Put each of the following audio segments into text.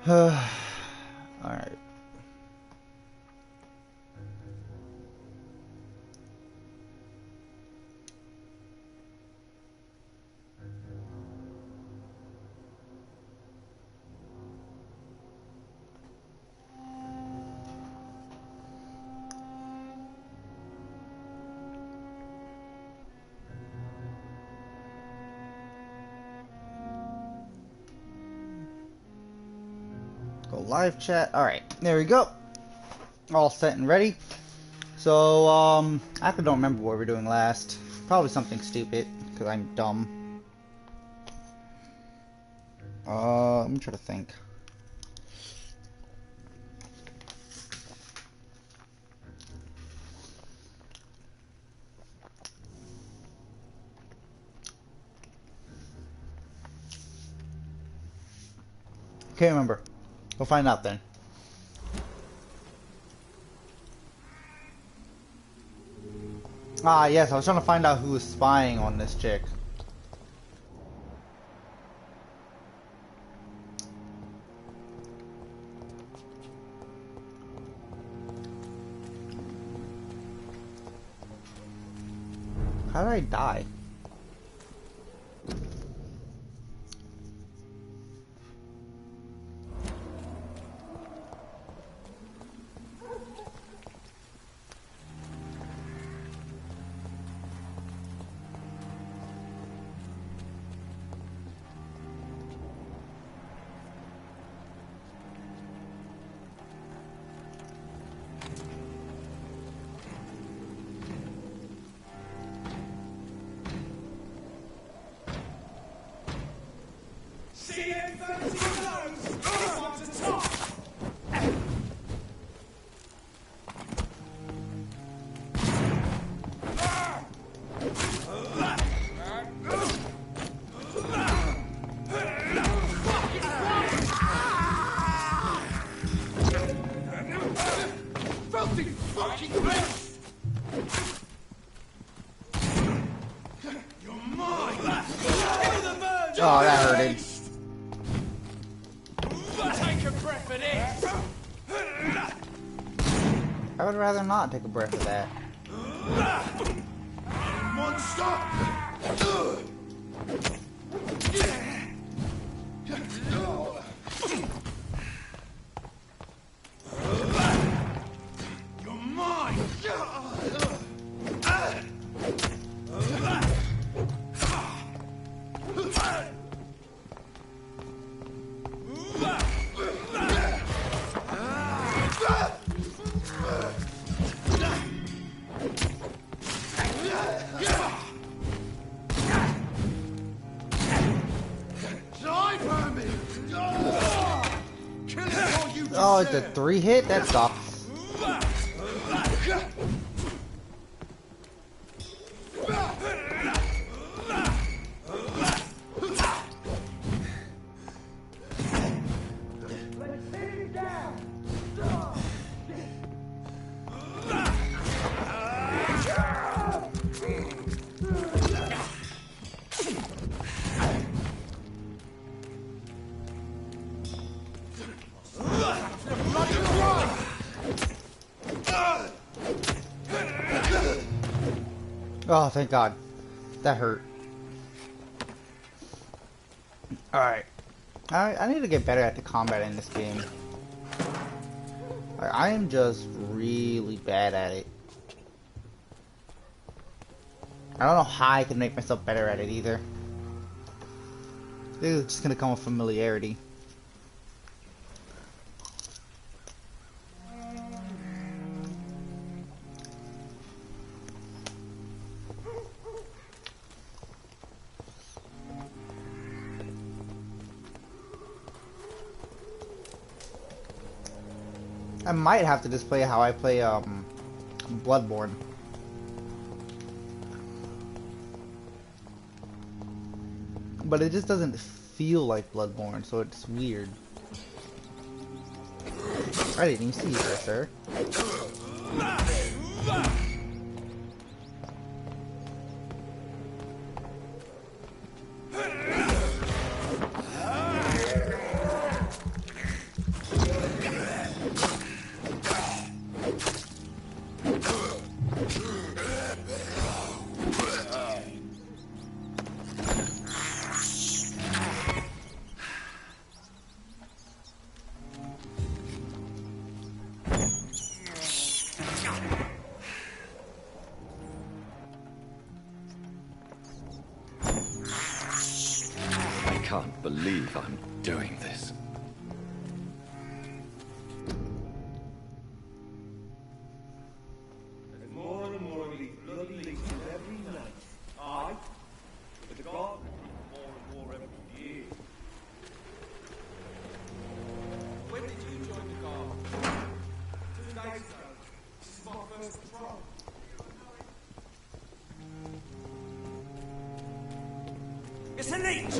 Alright. Go live chat. Alright, there we go. All set and ready. So, I actually don't remember what we were doing last. Probably something stupid, because I'm dumb. Let me try to think. Can't remember. We'll find out then. Ah, yes, I was trying to find out who was spying on this chick. How did I die? Oh, that hurted. Take a breath of this. I would rather not take a breath of that. Monster! You're mine! Oh, it's a 3-hit? That sucks. Oh, thank God. That hurt. Alright. I need to get better at the combat in this game. Like, I am just really bad at it. I don't know how I can make myself better at it either. It's just gonna come with familiarity. I might have to just play how I play Bloodborne. But it just doesn't feel like Bloodborne, so it's weird. I didn't even see you there, sir. can't believe I'm doing this. There's more and more of these bloody leeches every night. Aye. But the garden more and more every year. When did you join the garden? 2 days ago. This is my first patrol. It's a leech!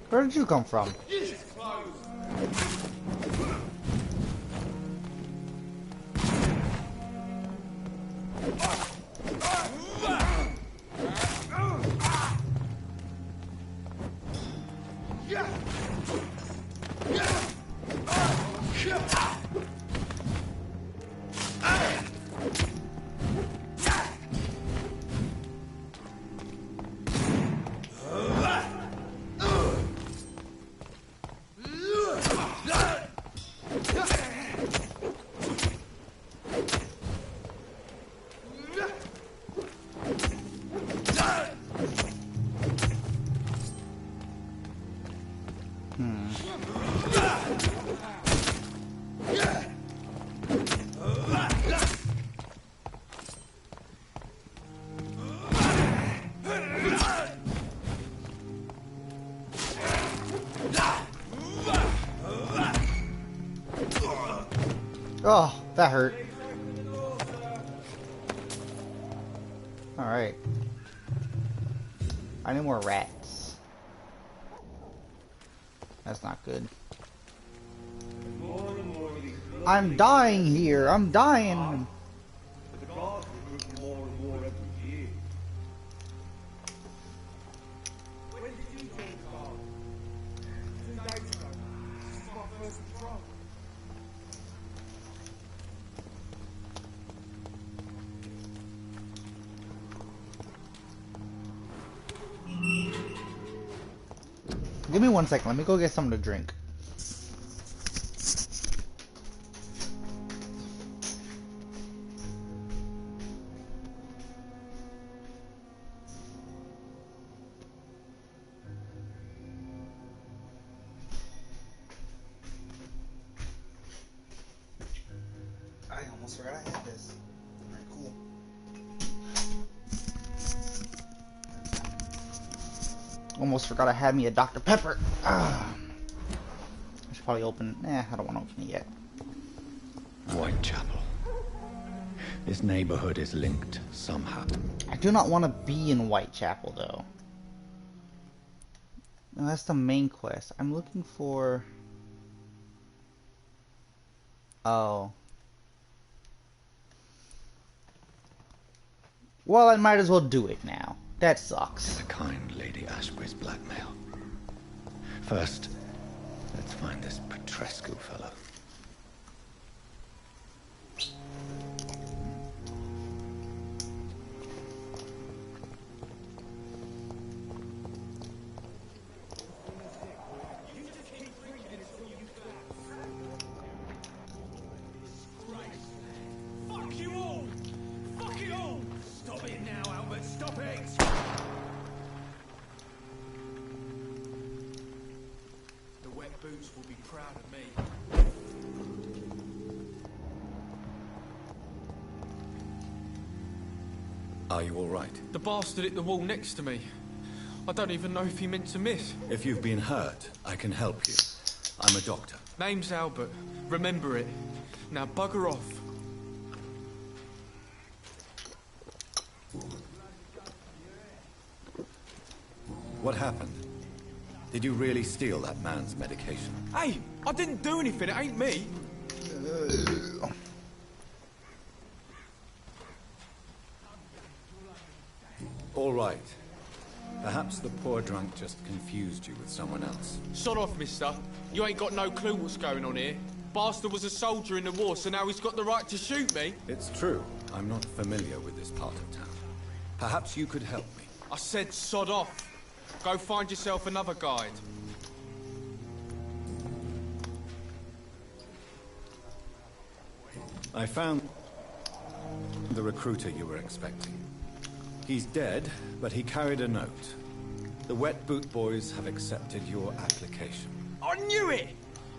Where did you come from? Oh, that hurt. Alright. I need more rats. That's not good. I'm dying here. I'm dying. But the garden grew more and more every year. When did you join the garden? 2 days ago. This is my first patrol. Give me 1 second. Let me go get something to drink. I almost forgot I had this. Alright, cool. Almost forgot I had me a Dr. Pepper. I should probably open. I don't want to open it yet. Whitechapel. This neighborhood is linked somehow. I do not want to be in Whitechapel, though. No, that's the main quest. I'm looking for... Oh. Well, I might as well do it now. That sucks. The kind Lady Ashbury's blackmail. First, let's find this Petrescu fellow. Fuck you all! Fuck it all! Stop it now, Albert! Stop it! The wet boots will be proud of me. Are you all right? The bastard hit the wall next to me. I don't even know if he meant to miss. If you've been hurt, I can help you. I'm a doctor. Name's Albert. Remember it. Now bugger off. What happened? Did you really steal that man's medication? Hey, I didn't do anything. It ain't me. All right. Perhaps the poor drunk just confused you with someone else. Sod off, mister. You ain't got no clue what's going on here. Bastard was a soldier in the war, so now he's got the right to shoot me. It's true. I'm not familiar with this part of town. Perhaps you could help me. I said sod off. Go find yourself another guide. I found the recruiter you were expecting. He's dead, but he carried a note. The Wet Boot Boys have accepted your application. I knew it!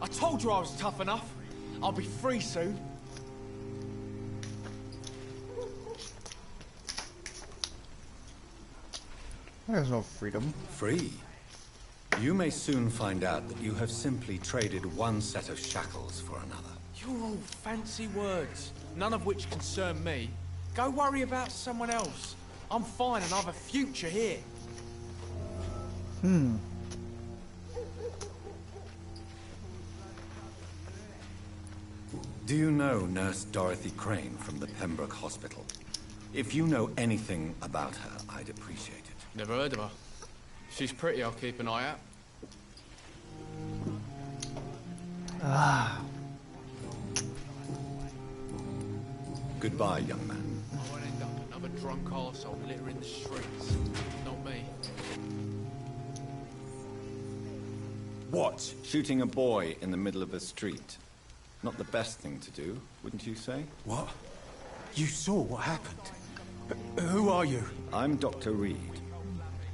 I told you I was tough enough. I'll be free soon. There's no freedom. Free? You may soon find out that you have simply traded one set of shackles for another. You're all fancy words, none of which concern me. Go worry about someone else. I'm fine and I have a future here. Do you know Nurse Dorothy Crane from the Pembroke Hospital? If you know anything about her, I'd appreciate it. Never heard of her. She's pretty, I'll keep an eye out. Goodbye, young man. I won't end up another drunk arsehole littering the streets. Not me. What? Shooting a boy in the middle of a street. Not the best thing to do, wouldn't you say? What? You saw what happened? Who are you? I'm Dr. Reed,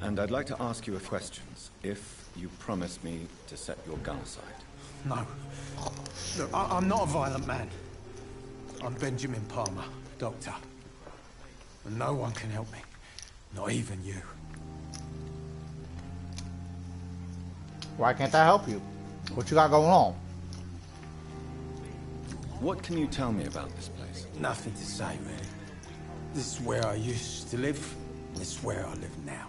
and I'd like to ask you a questions, if you promise me to set your gun aside. No. Look, I'm not a violent man. I'm Benjamin Palmer, doctor. And no one can help me. Not even you. Why can't I help you? What you got going on? What can you tell me about this place? Nothing to say, really. This is where I used to live. This is where I live now.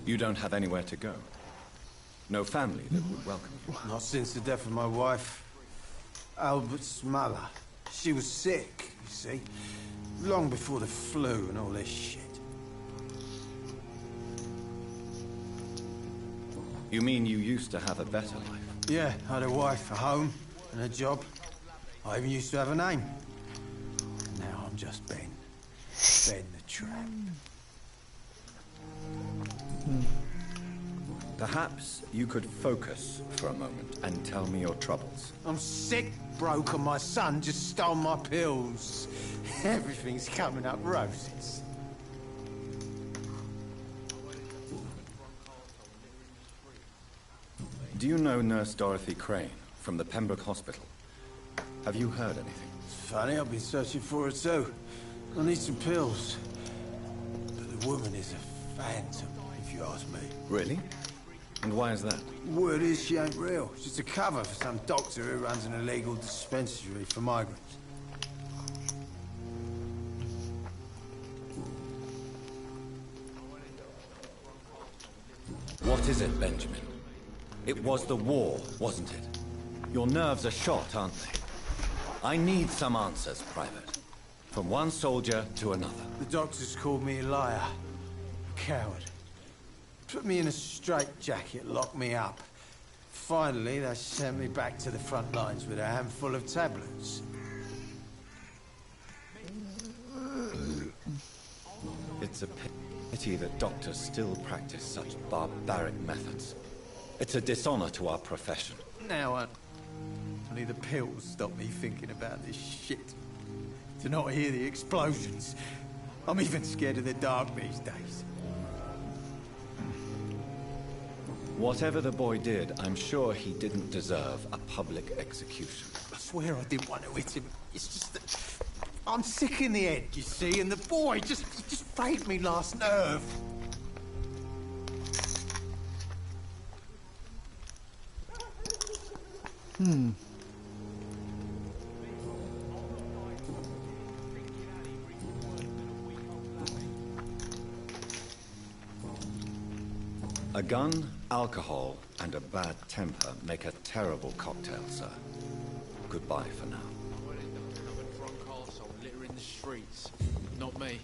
You don't have anywhere to go? No family that would welcome you? Not since the death of my wife, Albert's mother. She was sick, you see. Long before the flu and all this shit. You mean you used to have a better life? Yeah, I had a wife, a home, and a job. I even used to have a name. Now I'm just Ben. Ben the Trap. Perhaps you could focus for a moment and tell me your troubles. I'm sick, broke, and my son just stole my pills. Everything's coming up roses. Do you know Nurse Dorothy Crane from the Pembroke Hospital? Have you heard anything? It's funny, I've been searching for her too. I need some pills. But the woman is a phantom, if you ask me. Really? And why is that? Word is she ain't real. She's a cover for some doctor who runs an illegal dispensary for migrants. What is it, Benjamin? It was the war, wasn't it? Your nerves are shot, aren't they? I need some answers, Private. From one soldier to another. The doctors called me a liar. A coward. Put me in a straitjacket, locked me up. Finally, they sent me back to the front lines with a handful of tablets. It's a pity that doctors still practice such barbaric methods. It's a dishonor to our profession. Now, only the pills stop me thinking about this shit. To not hear the explosions. I'm even scared of the dark these days. Whatever the boy did, I'm sure he didn't deserve a public execution. I swear I didn't want to hit him. It's just that I'm sick in the head, you see, and the boy just frayed me last nerve. A gun, alcohol, and a bad temper make a terrible cocktail, sir. Goodbye for now. I won't end up another drunk arsehole littering the streets. Not me.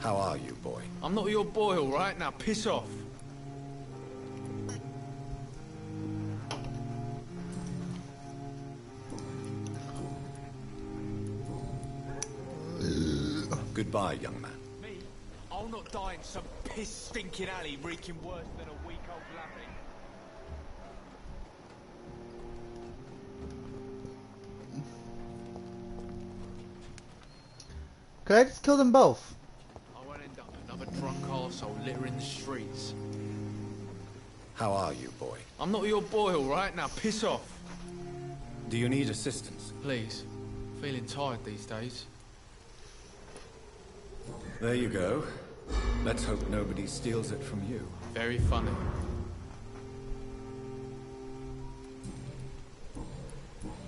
How are you, boy? I'm not your boy, all right? Now piss off. Goodbye, young man. Me? I'll not die in some piss-stinking alley reeking worse than a week-old lappy. Could I just kill them both? I won't end up another drunk arsehole littering the streets. How are you, boy? I'm not your boy, all right? Now piss off. Do you need assistance? Please. Feeling tired these days. There you go. Let's hope nobody steals it from you. Very funny.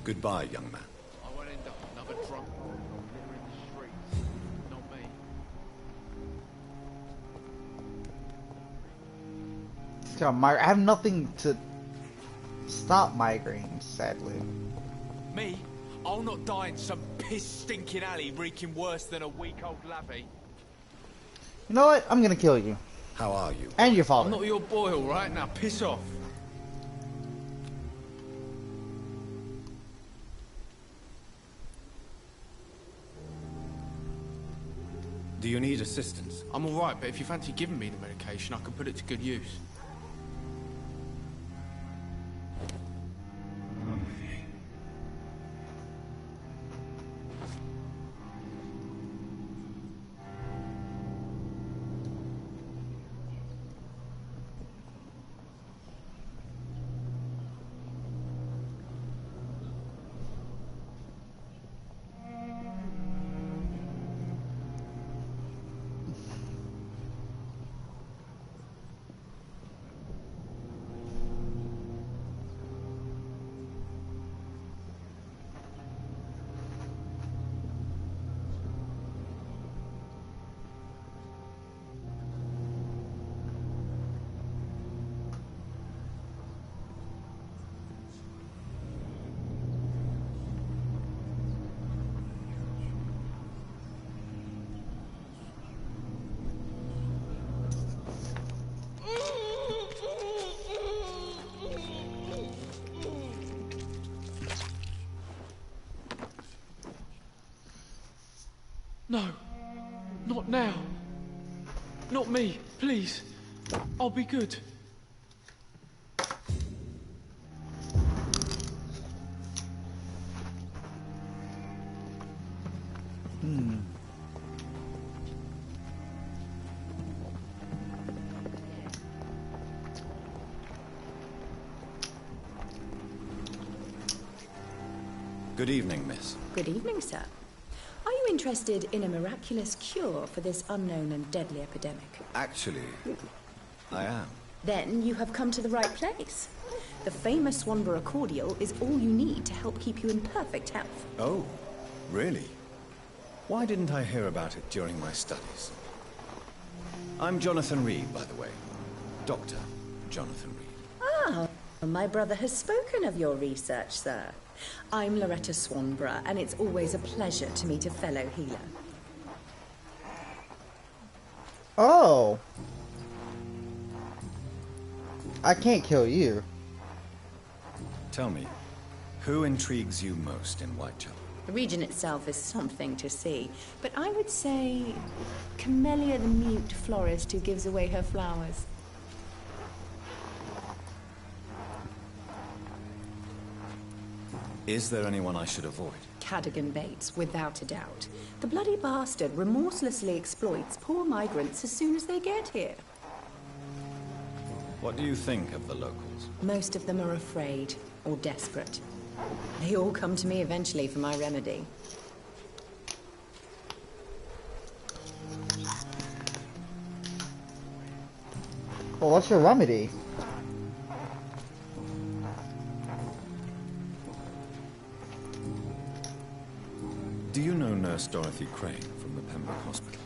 Goodbye, young man. I won't end up another drunk littering the streets. Not me. God, I have nothing to stop migraines, sadly. Me? I'll not die in some piss-stinking alley reeking worse than a week-old lavvy. You know what? I'm gonna kill you. How are you? And your I'm father. not your boy, all right? Now piss off. Do you need assistance? I'm all right, but if you fancy giving me the medication, I can put it to good use. No. Not now. Not me. Please. I'll be good. Good evening, miss. Good evening, sir. Are you interested in a miraculous cure for this unknown and deadly epidemic? Actually, I am. Then you have come to the right place. The famous Swanborough cordial is all you need to help keep you in perfect health. Oh, really? Why didn't I hear about it during my studies? I'm Jonathan Reed, by the way. Dr. Jonathan Reed. Ah, my brother has spoken of your research, sir. I'm Loretta Swanborough, and it's always a pleasure to meet a fellow healer. Oh. I can't kill you. Tell me, who intrigues you most in Whitechapel? The region itself is something to see, but I would say Camellia the mute florist who gives away her flowers. Is there anyone I should avoid? Cadogan Bates, without a doubt. The bloody bastard remorselessly exploits poor migrants as soon as they get here. What do you think of the locals? Most of them are afraid or desperate. They all come to me eventually for my remedy. Well, what's your remedy? Do you know Nurse Dorothy Crane from the Pembroke Hospital?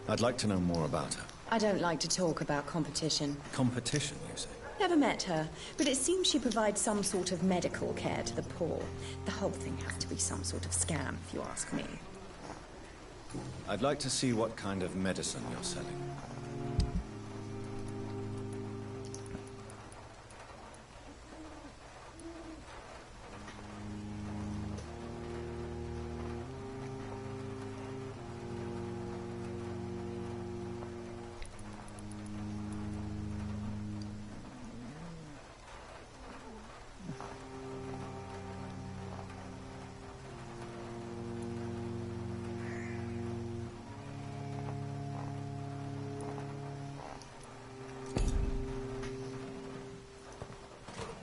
I'd like to know more about her. I don't like to talk about competition. Competition, you say? Never met her, but it seems she provides some sort of medical care to the poor. The whole thing has to be some sort of scam, if you ask me. I'd like to see what kind of medicine you're selling.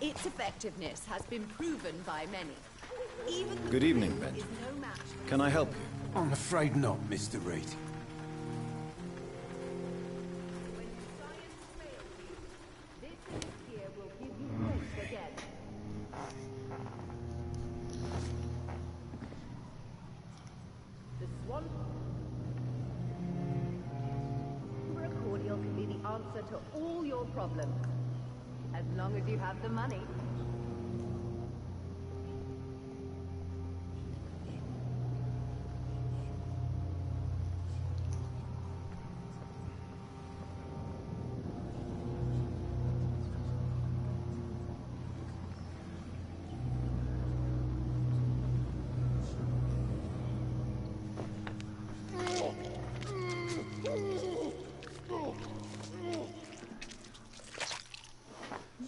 Its effectiveness has been proven by many. Even the Good evening, Queen Benjamin. is no match for Can I help you? I'm afraid not, Mr. Reed. when science fails you. This gift here will give you strength again. The Swan cordial can be the answer to all your problems. As long as you have the money.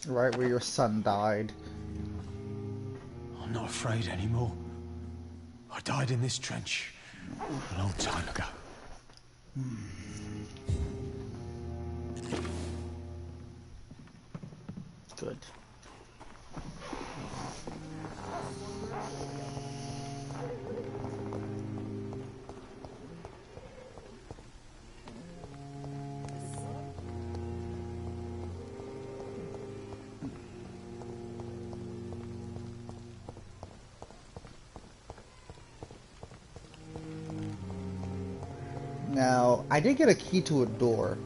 Right where your son died. I'm not afraid anymore. I died in this trench a long time ago. Good. Now, I did get a key to a door.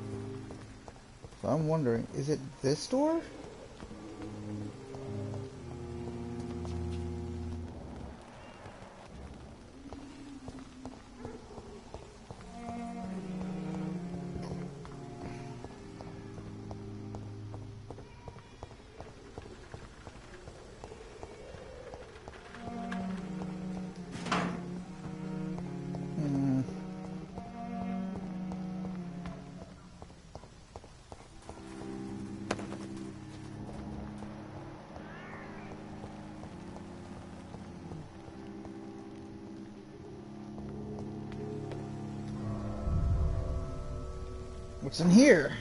So I'm wondering, is it this door? What's in here?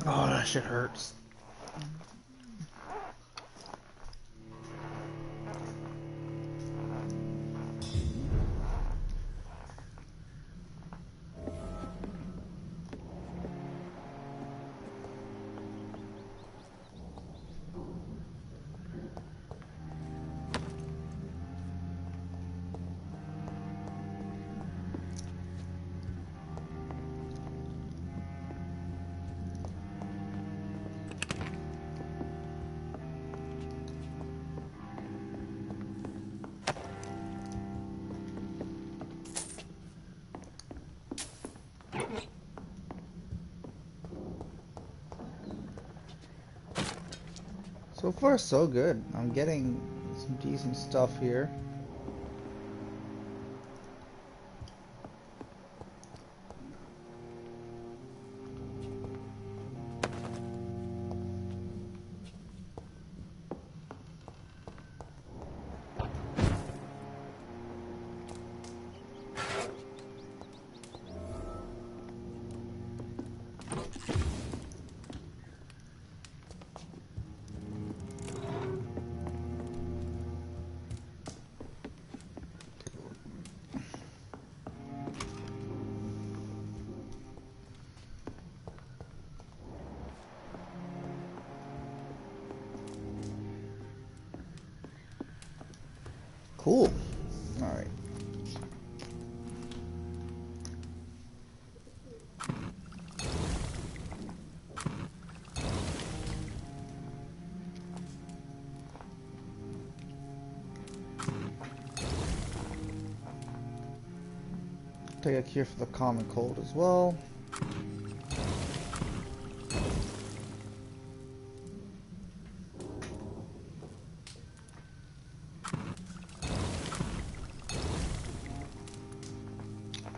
Oh, that shit hurts. So far, so good. I'm getting some decent stuff here. Cool. Alright. Take a cure for the common cold as well.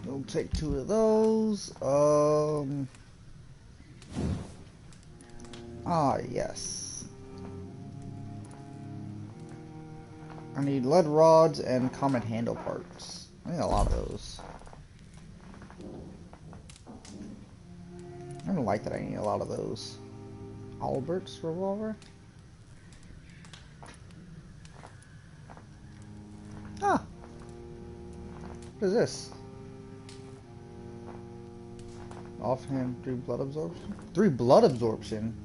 We'll take 2 of those. Yes. I need lead rods and common handle parts. I need a lot of those. I don't like that I need a lot of those. Albert's revolver? Ah! What is this? Offhand 3 blood absorption? 3 blood absorption?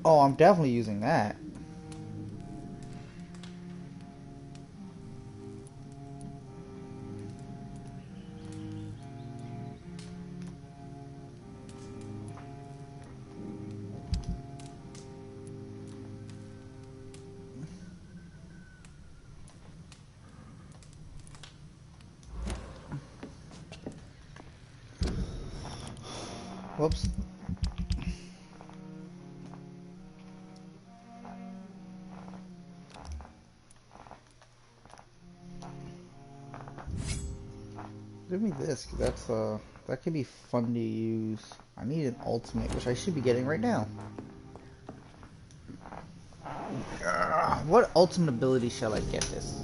Oh, I'm definitely using that. Whoops. Give me this, 'cause that's that could be fun to use. I need an ultimate, which I should be getting right now. What ultimate ability shall I get this?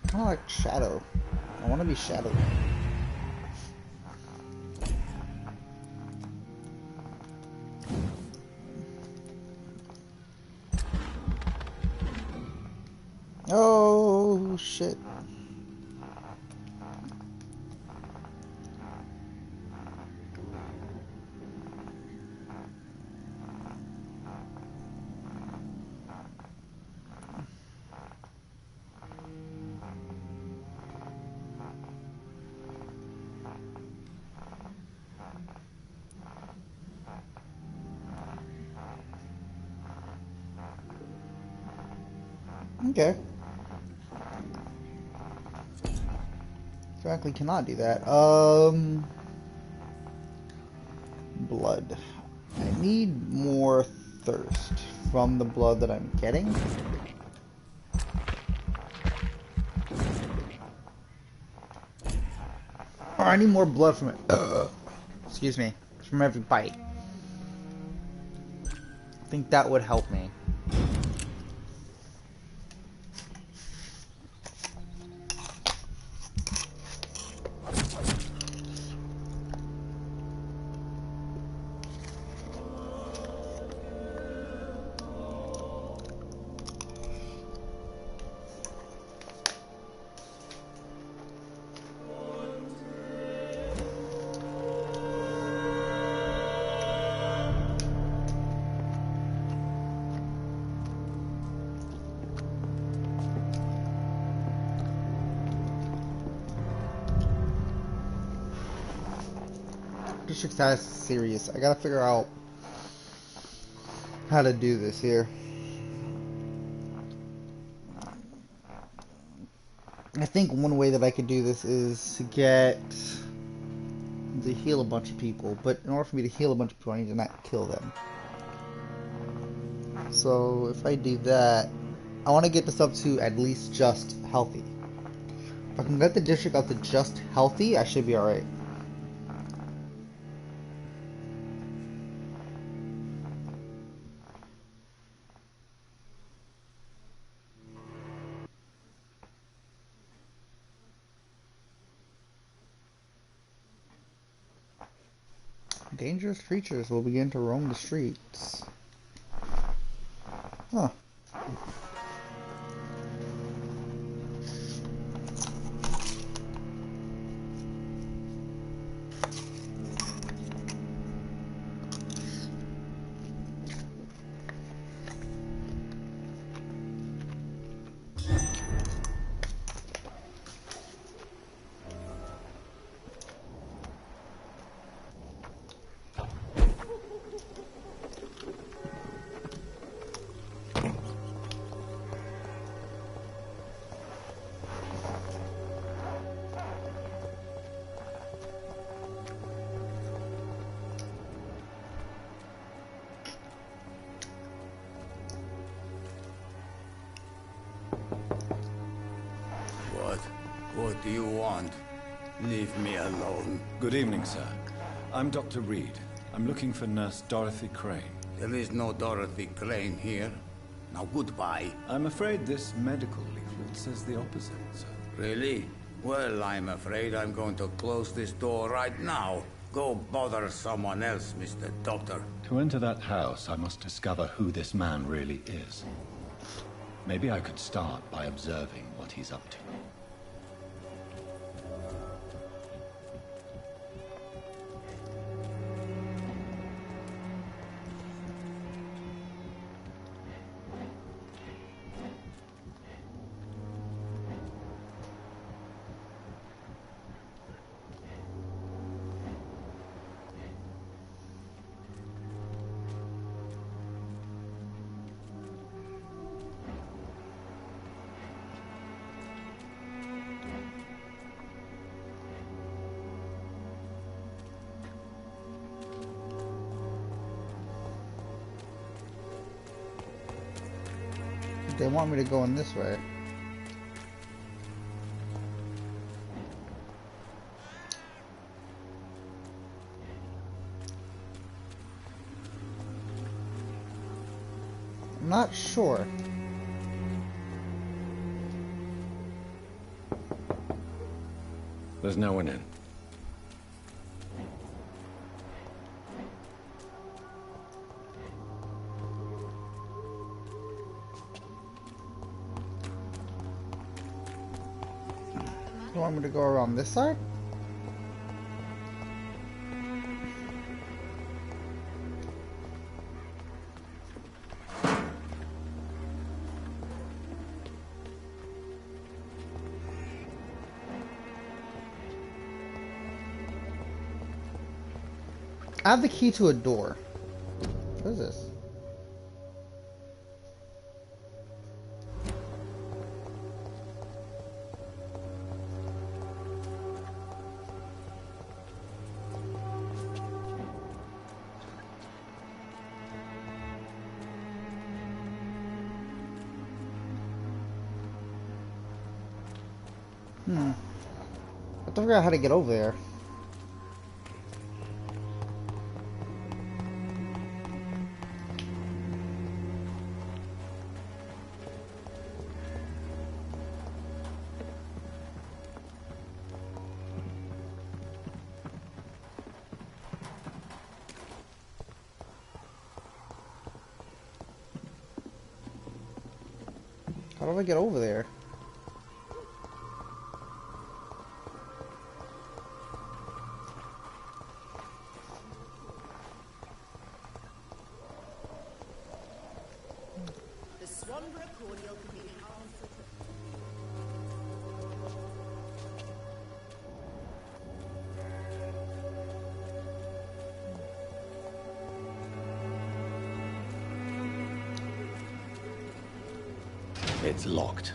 Kind of like Shadow. I want to be Shadow. Oh shit. Okay. Frankly, cannot do that. Blood. I need more thirst from the blood that I'm getting. Or I need more blood from it. Excuse me. From every bite. I think that would help me. District status is serious. I gotta figure out how to do this here. I think one way that I could do this is to get to heal a bunch of people, but in order for me to heal a bunch of people, I need to not kill them. So if I do that, I want to get this up to at least just healthy. If I can get the district up to just healthy, I should be alright. Dangerous creatures will begin to roam the streets. Huh. What do you want? Leave me alone. Good evening, sir. I'm Dr. Reed. I'm looking for Nurse Dorothy Crane. There is no Dorothy Crane here. Now goodbye. I'm afraid this medical leaflet says the opposite, sir. Really? Well, I'm afraid I'm going to close this door right now. Go bother someone else, Mr. Doctor. To enter that house, I must discover who this man really is. Maybe I could start by observing what he's up to. They want me to go in this way. I'm not sure. There's no one in. You want me to go around this side? I have the key to a door. What is this? I have to figure out how to get over there. How do I get over there? The Swanborough cordial could be the answer to... It's locked.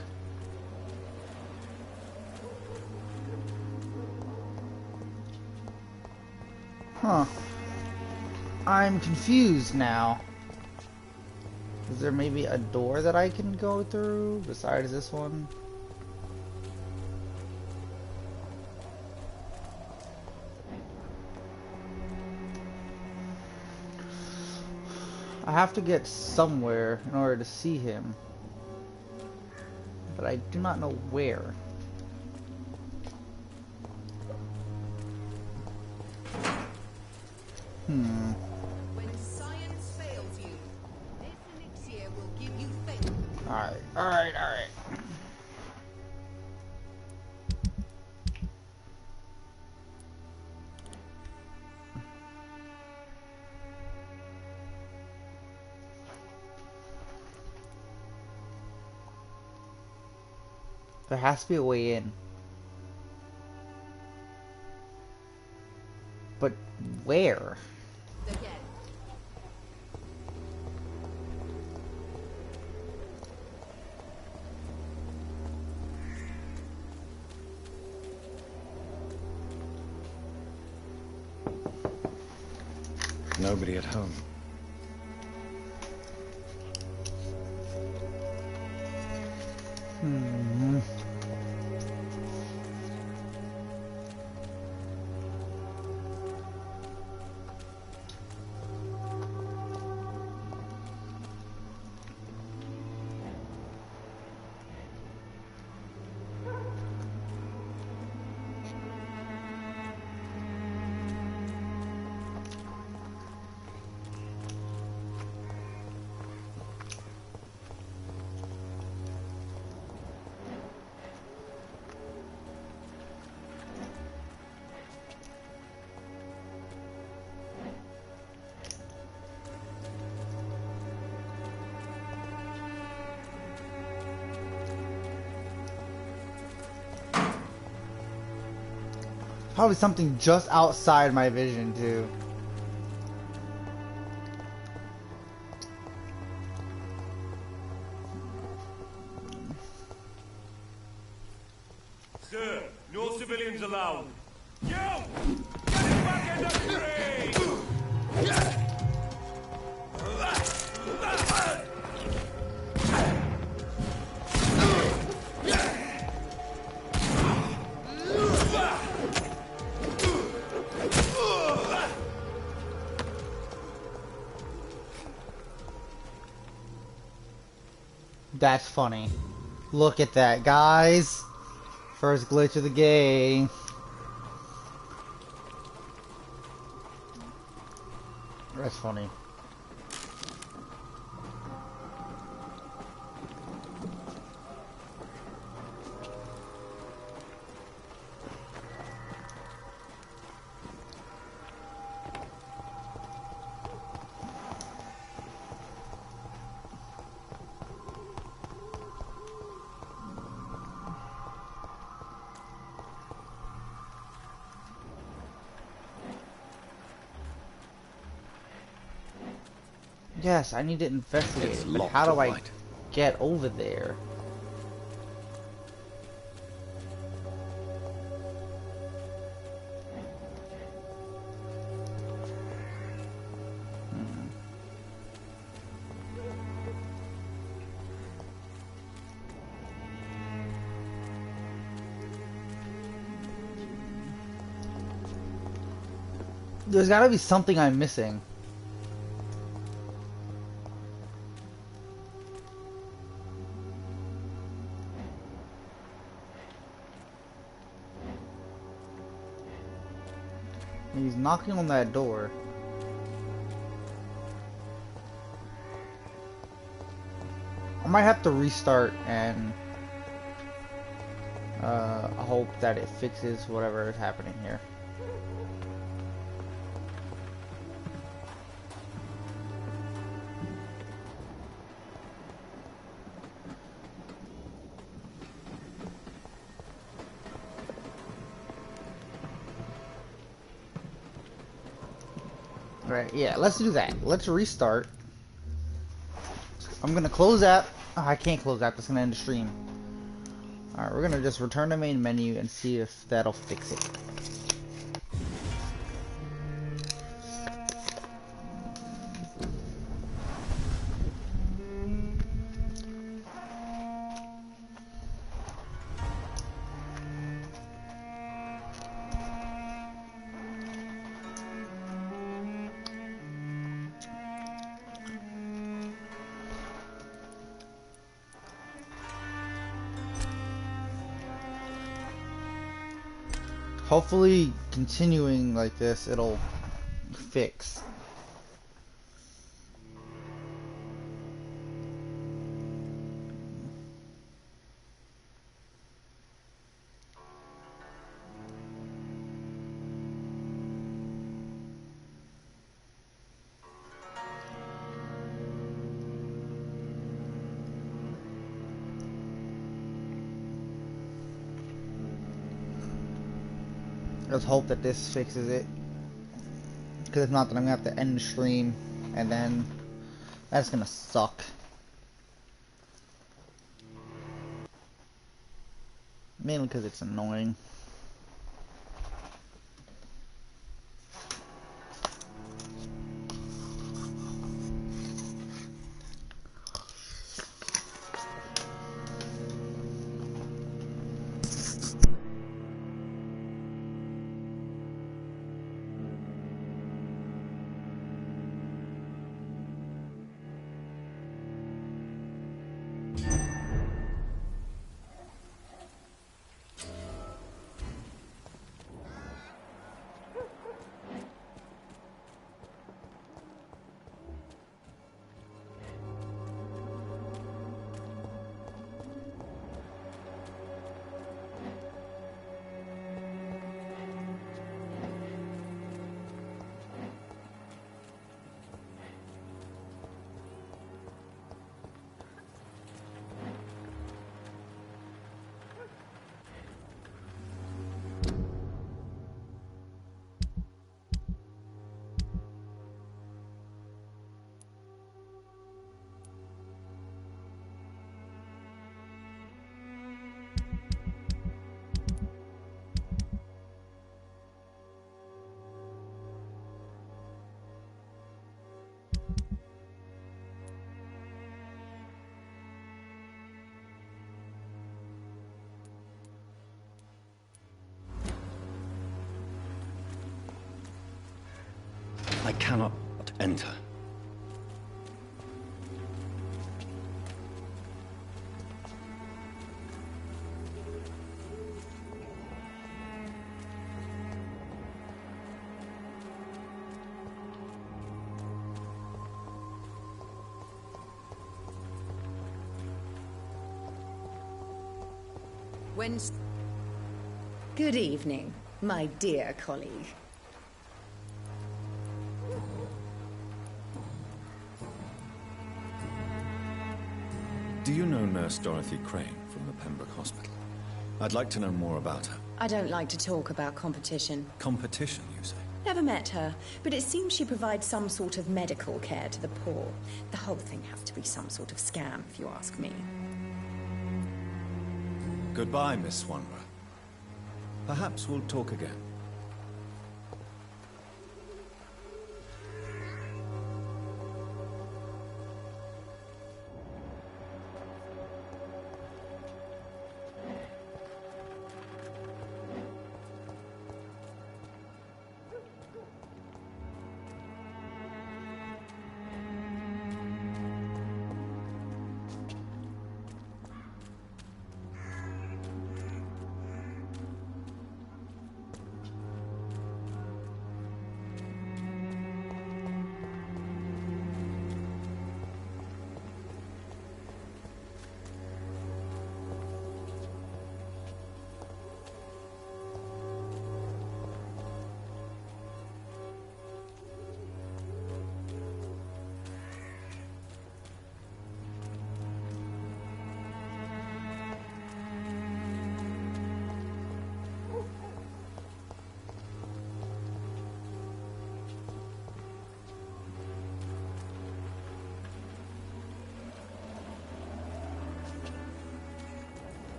Huh. I'm confused now. Is there maybe a door that I can go through besides this one? I have to get somewhere in order to see him, but I do not know where. When science fails you, this elixir will give you faith. Alright. There has to be a way in. But where? Again. Nobody at home. Probably something just outside my vision, too. Sir, no civilians allowed. You! Get him back in the tree! That's funny. Look at that, guys. First glitch of the game. That's funny. Yes, I need to investigate. It's But locked, how do I alright. get over there? There's gotta be something I'm missing. He's knocking on that door. I might have to restart and hope that it fixes whatever is happening here. Right, yeah, let's do that. Let's restart. I'm gonna close app. Oh, I can't close app, that's gonna end the stream. Alright, we're gonna just return to main menu and see if that'll fix it. Hopefully, continuing like this, it'll fix. Let's hope that this fixes it. Because if not, then I'm going to have to end the stream. And then that's going to suck. Mainly because it's annoying. I cannot enter. Good evening, my dear colleague. Do you know Nurse Dorothy Crane from the Pembroke Hospital? I'd like to know more about her. I don't like to talk about competition. Competition, you say? Never met her, but it seems she provides some sort of medical care to the poor. The whole thing has to be some sort of scam, if you ask me. Goodbye, Miss Swanborough. Perhaps we'll talk again.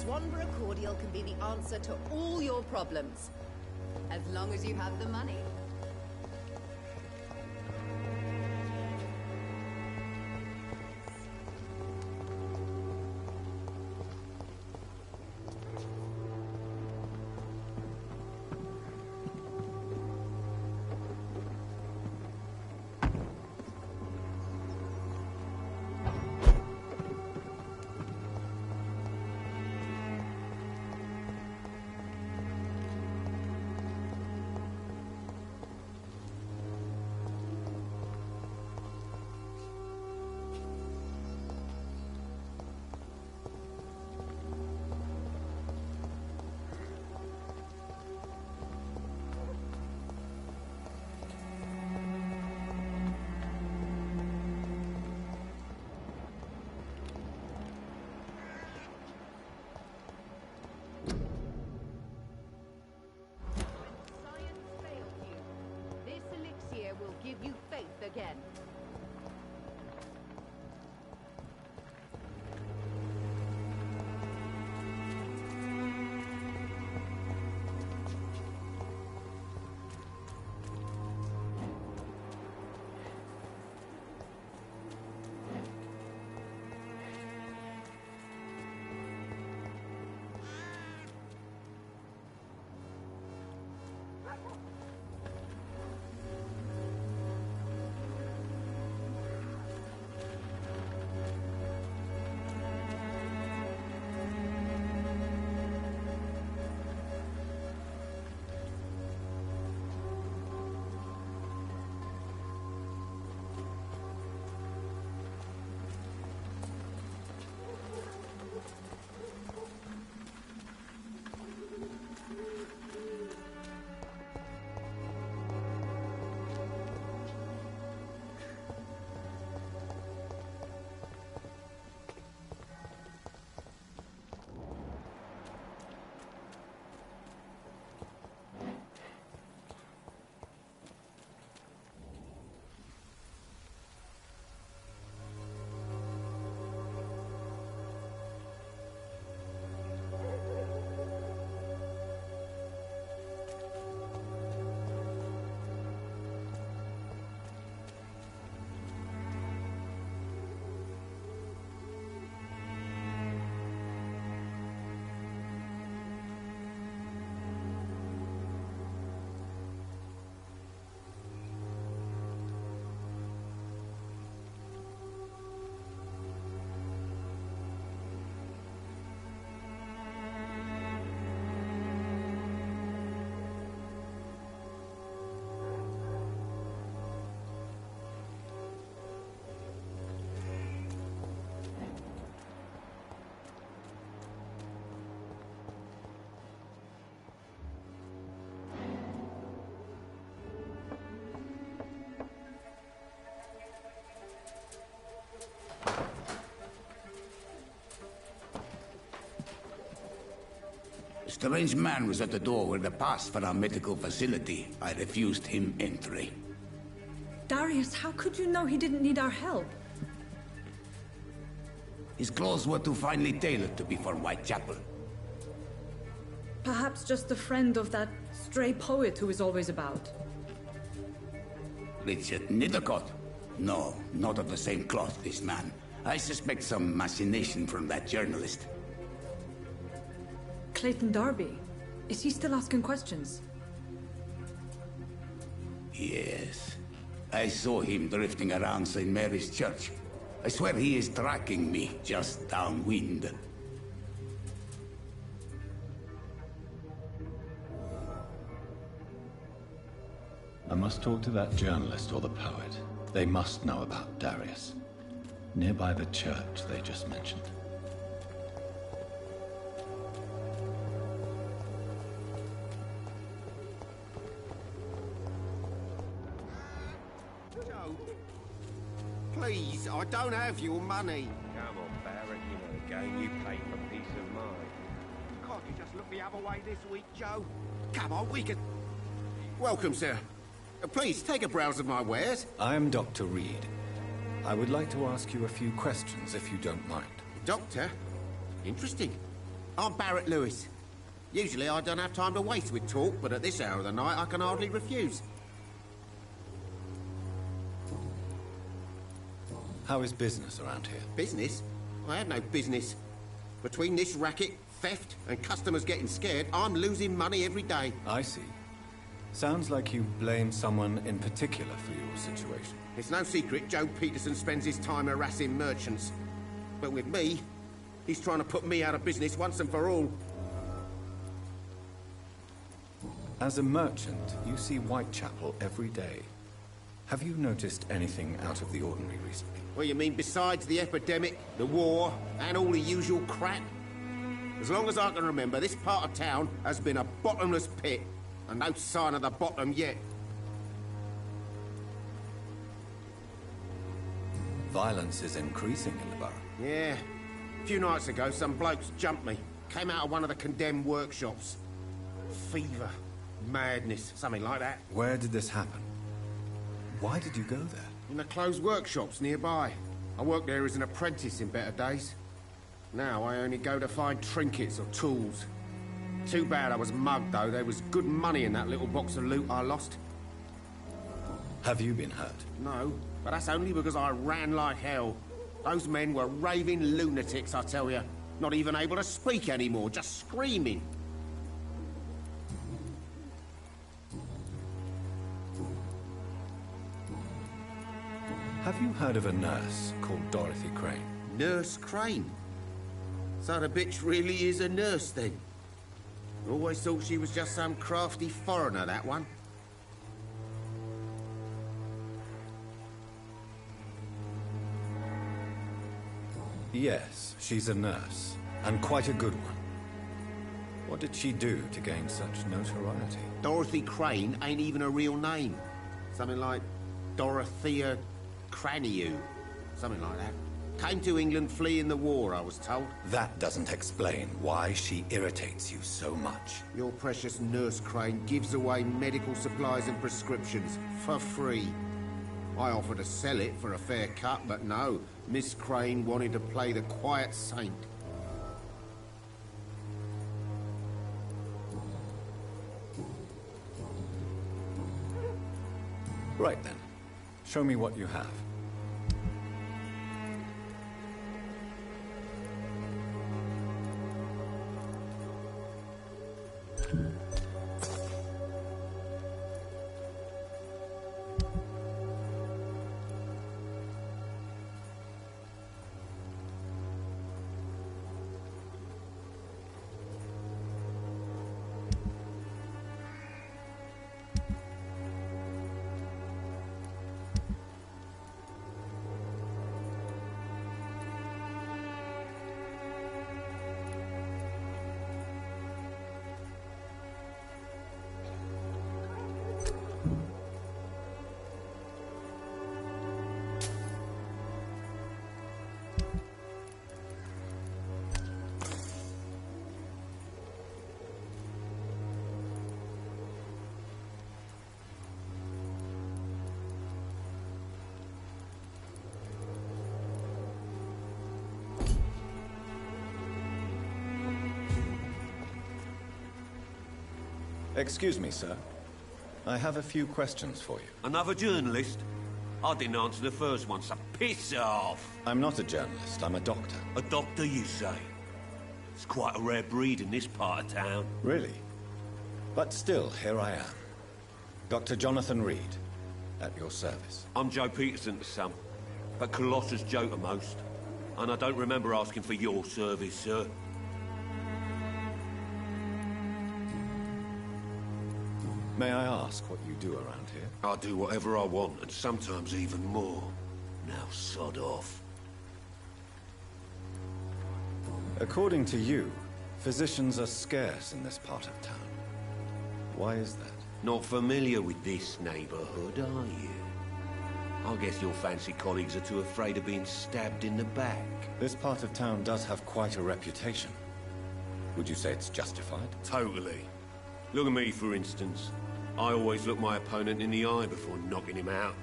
Swanborough cordial can be the answer to all your problems. As long as you have the money. Give you faith again. A strange man was at the door with a pass for our medical facility. I refused him entry. Darius, how could you know he didn't need our help? His clothes were too finely tailored to be for Whitechapel. Perhaps just a friend of that stray poet who is always about. Richard Nithercott? No, not of the same cloth, this man. I suspect some machination from that journalist. Clayton Darby. Is he still asking questions? Yes. I saw him drifting around St. Mary's Church. I swear he is tracking me, just downwind. I must talk to that journalist or the poet. They must know about Darius. Nearby the church they just mentioned. Joe, please, I don't have your money. Come on, Barrett, you know the game. You pay for peace of mind. Can't you just look the other way this week, Joe? Come on, we can... Welcome, sir. Please, take a browse of my wares. I am Dr. Reed. I would like to ask you a few questions, if you don't mind. Doctor? Interesting. I'm Barrett Lewis. Usually I don't have time to waste with talk, but at this hour of the night I can hardly refuse. How is business around here? Business? I have no business. Between this racket, theft, and customers getting scared, I'm losing money every day. I see. Sounds like you blame someone in particular for your situation. It's no secret Joe Peterson spends his time harassing merchants. But with me, he's trying to put me out of business once and for all. As a merchant, you see Whitechapel every day. Have you noticed anything out of the ordinary recently? What you mean besides the epidemic, the war, and all the usual crap? As long as I can remember, this part of town has been a bottomless pit, and no sign of the bottom yet. Violence is increasing in the borough. Yeah. A few nights ago, some blokes jumped me. Came out of one of the condemned workshops. Fever, madness, something like that. Where did this happen? Why did you go there? In the closed workshops nearby. I worked there as an apprentice in better days. Now I only go to find trinkets or tools. Too bad I was mugged, though. There was good money in that little box of loot I lost. Have you been hurt? No, but that's only because I ran like hell. Those men were raving lunatics, I tell you. Not even able to speak anymore, just screaming. Have you heard of a nurse called Dorothy Crane? Nurse Crane? So the bitch really is a nurse, then? Always thought she was just some crafty foreigner, that one. Yes, she's a nurse, and quite a good one. What did she do to gain such notoriety? Dorothy Crane ain't even a real name. Something like Dorothea Craniu. Something like that. Came to England fleeing the war, I was told. That doesn't explain why she irritates you so much. Your precious Nurse Crane gives away medical supplies and prescriptions for free. I offered to sell it for a fair cut, but no. Miss Crane wanted to play the quiet saint. Right then. Show me what you have. Excuse me, sir. I have a few questions for you. Another journalist? I didn't answer the first one, so piss off! I'm not a journalist, I'm a doctor. A doctor, you say? It's quite a rare breed in this part of town. Really? But still, here I am. Dr. Jonathan Reed, at your service. I'm Joe Peterson to some, but Colossus Joe to most. And I don't remember asking for your service, sir. May I ask what you do around here? I do whatever I want, and sometimes even more. Now sod off. According to you, physicians are scarce in this part of town. Why is that? Not familiar with this neighborhood, are you? I guess your fancy colleagues are too afraid of being stabbed in the back. This part of town does have quite a reputation. Would you say it's justified? Totally. Look at me, for instance. I always look my opponent in the eye before knocking him out.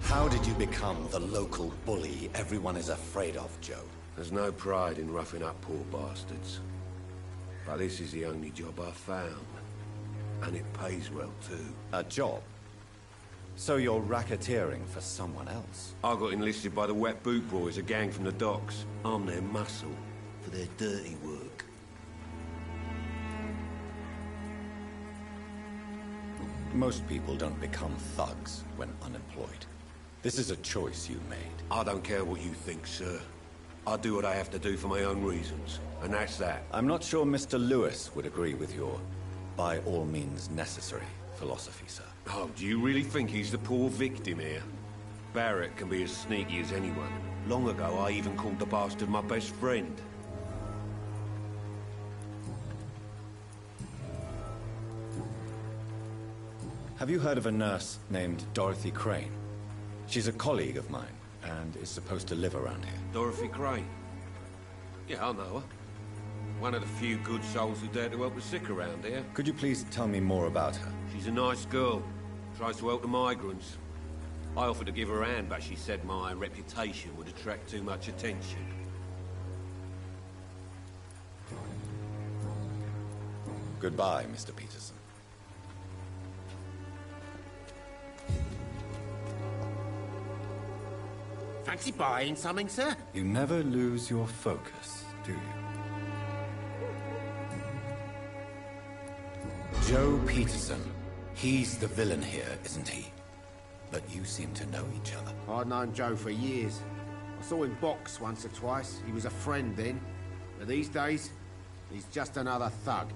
How did you become the local bully everyone is afraid of, Joe? There's no pride in roughing up poor bastards. But this is the only job I've found. And it pays well, too. A job? So you're racketeering for someone else? I got enlisted by the Wet Boot Boys, a gang from the docks. I'm their muscle for their dirty work. Most people don't become thugs when unemployed. This is a choice you made. I don't care what you think, sir. I do what I have to do for my own reasons, and that's that. I'm not sure Mr. Lewis would agree with your by all means necessary philosophy, sir. Oh, do you really think he's the poor victim here? Barrett can be as sneaky as anyone. Long ago, I even called the bastard my best friend. Have you heard of a nurse named Dorothy Crane? She's a colleague of mine, and is supposed to live around here. Dorothy Crane? Yeah, I know her. One of the few good souls who dare to help the sick around here. Could you please tell me more about her? She's a nice girl. Tries to help the migrants. I offered to give her a hand, but she said my reputation would attract too much attention. Goodbye, Mr. Peterson. Fancy buying something, sir? You never lose your focus, do you? Joe Peterson. He's the villain here, isn't he? But you seem to know each other. I'd known Joe for years. I saw him box once or twice. He was a friend then. But these days, he's just another thug.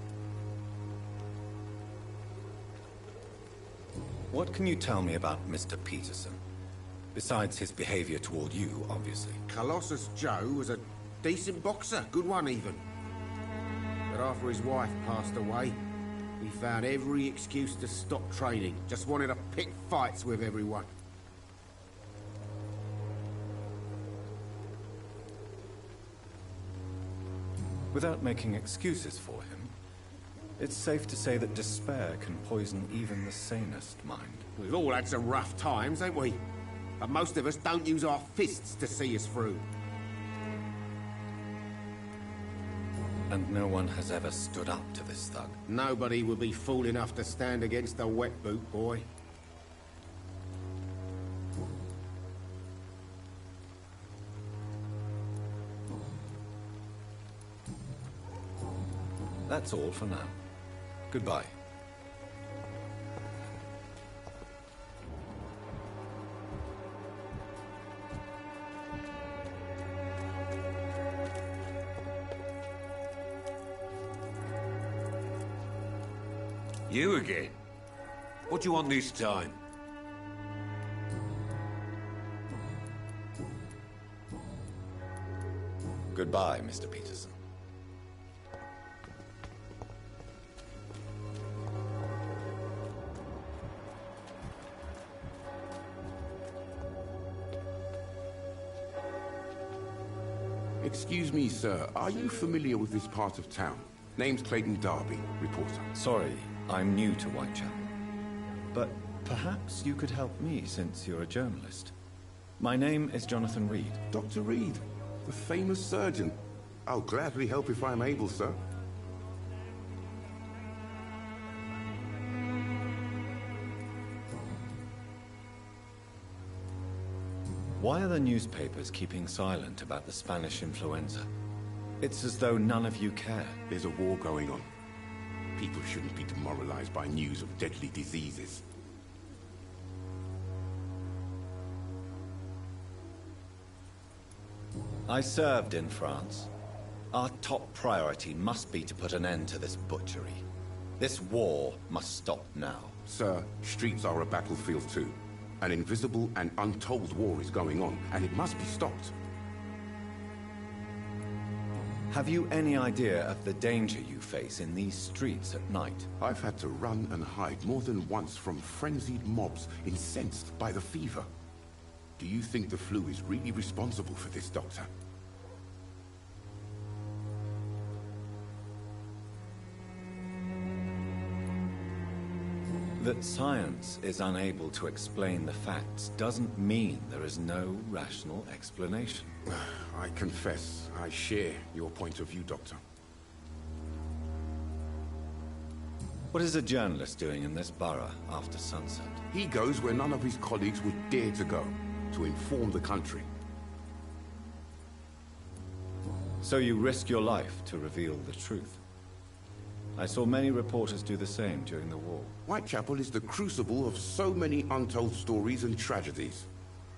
What can you tell me about Mr. Peterson? Besides his behavior toward you, obviously. Colossus Joe was a decent boxer, good one even. But after his wife passed away, he found every excuse to stop training. Just wanted to pick fights with everyone. Without making excuses for him, it's safe to say that despair can poison even the sanest mind. We've all had some rough times, ain't we? But most of us don't use our fists to see us through. And no one has ever stood up to this thug. Nobody would be fool enough to stand against a wet boot boy. That's all for now. Goodbye. You again? What do you want this time? Goodbye, Mr. Peterson. Excuse me, sir. Are you familiar with this part of town? Name's Clayton Darby, reporter. Sorry, I'm new to Whitechapel. But perhaps you could help me since you're a journalist. My name is Jonathan Reed. Dr. Reed, the famous surgeon. I'll gladly help if I'm able, sir. Why are the newspapers keeping silent about the Spanish influenza? It's as though none of you care. There's a war going on. People shouldn't be demoralized by news of deadly diseases. I served in France. Our top priority must be to put an end to this butchery. This war must stop now. Sir, streets are a battlefield too. An invisible and untold war is going on, and it must be stopped. Have you any idea of the danger you face in these streets at night? I've had to run and hide more than once from frenzied mobs incensed by the fever. Do you think the flu is really responsible for this, Doctor? That science is unable to explain the facts doesn't mean there is no rational explanation. I confess, I share your point of view, Doctor. What is a journalist doing in this borough after sunset? He goes where none of his colleagues would dare to go, to inform the country. So you risk your life to reveal the truth. I saw many reporters do the same during the war. Whitechapel is the crucible of so many untold stories and tragedies.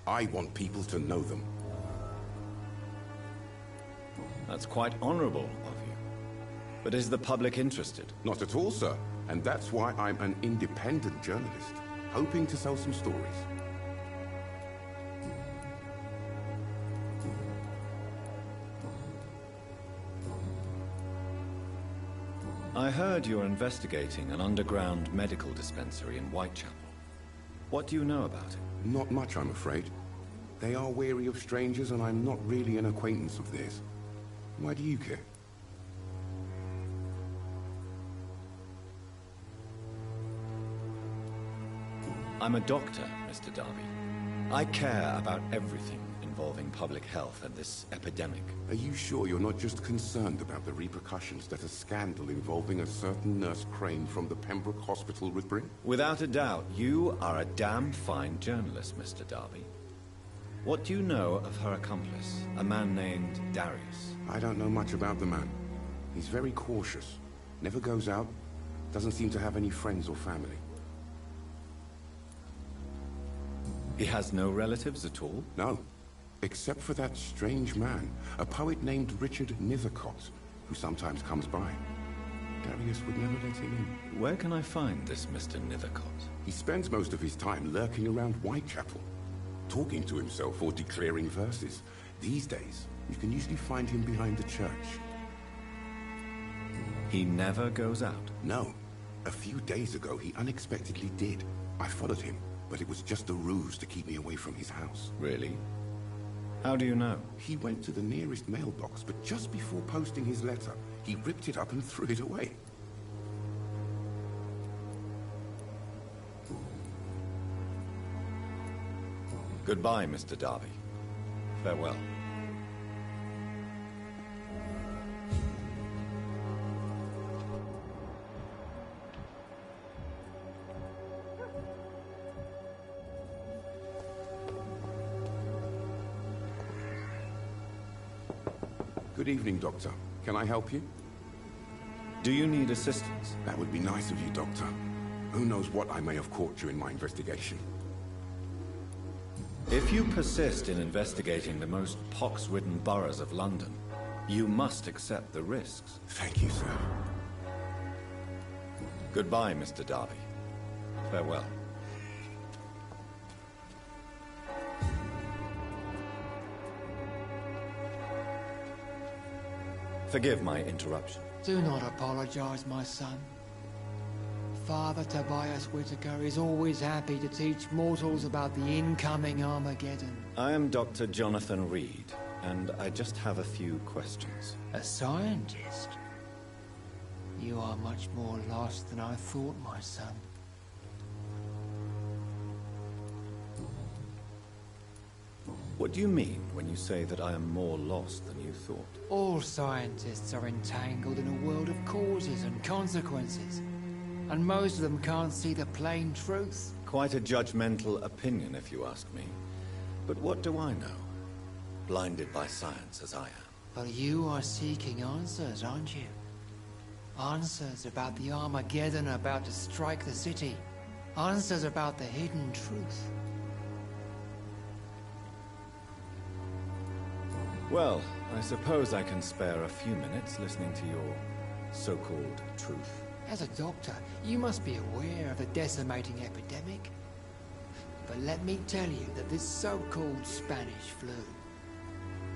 I want people to know them. That's quite honorable of you. But is the public interested? Not at all, sir. And that's why I'm an independent journalist, hoping to sell some stories. I heard you're investigating an underground medical dispensary in Whitechapel. What do you know about it? Not much, I'm afraid. They are wary of strangers, and I'm not really an acquaintance of theirs. Why do you care? I'm a doctor, Mr. Darby. I care about everything involving public health and this epidemic. Are you sure you're not just concerned about the repercussions that a scandal involving a certain Nurse Crane from the Pembroke Hospital would bring? Without a doubt, you are a damn fine journalist, Mr. Darby. What do you know of her accomplice, a man named Darius? I don't know much about the man. He's very cautious. Never goes out. Doesn't seem to have any friends or family. He has no relatives at all? No. Except for that strange man, a poet named Richard Nethercott, who sometimes comes by. Darius would never let him in. Where can I find this Mr. Nethercott? He spends most of his time lurking around Whitechapel, talking to himself or declaring verses. These days, you can usually find him behind the church. He never goes out? No. A few days ago, he unexpectedly did. I followed him, but it was just a ruse to keep me away from his house. Really? How do you know? He went to the nearest mailbox, but just before posting his letter, he ripped it up and threw it away. Goodbye, Mr. Darby. Farewell. Good evening, Doctor. Can I help you? Do you need assistance? That would be nice of you, Doctor. Who knows what I may have caught you in my investigation. If you persist in investigating the most pox-ridden boroughs of London, you must accept the risks. Thank you, sir. Goodbye, Mr. Darby. Farewell. Forgive my interruption. Do not apologize, my son. Father Tobias Whitaker is always happy to teach mortals about the incoming Armageddon. I am Dr. Jonathan Reed, and I just have a few questions. A scientist? You are much more lost than I thought, my son. What do you mean when you say that I am more lost than you thought? All scientists are entangled in a world of causes and consequences, and most of them can't see the plain truth. Quite a judgmental opinion, if you ask me. But what do I know? Blinded by science as I am. But you are seeking answers, aren't you? Answers about the Armageddon about to strike the city. Answers about the hidden truth. Well, I suppose I can spare a few minutes listening to your so-called truth. As a doctor, you must be aware of the decimating epidemic. But let me tell you that this so-called Spanish flu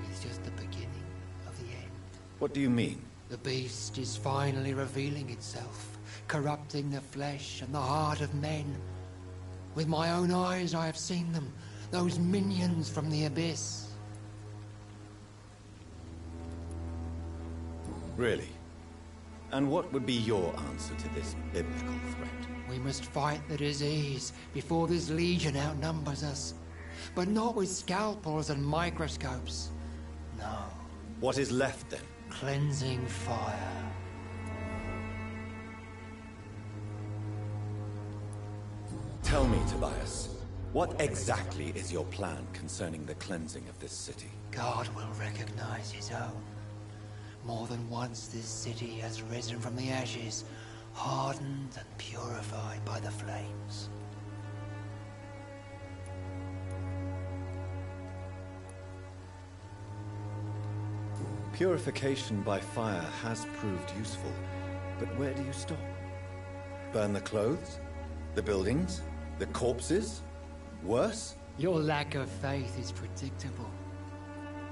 is just the beginning of the end. What do you mean? The beast is finally revealing itself, corrupting the flesh and the heart of men. With my own eyes I have seen them, those minions from the abyss. Really? And what would be your answer to this biblical threat? We must fight the disease before this legion outnumbers us. But not with scalpels and microscopes. No. What is left then? Cleansing fire. Tell me, Tobias, what exactly is your plan concerning the cleansing of this city? God will recognize his own. More than once this city has risen from the ashes, hardened and purified by the flames. Purification by fire has proved useful, but where do you stop? Burn the clothes? The buildings? The corpses? Worse? Your lack of faith is predictable.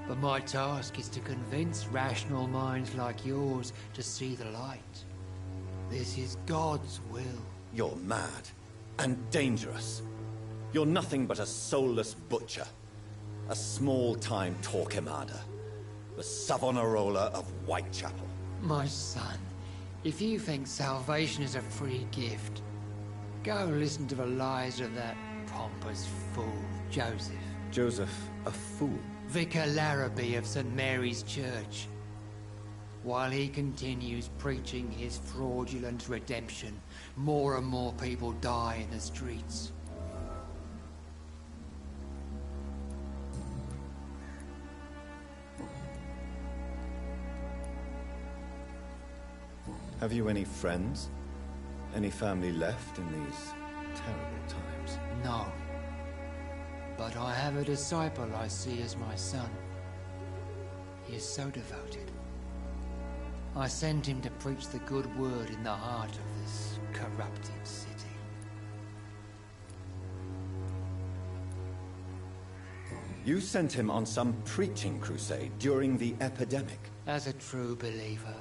But my task is to convince rational minds like yours to see the light. This is God's will. You're mad. And dangerous. You're nothing but a soulless butcher. A small-time Torquemada. The Savonarola of Whitechapel. My son, if you think salvation is a free gift, go listen to the lies of that pompous fool, Joseph. Joseph, a fool? Vicar Larrabee of St. Mary's Church. While he continues preaching his fraudulent redemption, more and more people die in the streets. Have you any friends? Any family left in these terrible times? No. But I have a disciple I see as my son. He is so devoted. I sent him to preach the good word in the heart of this corrupted city. You sent him on some preaching crusade during the epidemic. As a true believer,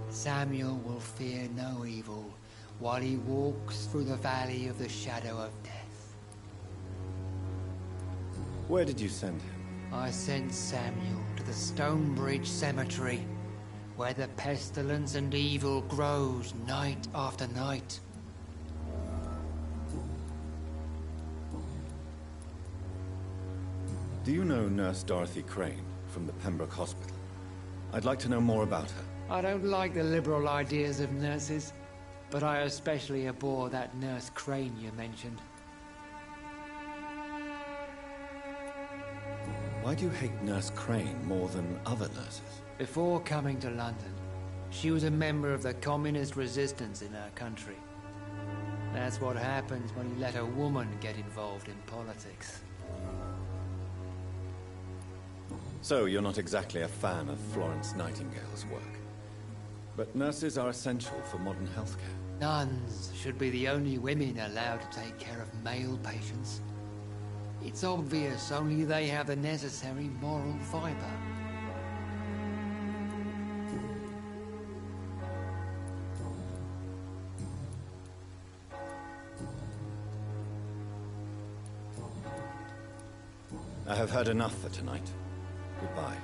Samuel will fear no evil while he walks through the valley of the shadow of death. Where did you send him? I sent Samuel to the Stonebridge Cemetery, where the pestilence and evil grows night after night. Do you know Nurse Dorothy Crane from the Pembroke Hospital? I'd like to know more about her. I don't like the liberal ideas of nurses, but I especially abhor that Nurse Crane you mentioned. Why do you hate Nurse Crane more than other nurses? Before coming to London, she was a member of the communist resistance in her country. That's what happens when you let a woman get involved in politics. So you're not exactly a fan of Florence Nightingale's work. But nurses are essential for modern healthcare. Nuns should be the only women allowed to take care of male patients. It's obvious only they have the necessary moral fiber. I have heard enough for tonight. Goodbye.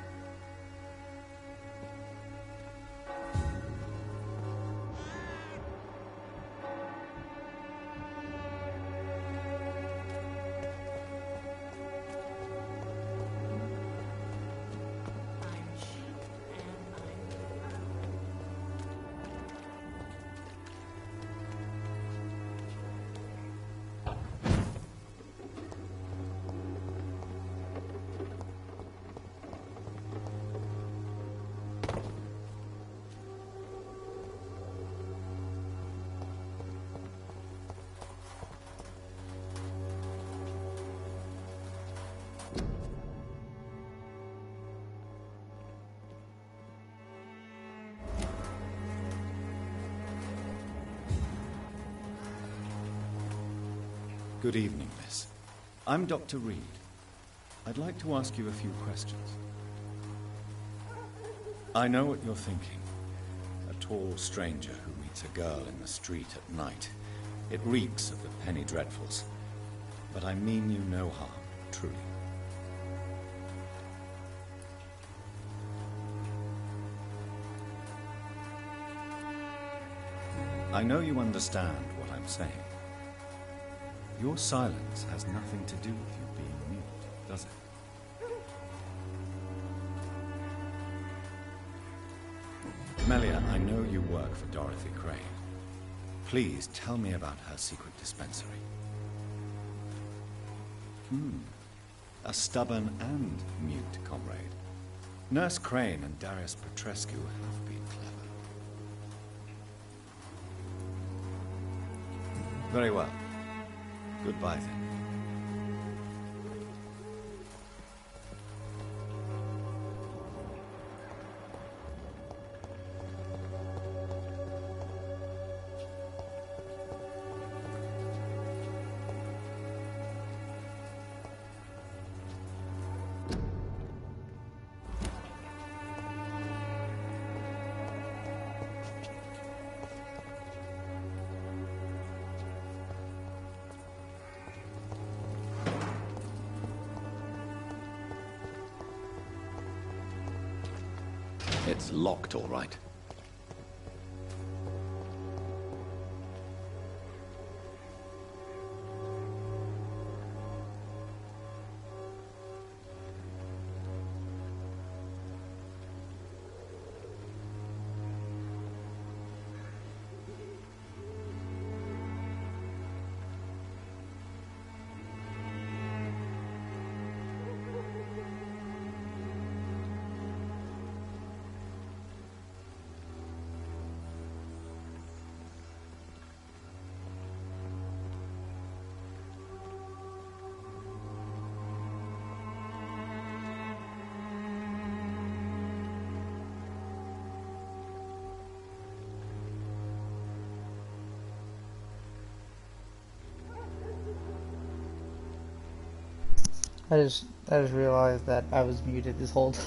Good evening, miss. I'm Dr. Reed. I'd like to ask you a few questions. I know what you're thinking. A tall stranger who meets a girl in the street at night. It reeks of the penny dreadfuls. But I mean you no harm, truly. I know you understand what I'm saying. Your silence has nothing to do with you being mute, does it? Melia, I know you work for Dorothy Crane. Please tell me about her secret dispensary. A stubborn and mute comrade. Nurse Crane and Darius Petrescu have been clever. Very well. Goodbye then. It's locked, all right. I just realized that I was muted this whole time.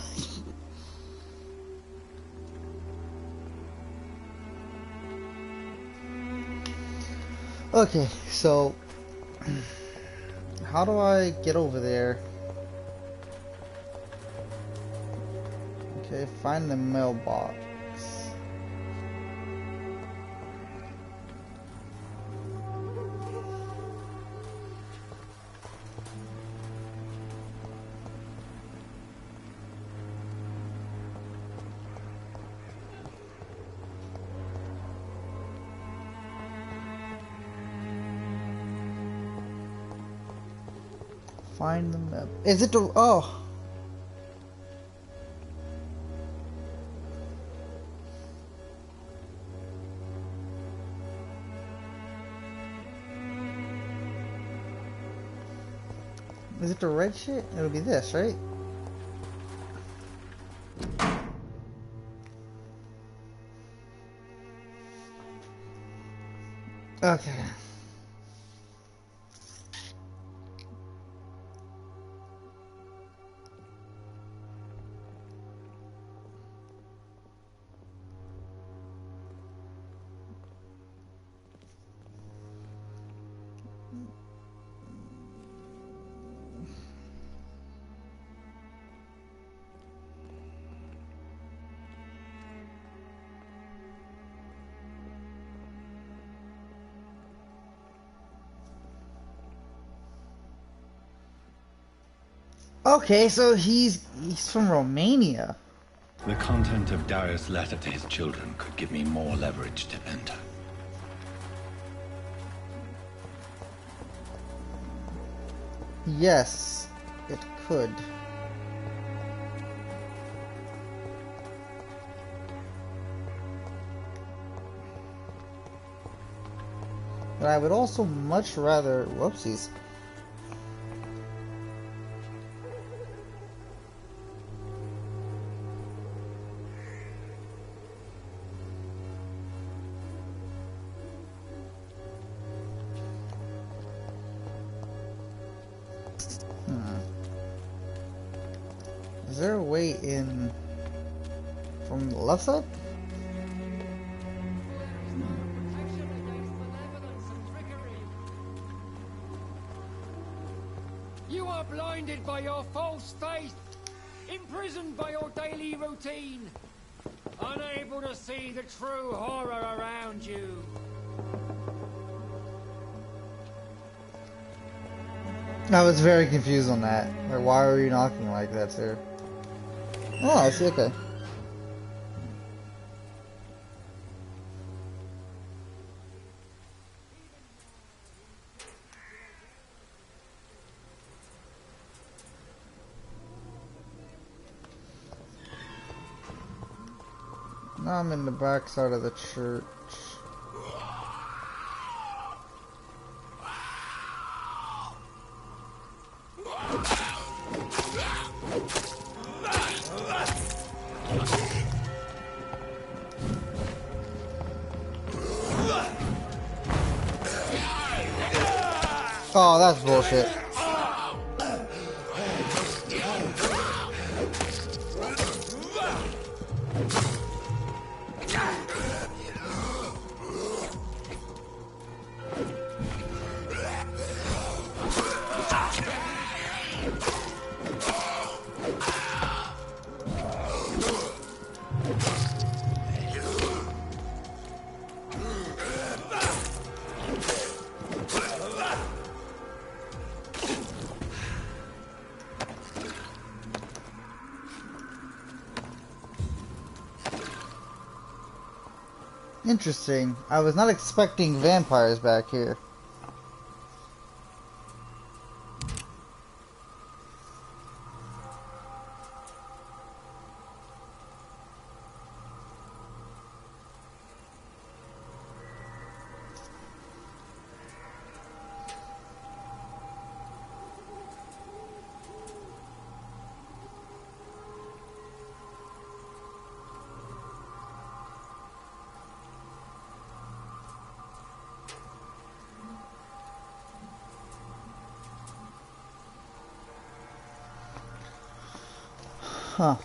Okay, so how do I get over there? Okay, find the mailbox. Find the map. Is it the... Oh! Is it the red shit? It'll be this, right? Okay. Okay, so he's from Romania. The content of Darius' letter to his children could give me more leverage to enter. Yes, it could. But I would also much rather... Whoopsies. Is there a way in from the left side? You are blinded by your false faith, imprisoned by your daily routine, unable to see the true horror around you. I was very confused on that. Like, why were you knocking like that, sir? Oh, I see. Okay. Now I'm in the back side of the church. Oh, that's bullshit. Interesting. I was not expecting vampires back here. Huh.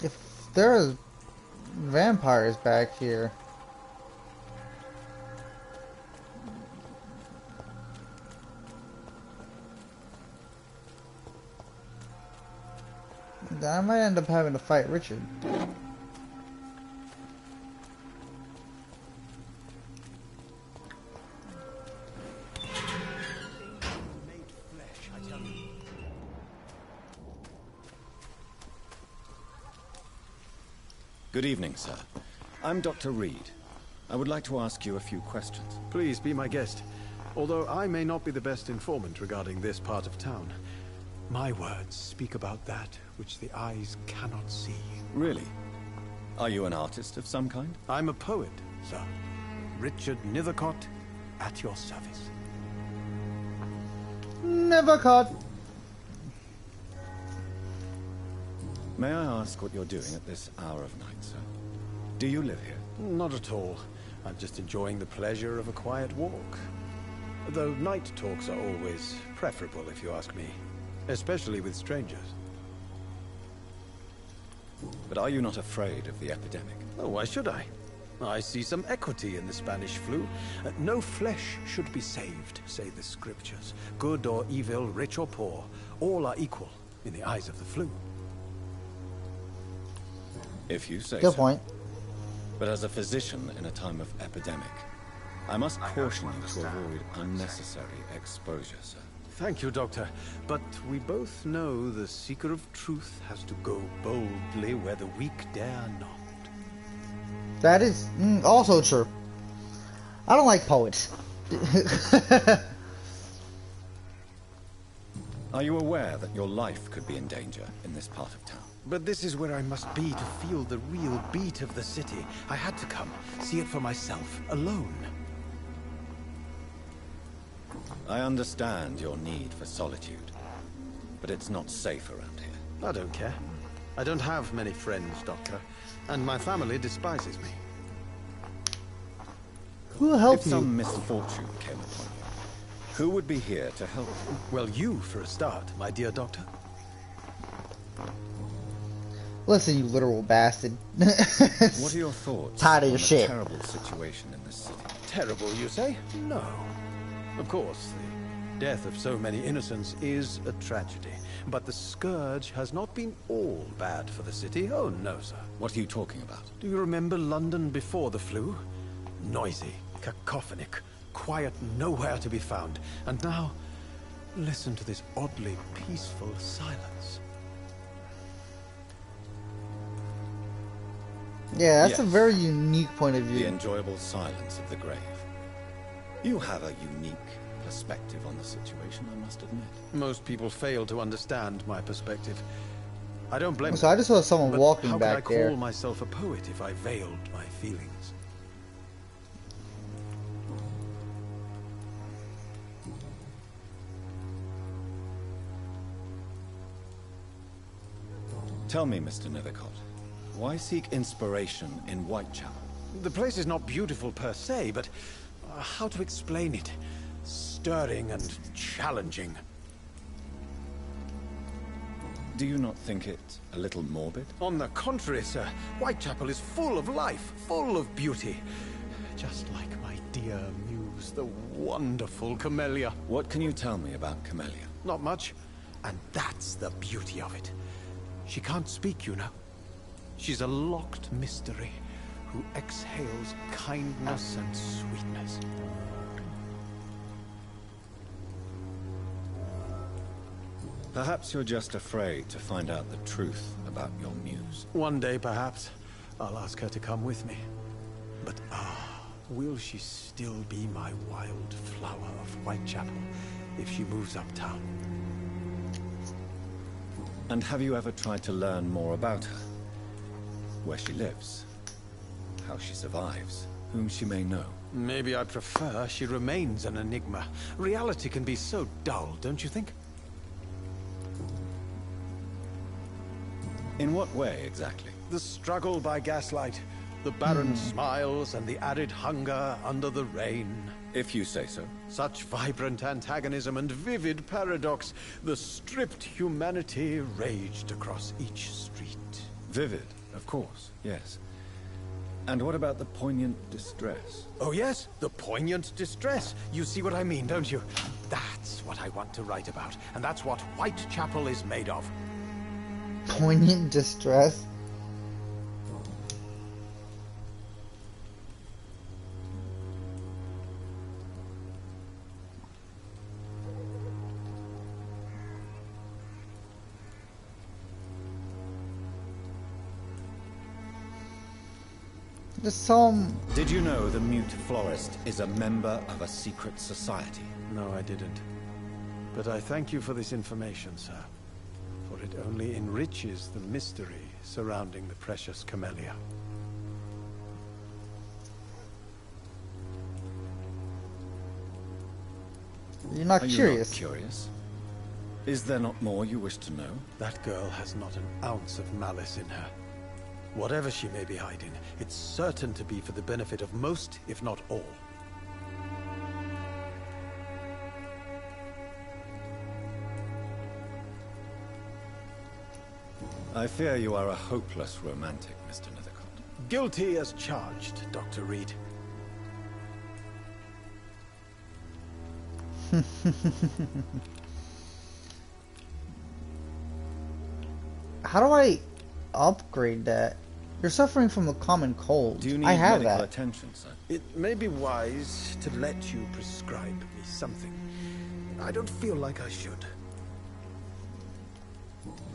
If there's vampires back here, then I might end up having to fight Richard. Good evening, sir. I'm Dr. Reed. I would like to ask you a few questions. Please be my guest. Although I may not be the best informant regarding this part of town, my words speak about that which the eyes cannot see. Really? Are you an artist of some kind? I'm a poet, sir. Richard Nethercott, at your service. Never caught. May I ask what you're doing at this hour of night, sir? Do you live here? Not at all. I'm just enjoying the pleasure of a quiet walk. Though night talks are always preferable, if you ask me. Especially with strangers. But are you not afraid of the epidemic? Oh, why should I? I see some equity in the Spanish flu. No flesh should be saved, say the scriptures. Good or evil, rich or poor, all are equal in the eyes of the flu. If you say Good so. point. But as a physician in a time of epidemic, I must caution you to avoid unnecessary exposure, sir. Thank you, Doctor. But we both know the seeker of truth has to go boldly where the weak dare not. That is also true. I don't like poets. Are you aware that your life could be in danger in this part of town? But this is where I must be to feel the real beat of the city. I had to come, see it for myself, alone. I understand your need for solitude, but it's not safe around here. I don't care. I don't have many friends, Doctor, and my family despises me. Who will help if you? some misfortune came upon you, who would be here to help you? Well, you for a start, my dear Doctor. Listen, you literal bastard. What are your thoughts Tired of on your the shit. terrible situation in this city? Terrible, you say? No. Of course, the death of so many innocents is a tragedy. But the scourge has not been all bad for the city. Oh, no, sir. What are you talking about? Do you remember London before the flu? Noisy, cacophonic, quiet nowhere to be found. And now, listen to this oddly peaceful silence. Yeah, that's a Yes. very unique point of The view. enjoyable silence of the grave. You have a unique perspective on the situation, I must admit. Most people fail to understand my perspective. I don't blame So them. I just saw someone But walking how back could I there. call myself a poet if I veiled my feelings? Tell me, Mr. Nethercott, why seek inspiration in Whitechapel? The place is not beautiful per se, but how to explain it? Stirring and challenging. Do you not think it a little morbid? On the contrary, sir, Whitechapel is full of life, full of beauty. Just like my dear muse, the wonderful Camellia. What can you tell me about Camellia? Not much, and that's the beauty of it. She can't speak, you know. She's a locked mystery who exhales kindness and sweetness. Perhaps you're just afraid to find out the truth about your muse. One day, perhaps, I'll ask her to come with me. But will she still be my wild flower of Whitechapel if she moves uptown? And have you ever tried to learn more about her? Where she lives? How she survives? Whom she may know? Maybe I prefer she remains an enigma. Reality can be so dull, don't you think? In what way, exactly? The struggle by gaslight, the barren smiles and the arid hunger under the rain. If you say so. Such vibrant antagonism and vivid paradox. The stripped humanity raged across each street. Vivid, of course, yes. And what about the poignant distress? Oh yes, the poignant distress. You see what I mean, don't you? That's what I want to write about, and that's what Whitechapel is made of. Poignant distress. Just some. Did you know the mute florist is a member of a secret society? No, I didn't. But I thank you for this information, sir. For it only enriches the mystery surrounding the precious Camellia. You're not Are you curious. not curious? Is there not more you wish to know? That girl has not an ounce of malice in her. Whatever she may be hiding, it's certain to be for the benefit of most, if not all. I fear you are a hopeless romantic, Mr. Nethercott. Guilty as charged, Dr. Reed. How do I upgrade that? You're suffering from a common cold. Do you need I have medical that. attention, sir? It may be wise to let you prescribe me something. I don't feel like I should.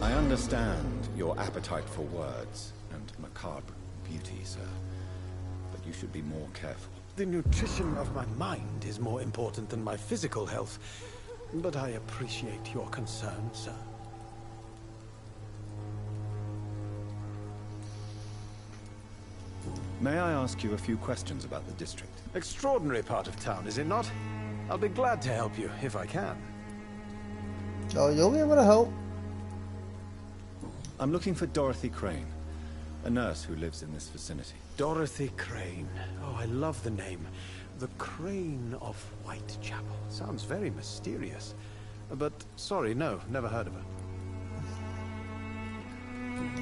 I understand your appetite for words and macabre beauty, sir. But you should be more careful. The nutrition of my mind is more important than my physical health. But I appreciate your concern, sir. May I ask you a few questions about the district? Extraordinary part of town, is it not? I'll be glad to help you, if I can. Oh, you'll be able to help. I'm looking for Dorothy Crane, a nurse who lives in this vicinity. Dorothy Crane. Oh, I love the name. The Crane of Whitechapel. Sounds very mysterious. But, sorry, no, never heard of her.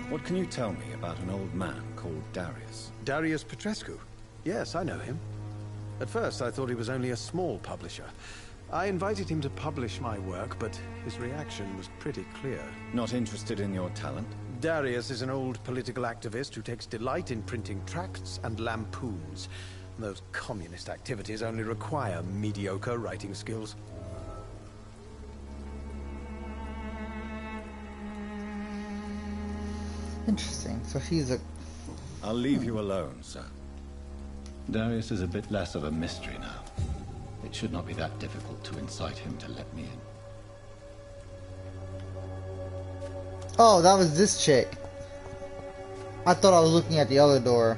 What can you tell me about an old man called Darius? Darius Petrescu? Yes, I know him. At first, I thought he was only a small publisher. I invited him to publish my work, but his reaction was pretty clear. Not interested in your talent? Darius is an old political activist who takes delight in printing tracts and lampoons. Those communist activities only require mediocre writing skills. Interesting. So he's a... I'll leave you alone, sir. Darius is a bit less of a mystery now. It should not be that difficult to incite him to let me in. Oh, that was this chick. I thought I was looking at the other door.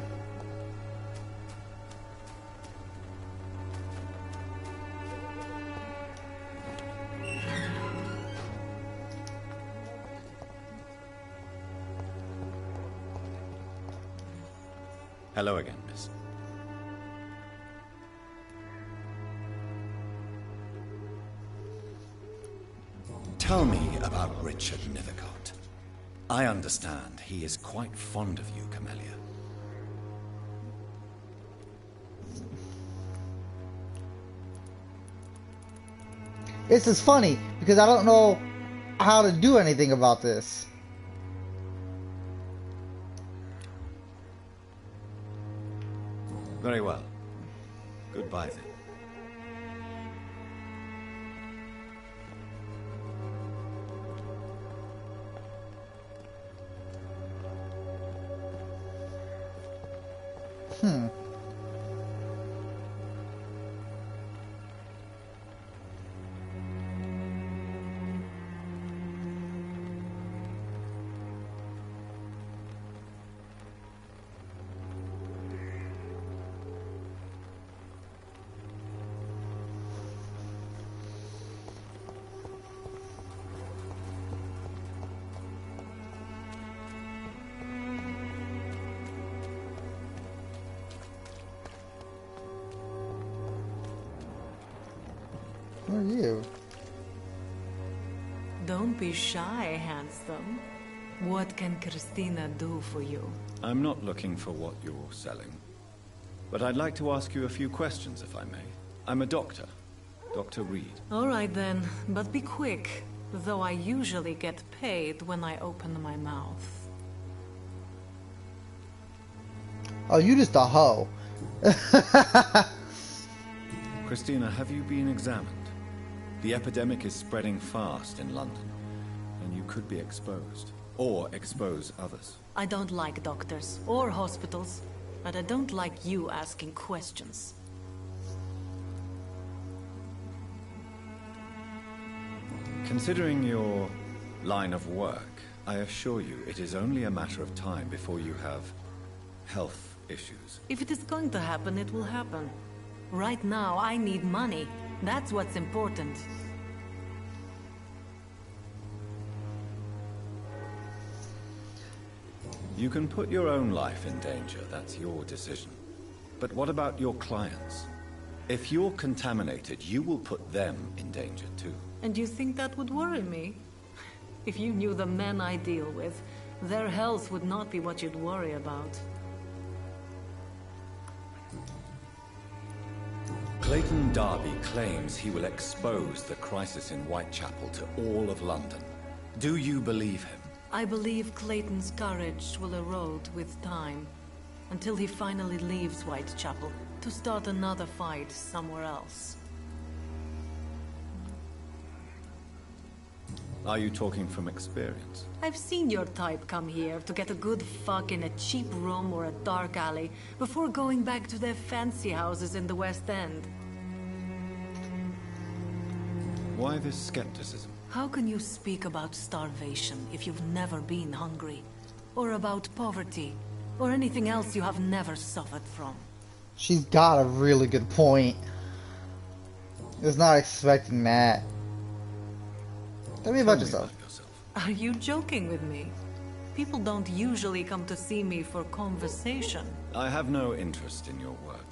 Hello again, miss. Tell me about Richard Nethercott. I understand he is quite fond of you, Camellia. This is funny because I don't know how to do anything about this. Very well. Goodbye then. Who are you? Don't be shy, handsome. What can Christina do for you? I'm not looking for what you're selling. But I'd like to ask you a few questions, if I may. I'm a doctor. Dr. Reed. All right then, but be quick. Though I usually get paid when I open my mouth. Oh, you just a hoe. Christina, have you been examined? The epidemic is spreading fast in London, and you could be exposed. Or expose others. I don't like doctors or hospitals, but I don't like you asking questions. Considering your line of work, I assure you it is only a matter of time before you have health issues. If it is going to happen, it will happen. Right now, I need money. That's what's important. You can put your own life in danger, that's your decision. But what about your clients? If you're contaminated, you will put them in danger too. And you think that would worry me? If you knew the men I deal with, their health would not be what you'd worry about. Clayton Darby claims he will expose the crisis in Whitechapel to all of London. Do you believe him? I believe Clayton's courage will erode with time, until he finally leaves Whitechapel to start another fight somewhere else. Are you talking from experience? I've seen your type come here to get a good fuck in a cheap room or a dark alley before going back to their fancy houses in the West End. Why this skepticism? How can you speak about starvation if you've never been hungry? Or about poverty? Or anything else you have never suffered from? She's got a really good point. I was not expecting that. Tell me about yourself. Are you joking with me? People don't usually come to see me for conversation. I have no interest in your work.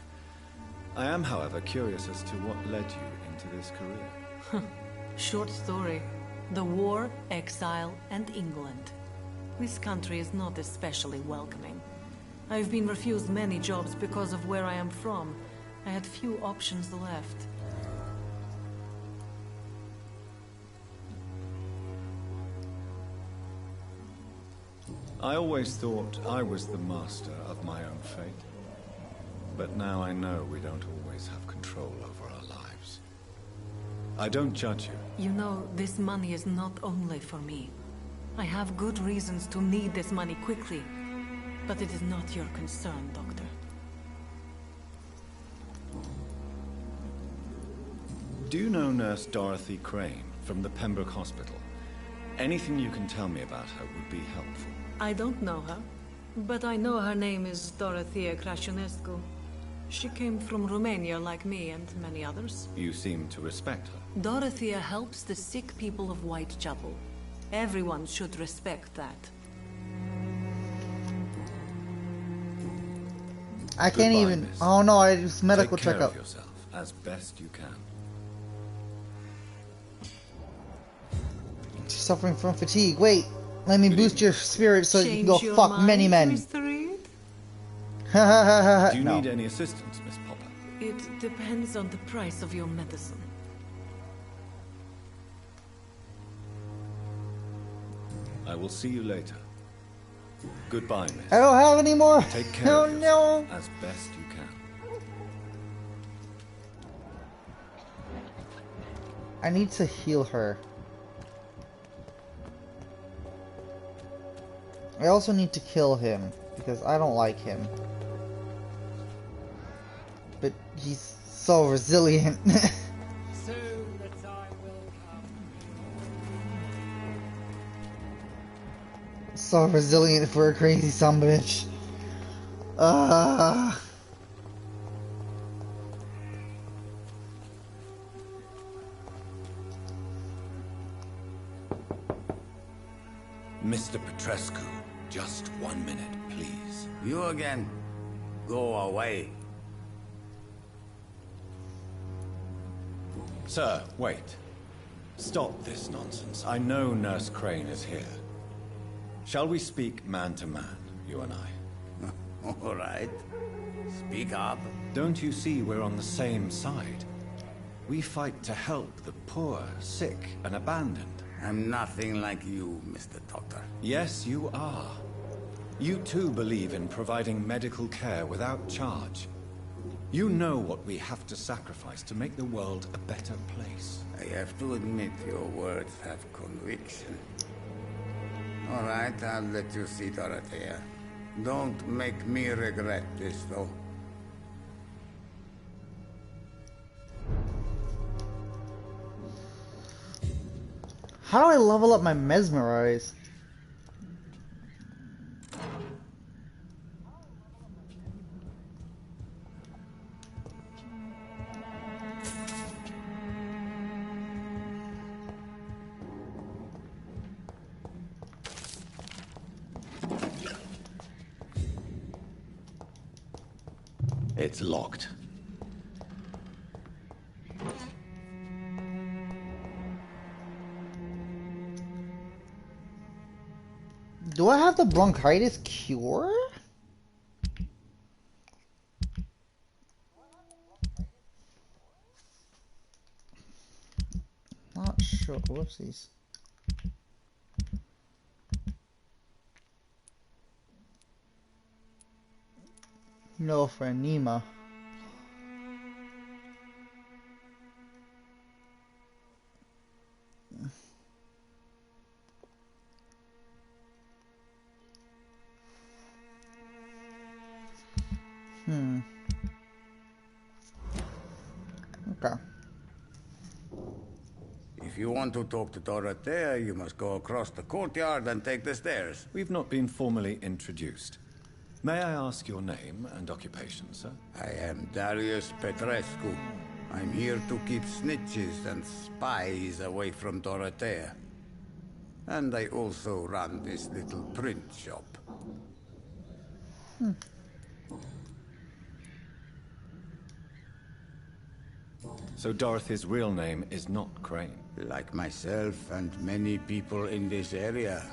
I am, however, curious as to what led you into this career. Short story. The war, exile, and England. This country is not especially welcoming. I've been refused many jobs because of where I am from. I had few options left. I always thought I was the master of my own fate. But now I know we don't always have control over our lives. I don't judge you. You know, this money is not only for me. I have good reasons to need this money quickly. But it is not your concern, Doctor. Do you know Nurse Dorothy Crane from the Pembroke Hospital? Anything you can tell me about her would be helpful. I don't know her, but I know her name is Dorothea Crăciunescu. She came from Romania like me and many others. You seem to respect her. Dorothea helps the sick people of Whitechapel. Everyone should respect that. I can't even. Miss. Oh no, I just medical Take care checkup. of yourself as best you can. Suffering from fatigue. Wait, let me boost your spirit so you can go Change your fuck mind, many men. Mr. Reed? Do you No. need any assistance, Miss Popper? It depends on the price of your medicine. I will see you later. Goodbye, Miss. I don't have any more. Take care Oh of yourself as best you can. I need to heal her. I also need to kill him because I don't like him. But he's so resilient. Soon the time will come. So resilient for a crazy sumbitch. Mr. Petrescu, just 1 minute, please. You again? Go away. Sir, wait. Stop this nonsense. I know Nurse Crane is here. Shall we speak man to man, you and I? All right. Speak up. Don't you see we're on the same side? We fight to help the poor, sick, and abandoned. I'm nothing like you, Mr. Doctor. Yes, you are. You too believe in providing medical care without charge. You know what we have to sacrifice to make the world a better place. I have to admit your words have conviction. All right, I'll let you see Dorothea. Don't make me regret this, though. How do I level up my mesmerize? It's locked. Do I have the bronchitis cure? Not sure. Whoopsies. No frenema. Okay. If you want to talk to Dorothea, you must go across the courtyard and take the stairs. We've not been formally introduced. May I ask your name and occupation, sir? I am Darius Petrescu. I'm here to keep snitches and spies away from Dorothea. And I also run this little print shop. So Dorothy's real name is not Crane? Like myself and many people in this area,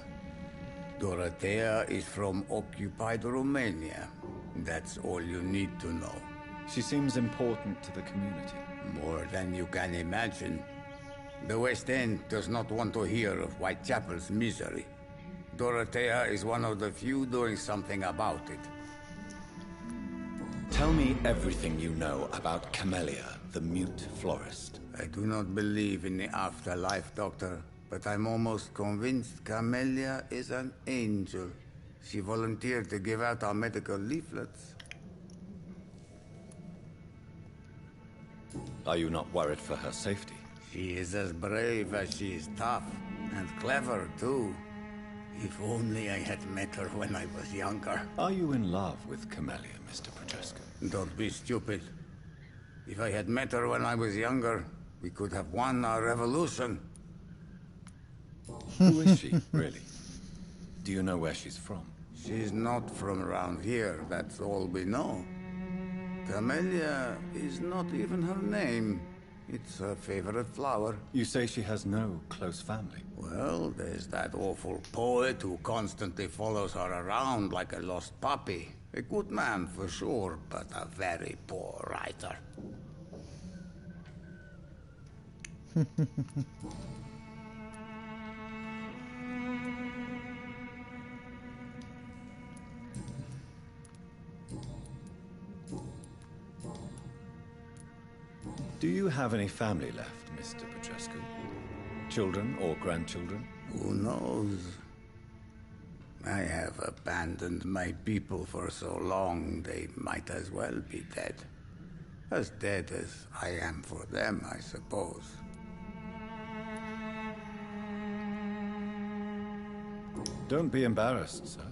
Dorothea is from occupied Romania. That's all you need to know. She seems important to the community. More than you can imagine. The West End does not want to hear of Whitechapel's misery. Dorothea is one of the few doing something about it. Tell me everything you know about Camellia, the mute florist. I do not believe in the afterlife, Doctor, but I'm almost convinced Camellia is an angel. She volunteered to give out our medical leaflets. Are you not worried for her safety? She is as brave as she is tough, and clever, too. If only I had met her when I was younger. Are you in love with Camellia, Mr. Petrescu? Don't be stupid. If I had met her when I was younger, we could have won our revolution. Who is she, really? Do you know where she's from? She's not from around here, that's all we know. Camellia is not even her name. It's her favorite flower. You say she has no close family? Well, there's that awful poet who constantly follows her around like a lost puppy. A good man for sure, but a very poor writer. Do you have any family left, Mr. Petrescu? Children or grandchildren? Who knows? I have abandoned my people for so long, they might as well be dead. As dead as I am for them, I suppose. Don't be embarrassed, sir.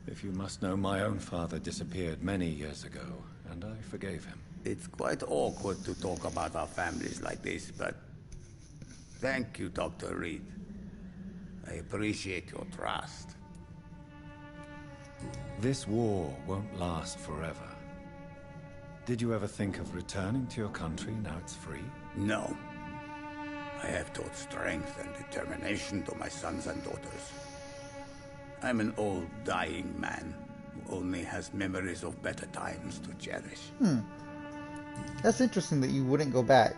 If you must know, my own father disappeared many years ago, and I forgave him. It's quite awkward to talk about our families like this, but thank you, Dr. Reed. I appreciate your trust. This war won't last forever. Did you ever think of returning to your country now it's free? No. I have taught strength and determination to my sons and daughters. I'm an old, dying man who only has memories of better times to cherish. That's interesting that you wouldn't go back.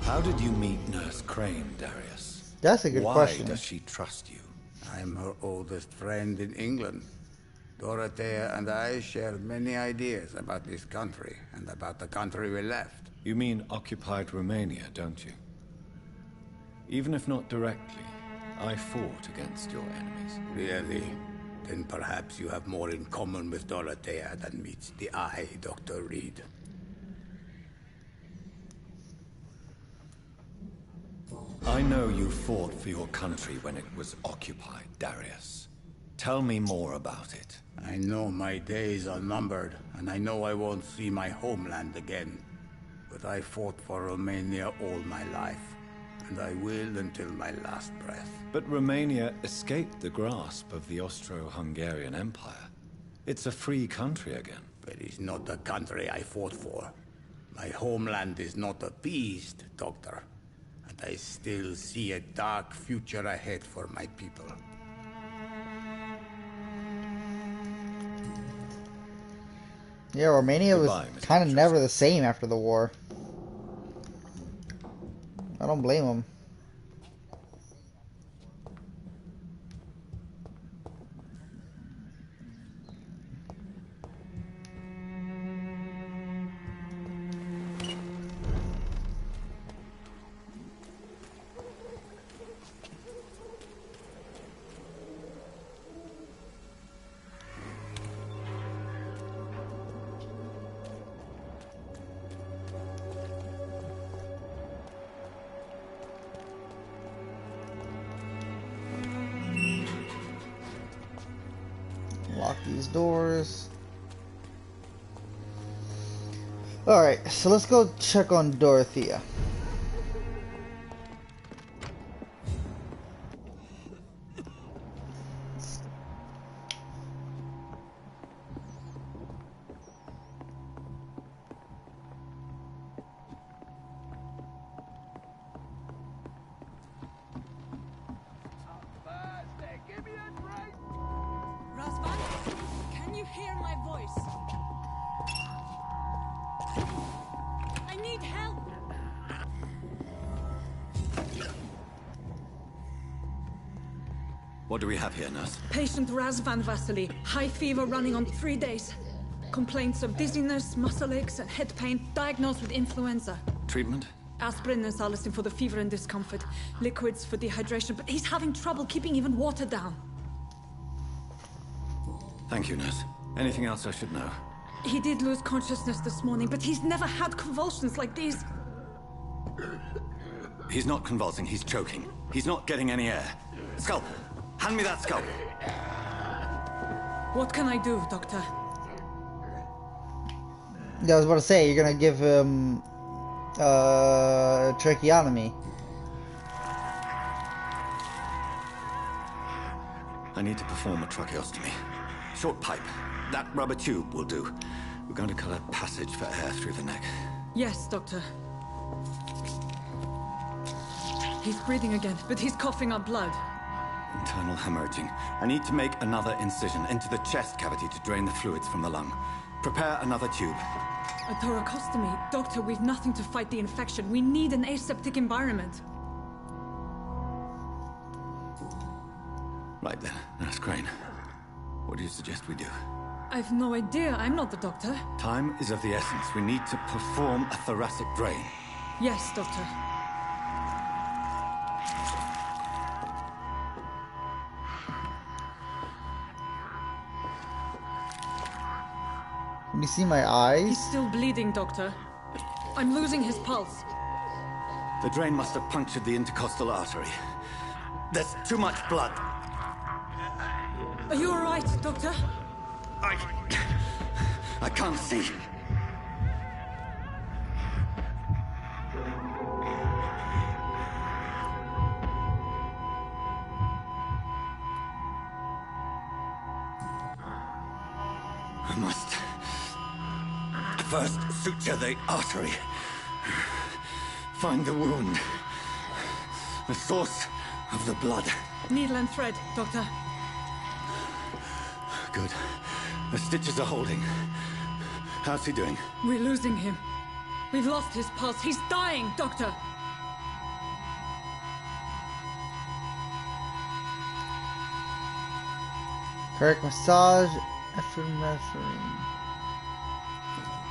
How did you meet Nurse Crane, Darius? That's a good question. Why does she trust you? I'm her oldest friend in England. Dorothea and I share many ideas about this country and about the country we left. You mean occupied Romania, don't you? Even if not directly, I fought against your enemies. Really? Then perhaps you have more in common with Dorothea than meets the eye, Dr. Reed. I know you fought for your country when it was occupied, Darius. Tell me more about it. I know my days are numbered, and I know I won't see my homeland again. But I fought for Romania all my life, and I will until my last breath. But Romania escaped the grasp of the Austro-Hungarian Empire. It's a free country again. But it's not the country I fought for. My homeland is not appeased, Doctor. And I still see a dark future ahead for my people. Yeah, Romania was kind of never the same after the war. I don't blame them. Lock these doors. Alright, so let's go check on Dorothea. Can you hear my voice? I need help! What do we have here, nurse? Patient Razvan Vasily. High fever running on 3 days. Complaints of dizziness, muscle aches, and head pain, diagnosed with influenza. Treatment? Aspirin and salicin for the fever and discomfort, liquids for dehydration, but he's having trouble keeping even water down. Thank you, nurse. Anything else I should know? He did lose consciousness this morning, but he's never had convulsions like these. He's not convulsing, he's choking. He's not getting any air. Sculp! Hand me that sculp! What can I do, Doctor? Yeah, I was about to say, you're gonna give him tracheotomy. I need to perform a tracheostomy. Short pipe. That rubber tube will do. We're going to cut a passage for air through the neck. Yes, Doctor. He's breathing again, but he's coughing up blood. Internal hemorrhaging. I need to make another incision into the chest cavity to drain the fluids from the lung. Prepare another tube. A thoracostomy. Doctor, we've nothing to fight the infection. We need an aseptic environment. Right then, Nurse Crane. What do you suggest we do? I've no idea. I'm not the doctor. Time is of the essence. We need to perform a thoracic drain. Yes, Doctor. Can you see my eyes? He's still bleeding, Doctor. I'm losing his pulse. The drain must have punctured the intercostal artery. There's too much blood. Are you all right, Doctor? I can't see. I must first suture the artery. Find the wound. The source of the blood. Needle and thread, Doctor. Good. The stitches are holding. How's he doing? We're losing him. We've lost his pulse. He's dying, Doctor. Cardiac massage, epinephrine.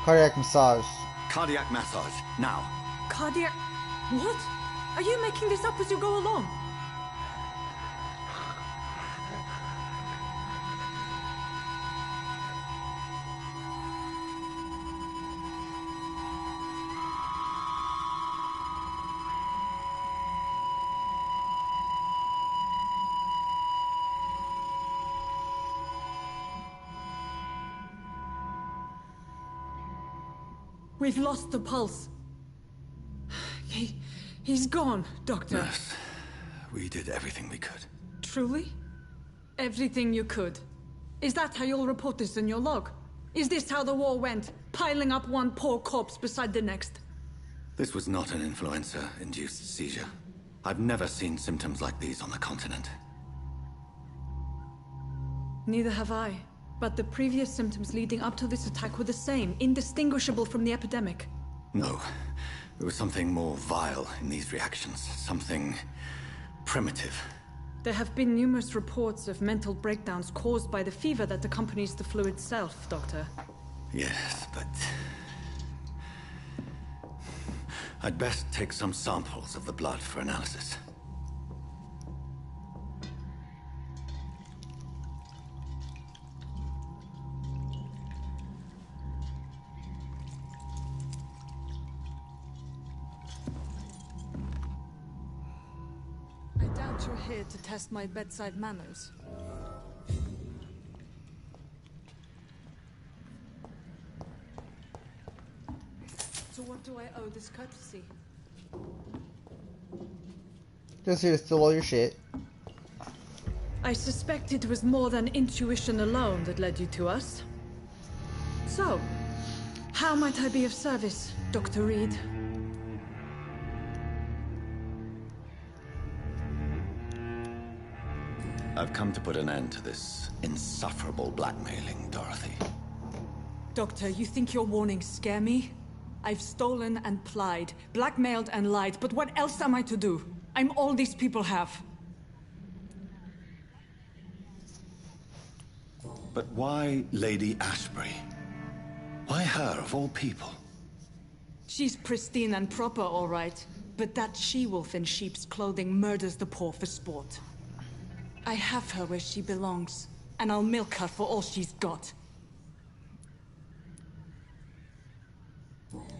Cardiac massage. Cardiac massage, now. Cardiac... What? Are you making this up as you go along? We've lost the pulse. He's gone, Doctor. Nurse, we did everything we could. Truly? Everything you could. Is that how you'll report this in your log? Is this how the war went? Piling up one poor corpse beside the next? This was not an influenza-induced seizure. I've never seen symptoms like these on the continent. Neither have I. But the previous symptoms leading up to this attack were the same, indistinguishable from the epidemic. No. There was something more vile in these reactions. Something primitive. There have been numerous reports of mental breakdowns caused by the fever that accompanies the flu itself, Doctor. Yes, but... I'd best take some samples of the blood for analysis. You're here to test my bedside manners. So what do I owe this courtesy? Just here to steal all your shit. I suspect it was more than intuition alone that led you to us. So, how might I be of service, Dr. Reed? I've come to put an end to this insufferable blackmailing, Dorothy. Doctor, you think your warnings scare me? I've stolen and plied, blackmailed and lied, but what else am I to do? I'm all these people have. But why Lady Ashbury? Why her, of all people? She's pristine and proper, all right. But that she-wolf in sheep's clothing murders the poor for sport. I have her where she belongs, and I'll milk her for all she's got.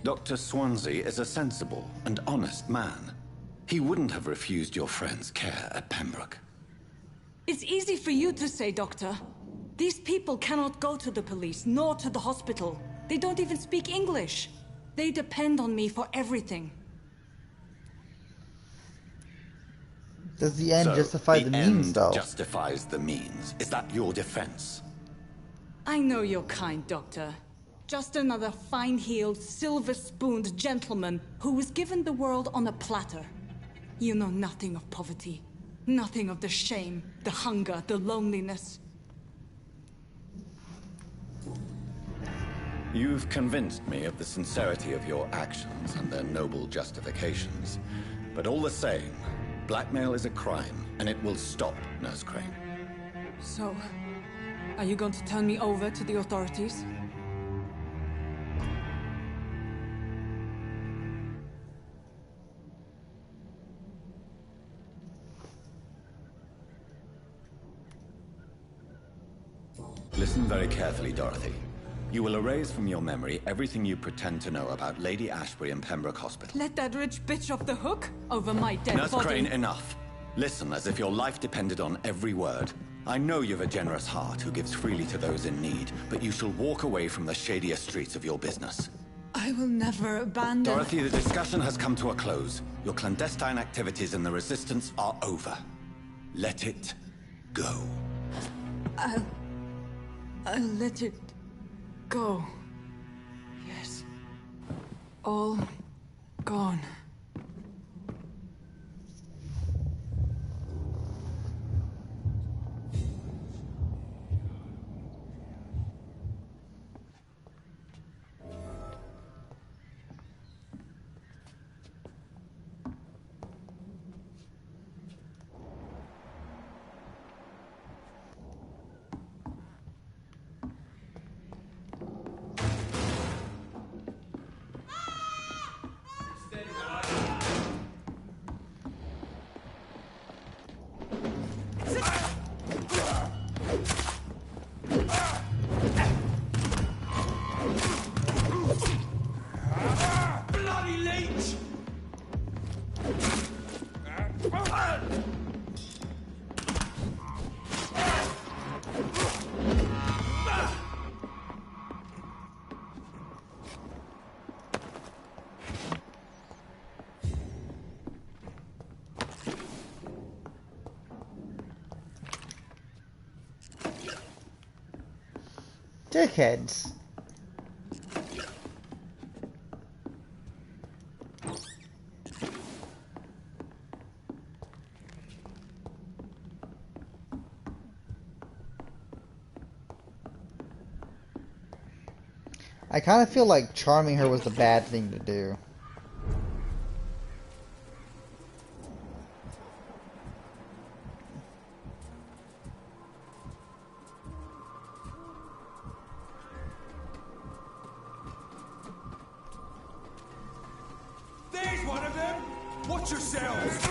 Dr. Swansea is a sensible and honest man. He wouldn't have refused your friend's care at Pembroke. It's easy for you to say, Doctor. These people cannot go to the police, nor to the hospital. They don't even speak English. They depend on me for everything. Does the end So, justify the means, end though? justifies the means. Is that your defense? I know you're kind, Doctor. Just another fine-heeled, silver-spooned gentleman who was given the world on a platter. You know nothing of poverty. Nothing of the shame, the hunger, the loneliness. You've convinced me of the sincerity of your actions and their noble justifications. But all the same, blackmail is a crime, and it will stop, Nurse Crane. So, are you going to turn me over to the authorities? Listen very carefully, Dorothy. You will erase from your memory everything you pretend to know about Lady Ashbury and Pembroke Hospital. Let that rich bitch off the hook over my dead Nurse body. Crane, enough. Listen as if your life depended on every word. I know you've a generous heart who gives freely to those in need, but you shall walk away from the shadier streets of your business. I will never abandon... Dorothy, the discussion has come to a close. Your clandestine activities in the Resistance are over. Let it go. I'll let it go. Yes. All gone. Bloody leech! Dickheads. I kind of feel like charming her was the bad thing to do. There's one of them! Watch yourselves!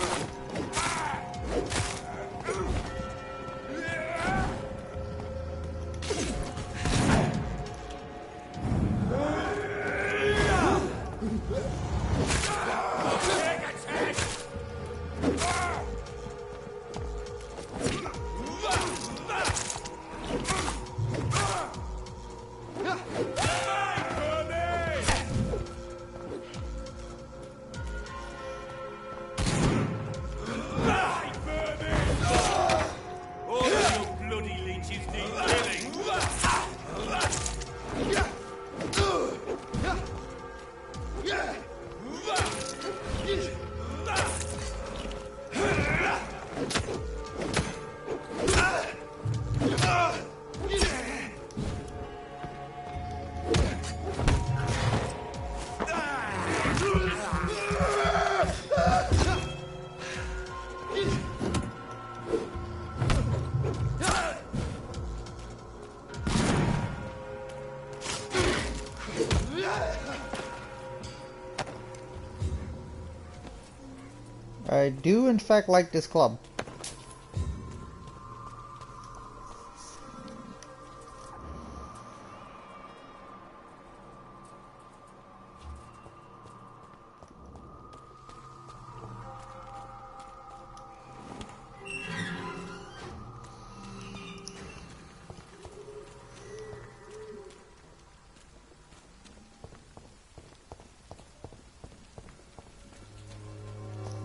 I do in fact like this club.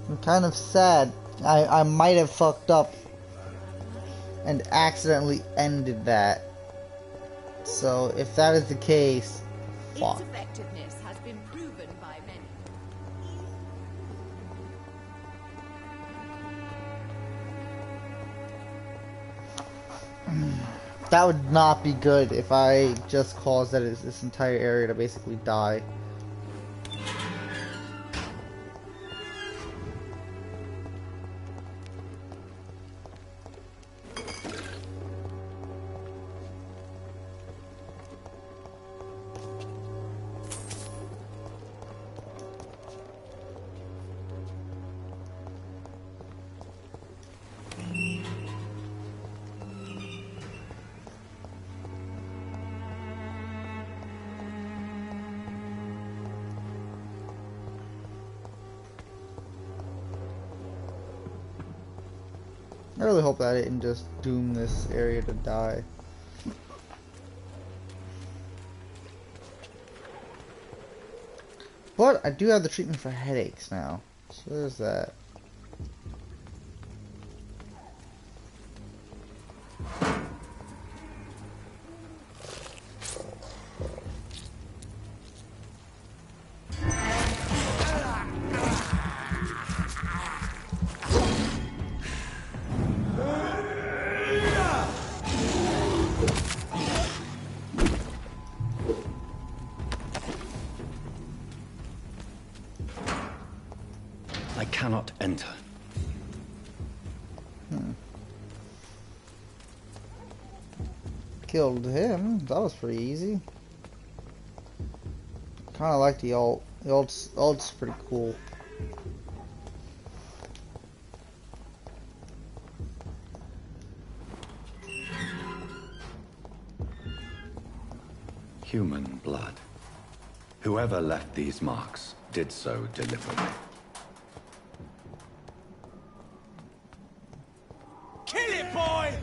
I'm kind of sad. I might have fucked up and accidentally ended that. So if that is the case, fuck. Its effectiveness has been proven by many. That would not be good if I just caused this entire area to basically die. I really hope that I didn't just doom this area to die. But I do have the treatment for headaches now. So there's that. I cannot enter. Killed him. That was pretty easy. Kind of like the ult. The ult's pretty cool. Human blood. Whoever left these marks did so deliberately. Kill it, boy!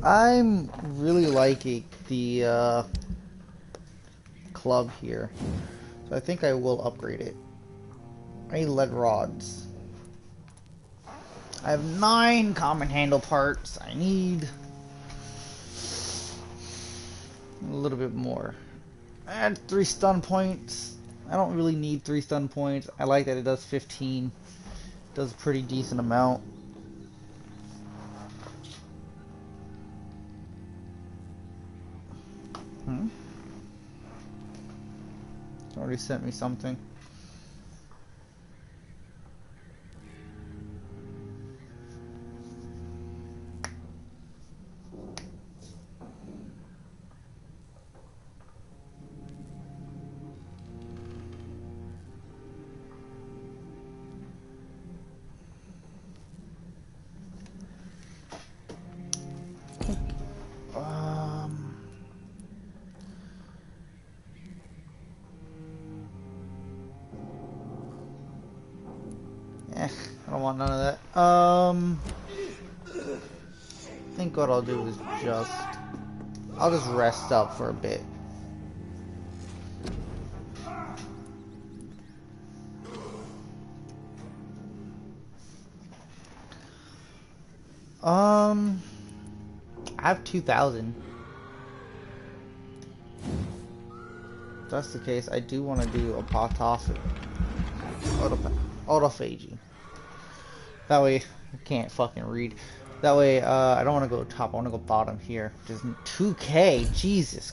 I'm really liking the club here, so I think I will upgrade it. I need lead rods. I have 9 common handle parts. I need a little bit more. Add 3 stun points. I don't really need 3 stun points. I like that it does 15. It does a pretty decent amount. Already sent me something. I don't want none of that. I think what I'll do is I'll just rest up for a bit. I have 2,000. If that's the case, I do want to do a autophagy. That way, I can't fucking read. That way, I don't want to go top. I want to go bottom here. Just 2K. Jesus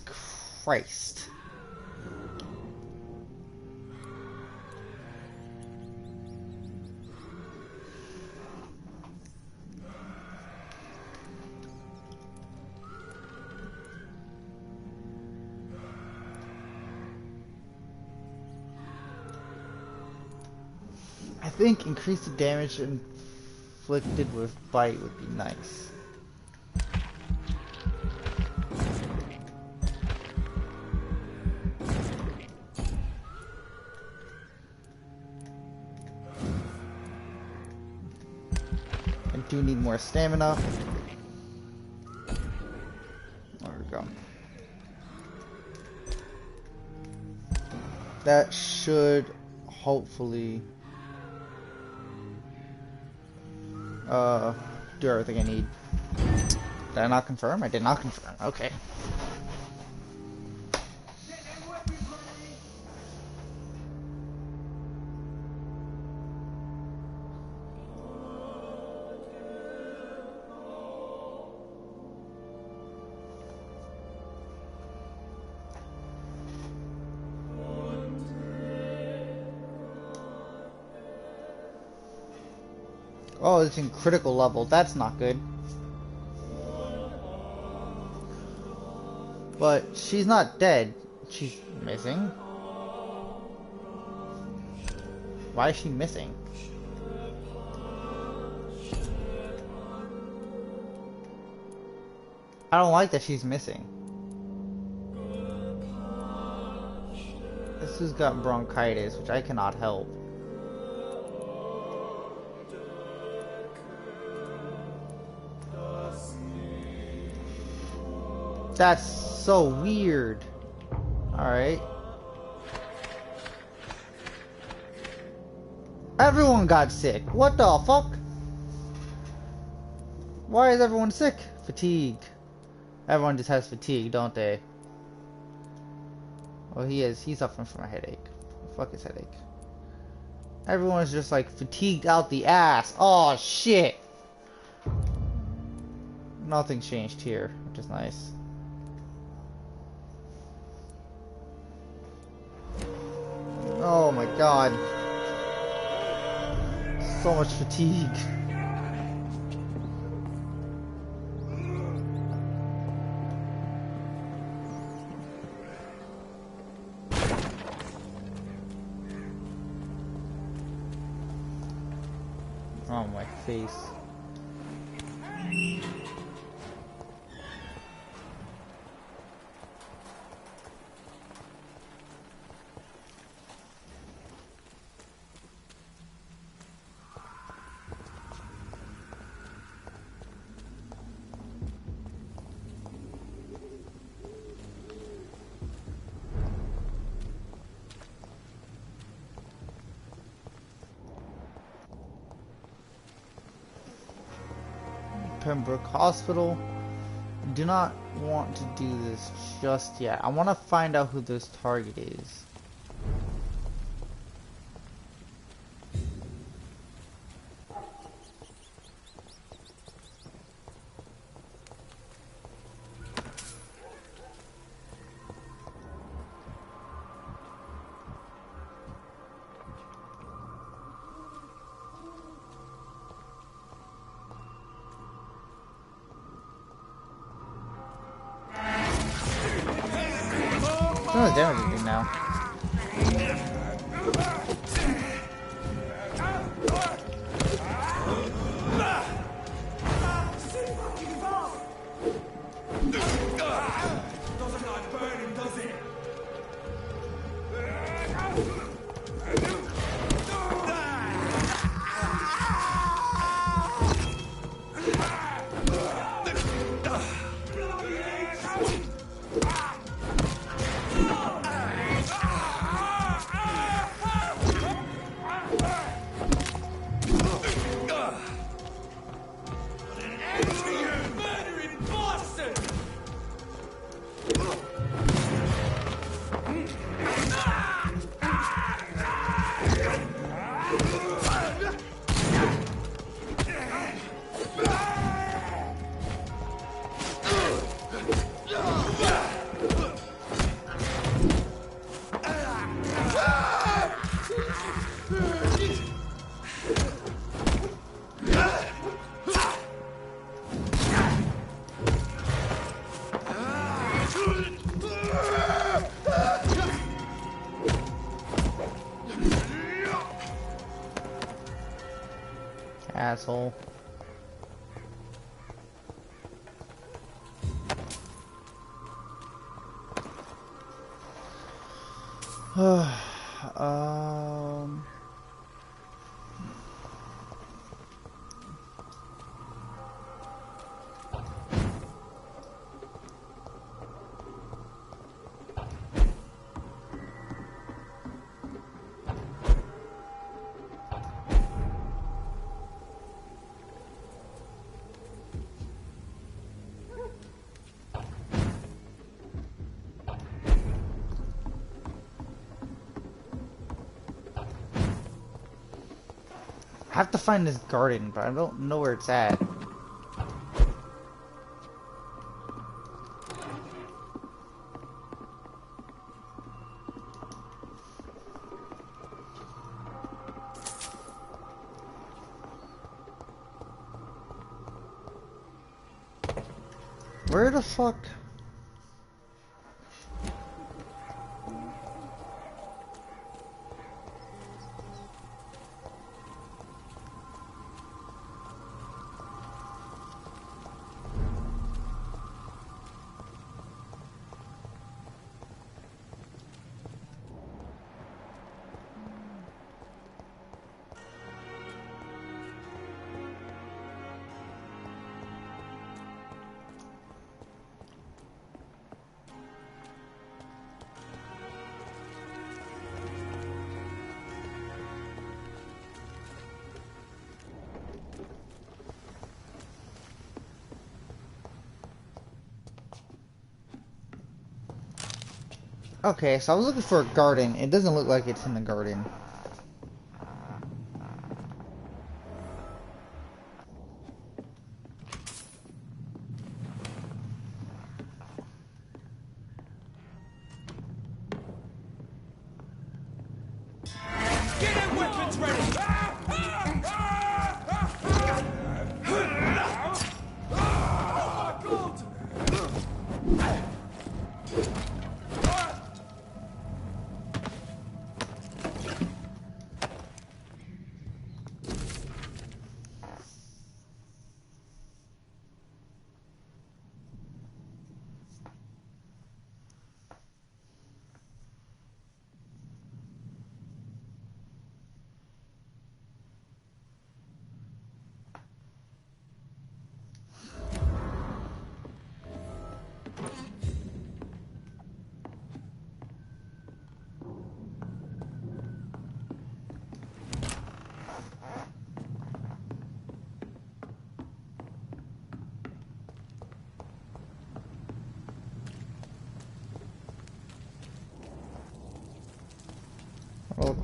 Christ. I think increase the damage inflicted with bite would be nice. I do need more stamina. There we go. That should hopefully do everything I need. Did I not confirm? I did not confirm. Okay. Oh, it's in critical level. That's not good. But she's not dead. She's missing. Why is she missing? I don't like that she's missing. This has got bronchitis, which I cannot help. That's so weird. Alright. Everyone got sick. What the fuck? Why is everyone sick? Fatigue. Everyone just has fatigue, don't they? Well, he's suffering from a headache. Fuck his headache. Everyone's just like fatigued out the ass. Oh shit. Nothing's changed here, which is nice. Oh my god. So much fatigue. Oh my face. Pembroke Hospital. Do not want to do this just yet. I want to find out who this target is. Oh, damn everything now. Doesn't like burning, does it? Asshole. I have to find this garden, but I don't know where it's at. Where the fuck? Okay, so I was looking for a garden. It doesn't look like it's in the garden. Get them weapons ready! Oh my god!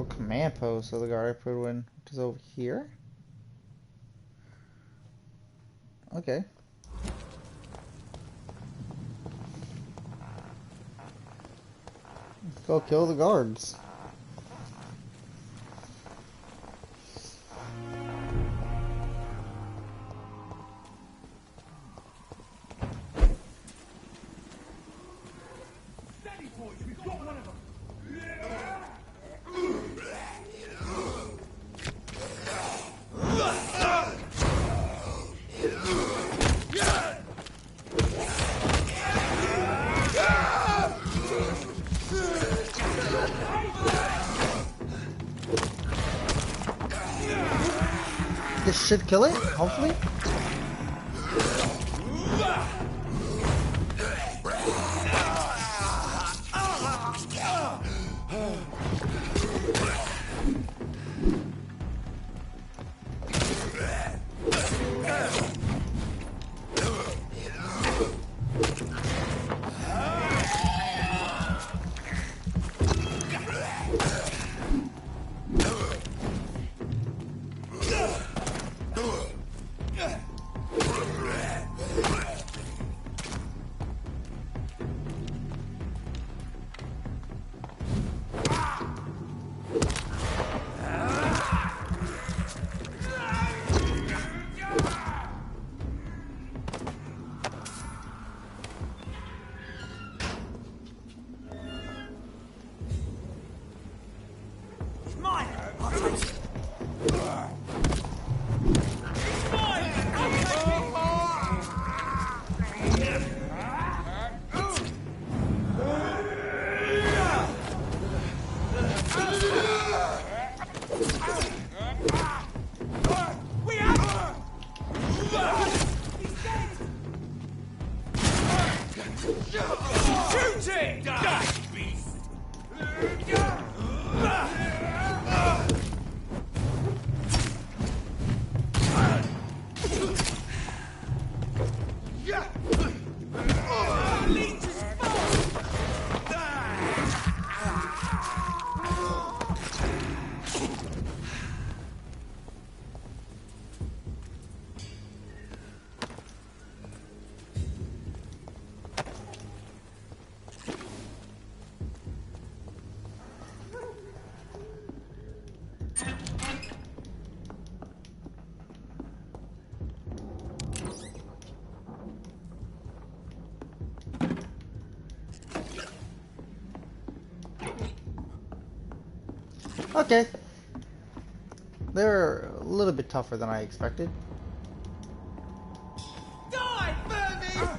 Local command post of the guard I put in, which is over here. Okay. Let's go kill the guards. This should kill it, hopefully. Okay. They're a little bit tougher than I expected. Die, vermin!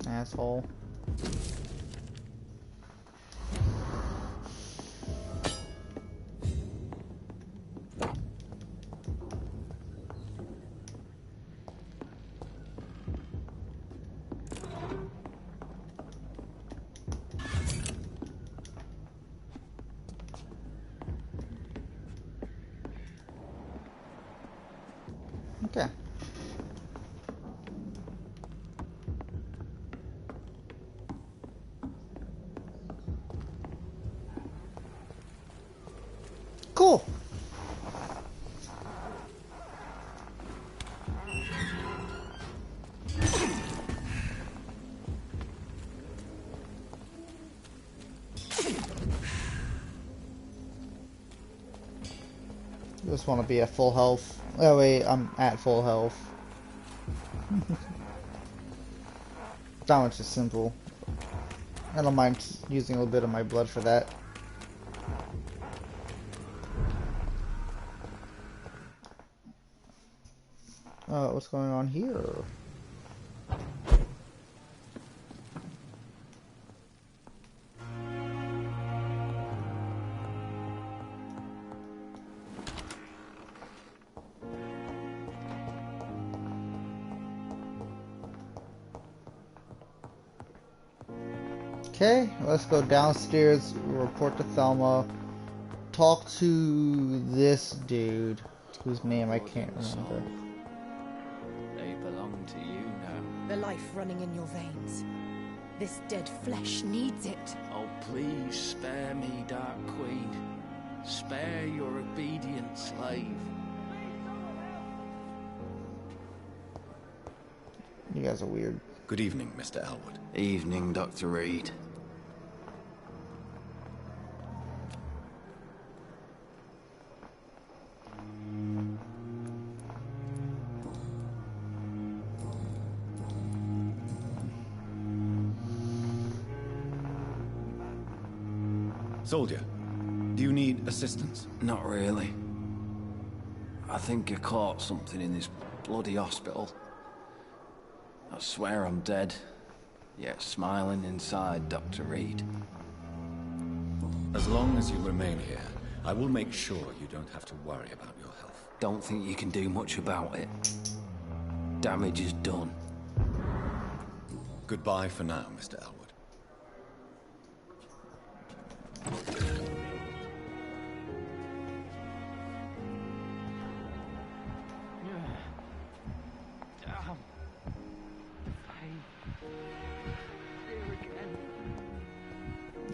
Asshole. Okay. Cool. Just want to be at full health. Oh wait, I'm at full health. That one's just simple. I don't mind using a little bit of my blood for that. What's going on here? Okay, let's go downstairs, report to Thelma, talk to this dude, whose name I can't remember. They belong to you now. The life running in your veins. This dead flesh needs it. Oh, please spare me, Dark Queen. Spare your obedient slave. You guys are weird. Good evening, Mr. Elwood. Evening, Dr. Reed. Soldier, do you need assistance? Not really. I think I caught something in this bloody hospital. I swear I'm dead, yet smiling inside, Dr. Reed. As long as you remain here, I will make sure you don't have to worry about your health. Don't think you can do much about it. Damage is done. Goodbye for now, Mr. Elwood.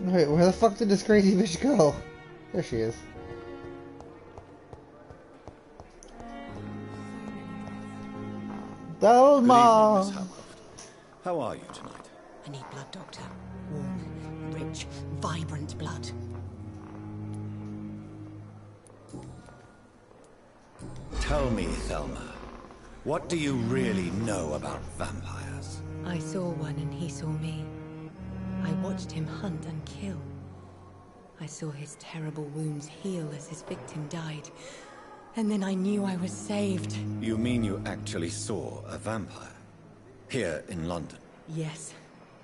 Wait, where the fuck did this crazy bitch go? There she is. Thelma! Good evening, Miss Howcroft. How are you tonight? I need blood, Doctor. Warm, rich, vibrant blood. Tell me, Thelma, what do you really know about vampires? I saw one and he saw me. I watched him hunt and kill. I saw his terrible wounds heal as his victim died. And then I knew I was saved. You mean you actually saw a vampire? Here in London? Yes.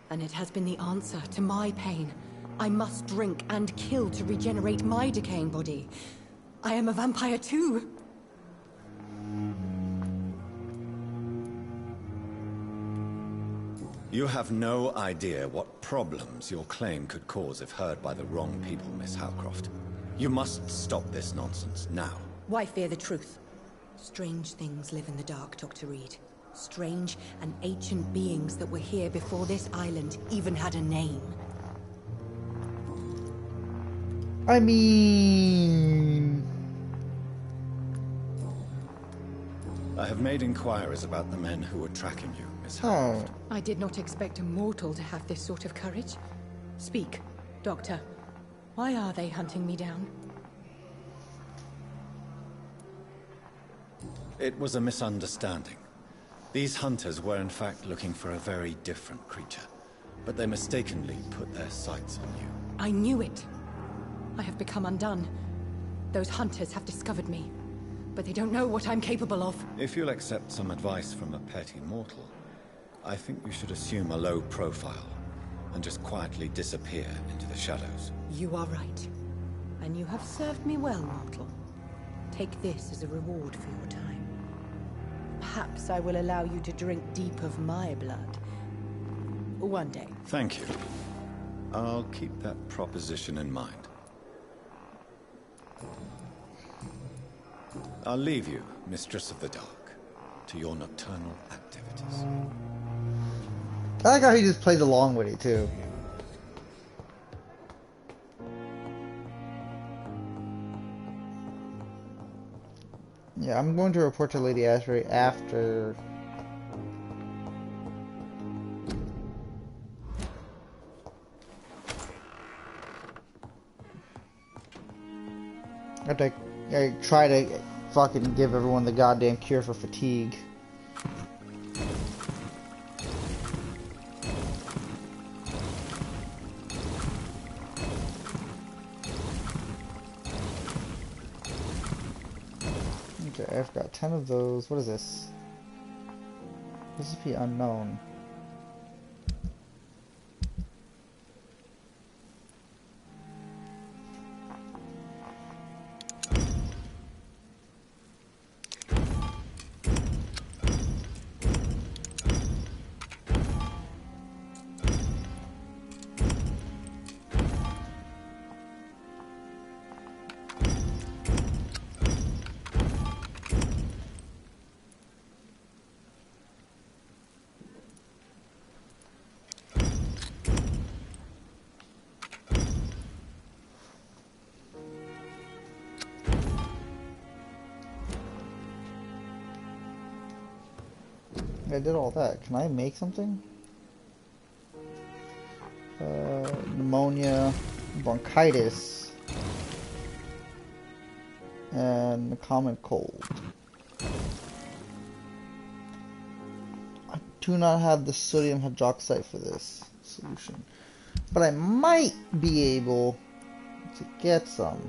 And it has been the answer to my pain. I must drink and kill to regenerate my decaying body. I am a vampire too. You have no idea what problems your claim could cause if heard by the wrong people, Miss Howcroft. You must stop this nonsense, now. Why fear the truth? Strange things live in the dark, Dr. Reed. Strange and ancient beings that were here before this island even had a name. I mean... I have made inquiries about the men who were tracking you, Miss Howcroft. I did not expect a mortal to have this sort of courage. Speak, Doctor. Why are they hunting me down? It was a misunderstanding. These hunters were in fact looking for a very different creature, but they mistakenly put their sights on you. I knew it. I have become undone. Those hunters have discovered me, but they don't know what I'm capable of. If you'll accept some advice from a petty mortal, I think you should assume a low profile and just quietly disappear into the shadows. You are right. And you have served me well, mortal. Take this as a reward for your time. Perhaps I will allow you to drink deep of my blood. One day. Thank you. I'll keep that proposition in mind. I'll leave you, Mistress of the Dark, to your nocturnal activities. I like how he just plays along with it, too. Yeah, I'm going to report to Lady Ashbury after... I try to fucking give everyone the goddamn cure for fatigue. Okay, I've got 10 of those. What is this? Recipe unknown. I did all that. Can I make something? Pneumonia, bronchitis, and the common cold. I do not have the sodium hydroxide for this solution, but I might be able to get some.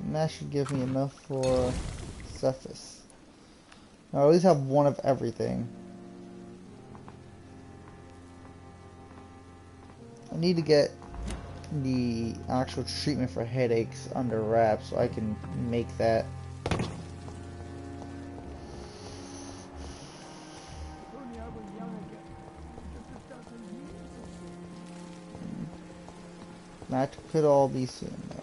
And that should give me enough for Cephas. I'll at least have one of everything. I need to get the actual treatment for headaches under wraps so I can make that. That could all be soon though.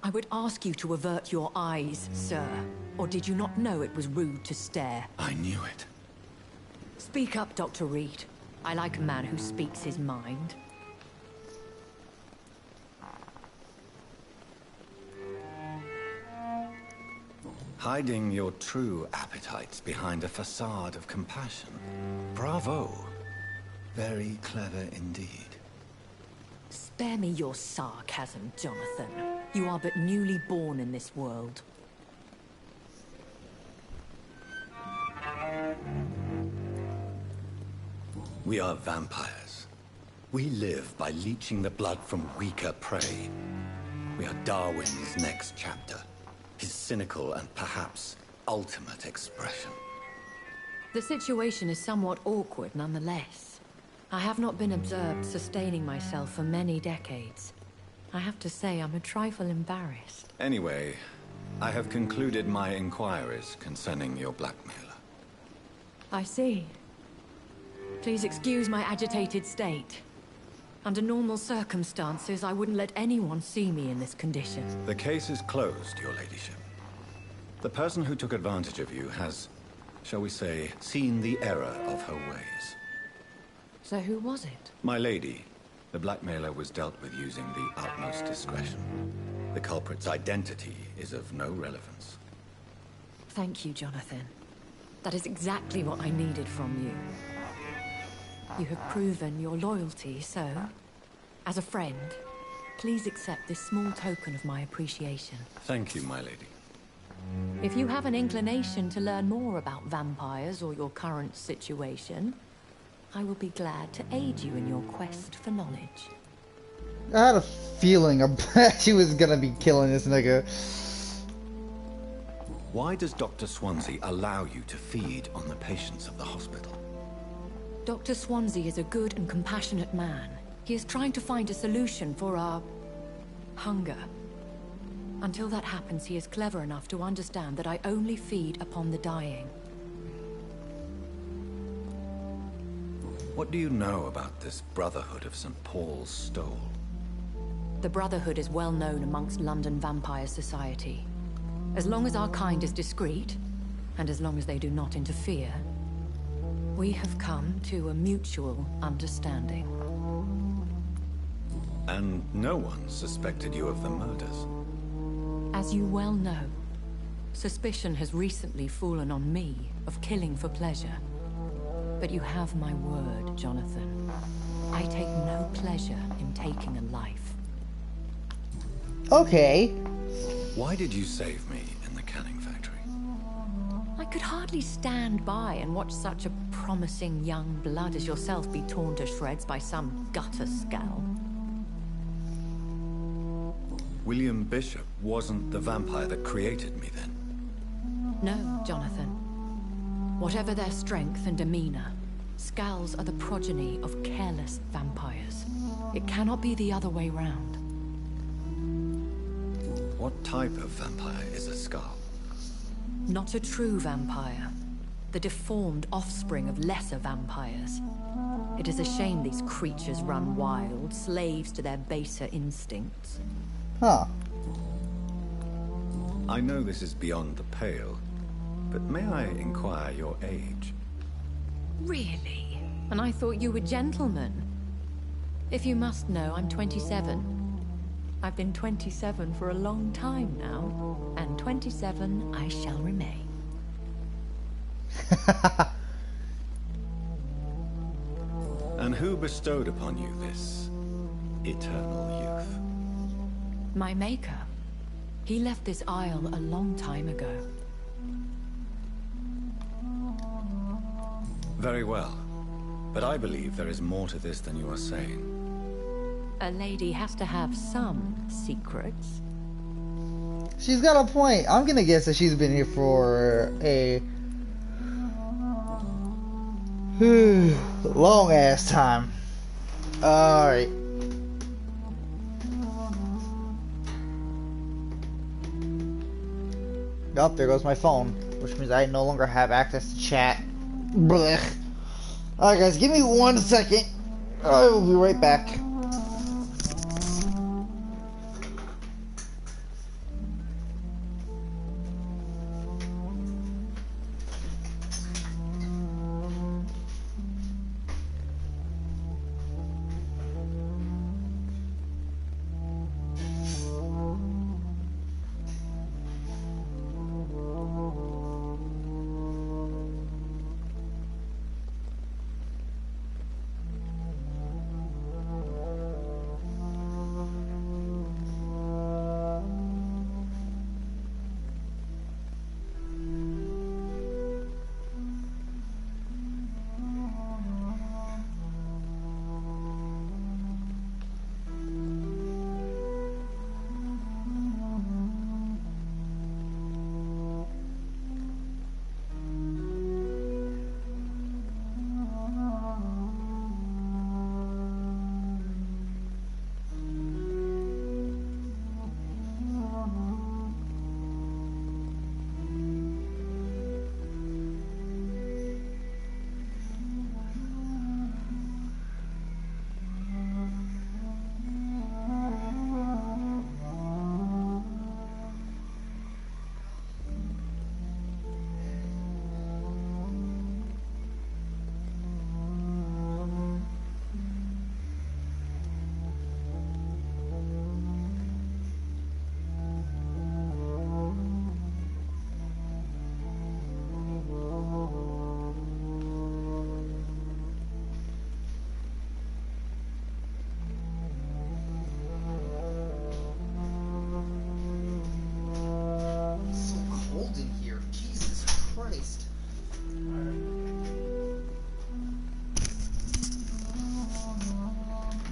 I would ask you to avert your eyes, sir. Or did you not know it was rude to stare? I knew it. Speak up, Dr. Reed. I like a man who speaks his mind. Hiding your true appetites behind a facade of compassion. Bravo. Very clever indeed. Spare me your sarcasm, Jonathan. You are but newly born in this world. We are vampires. We live by leeching the blood from weaker prey. We are Darwin's next chapter. His cynical and perhaps ultimate expression. The situation is somewhat awkward nonetheless. I have not been observed sustaining myself for many decades. I have to say I'm a trifle embarrassed. Anyway, I have concluded my inquiries concerning your blackmailer. I see. Please excuse my agitated state. Under normal circumstances, I wouldn't let anyone see me in this condition. The case is closed, your ladyship. The person who took advantage of you has, shall we say, seen the error of her ways. So who was it? My lady, the blackmailer was dealt with using the utmost discretion. The culprit's identity is of no relevance. Thank you, Jonathan. That is exactly what I needed from you. You have proven your loyalty, so, as a friend, please accept this small token of my appreciation. Thank you, my lady. If you have an inclination to learn more about vampires or your current situation, I will be glad to aid you in your quest for knowledge. I had a feeling she was gonna be killing this nigga. Why does Dr. Swansea allow you to feed on the patients of the hospital? Dr. Swansea is a good and compassionate man. He is trying to find a solution for our hunger. Until that happens, he is clever enough to understand that I only feed upon the dying. What do you know about this Brotherhood of St. Paul's Stole? The Brotherhood is well known amongst London vampire society. As long as our kind is discreet, and as long as they do not interfere, we have come to a mutual understanding. And no one suspected you of the murders? As you well know, suspicion has recently fallen on me of killing for pleasure. But you have my word, Jonathan. I take no pleasure in taking a life. Okay. Why did you save me in the canning factory? I could hardly stand by and watch such a promising young blood as yourself be torn to shreds by some gutter scowl. William Bishop wasn't the vampire that created me then? No, Jonathan. Whatever their strength and demeanor, Scowls are the progeny of careless vampires. It cannot be the other way round. What type of vampire is a Scar? Not a true vampire. The deformed offspring of lesser vampires. It is a shame these creatures run wild, slaves to their baser instincts. Huh. I know this is beyond the pale, but may I inquire your age? Really? And I thought you were gentlemen. If you must know, I'm 27. I've been 27 for a long time now, and 27 I shall remain. And who bestowed upon you this eternal youth? My maker. He left this isle a long time ago. Very well. But I believe there is more to this than you are saying. A lady has to have some secrets. She's got a point. I'm gonna guess that she's been here for a long ass time. Alright. Oh, there goes my phone, which means I no longer have access to chat. Blech. Alright guys, give me 1 second. I will be right back.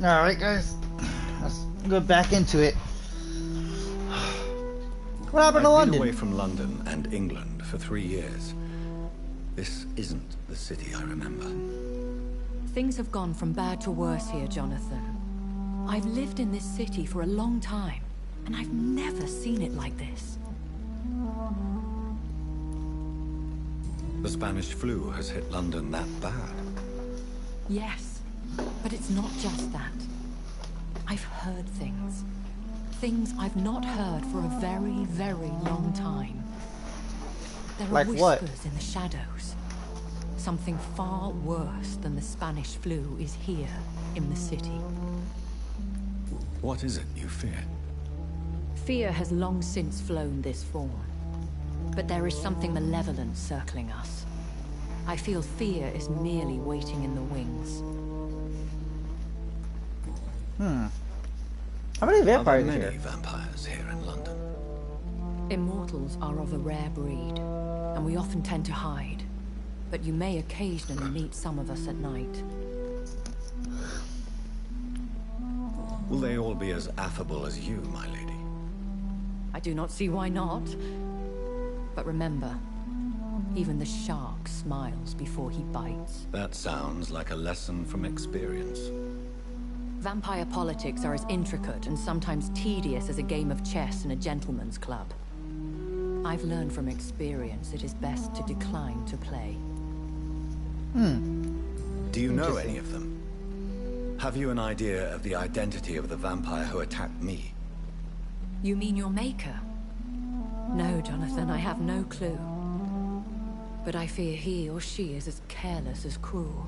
Alright guys, let's go back into it. What happened to I've London? been away from London and England for 3 years. This isn't the city I remember. Things have gone from bad to worse here, Jonathan. I've lived in this city for a long time, and I've never seen it like this. The Spanish flu has hit London that bad. Yes, but it's not just that. I've heard things. Things I've not heard for a very, very long time. There are Like whispers what? in the shadows. Something far worse than the Spanish flu is here in the city. What is it you fear? Fear has long since flown this form. But there is something malevolent circling us. I feel fear is merely waiting in the wings. How many vampires Are there are many here? vampires here in London? Immortals are of a rare breed, and we often tend to hide. But you may occasionally meet some of us at night. Will they all be as affable as you, my lady? I do not see why not. But remember, even the shark smiles before he bites. That sounds like a lesson from experience. Vampire politics are as intricate and sometimes tedious as a game of chess in a gentleman's club. I've learned from experience it is best to decline to play. Do you know any of them? Have you an idea of the identity of the vampire who attacked me? You mean your maker? No, Jonathan, I have no clue. But I fear he or she is as careless as cruel.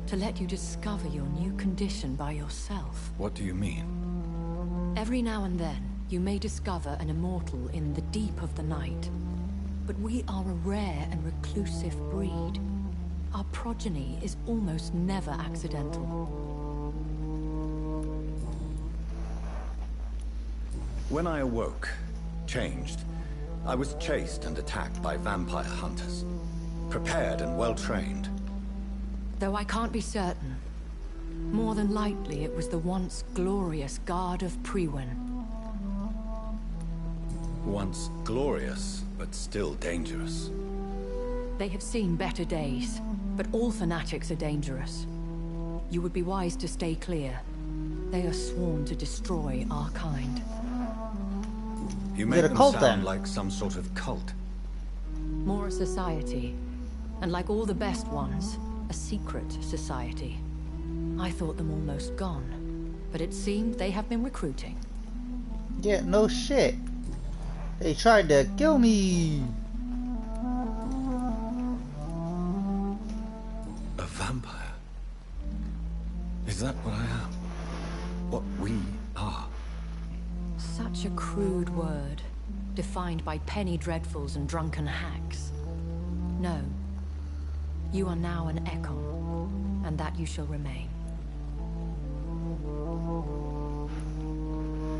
To let you discover your new condition by yourself. What do you mean? Every now and then, you may discover an immortal in the deep of the night. But we are a rare and reclusive breed. Our progeny is almost never accidental. When I awoke, changed, I was chased and attacked by vampire hunters. Prepared and well-trained. Though I can't be certain, more than likely it was the once glorious Guard of Priwen. Once glorious, but still dangerous. They have seen better days, but all fanatics are dangerous. You would be wise to stay clear. They are sworn to destroy our kind. You make them sound like some sort of cult. More a society, and like all the best ones, a secret society. I thought them almost gone, but it seemed they have been recruiting. Yeah, no shit. They tried to kill me. A vampire? Is that what I am? What we are? Such a crude word, defined by penny dreadfuls and drunken hacks. No. You are now an Ekon, and that you shall remain.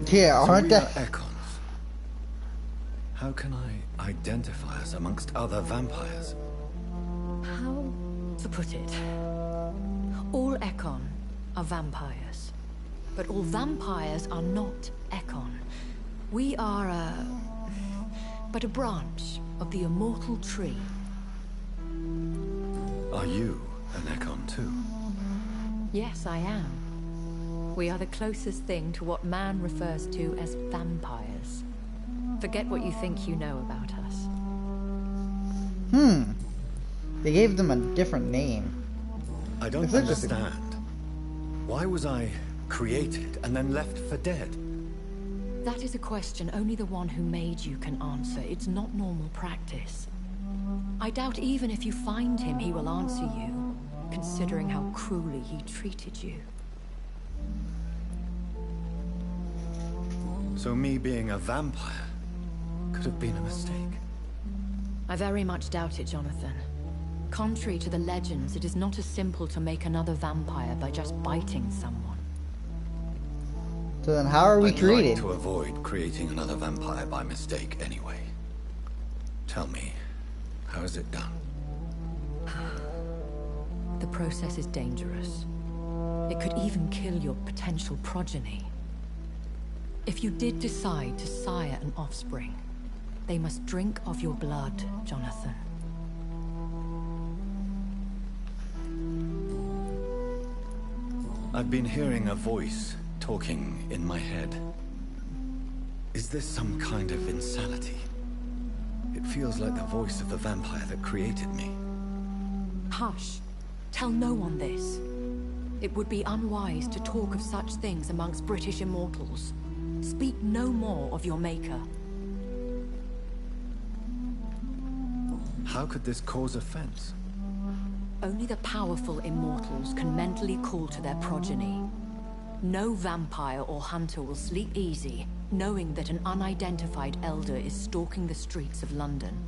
Yeah, aren't they? Ekons. How can I identify us amongst other vampires? How to put it? All Ekon are vampires, but all vampires are not Ekon. We are but a branch of the immortal tree. Are you an Ekon too? Yes, I am. We are the closest thing to what man refers to as vampires. Forget what you think you know about us. They gave them a different name. I don't understand. Why was I created and then left for dead? That is a question only the one who made you can answer. It's not normal practice. I doubt even if you find him, he will answer you, considering how cruelly he treated you. So me being a vampire could have been a mistake. I very much doubt it, Jonathan. Contrary to the legends, it is not as simple to make another vampire by just biting someone. So then how are we created? I'd like to avoid creating another vampire by mistake anyway. Tell me, how is it done? The process is dangerous. It could even kill your potential progeny. If you did decide to sire an offspring, they must drink of your blood, Jonathan. I've been hearing a voice talking in my head. Is this some kind of insanity? It feels like the voice of the vampire that created me. Hush. Tell no one this. It would be unwise to talk of such things amongst British immortals. Speak no more of your maker. How could this cause offense? Only the powerful immortals can mentally call to their progeny. No vampire or hunter will sleep easy, knowing that an unidentified elder is stalking the streets of London.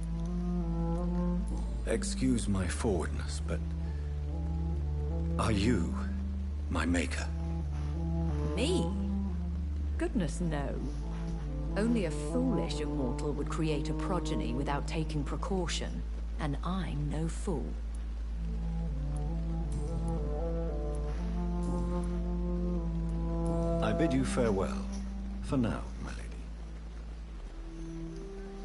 Excuse my forwardness, but are you my maker? Me? Goodness, no. Only a foolish immortal would create a progeny without taking precaution, and I'm no fool. I bid you farewell, for now, my lady.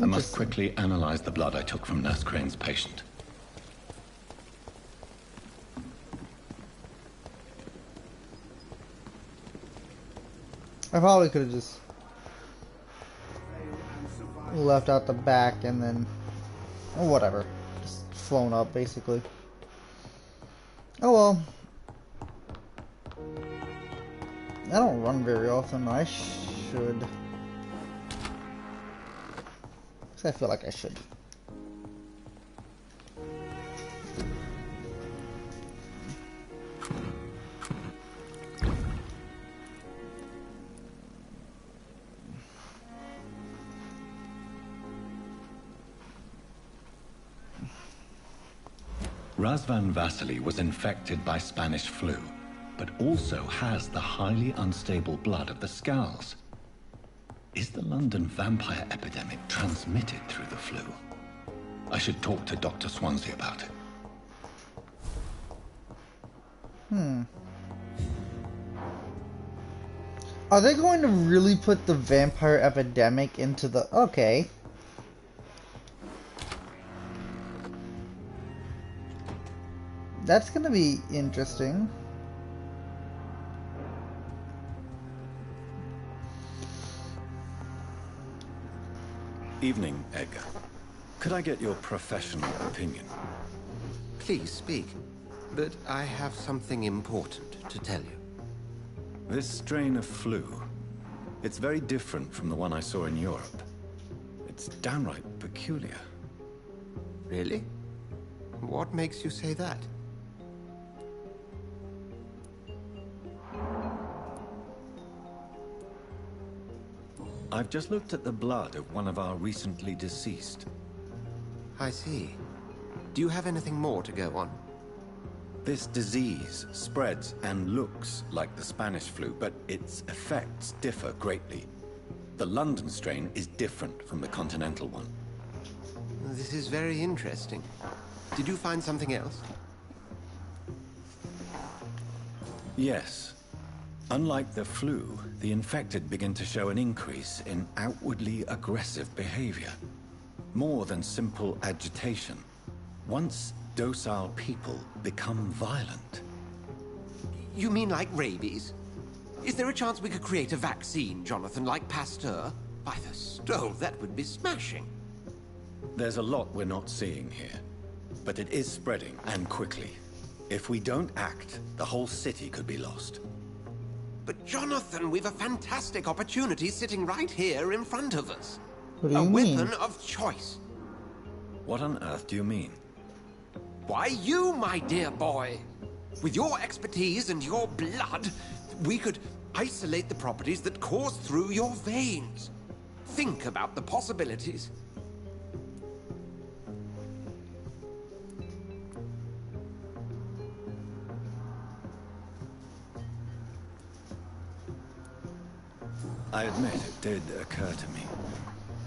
I must quickly analyze the blood I took from Nurse Crane's patient. I probably could have just left out the back and then, or whatever, just flown up basically. Oh well. I don't run very often. I should. 'Cause I feel like I should. Razvan Vasily was infected by Spanish flu, but also has the highly unstable blood of the Scowls. Is the London vampire epidemic transmitted through the flu? I should talk to Dr. Swansea about it. Are they going to really put the vampire epidemic into the... Okay. That's gonna be interesting. Evening, Edgar. Could I get your professional opinion? Please speak. But I have something important to tell you. This strain of flu, it's very different from the one I saw in Europe. It's downright peculiar. Really? What makes you say that? I've just looked at the blood of one of our recently deceased. I see. Do you have anything more to go on? This disease spreads and looks like the Spanish flu, but its effects differ greatly. The London strain is different from the continental one. This is very interesting. Did you find something else? Yes. Unlike the flu, the infected begin to show an increase in outwardly aggressive behavior. More than simple agitation. Once docile people become violent. You mean like rabies? Is there a chance we could create a vaccine, Jonathan, like Pasteur? By the stove, that would be smashing. There's a lot we're not seeing here. But it is spreading, and quickly. If we don't act, the whole city could be lost. But Jonathan, we've a fantastic opportunity sitting right here in front of us. What do you a mean? weapon of choice. What on earth do you mean? Why, you, my dear boy. With your expertise and your blood, we could isolate the properties that course through your veins. Think about the possibilities. I admit it did occur to me.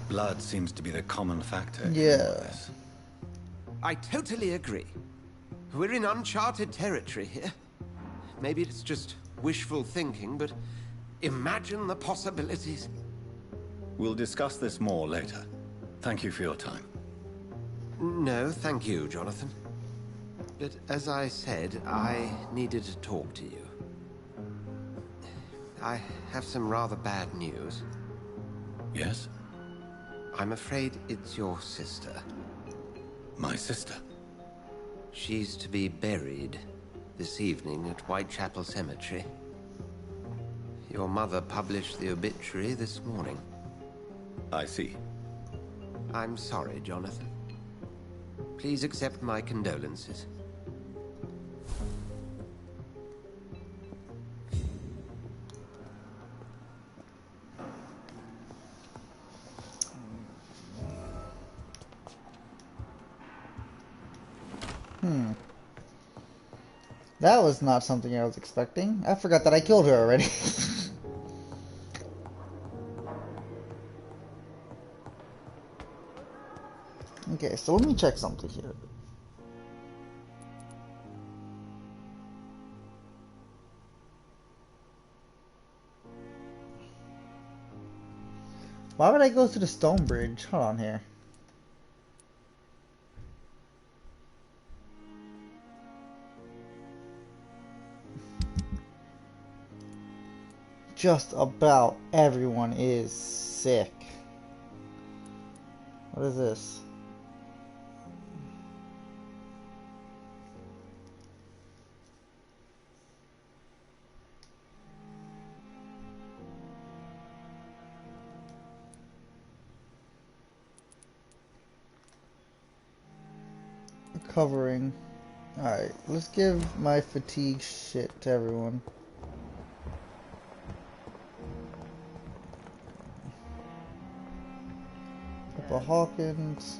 Blood seems to be the common factor in all Yeah. this. I totally agree. We're in uncharted territory here. Maybe it's just wishful thinking, but imagine the possibilities. We'll discuss this more later. Thank you for your time. No, thank you, Jonathan. But as I said, I needed to talk to you. I have some rather bad news. Yes? I'm afraid it's your sister. My sister? She's to be buried this evening at Whitechapel Cemetery. Your mother published the obituary this morning. I see. I'm sorry, Jonathan. Please accept my condolences. That was not something I was expecting. I forgot that I killed her already. Okay, so let me check something here. Why would I go through the stone bridge? Hold on here. just about everyone is sick. What is this? Covering. Alright, let's give my fatigue shit to everyone. Papa Hawkins.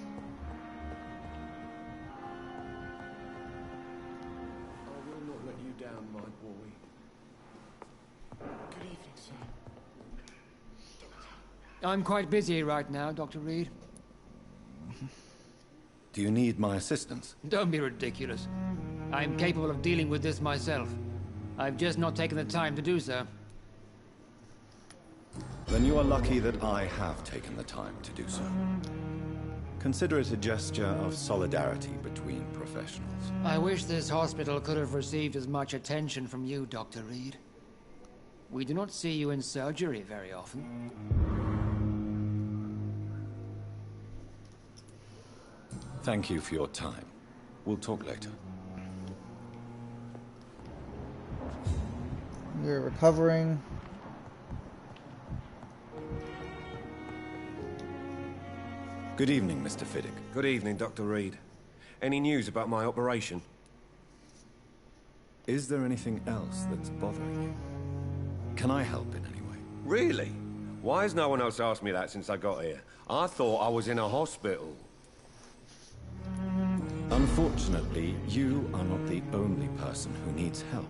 I will not let you down, my boy. Good evening, sir. I'm quite busy right now, Dr. Reed. Do you need my assistance? Don't be ridiculous. I'm capable of dealing with this myself. I've just not taken the time to do so. Then you are lucky that I have taken the time to do so. Consider it a gesture of solidarity between professionals. I wish this hospital could have received as much attention from you, Dr. Reed. We do not see you in surgery very often. Thank you for your time. We'll talk later. You're recovering. Good evening, Mr. Fiddick. Good evening, Dr. Reed. Any news about my operation? Is there anything else that's bothering you? Can I help in any way? Really? Why has no one else asked me that since I got here? I thought I was in a hospital. Unfortunately, you are not the only person who needs help.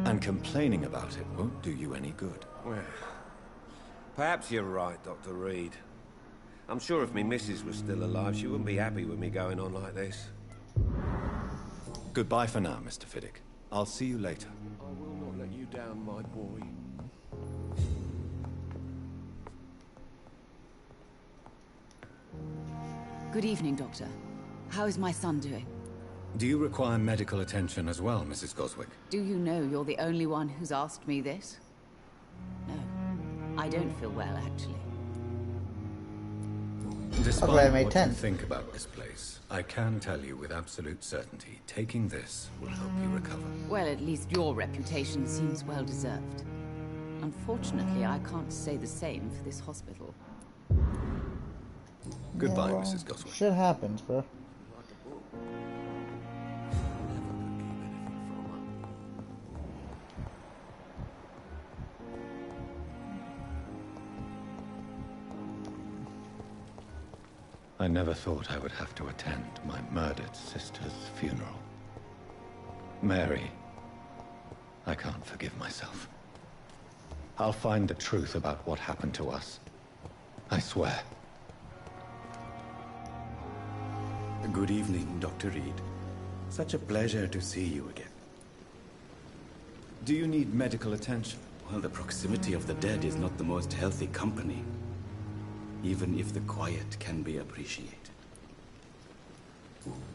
And complaining about it won't do you any good. Well, perhaps you're right, Dr. Reed. I'm sure if me missus was still alive, she wouldn't be happy with me going on like this. Goodbye for now, Mr. Fiddick. I'll see you later. I will not let you down, my boy. Good evening, Doctor. How is my son doing? Do you require medical attention as well, Mrs. Goswick? Do you know you're the only one who's asked me this? No, I don't feel well, actually. Despite Okay, I made what 10. you think about this place, I can tell you with absolute certainty, taking this will help you recover. Well, at least your reputation seems well deserved. Unfortunately, I can't say the same for this hospital. Goodbye, Yeah, well, Mrs. Goswick. Shit happens, bro. I never thought I would have to attend my murdered sister's funeral. Mary, I can't forgive myself. I'll find the truth about what happened to us. I swear. Good evening, Dr. Reed. Such a pleasure to see you again. Do you need medical attention? Well, the proximity of the dead is not the most healthy company, even if the quiet can be appreciated.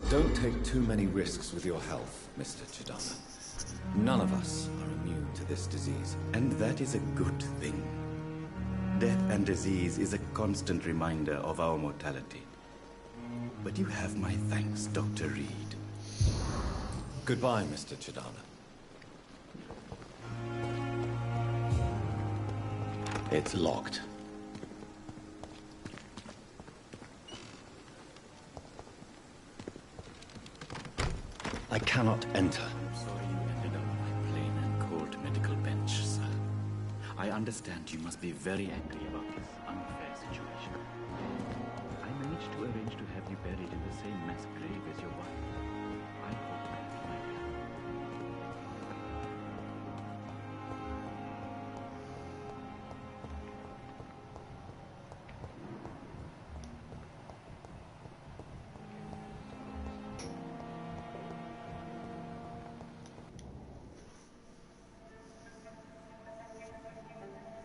Don't take too many risks with your health, Mr. Chidana. None of us are immune to this disease. And that is a good thing. Death and disease is a constant reminder of our mortality. But you have my thanks, Dr. Reed. Goodbye, Mr. Chidana. It's locked. I cannot enter. I'm sorry you ended up on my plain and cold medical bench, sir. I understand you must be very angry about this unfair situation. I managed to arrange to have you buried in the same mass grave as your wife. I hope that might help.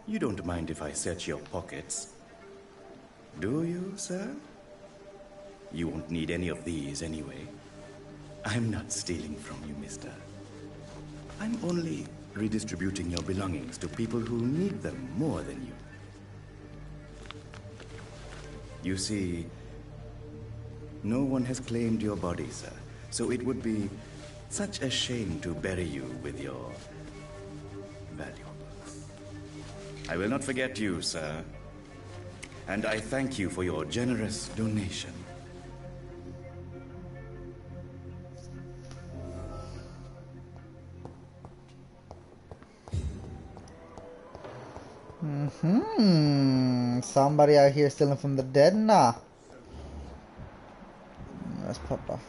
You don't mind if I search your pockets, do you, sir? You won't need any of these anyway. I'm not stealing from you, mister. I'm only redistributing your belongings to people who need them more than you. You see, no one has claimed your body, sir, so it would be such a shame to bury you with your valuables. I will not forget you, sir, and I thank you for your generous donation. Somebody out here stealing from the dead? Nah. That's Papa.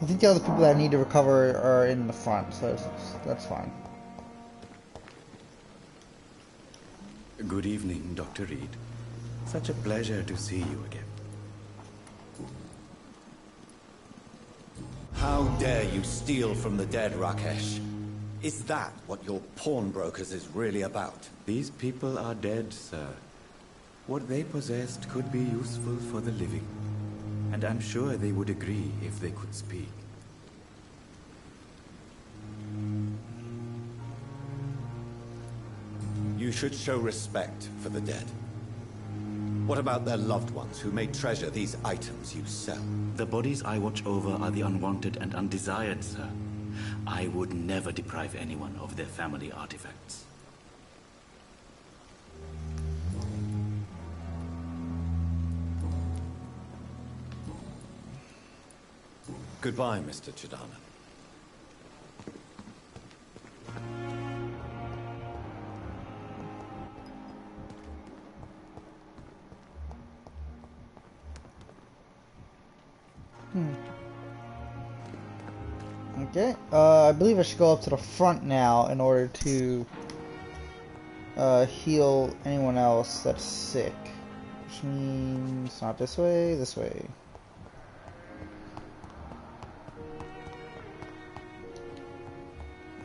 I think the other people that I need to recover are in the front, so that's fine. Good evening, Dr. Reed. Such a pleasure to see you again. How dare you steal from the dead, Rakesh? Is that what your pawnbrokers is really about? These people are dead, sir. What they possessed could be useful for the living. And I'm sure they would agree if they could speak. You should show respect for the dead. What about their loved ones who may treasure these items you sell? The bodies I watch over are the unwanted and undesired, sir. I would never deprive anyone of their family artifacts. Goodbye, Mr. Chidana. Okay, I believe I should go up to the front now in order to heal anyone else that's sick. Which means not this way, this way.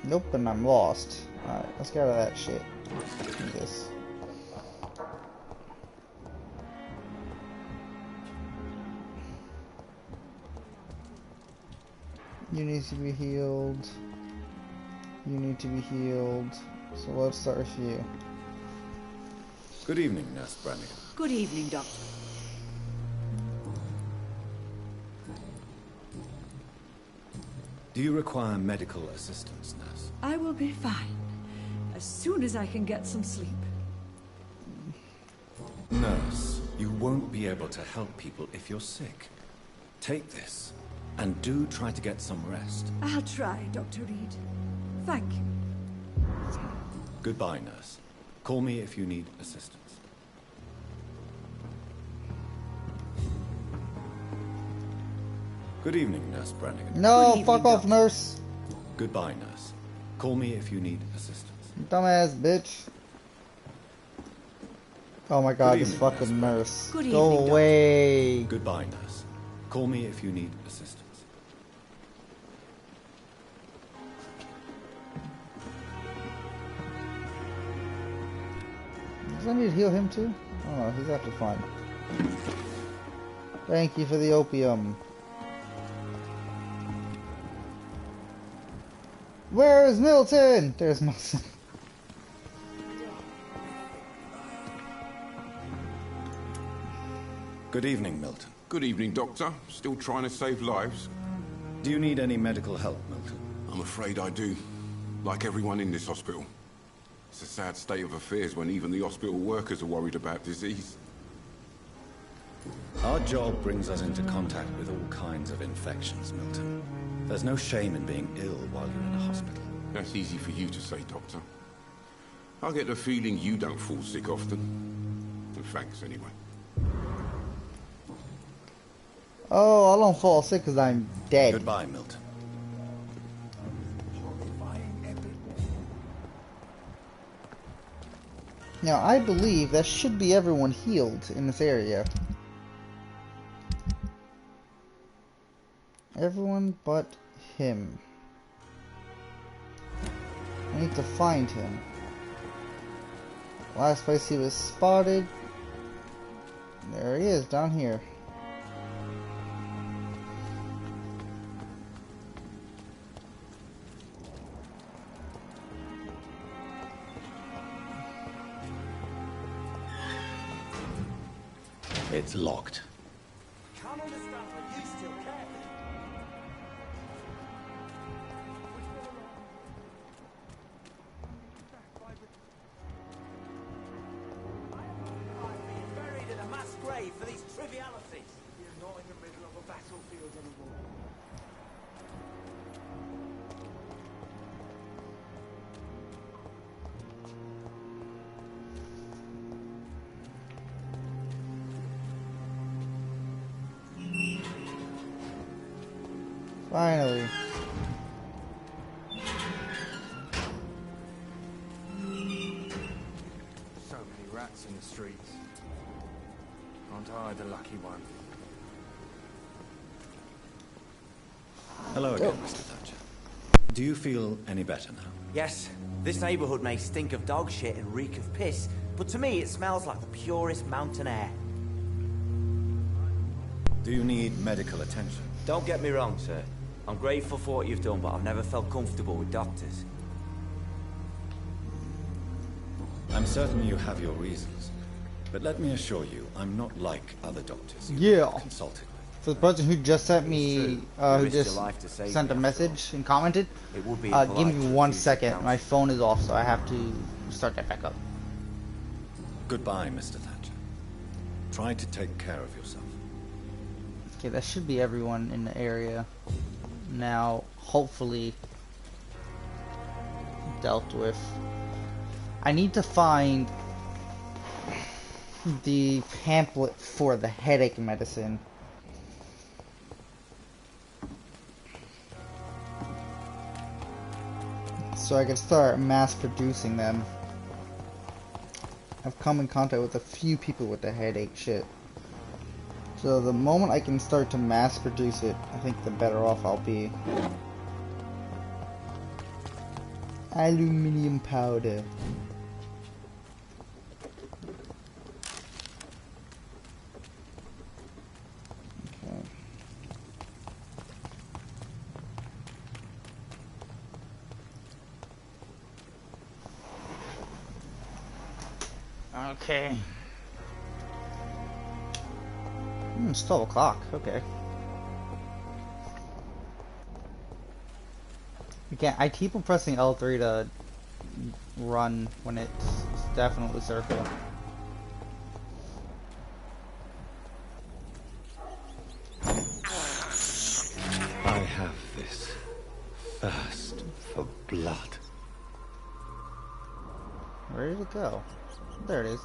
Nope, and I'm lost. Alright, let's get out of that shit. Do this. You need to be healed. You need to be healed. So let's start with you. Good evening, Nurse Brannigan. Good evening, Doctor. Do you require medical assistance, Nurse? I will be fine. As soon as I can get some sleep. Nurse, you won't be able to help people if you're sick. Take this, and do try to get some rest. I'll try, Dr. Reed. Thank you. Goodbye, Nurse. Call me if you need assistance. Good evening, Nurse Brannigan. No, fuck off, Nurse. Goodbye, Nurse. Call me if you need assistance. Dumbass bitch. Oh my god, this fucking nurse. Go away. Goodbye, Nurse. Call me if you need assistance. Does I need to heal him too? Oh no, he's actually fine. Thank you for the opium. Where is Milton? There's Milton. Good evening, Milton. Good evening, Doctor. Still trying to save lives? Do you need any medical help, Milton? I'm afraid I do. Like everyone in this hospital. It's a sad state of affairs when even the hospital workers are worried about disease. Our job brings us into contact with all kinds of infections, Milton. There's no shame in being ill while you're in a hospital. That's easy for you to say, Doctor. I get the feeling you don't fall sick often. And thanks, anyway. Oh, I don't fall sick because I'm dead. Goodbye, Milton. Now, I believe that should be everyone healed in this area. Everyone but him. I need to find him. Last place he was spotted. There he is, down here. It's locked. Can't understand why you still care. Buried in a mass grave for these trivialities. You're not in the middle of a battlefield anymore. Finally. So many rats in the streets. Aren't I the lucky one? Hello again, Mr. Thatcher. Do you feel any better now? Yes, this neighborhood may stink of dog shit and reek of piss, but to me it smells like the purest mountain air. Do you need medical attention? Don't get me wrong, sir. I'm grateful for what you've done, but I've never felt comfortable with doctors. I'm certain you have your reasons, but let me assure you, I'm not like other doctors you've Yeah. consulted with. For the person who just sent me, who risked your just life to save sent a me, message and commented, It would be give impolite me to 1 refuse second. counsel. My phone is off, so I have to start that back up. Goodbye, Mr. Thatcher. Try to take care of yourself. Okay, that should be everyone in the area now, hopefully dealt with. I need to find the pamphlet for the headache medicine. So I can start mass producing them. I've come in contact with a few people with the headache shit. So the moment I can start to mass produce it, I think the better off I'll be. Aluminium powder. Okay. It's 12 o'clock, okay. Again, I keep on pressing L3 to run when it's definitely circle. I have this thirst for blood. Where did it go? There it is.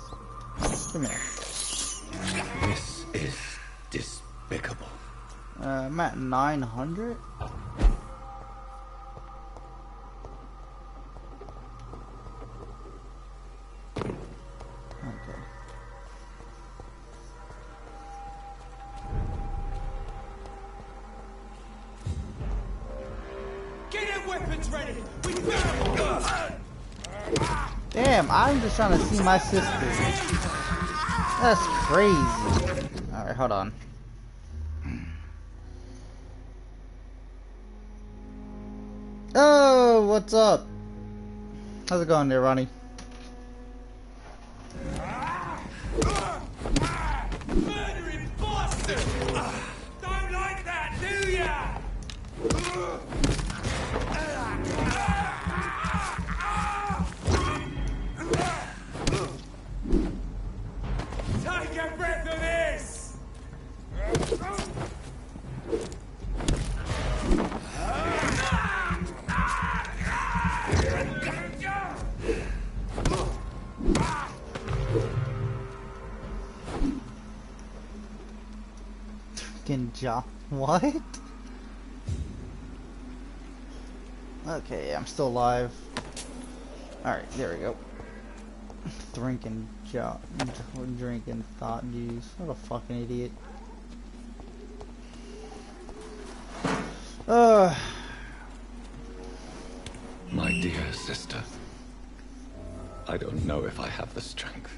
Come here. This is despicable. I'm at 900? Okay. Get your weapons ready! We better... Damn, I'm just trying to see my sister. That's crazy. Alright, hold on. Oh, what's up? How's it going there, Ronnie? Murdering bastard! Don't like that, do ya? Take a breath of this! Fucking job. What? Okay, I'm still alive. Alright, there we go. Drinking thought juice. What a fucking idiot. My dear sister, I don't know if I have the strength.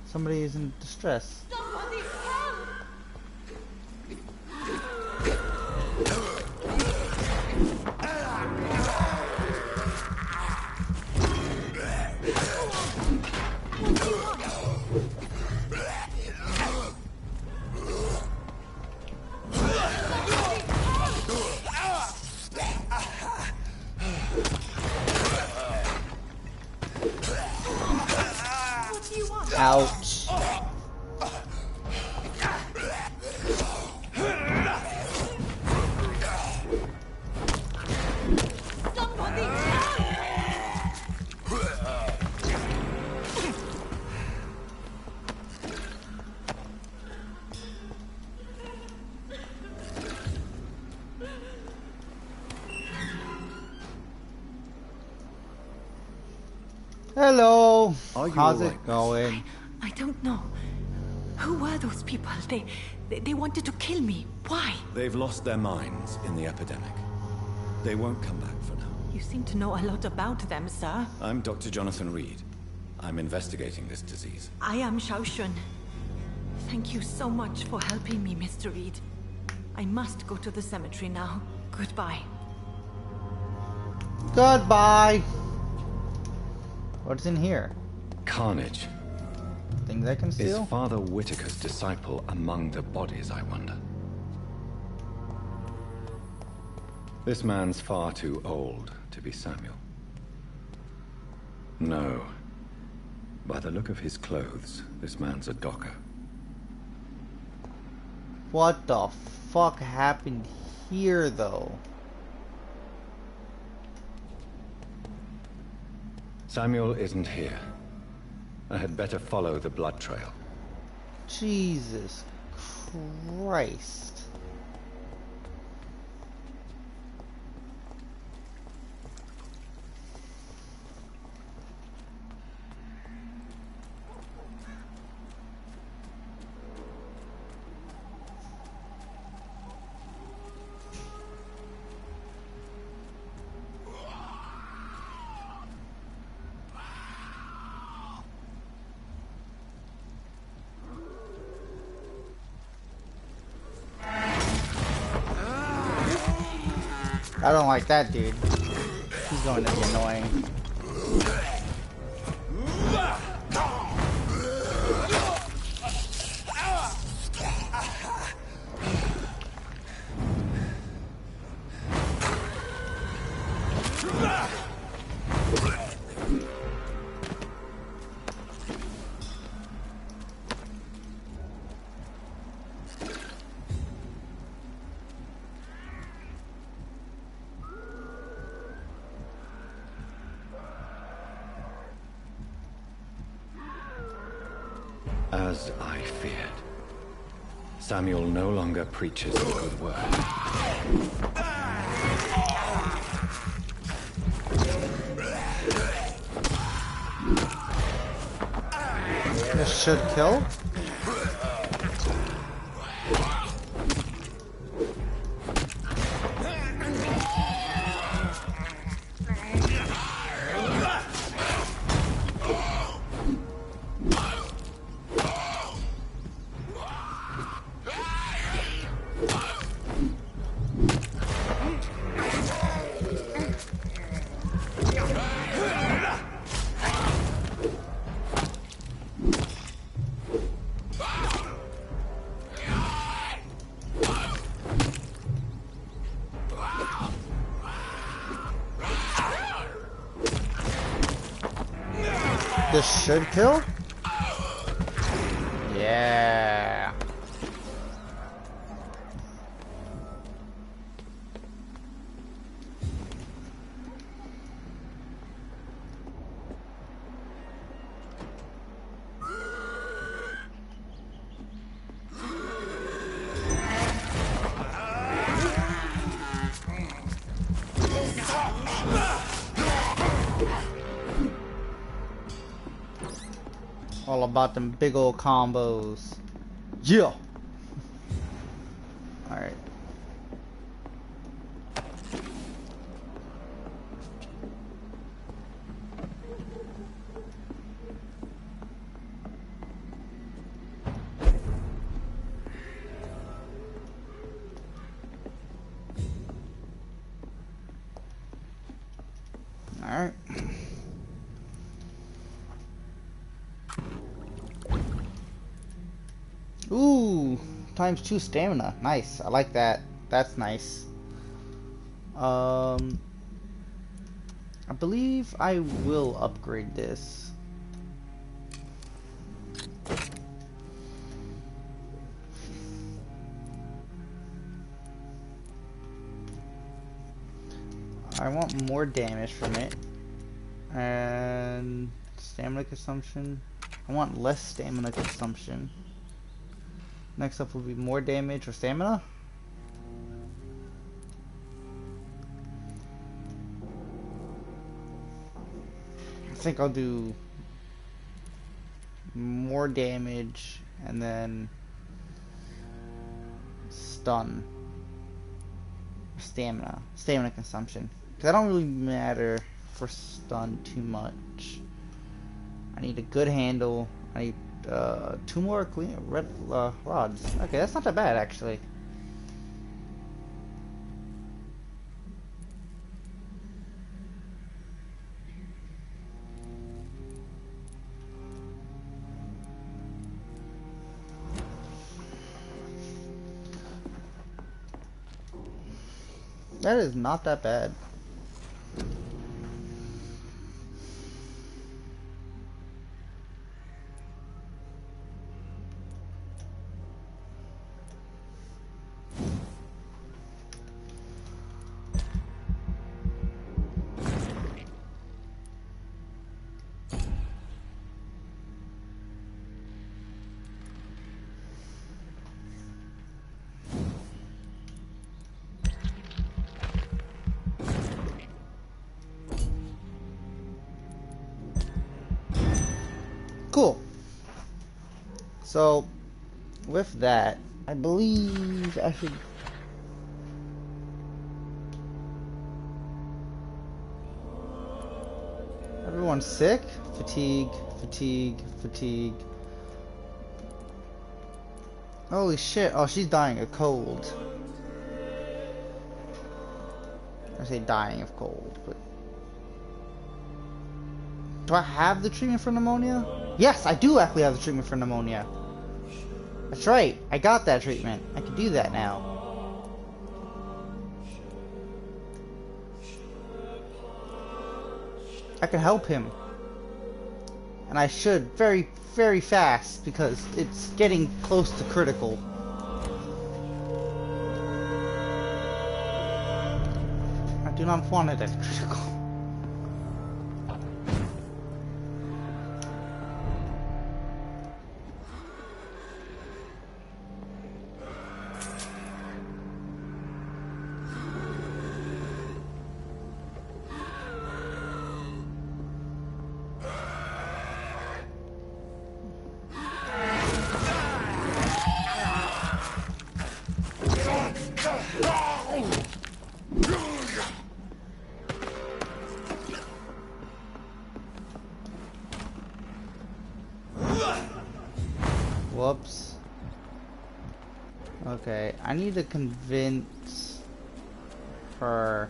Somebody is in distress. Ouch. Hello. Are you How's all it right, going? I don't know. Who were those people? They wanted to kill me. Why? They've lost their minds in the epidemic. They won't come back for now. You seem to know a lot about them, sir. I'm Dr. Jonathan Reed. I'm investigating this disease. I am Shaoshun. Thank you so much for helping me, Mr. Reed. I must go to the cemetery now. Goodbye. Goodbye. What's in here? Carnage. Things I can Is steal? Father Whitaker's disciple among the bodies, I wonder? This man's far too old to be Samuel. No. By the look of his clothes, this man's a docker. What the fuck happened here, though? Samuel isn't here. I had better follow the blood trail. Jesus Christ. I don't like that dude. He's going to be annoying. As I feared. Samuel no longer preaches a good word. This should kill? This should kill? Yeah. All about them big old combos. Yeah. Alright. Alright. Ooh, ×2 stamina. Nice. I like that. That's nice. I believe I will upgrade this. I want more damage from it. And stamina consumption. I want less stamina consumption. Next up will be more damage or stamina. I think I'll do more damage and then stun. Stamina consumption. Because I don't really matter for stun too much. I need a good handle. I need 2 more clean red rods. Okay, that's not that bad actually. That is not that bad. Cool. So, with that, I believe I should... Everyone's sick? Fatigue, fatigue, fatigue. Holy shit. Oh, she's dying of cold. I say dying of cold, but... Do I have the treatment for pneumonia? Yes, I do actually have the treatment for pneumonia. That's right. I got that treatment. I can do that now. I can help him. And I should very, very fast because it's getting close to critical. I do not want it at critical. Whoops. Okay, I need to convince her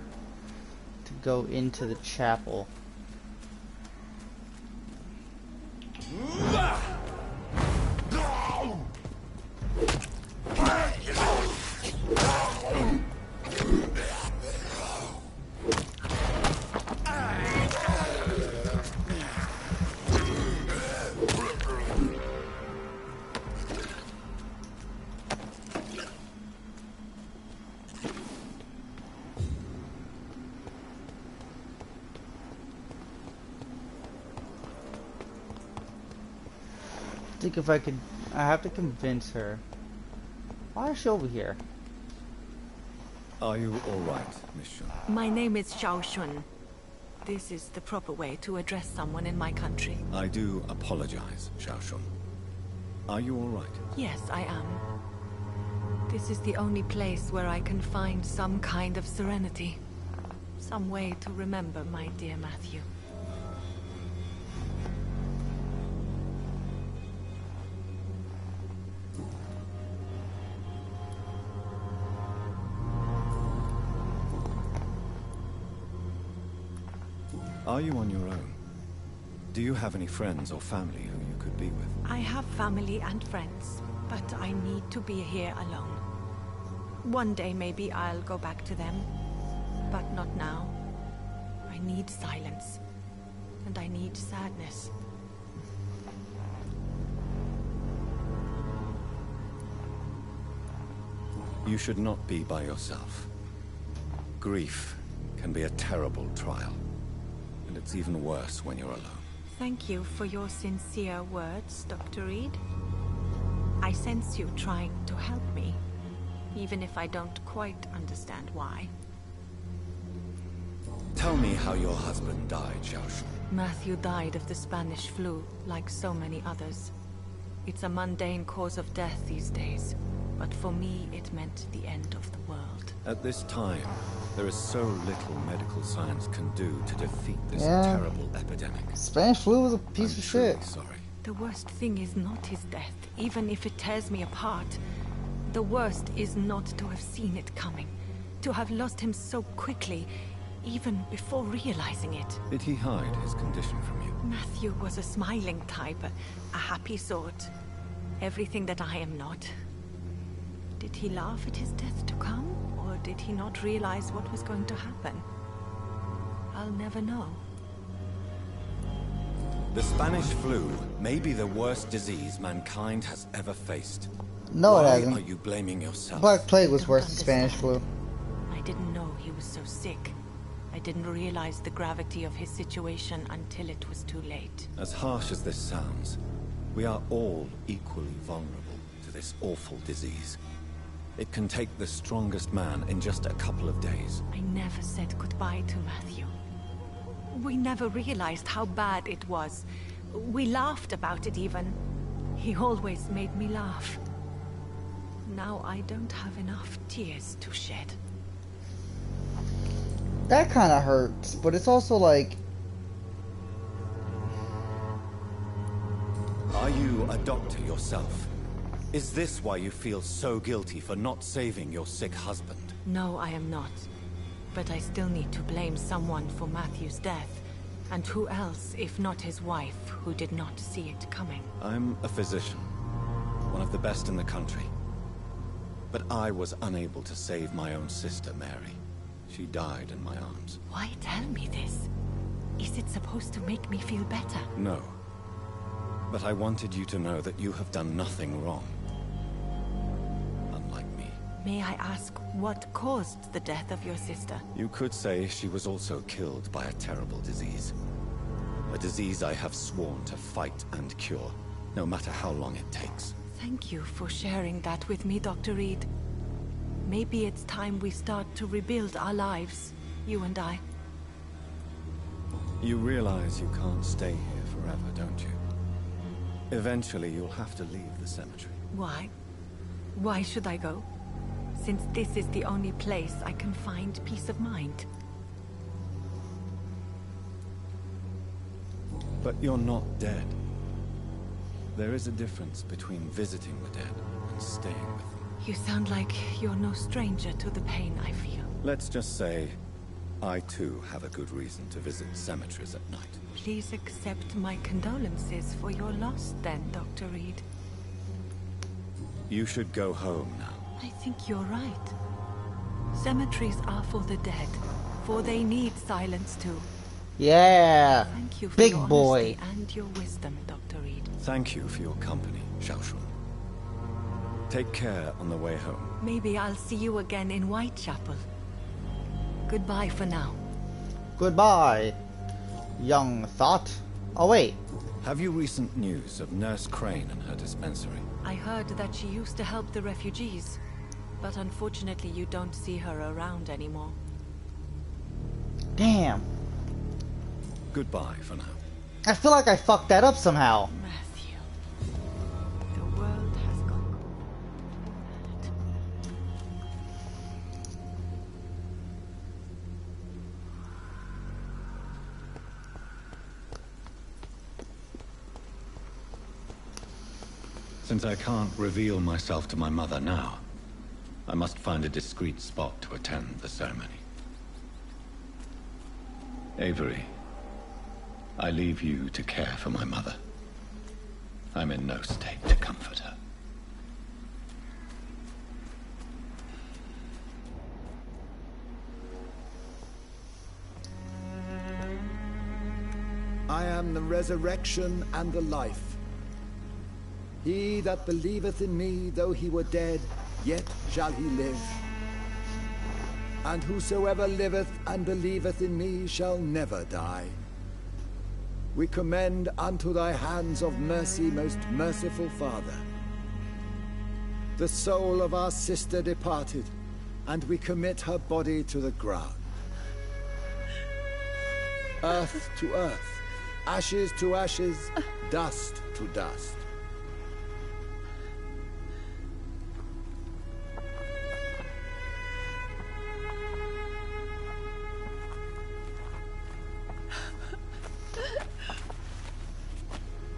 to go into the chapel. I think if I could, I have to convince her. Why is she over here? Are you all right, Miss Shun? My name is Xiao Shun. This is the proper way to address someone in my country. I do apologize, Xiao Shun. Are you all right? Yes, I am. This is the only place where I can find some kind of serenity. Some way to remember my dear Matthew. Are you on your own? Do you have any friends or family who you could be with? I have family and friends, but I need to be here alone. One day maybe I'll go back to them, but not now. I need silence, and I need sadness. You should not be by yourself. Grief can be a terrible trial. And it's even worse when you're alone. Thank you for your sincere words, Dr. Reed. I sense you trying to help me, even if I don't quite understand why. Tell me how your husband died, Xiaoshu. Matthew died of the Spanish flu, like so many others. It's a mundane cause of death these days, but for me it meant the end of the world. At this time, there is so little medical science can do to defeat this Yeah. terrible epidemic. Spanish flu was a piece of shit. Sorry. The worst thing is not his death, even if it tears me apart. The worst is not to have seen it coming, to have lost him so quickly, even before realizing it. Did he hide his condition from you? Matthew was a smiling type, a happy sort. Everything that I am not. Did he laugh at his death to come, or did he not realize what was going to happen? I'll never know. The Spanish flu may be the worst disease mankind has ever faced. No, it Why hasn't. are you blaming yourself? Black Plague was worse than Spanish flu. I didn't know he was so sick. I didn't realize the gravity of his situation until it was too late. As harsh as this sounds, we are all equally vulnerable to this awful disease. It can take the strongest man in just a couple of days. I never said goodbye to Matthew. We never realized how bad it was. We laughed about it even. He always made me laugh. Now I don't have enough tears to shed. That kind of hurts, but it's also like... Are you a doctor yourself? Is this why you feel so guilty for not saving your sick husband? No, I am not. But I still need to blame someone for Matthew's death. And who else, if not his wife, who did not see it coming? I'm a physician, one of the best in the country. But I was unable to save my own sister, Mary. She died in my arms. Why tell me this? Is it supposed to make me feel better? No. But I wanted you to know that you have done nothing wrong. Unlike me. May I ask what caused the death of your sister? You could say she was also killed by a terrible disease. A disease I have sworn to fight and cure, no matter how long it takes. Thank you for sharing that with me, Dr. Reed. Maybe it's time we start to rebuild our lives, you and I. You realize you can't stay here forever, don't you? Eventually, you'll have to leave the cemetery. Why? Why should I go? Since this is the only place I can find peace of mind. But you're not dead. There is a difference between visiting the dead and staying with them. You sound like you're no stranger to the pain I feel. Let's just say, I too have a good reason to visit cemeteries at night. Please accept my condolences for your loss then, Dr. Reed. You should go home now. I think you're right. Cemeteries are for the dead, for they need silence too. Yeah. Thank you for Big your boy. honesty and your wisdom, Dr. Reed. Thank you for your company, Xiaoshu. Take care on the way home. Maybe I'll see you again in Whitechapel. Goodbye for now. Goodbye, young thought. Oh wait. Have you recent news of Nurse Crane and her dispensary? I heard that she used to help the refugees, but unfortunately you don't see her around anymore. Damn. Goodbye for now. I feel like I fucked that up somehow. Matthew. The world has gone mad. Since I can't reveal myself to my mother now, I must find a discreet spot to attend the ceremony. Avery, I leave you to care for my mother. I'm in no state to comfort her. I am the resurrection and the life. He that believeth in me, though he were dead, yet shall he live. and whosoever liveth and believeth in me shall never die. We commend unto thy hands of mercy, most merciful Father, the soul of our sister departed, and we commit her body to the ground. Earth to earth, ashes to ashes, dust to dust.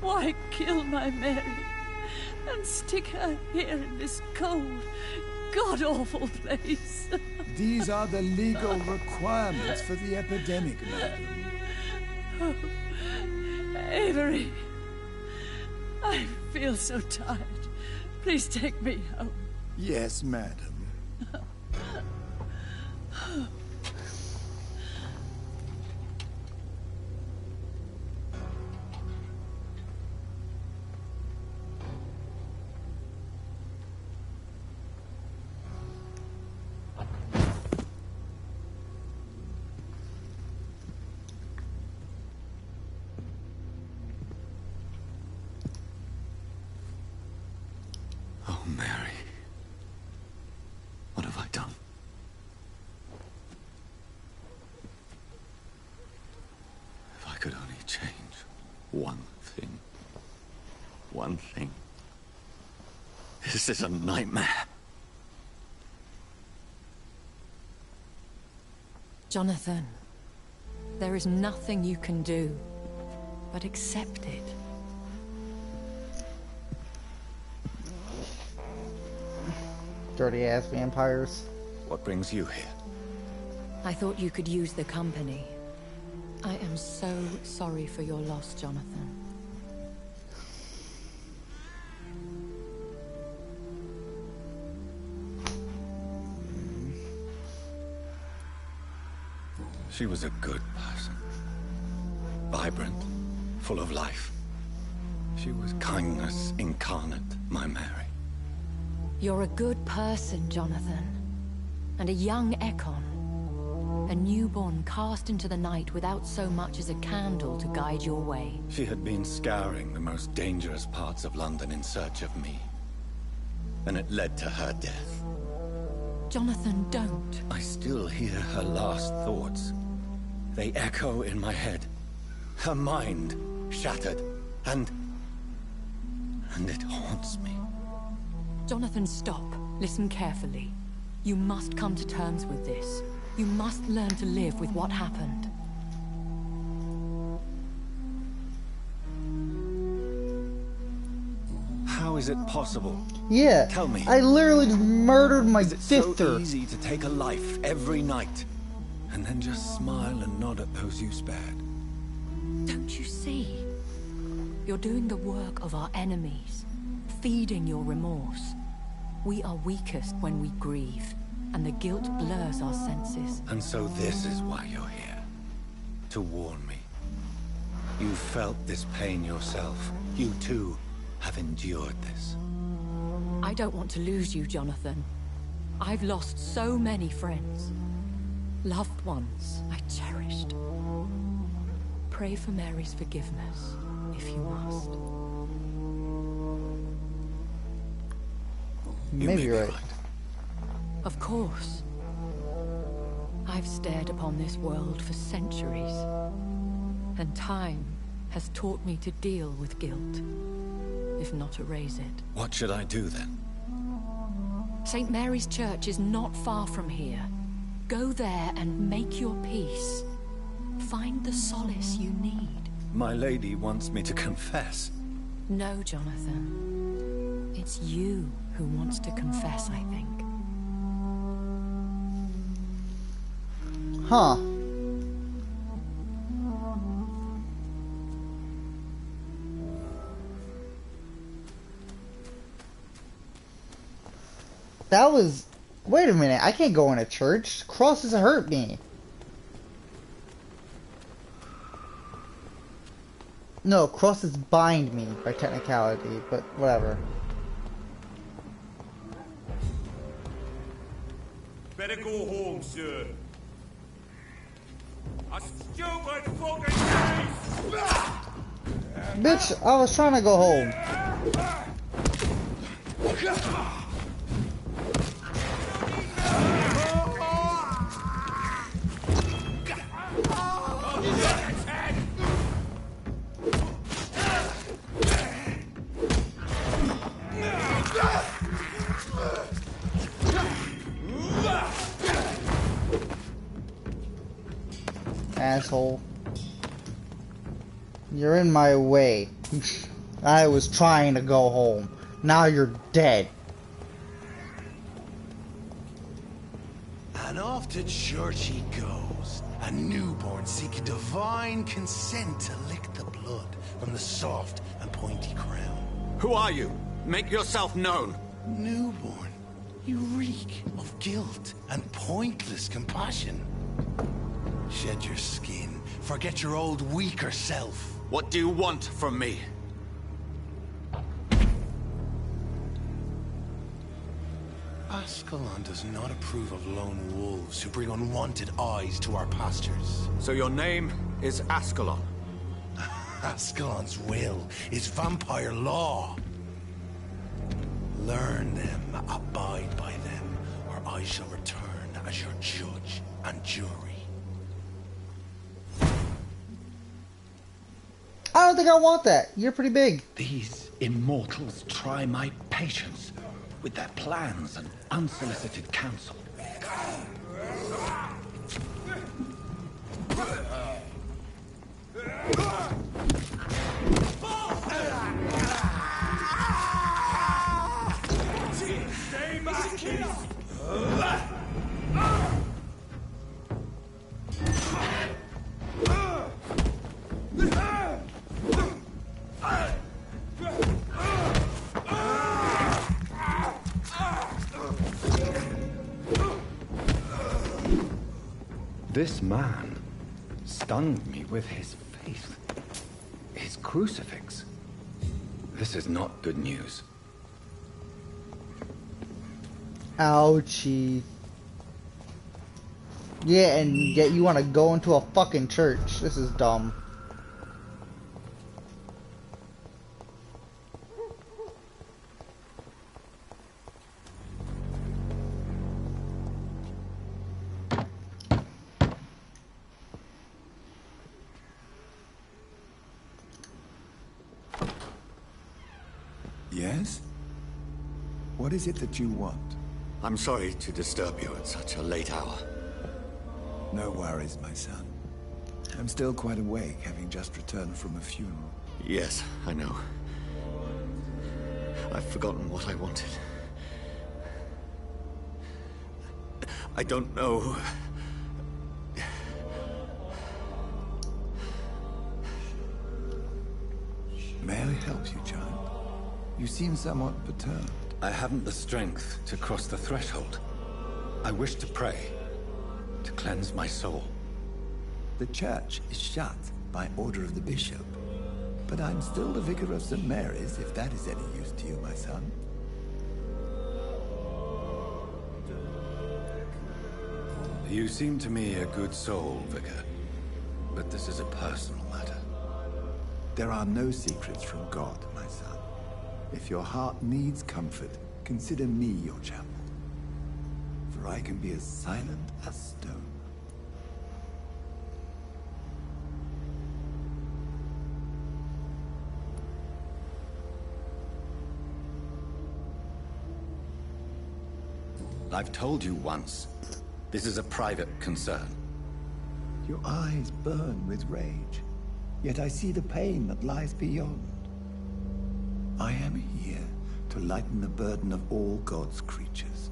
Why kill my Mary and stick her here in this cold, god-awful place? These are the legal requirements for the epidemic, madam. Oh, Avery, I feel so tired. Please take me home. Yes, madam. Oh, Mary. What have I done? If I could only change one thing. One thing. This is a nightmare. Jonathan, there is nothing you can do but accept it. Dirty ass vampires. What brings you here? I thought you could use the company. I am so sorry for your loss, Jonathan. She was a good person. Vibrant, full of life. She was kindness incarnate, my Mary. You're a good person, Jonathan. And a young Ekon. A newborn cast into the night without so much as a candle to guide your way. She had been scouring the most dangerous parts of London in search of me. And it led to her death. Jonathan, don't. I still hear her last thoughts. They echo in my head. Her mind shattered, and it haunts me. Jonathan, stop. Listen carefully. You must come to terms with this. You must learn to live with what happened. How is it possible? Yeah. Tell me. I literally murdered my sister. Is it so easy to take a life every night, and then just smile and nod at those you spared? Don't you see? You're doing the work of our enemies, feeding your remorse. We are weakest when we grieve, and the guilt blurs our senses. And so this is why you're here. To warn me. You felt this pain yourself. You too have endured this. I don't want to lose you, Jonathan. I've lost so many friends. Loved ones I cherished. Pray for Mary's forgiveness, if you must. Maybe you're right. Of course. I've stared upon this world for centuries, and time has taught me to deal with guilt, if not erase it. What should I do then? St. Mary's Church is not far from here. Go there and make your peace. Find the solace you need. My lady wants me to confess. No, Jonathan. It's you who wants to confess, I think. Huh. That was... Wait a minute, I can't go in a church. Crosses hurt me. No, crosses bind me by technicality, but whatever. better go home, sir. A stupid fucking case! Bitch, I was trying to go home. Asshole. You're in my way. I was trying to go home. Now you're dead. And off to church he goes, a newborn seeking divine consent to lick the blood from the soft and pointy crown. Who are you? Make yourself known. Newborn, you reek of guilt and pointless compassion. Shed your skin, forget your old weaker self. What do you want from me? Ascalon does not approve of lone wolves who bring unwanted eyes to our pastures. So your name is Ascalon? Ascalon's will is vampire law. Learn them, abide by them, or I shall return as your judge and jury. I don't think I want that. You're pretty big. These immortals try my patience with their plans and unsolicited counsel. Stay back, kids! This man stunned me with his faith. His crucifix. This is not good news. Ouchie. Yeah, and yet you want to go into a fucking church. This is dumb. Yes? What is it that you want? I'm sorry to disturb you at such a late hour. No worries, my son. I'm still quite awake, having just returned from a funeral. Yes, I know. I've forgotten what I wanted. I don't know. May I help you, child? You seem somewhat perturbed. I haven't the strength to cross the threshold. I wish to pray, to cleanse my soul. The church is shut by order of the bishop. But I'm still the vicar of St. Mary's, if that is any use to you, my son. You seem to me a good soul, Vicar. But this is a personal matter. There are no secrets from God, my son. If your heart needs comfort, consider me your chapel. For I can be as silent as stone. I've told you once, this is a private concern. Your eyes burn with rage, yet I see the pain that lies beyond. I am here to lighten the burden of all God's creatures.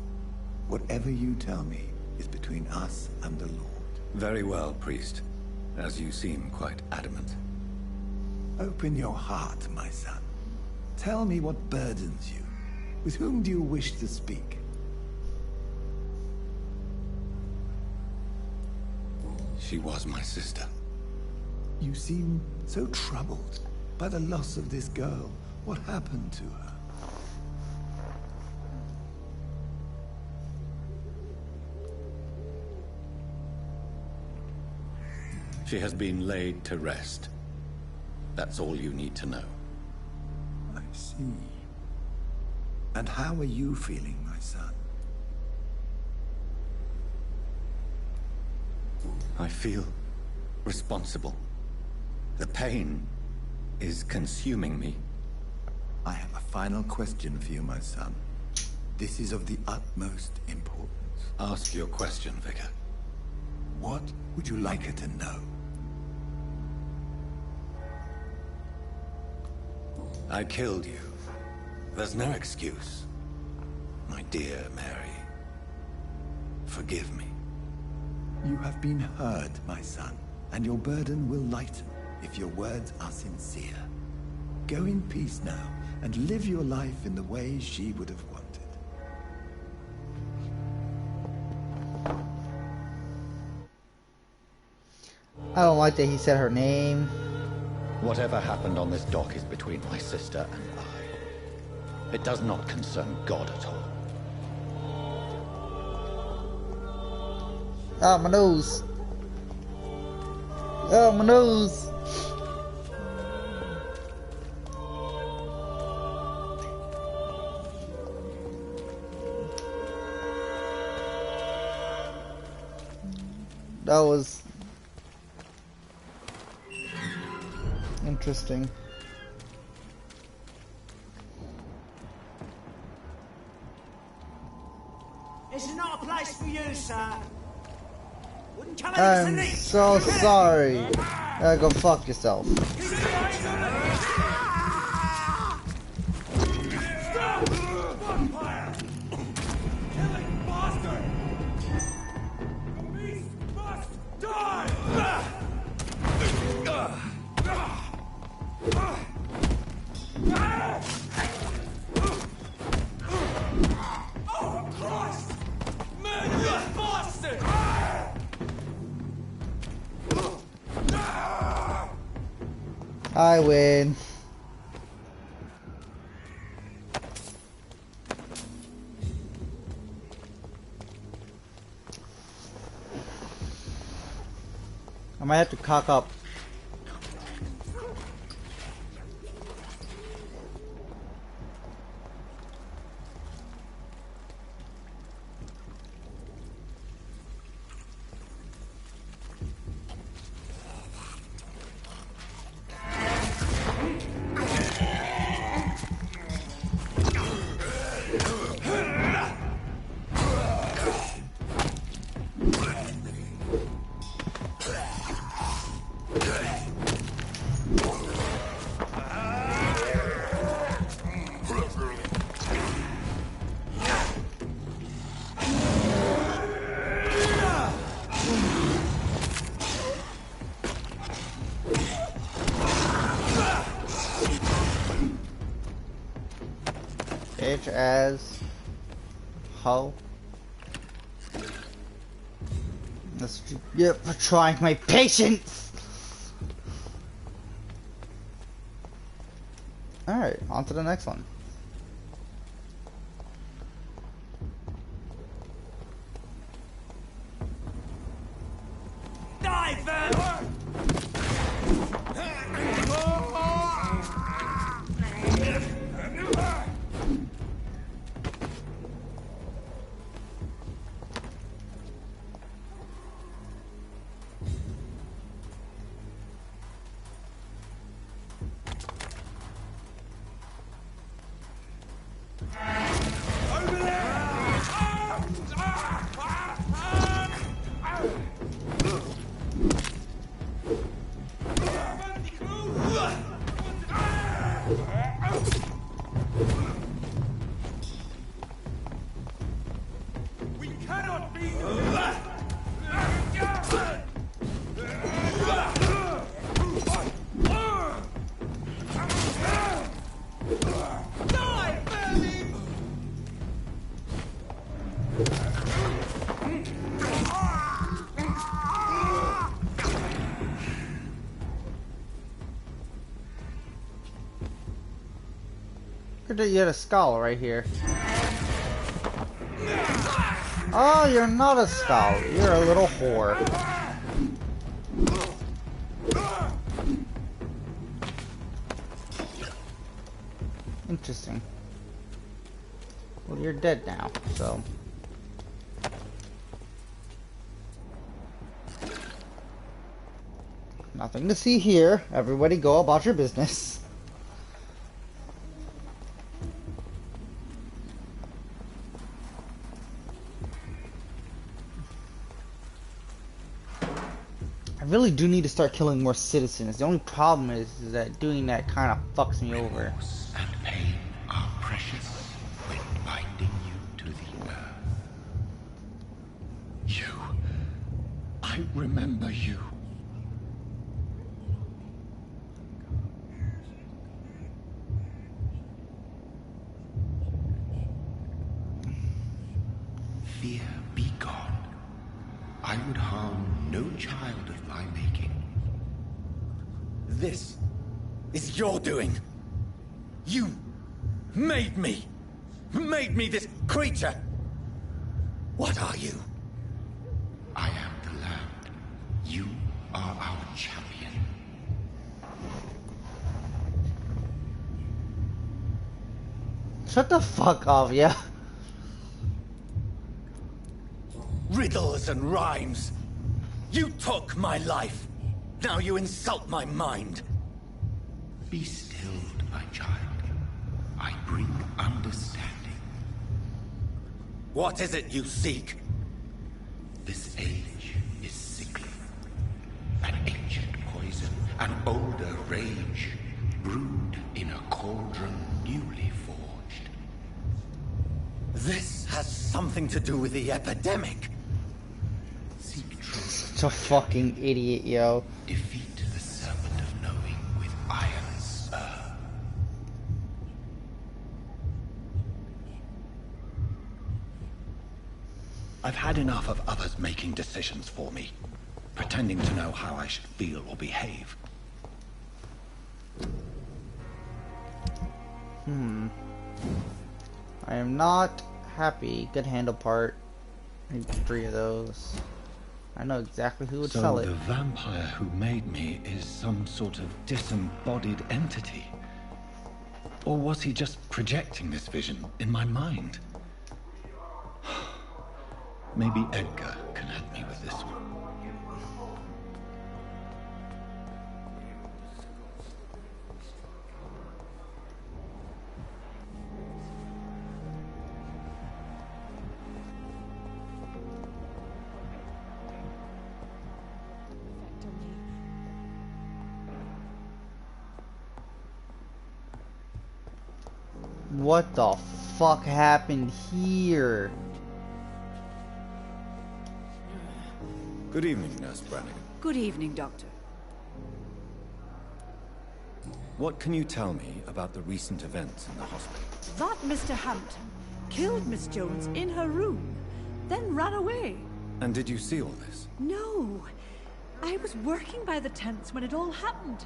Whatever you tell me is between us and the Lord. Very well, priest, as you seem quite adamant. Open your heart, my son. Tell me what burdens you. With whom do you wish to speak? She was my sister. You seem so troubled by the loss of this girl. What happened to her? She has been laid to rest. That's all you need to know. I see. And how are you feeling, my son? I feel responsible. The pain is consuming me. I have a final question for you, my son. This is of the utmost importance. Ask your question, Vicar. What would you like her to know? I killed you. There's no excuse. My dear Mary, forgive me. You have been heard, my son, and your burden will lighten if your words are sincere. Go in peace now, and live your life in the way she would have wanted. I don't like that he said her name. Whatever happened on this dock is between my sister and I. It does not concern God at all. Ah, my nose. Oh, my nose. That was interesting. This is not a place for you, sir. Wouldn't come I'm so sorry. Go fuck yourself. Vampire! Killing bastard! The beast must die! Oh, Christ! Murderous bastard! I win. I might have to cock up. Bitch as hoe. Yep, for trying my patience. Alright, on to the next one. Die, Vampyr! We cannot be Die, baby! Look at you had a skull right here. Oh, you're not a skull. You're a little whore. Well, you're dead now, so... Nothing to see here. Everybody go about your business. I really do need to start killing more citizens. The only problem is that doing that kind of fucks me over. Remorse and pain are precious when binding you to the earth. You. I remember you. Fear be gone. I would harm no child of my making. This is your doing. You made me. Made me this creature. What are you? I am the land. You are our champion. Shut the fuck up, yeah. Riddles and rhymes. You took my life. Now you insult my mind. Be stilled, my child. I bring understanding. What is it you seek? This age is sickly. An ancient poison, an older rage, brewed in a cauldron newly forged. This has something to do with the epidemic. Seek truth. Such a fucking idiot, yo. Defeat the serpent of knowing with iron spur. I've had enough of others making decisions for me, pretending to know how I should feel or behave. I am not happy. Good handle part. I need 3 of those. I know exactly who would sell it. So the vampire who made me is some sort of disembodied entity? Or was he just projecting this vision in my mind? Maybe Edgar can help me with this one. What the fuck happened here? Good evening, Nurse Brannigan. Good evening, Doctor. What can you tell me about the recent events in the hospital? That Mr. Hampton killed Miss Jones in her room, then ran away. And did you see all this? No. I was working by the tents when it all happened.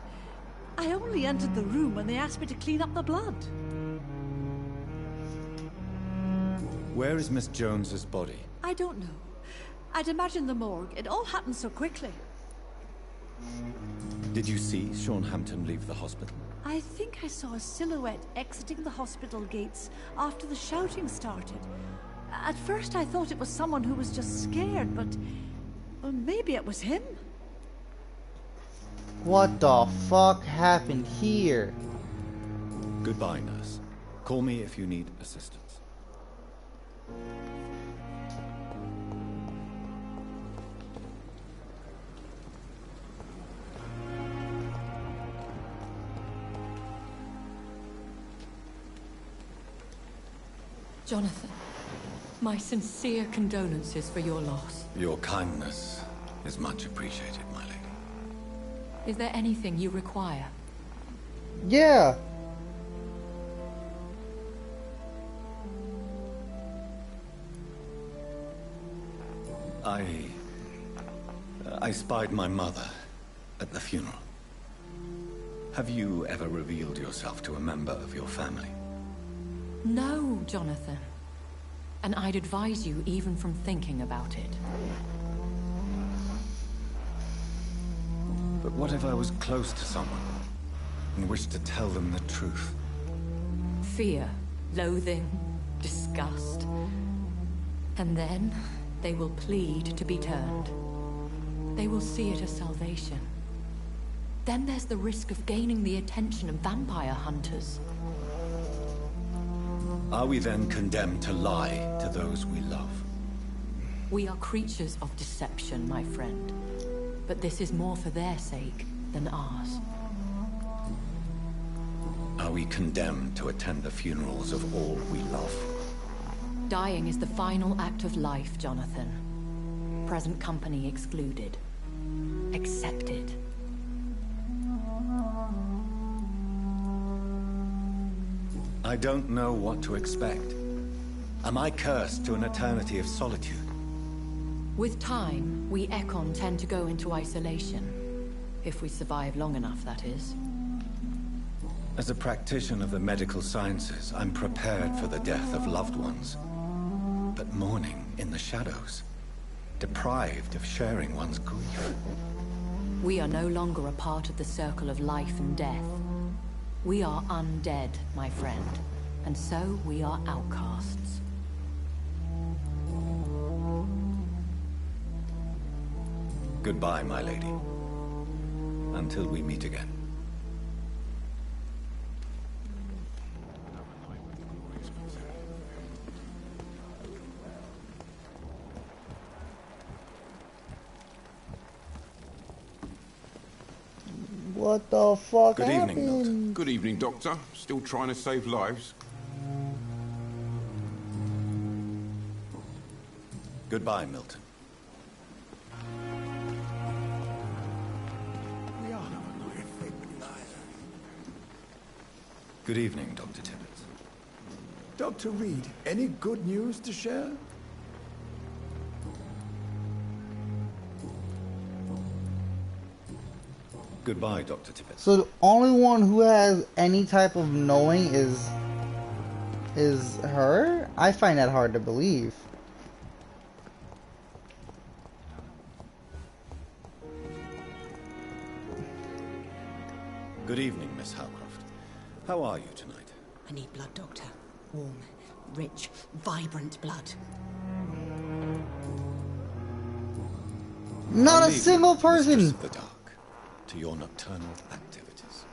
I only entered the room when they asked me to clean up the blood. Where is Miss Jones's body? I don't know. I'd imagine the morgue. It all happened so quickly. Did you see Sean Hampton leave the hospital? I think I saw a silhouette exiting the hospital gates after the shouting started. At first I thought it was someone who was just scared, but... well, maybe it was him. What the fuck happened here? Goodbye, nurse. Call me if you need assistance. Jonathan, my sincere condolences for your loss. Your kindness is much appreciated, my lady. Is there anything you require? Yeah. I spied my mother at the funeral. Have you ever revealed yourself to a member of your family? No, Jonathan. And I'd advise you even from thinking about it. But what if I was close to someone and wished to tell them the truth? Fear, loathing, disgust. And then they will plead to be turned. They will see it as salvation. Then there's the risk of gaining the attention of vampire hunters. Are we then condemned to lie to those we love? We are creatures of deception, my friend. But this is more for their sake than ours. Are we condemned to attend the funerals of all we love? Dying is the final act of life, Jonathan. Present company excluded. Accepted. I don't know what to expect. Am I cursed to an eternity of solitude? With time, we Ekon tend to go into isolation. If we survive long enough, that is. As a practitioner of the medical sciences, I'm prepared for the death of loved ones. But mourning in the shadows, deprived of sharing one's grief. We are no longer a part of the circle of life and death. We are undead, my friend, and so we are outcasts. Goodbye, my lady. Until we meet again. What the fuck Good happened? evening, Doctor. Good evening, Doctor. Still trying to save lives? Goodbye, Milton. Good evening, Dr. Tibbets. Dr. Reed, any good news to share? Goodbye, Dr. Tibbets. So the only one who has any type of knowing is her? I find that hard to believe. Good evening, Miss Howcroft. How are you tonight? I need blood, Doctor. Warm, rich, vibrant blood. Not I'll a leave single you, person! Mistress of the Dark, to your nocturnal activities.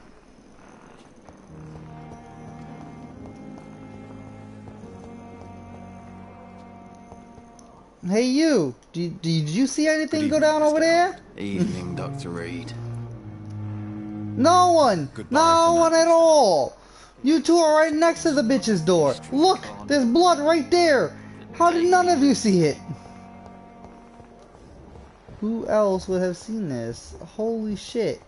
Hey you! Did you see anything go down over there? Evening, Dr. Reed. No one! No one at all! You two are right next to the bitch's door. Look! There's blood right there! How did none of you see it? Who else would have seen this? Holy shit.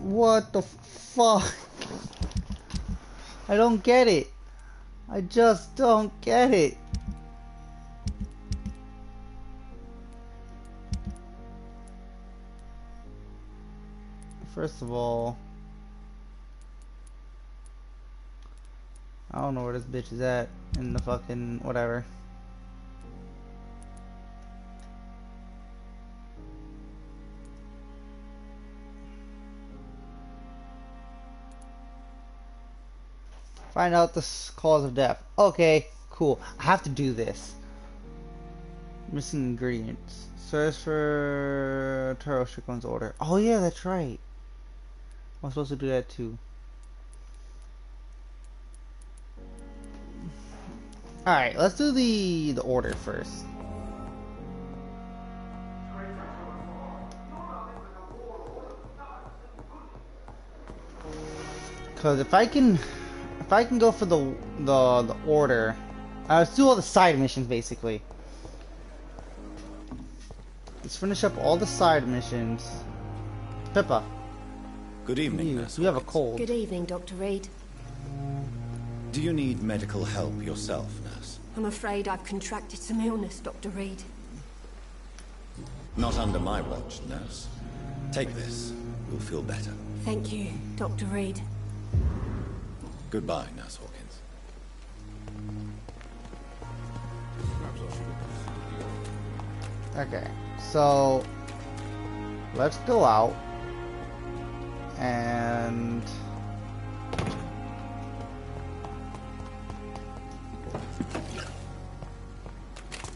What the fuck? I don't get it. I just don't get it. First of all, I don't know where this bitch is at in the fucking whatever. Find out the cause of death. Okay, cool. I have to do this. Missing ingredients. Search for Taro Strickland's order. Oh yeah, that's right. I'm supposed to do that too. Alright, let's do the order first. Cause if I can go for the order, let's do all the side missions basically. Let's finish up all the side missions. Pippa. Good evening, Nurse. You have a cold. Good evening, Dr. Reed. Do you need medical help yourself, Nurse? I'm afraid I've contracted some illness, Dr. Reed. Not under my watch, Nurse. Take this. You'll feel better. Thank you, Dr. Reed. Goodbye, Nurse Hawkins. Okay, so let's go out. And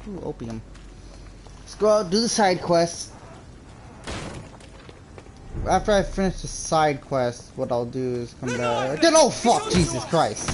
ooh, opium. Let's go out, do the side quest. After I finish the side quest, what I'll do is come back. Oh fuck, Jesus Christ!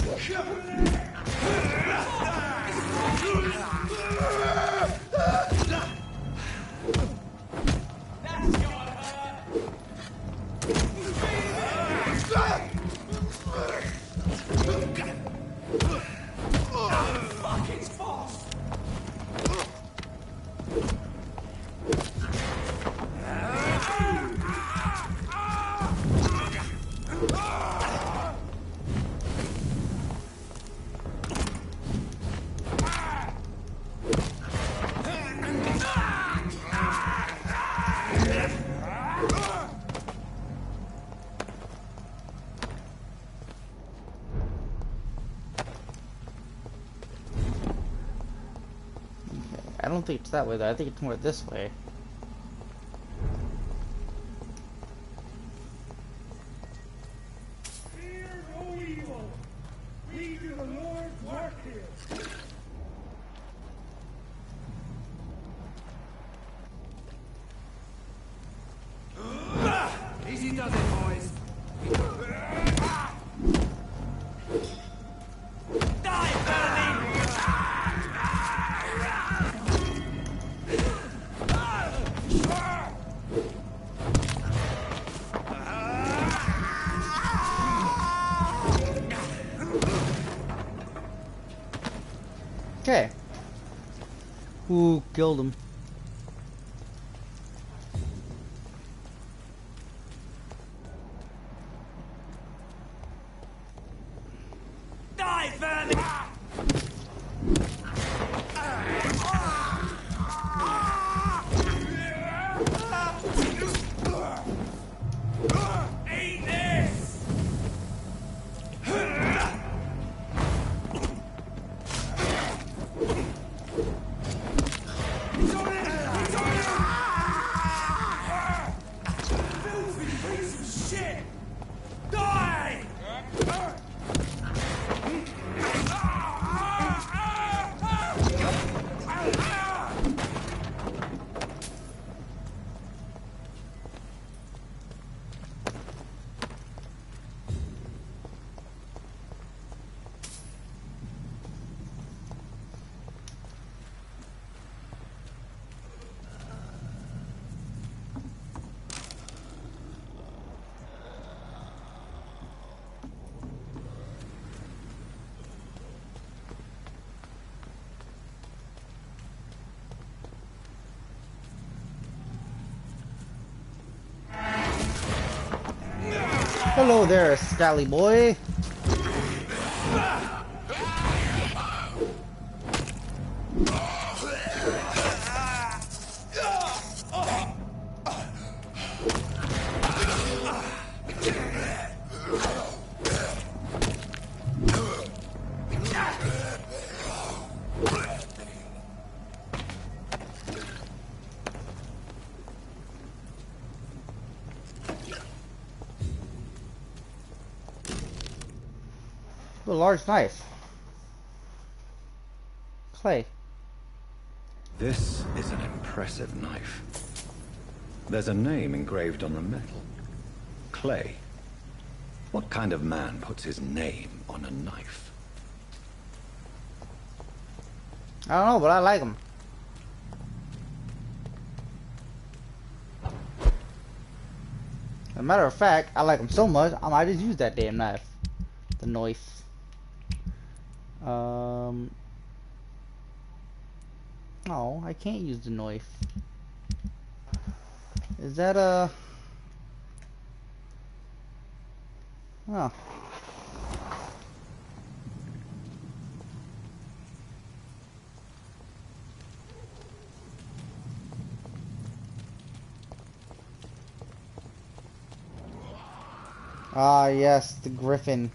I don't think it's that way though. I think it's more this way. Fear no evil. We do the Lord's work here. Easy does it, boys. Die, Berlin! Okay. Ooh, killed him. Die, Berlin! Eat this! Filthy piece of shit! Die! Hello there, Scally boy. A large knife. Clay. This is an impressive knife. There's a name engraved on the metal. Clay. What kind of man puts his name on a knife? I don't know, but I like them. As a matter of fact, I like them so much, I might just use that damn knife. The knife. Oh, I can't use the knife. Is that a... Oh. Ah, yes, the griffin.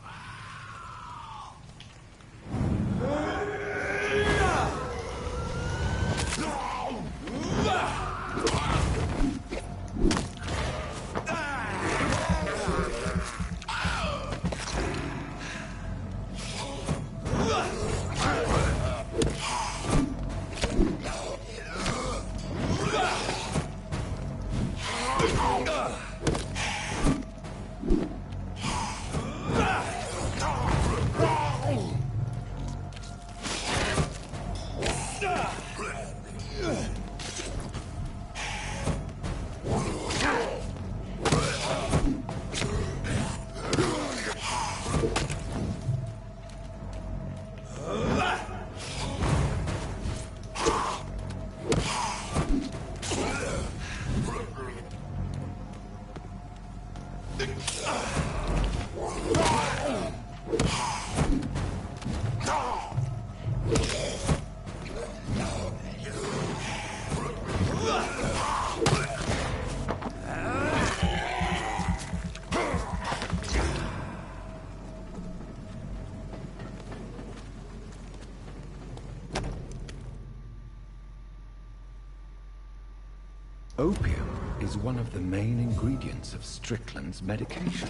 Opium is one of the main ingredients of Strickland's medication.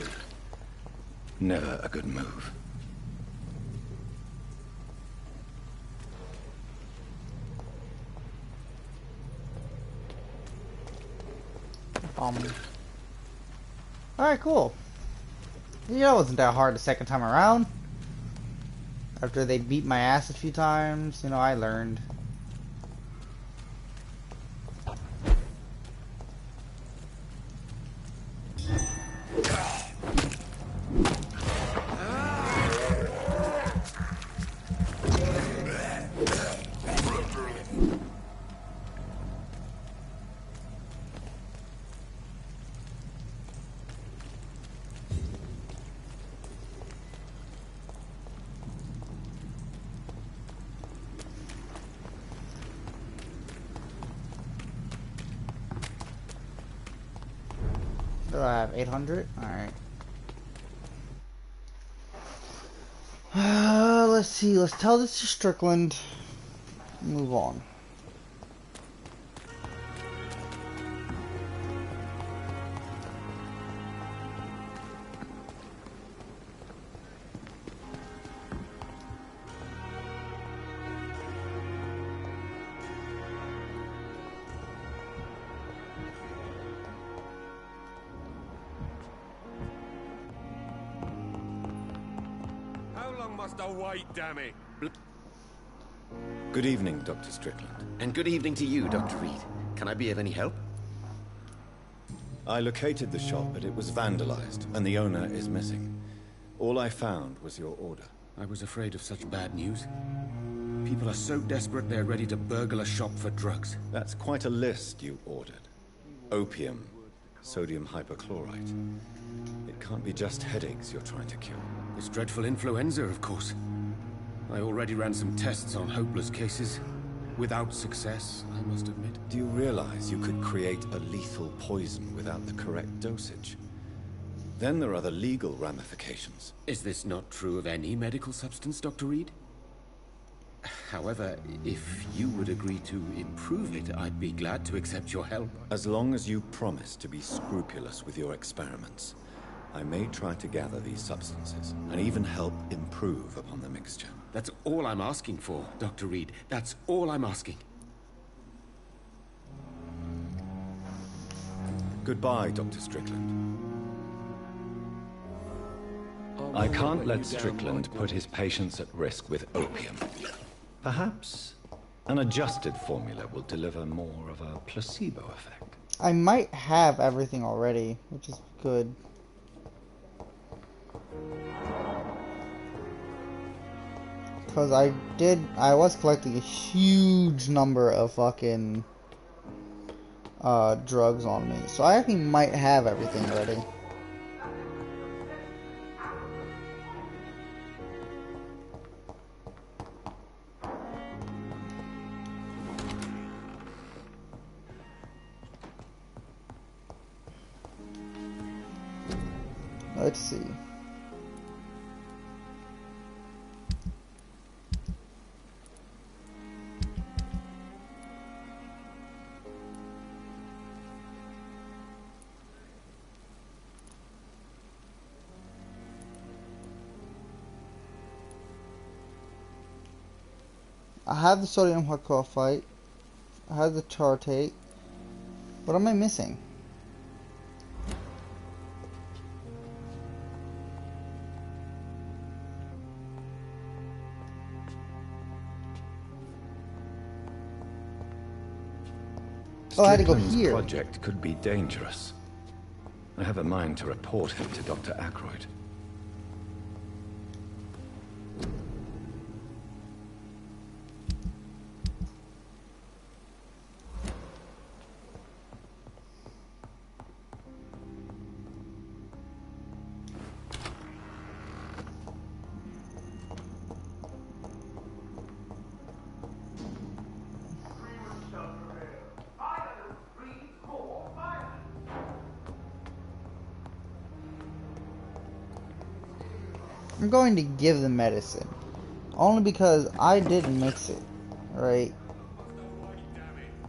Never a good move. Alright, cool. Yeah, it wasn't that hard the second time around. After they beat my ass a few times, you know, I learned. Do I have 800? Alright. Let's see. Let's tell this to Strickland. Move on. Must I wait, damn it? Good evening, Dr. Strickland. And good evening to you, Dr. Reed. Can I be of any help? I located the shop, but it was vandalized, and the owner is missing. All I found was your order. I was afraid of such bad news. People are so desperate they're ready to burgle a shop for drugs. That's quite a list you ordered. Opium, sodium hypochlorite. It can't be just headaches you're trying to cure. This dreadful influenza, of course. I already ran some tests on hopeless cases. Without success, I must admit. Do you realize you could create a lethal poison without the correct dosage? Then there are the legal ramifications. Is this not true of any medical substance, Dr. Reed? However, if you would agree to improve it, I'd be glad to accept your help. As long as you promise to be scrupulous with your experiments, I may try to gather these substances, and even help improve upon the mixture. That's all I'm asking for, Dr. Reed. That's all I'm asking. Goodbye, Dr. Strickland. I can't let Strickland put his patients at risk with opium. Perhaps an adjusted formula will deliver more of a placebo effect. I might have everything already, which is good. Because I was collecting a huge number of fucking drugs on me. So I actually might have everything ready. Let's see. I have the sodium hypochlorite. I have the tartrate. What am I missing? Oh, I had to go Strickland's here. project could be dangerous. I have a mind to report him to Dr. Ackroyd. I'm going to give the medicine. Only because I didn't mix it. Right?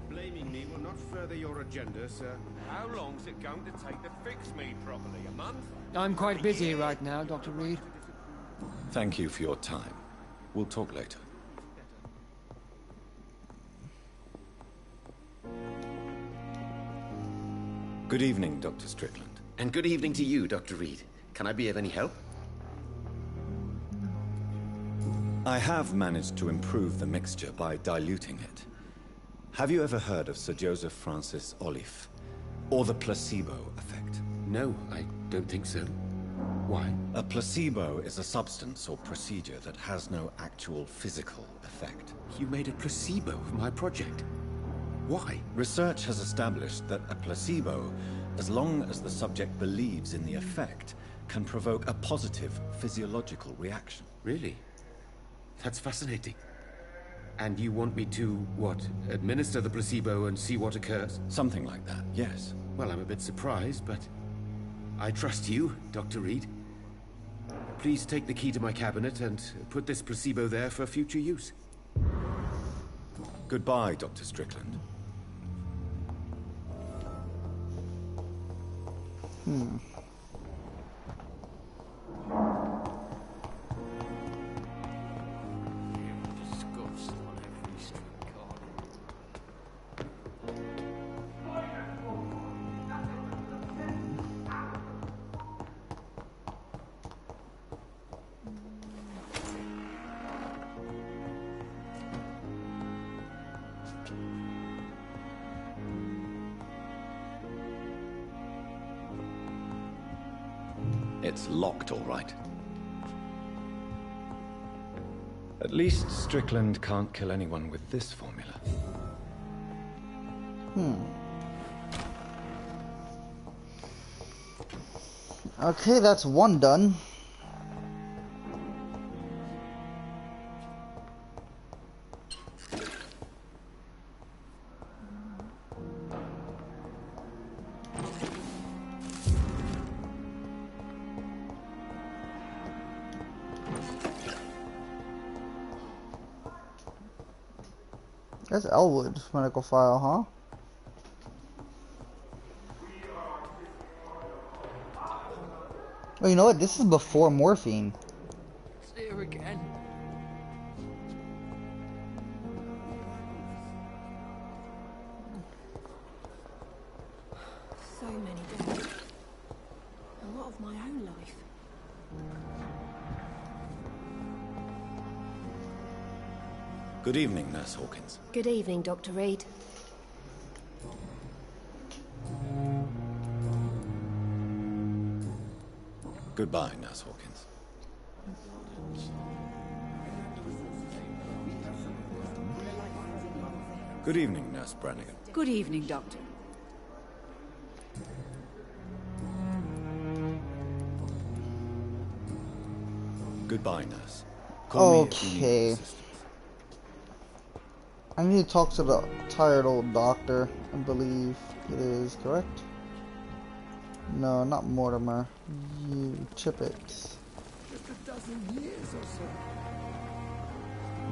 Blaming me will not further your agenda, sir. How long's it going to take to fix me properly? A month? I'm quite busy right now, Dr. Reed. Thank you for your time. We'll talk later. Good evening, Dr. Strickland. And good evening to you, Dr. Reed. Can I be of any help? I have managed to improve the mixture by diluting it. Have you ever heard of Sir Joseph Francis Olive? Or the placebo effect? No, I don't think so. Why? A placebo is a substance or procedure that has no actual physical effect. You made a placebo of my project. Why? Research has established that a placebo, as long as the subject believes in the effect, can provoke a positive physiological reaction. Really? That's fascinating. And you want me to, what, administer the placebo and see what occurs? Something like that, yes. Well, I'm a bit surprised, but I trust you, Dr. Reed. Please take the key to my cabinet and put this placebo there for future use. Goodbye, Dr. Strickland. It's locked, all right. At least Strickland can't kill anyone with this formula. Okay, that's one done. That's Elwood medical file, huh? Oh, you know what? This is before morphine. See her again. So many deaths. A lot of my own life. Good evening, Nurse Hawkins. Good evening, Dr. Reed. Goodbye, Nurse Hawkins. Good evening, Nurse Brannigan. Good evening, Doctor. Goodbye, Nurse. Call me if you need Okay. assistance. I need to talk to the tired old doctor, I believe it is, correct? No, not Mortimer. You, Tippett. Just a dozen years or so.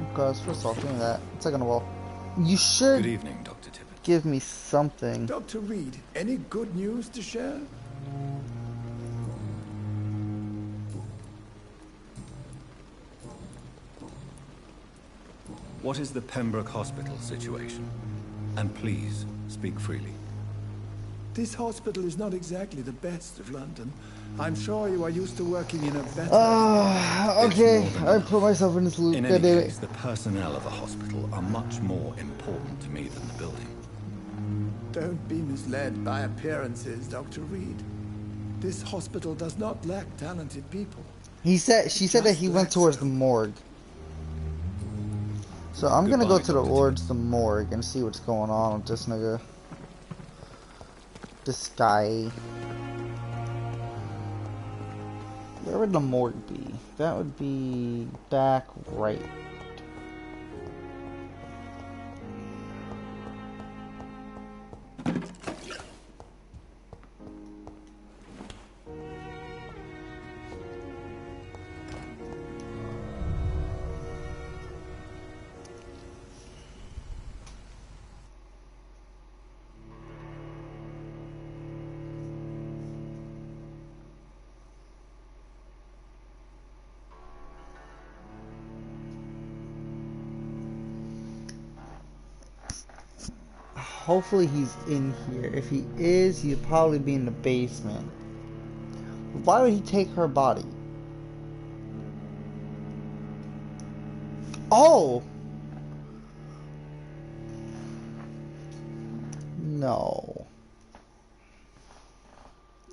Because first of all, give me that. Second of all, you should Good evening, Dr. Tippett. give me something. Dr. Reed, any good news to share? What is the Pembroke Hospital situation? And please, speak freely. This hospital is not exactly the best of London. I'm sure you are used to working in a better... Okay, I put myself in this loop. In God any damn case, the personnel of a hospital are much more important to me than the building. Don't be misled by appearances, Dr. Reed. This hospital does not lack talented people. She said that he went towards the morgue. So I'm gonna go towards the morgue and see what's going on with this nigga. This guy. Where would the morgue be? That would be back right. Hopefully he's in here. If he is, he'll probably be in the basement. Why would he take her body? Oh! No.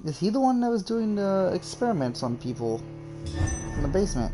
Is he the one that was doing the experiments on people in the basement?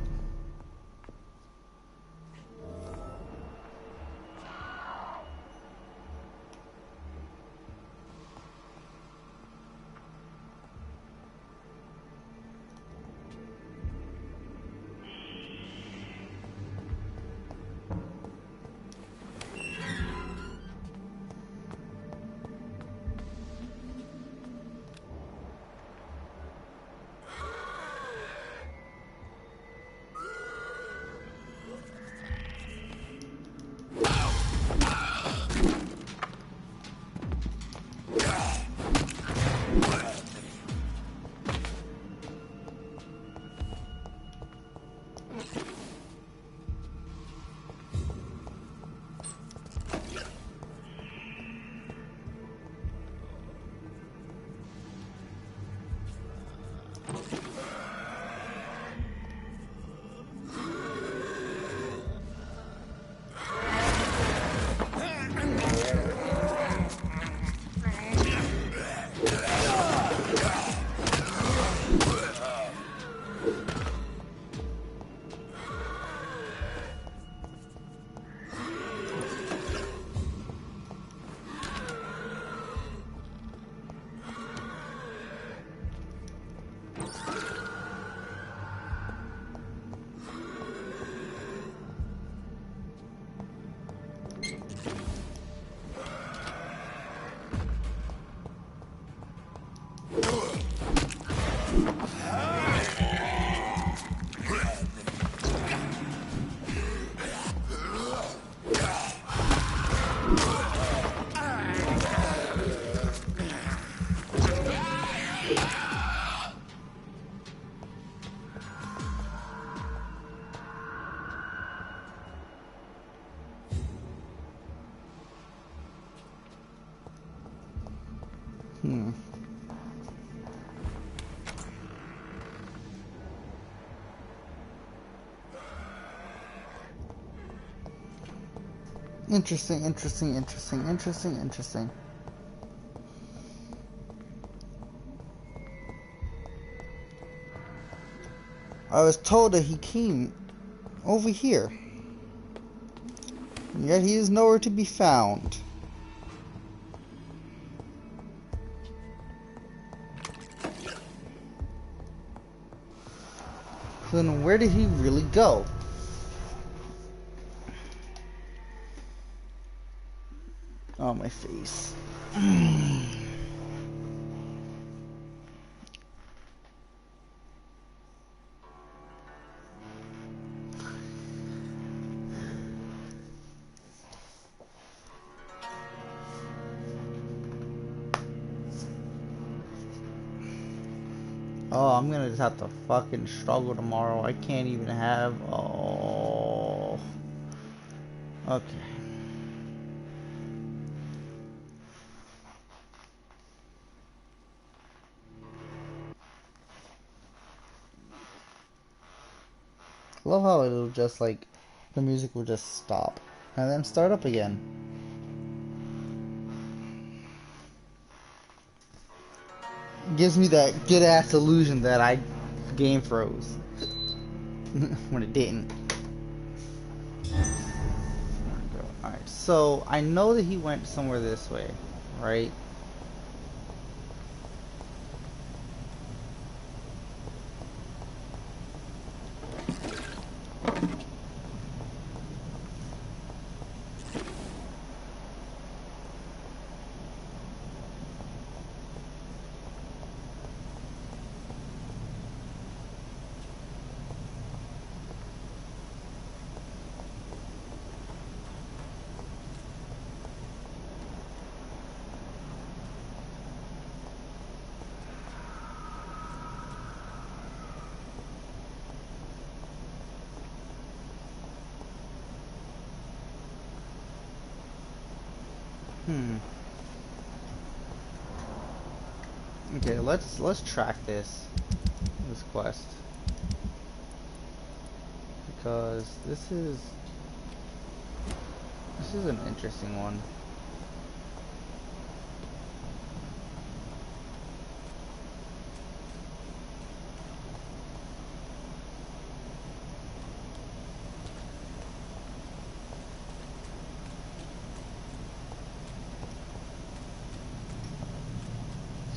Interesting. I was told that he came over here, and yet he is nowhere to be found. So then where did he really go? Oh, my face. Oh, I'm gonna just have to fucking struggle tomorrow. I can't even have... Oh... Okay. I love how it'll just like... The music will just stop. And then start up again. It gives me that good ass illusion that game froze. When it didn't. Alright, so I know that he went somewhere this way, right? Okay, let's track this quest, because this is an interesting one.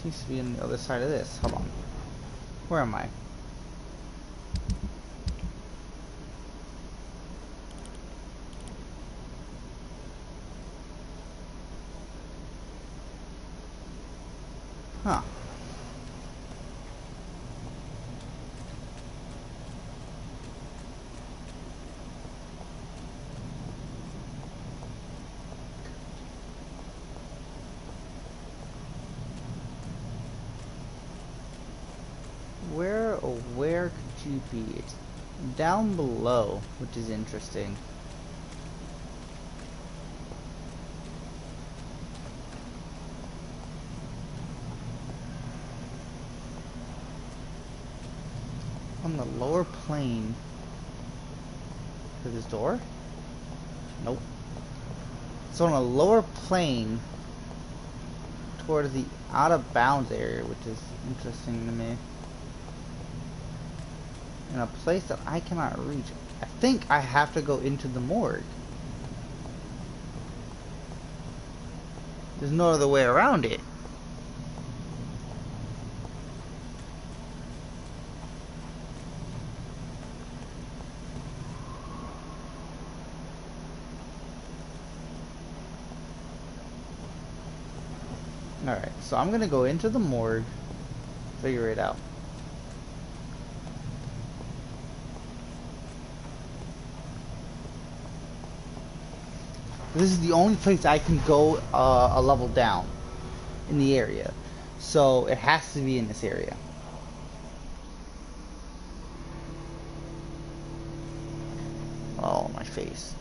Seems to be on the other side of this. Hold on. Where am I? Huh. Where could you be? It's down below, which is interesting. On the lower plane. To this door? Nope. It's on a lower plane towards the out of bounds area, which is interesting to me. In a place that I cannot reach. I think I have to go into the morgue. There's no other way around it. Alright, so I'm gonna go into the morgue, figure it out. This is the only place I can go a level down in the area. So it has to be in this area. Oh, my face.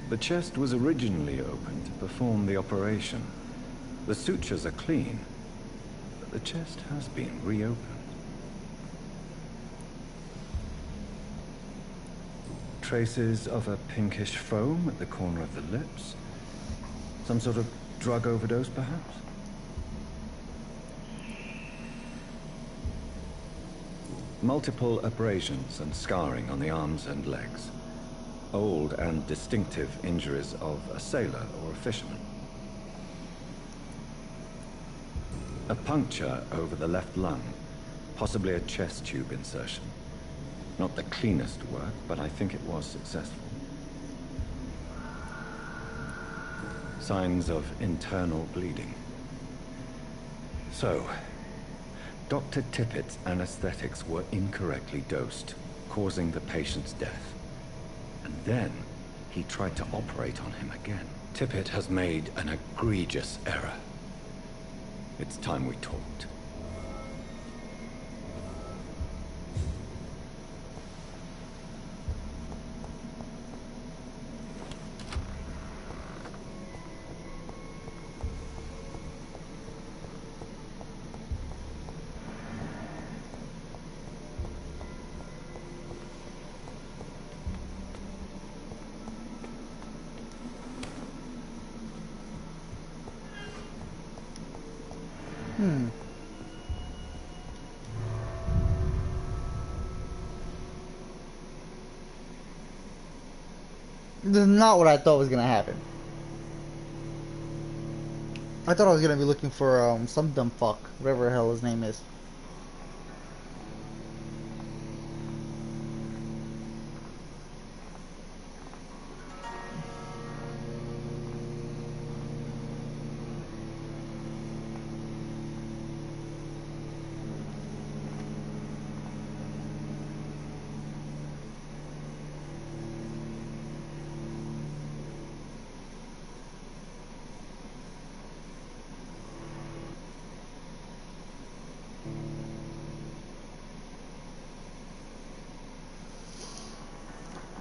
The chest was originally opened to perform the operation. The sutures are clean, but the chest has been reopened. Traces of a pinkish foam at the corner of the lips. Some sort of drug overdose, perhaps? Multiple abrasions and scarring on the arms and legs. Old and distinctive injuries of a sailor or a fisherman. A puncture over the left lung, possibly a chest tube insertion. Not the cleanest work, but I think it was successful. Signs of internal bleeding. So, Dr. Tippett's anesthetics were incorrectly dosed, causing the patient's death. And then, he tried to operate on him again. Tippett has made an egregious error. It's time we talked. This is not what I thought was gonna happen. I thought I was gonna be looking for some dumb fuck, whatever the hell his name is.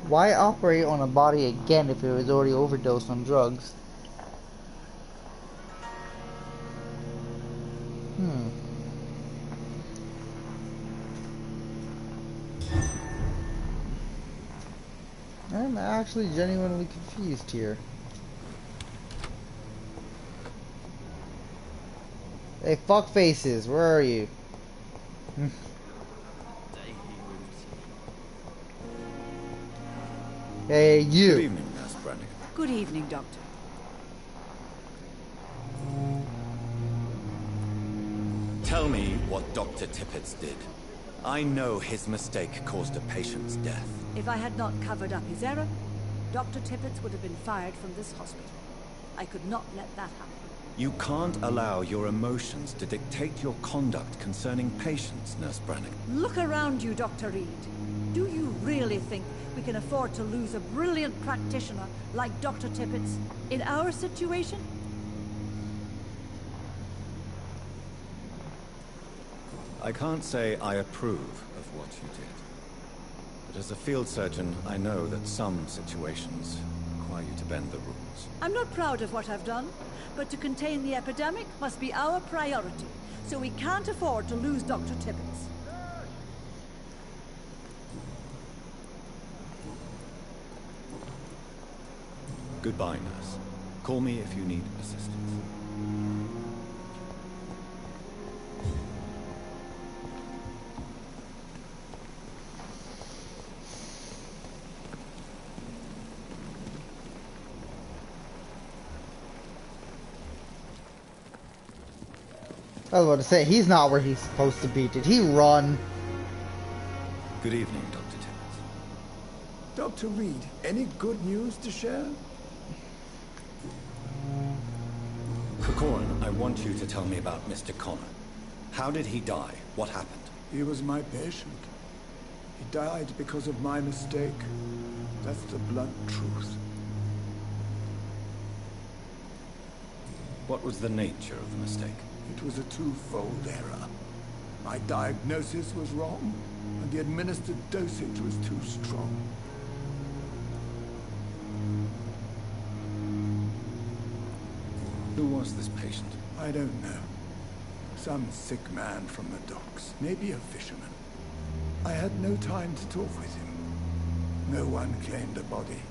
Why operate on a body again if it was already overdosed on drugs? I'm actually genuinely confused here. Hey, fuck faces, where are you? Hey, you. Good evening, Nurse Brannigan. Good evening, Doctor. Tell me what Dr. Tippett did. I know his mistake caused a patient's death. If I had not covered up his error, Dr. Tippett would have been fired from this hospital. I could not let that happen. You can't allow your emotions to dictate your conduct concerning patients, Nurse Brannigan. Look around you, Dr. Reed. Do you really think we can afford to lose a brilliant practitioner like Dr. Tippett's in our situation? I can't say I approve of what you did. But as a field surgeon, I know that some situations require you to bend the rules. I'm not proud of what I've done, but to contain the epidemic must be our priority, so we can't afford to lose Dr. Tippett's. Goodbye, nurse. Call me if you need assistance. I was about to say, he's not where he's supposed to be. Did he run? Good evening, Dr. Tippett. Dr. Reed, any good news to share? Corcoran, I want you to tell me about Mr. Connor. How did he die? What happened? He was my patient. He died because of my mistake. That's the blunt truth. What was the nature of the mistake? It was a twofold error. My diagnosis was wrong, and the administered dosage was too strong. Who was this patient? I don't know. Some sick man from the docks, maybe a fisherman. I had no time to talk with him. No one claimed a body.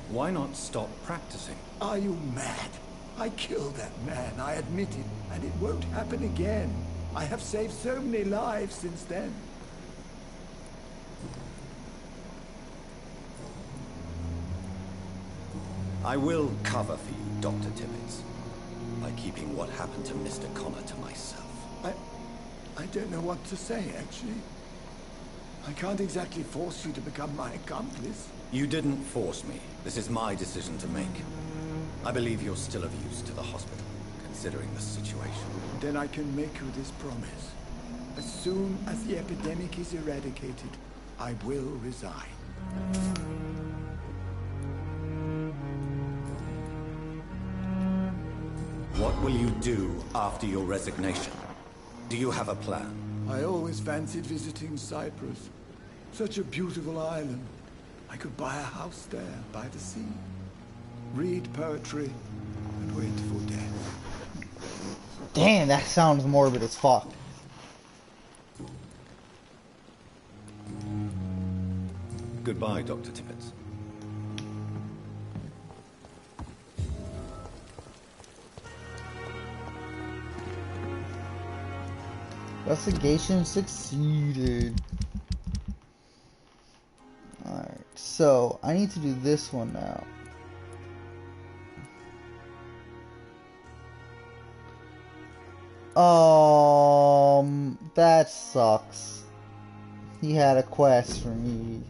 Why not stop practicing? Are you mad? I killed that man, I admit it, and it won't happen again. I have saved so many lives since then. I will cover for you, Dr. Tippett, by keeping what happened to Mr. Connor to myself. I don't know what to say, actually. I can't exactly force you to become my accomplice. You didn't force me. This is my decision to make. I believe you're still of use to the hospital, considering the situation. Then I can make you this promise. As soon as the epidemic is eradicated, I will resign. What will you do after your resignation? Do you have a plan? I always fancied visiting Cyprus. Such a beautiful island. I could buy a house there, by the sea. Read poetry, and wait for death. Damn, that sounds morbid as fuck. Goodbye, Dr. Tippett. Investigation succeeded. Alright, so I need to do this one now. That sucks. He had a quest for me.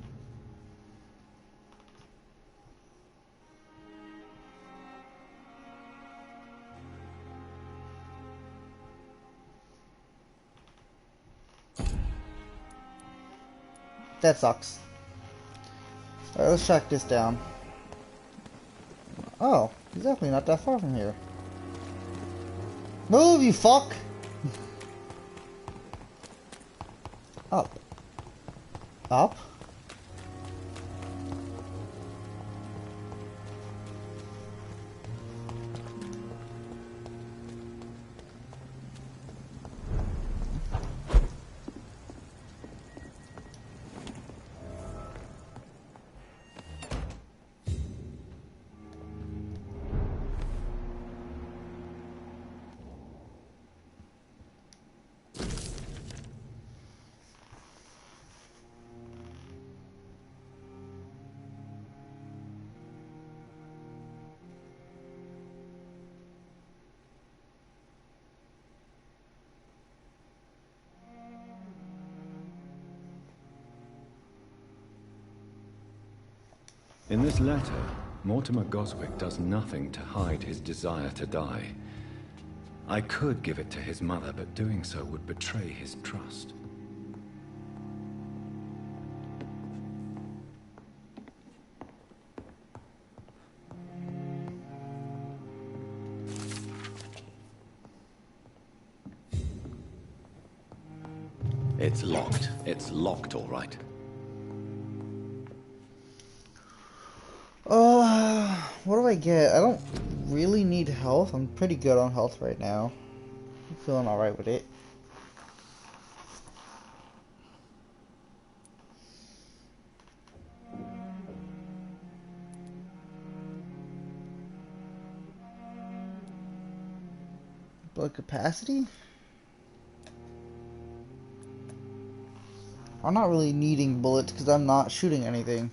That sucks. Alright, let's track this down. Oh, he's definitely not that far from here. Move, you fuck! Up. Up? In this letter, Mortimer Goswick does nothing to hide his desire to die. I could give it to his mother, but doing so would betray his trust. It's locked. It's locked, all right. What do I get? I don't really need health. I'm pretty good on health right now. I'm feeling alright with it. Blood capacity? I'm not really needing bullets because I'm not shooting anything.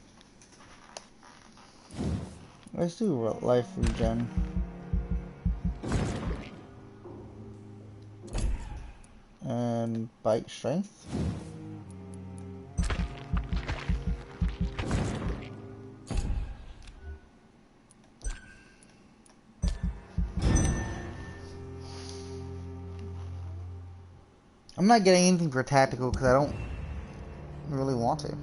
Let's do life regen. And bite strength. I'm not getting anything for tactical because I don't really want to.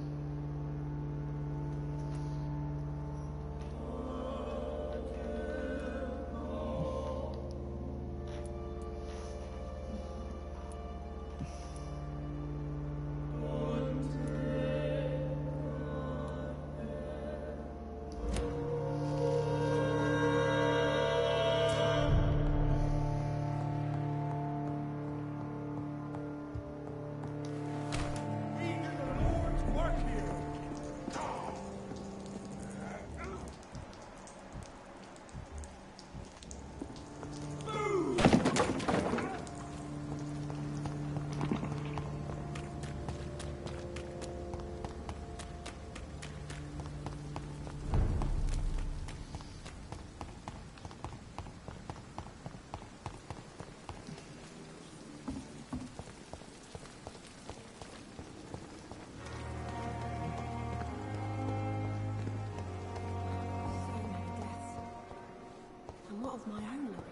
And what of my own life?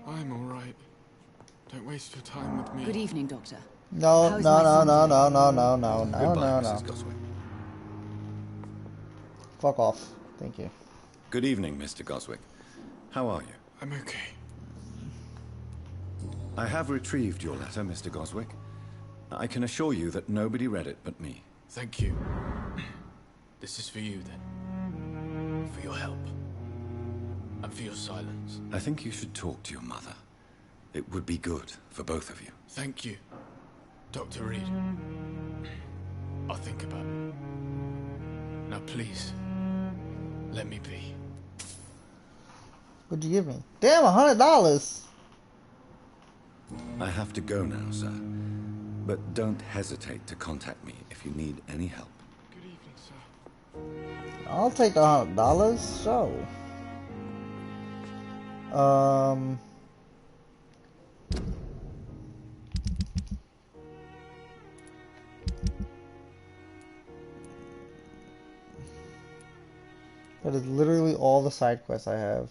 I'm all right. Don't waste your time with me. Good evening, Doctor. No, How's no, my no, son no, doing? no, no, no, no, no, Goodbye, no, Mrs. no. Goswick. Fuck off. Thank you. Good evening, Mr. Goswick. How are you? I'm okay. I have retrieved your letter, Mr. Goswick. I can assure you that nobody read it but me. Thank you. This is for you, then. For your help. And for your silence. I think you should talk to your mother. It would be good for both of you. Thank you, Dr. Reed. I'll think about it. Now please, let me be. What'd you give me? Damn, $100. I have to go now, sir. But don't hesitate to contact me if you need any help. Good evening, sir. I'll take the $100. So, that is literally all the side quests I have.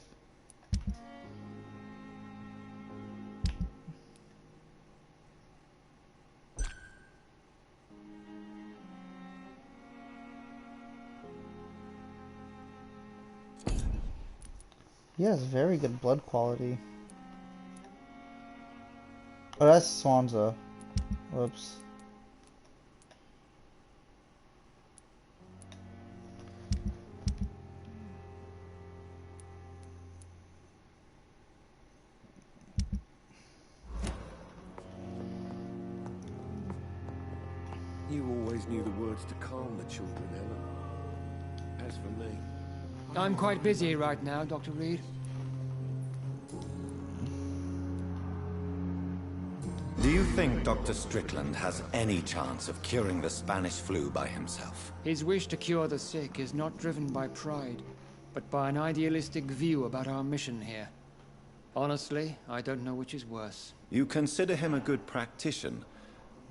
He has very good blood quality. Oh, that's Swanza. Whoops. You always knew the words to calm the children, Ellen. As for me... I'm quite busy right now, Dr. Reed. Do you think Dr. Strickland has any chance of curing the Spanish flu by himself? His wish to cure the sick is not driven by pride, but by an idealistic view about our mission here. Honestly, I don't know which is worse. You consider him a good practitioner,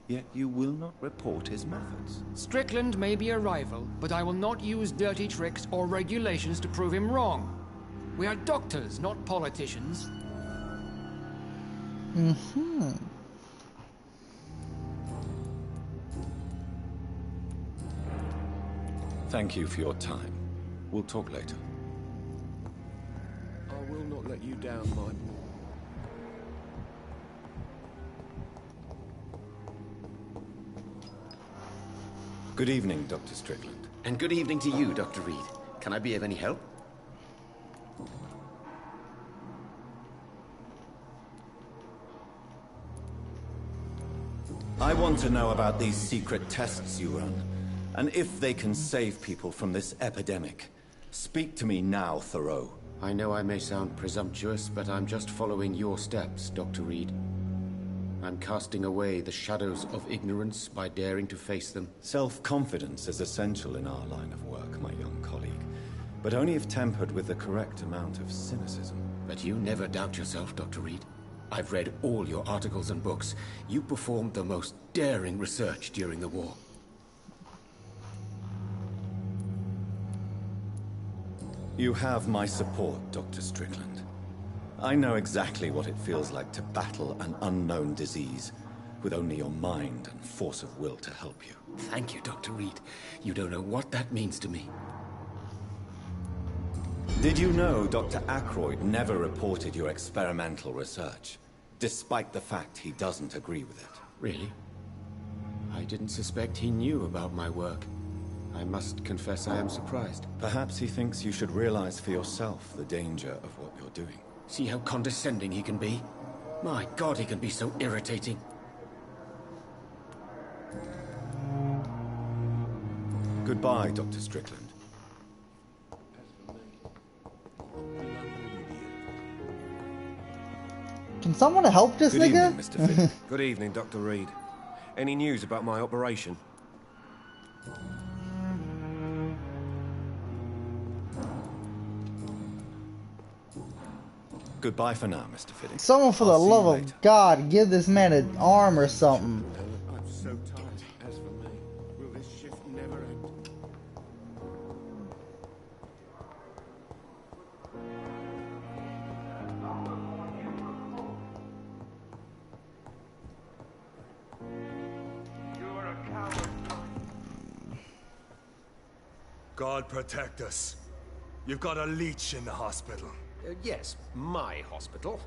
yet you will not report his methods. Strickland may be a rival, but I will not use dirty tricks or regulations to prove him wrong. We are doctors, not politicians. Mm-hmm. Thank you for your time. We'll talk later. I will not let you down, my boy. Good evening, Dr. Strickland. And good evening to you, Dr. Reed. Can I be of any help? I want to know about these secret tests you run, and if they can save people from this epidemic. Speak to me now, Thoreau. I know I may sound presumptuous, but I'm just following your steps, Dr. Reed. I'm casting away the shadows of ignorance by daring to face them. Self-confidence is essential in our line of work, my young colleague, but only if tempered with the correct amount of cynicism. But you never doubt yourself, Dr. Reed. I've read all your articles and books. You performed the most daring research during the war. You have my support, Dr. Strickland. I know exactly what it feels like to battle an unknown disease, with only your mind and force of will to help you. Thank you, Dr. Reed. You don't know what that means to me. Did you know Dr. Ackroyd never reported your experimental research, despite the fact he doesn't agree with it? Really? I didn't suspect he knew about my work. I must confess I am surprised. Perhaps he thinks you should realize for yourself the danger of what you're doing. See how condescending he can be? My God, he can be so irritating. Goodbye, Dr. Strickland. Can someone help this Good nigga? evening, Mr. Fitton. Good evening, Dr. Reed. Any news about my operation? Goodbye for now, Mr. Fitton. Someone, for the I'll see you love later. of God, give this man an arm or something. I'm so tired. As for me, will this shift never end? God protect us. You've got a leech in the hospital. Yes, my hospital.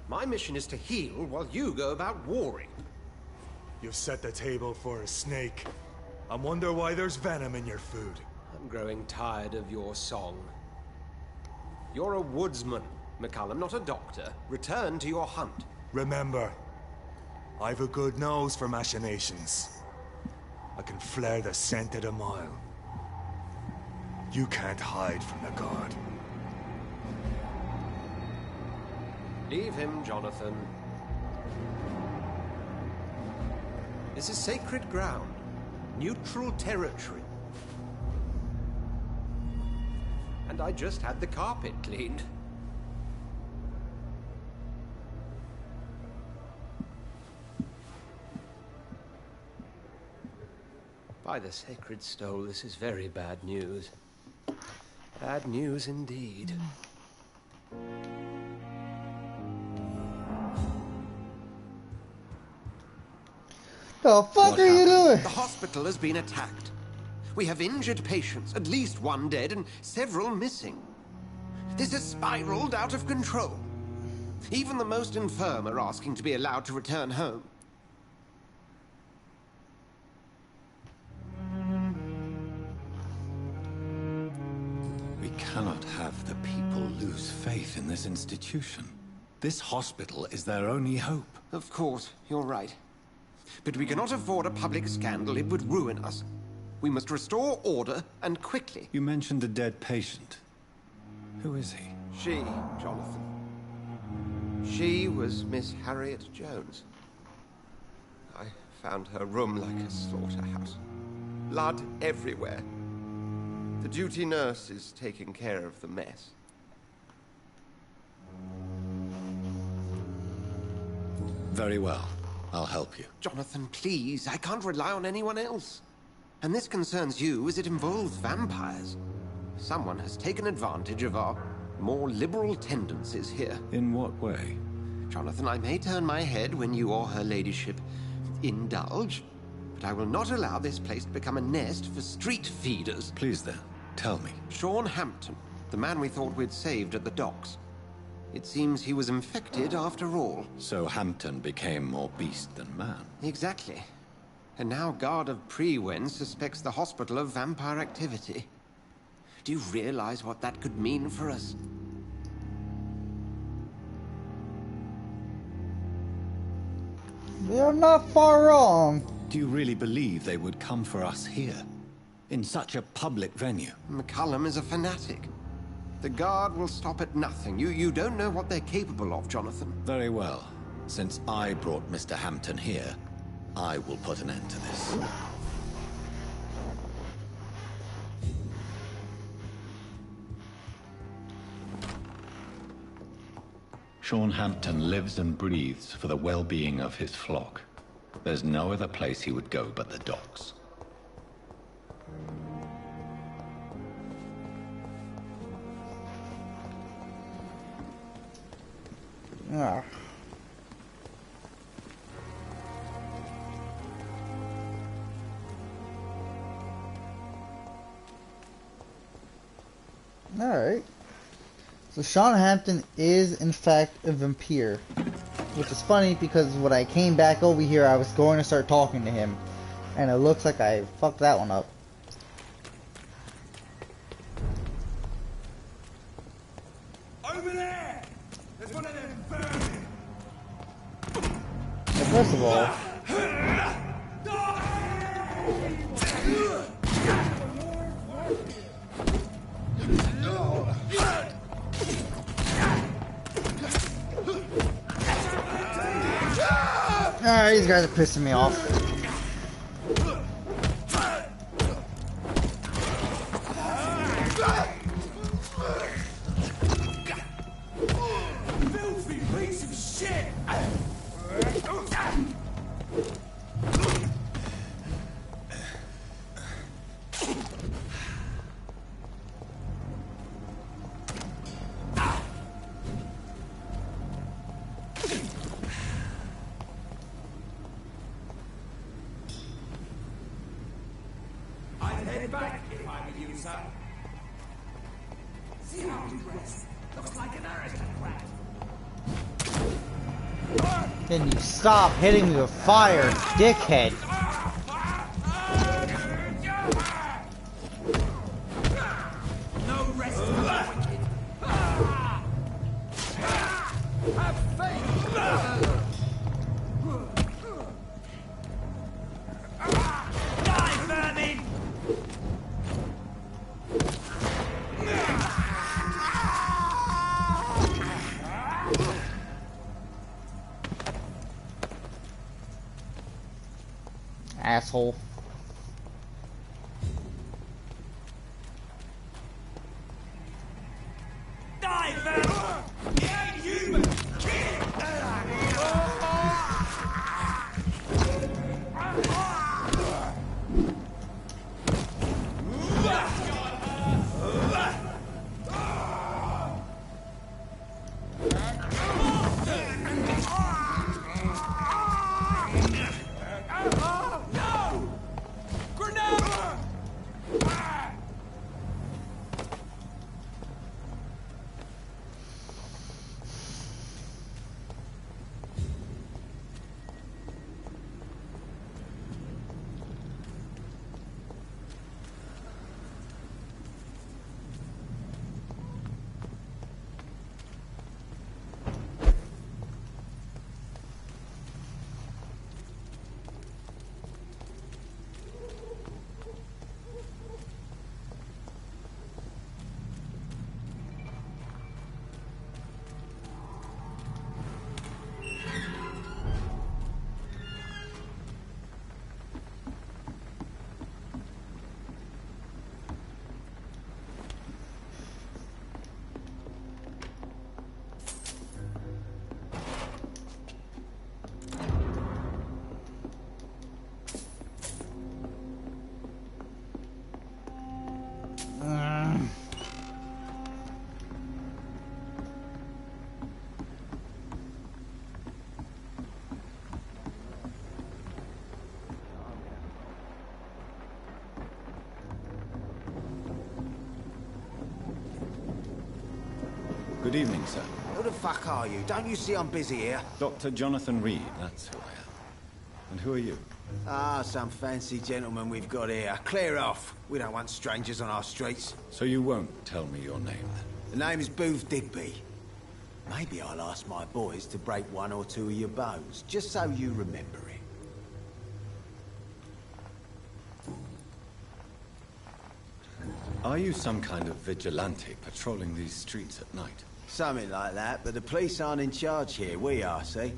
My mission is to heal while you go about warring. You've set the table for a snake. I wonder why there's venom in your food. I'm growing tired of your song. You're a woodsman, McCallum, not a doctor. Return to your hunt. Remember, I've a good nose for machinations. I can flare the scent at a mile. You can't hide from the God. Leave him, Jonathan. This is sacred ground. Neutral territory. And I just had the carpet cleaned. By the sacred stole, this is very bad news. Bad news indeed. The fuck are you doing? The hospital has been attacked. We have injured patients, at least one dead and several missing. This has spiraled out of control. Even the most infirm are asking to be allowed to return home. We cannot have the people lose faith in this institution. This hospital is their only hope. Of course, you're right. But we cannot afford a public scandal. It would ruin us. We must restore order, and quickly. You mentioned a dead patient. Who is he? She, Jonathan. She was Miss Harriet Jones. I found her room like a slaughterhouse. Blood everywhere. The duty nurse is taking care of the mess. Very well. I'll help you. Jonathan, please. I can't rely on anyone else. And this concerns you as it involves vampires. Someone has taken advantage of our more liberal tendencies here. In what way? Jonathan, I may turn my head when you or her ladyship indulge, but I will not allow this place to become a nest for street feeders. Please then, tell me. Sean Hampton, the man we thought we'd saved at the docks. It seems he was infected after all. So Hampton became more beast than man. Exactly. And now Guard of Prewen suspects the hospital of vampire activity. Do you realize what that could mean for us? They're not far wrong. Do you really believe they would come for us here? In such a public venue? McCullum is a fanatic. The Guard will stop at nothing. You don't know what they're capable of, Jonathan. Very well. Since I brought Mr. Hampton here, I will put an end to this. Sean Hampton lives and breathes for the well-being of his flock. There's no other place he would go but the docks. Ah. Alright. So Sean Hampton is in fact a vampire. Which is funny because when I came back over here I was going to start talking to him. And it looks like I fucked that one up. Over there! There's one of them vermin! Well, first of all, alright, these guys are pissing me off. Filthy piece of shit! I'd head back if I were you, son. See how he dressed? Looks like an aristocrat. Can you stop hitting me with fire, dickhead? No rest for the wicked. Have faith! Die, vermin! asshole. Die, Vampyr! He ain't human! Good evening, sir. Who the fuck are you? Don't you see I'm busy here? Dr. Jonathan Reed, that's who I am. And who are you? Ah, some fancy gentleman we've got here. Clear off. We don't want strangers on our streets. So you won't tell me your name, then? The name is Booth Digby. Maybe I'll ask my boys to break one or two of your bones, just so you remember it. Are you some kind of vigilante patrolling these streets at night? Something like that, but the police aren't in charge here. We are, see?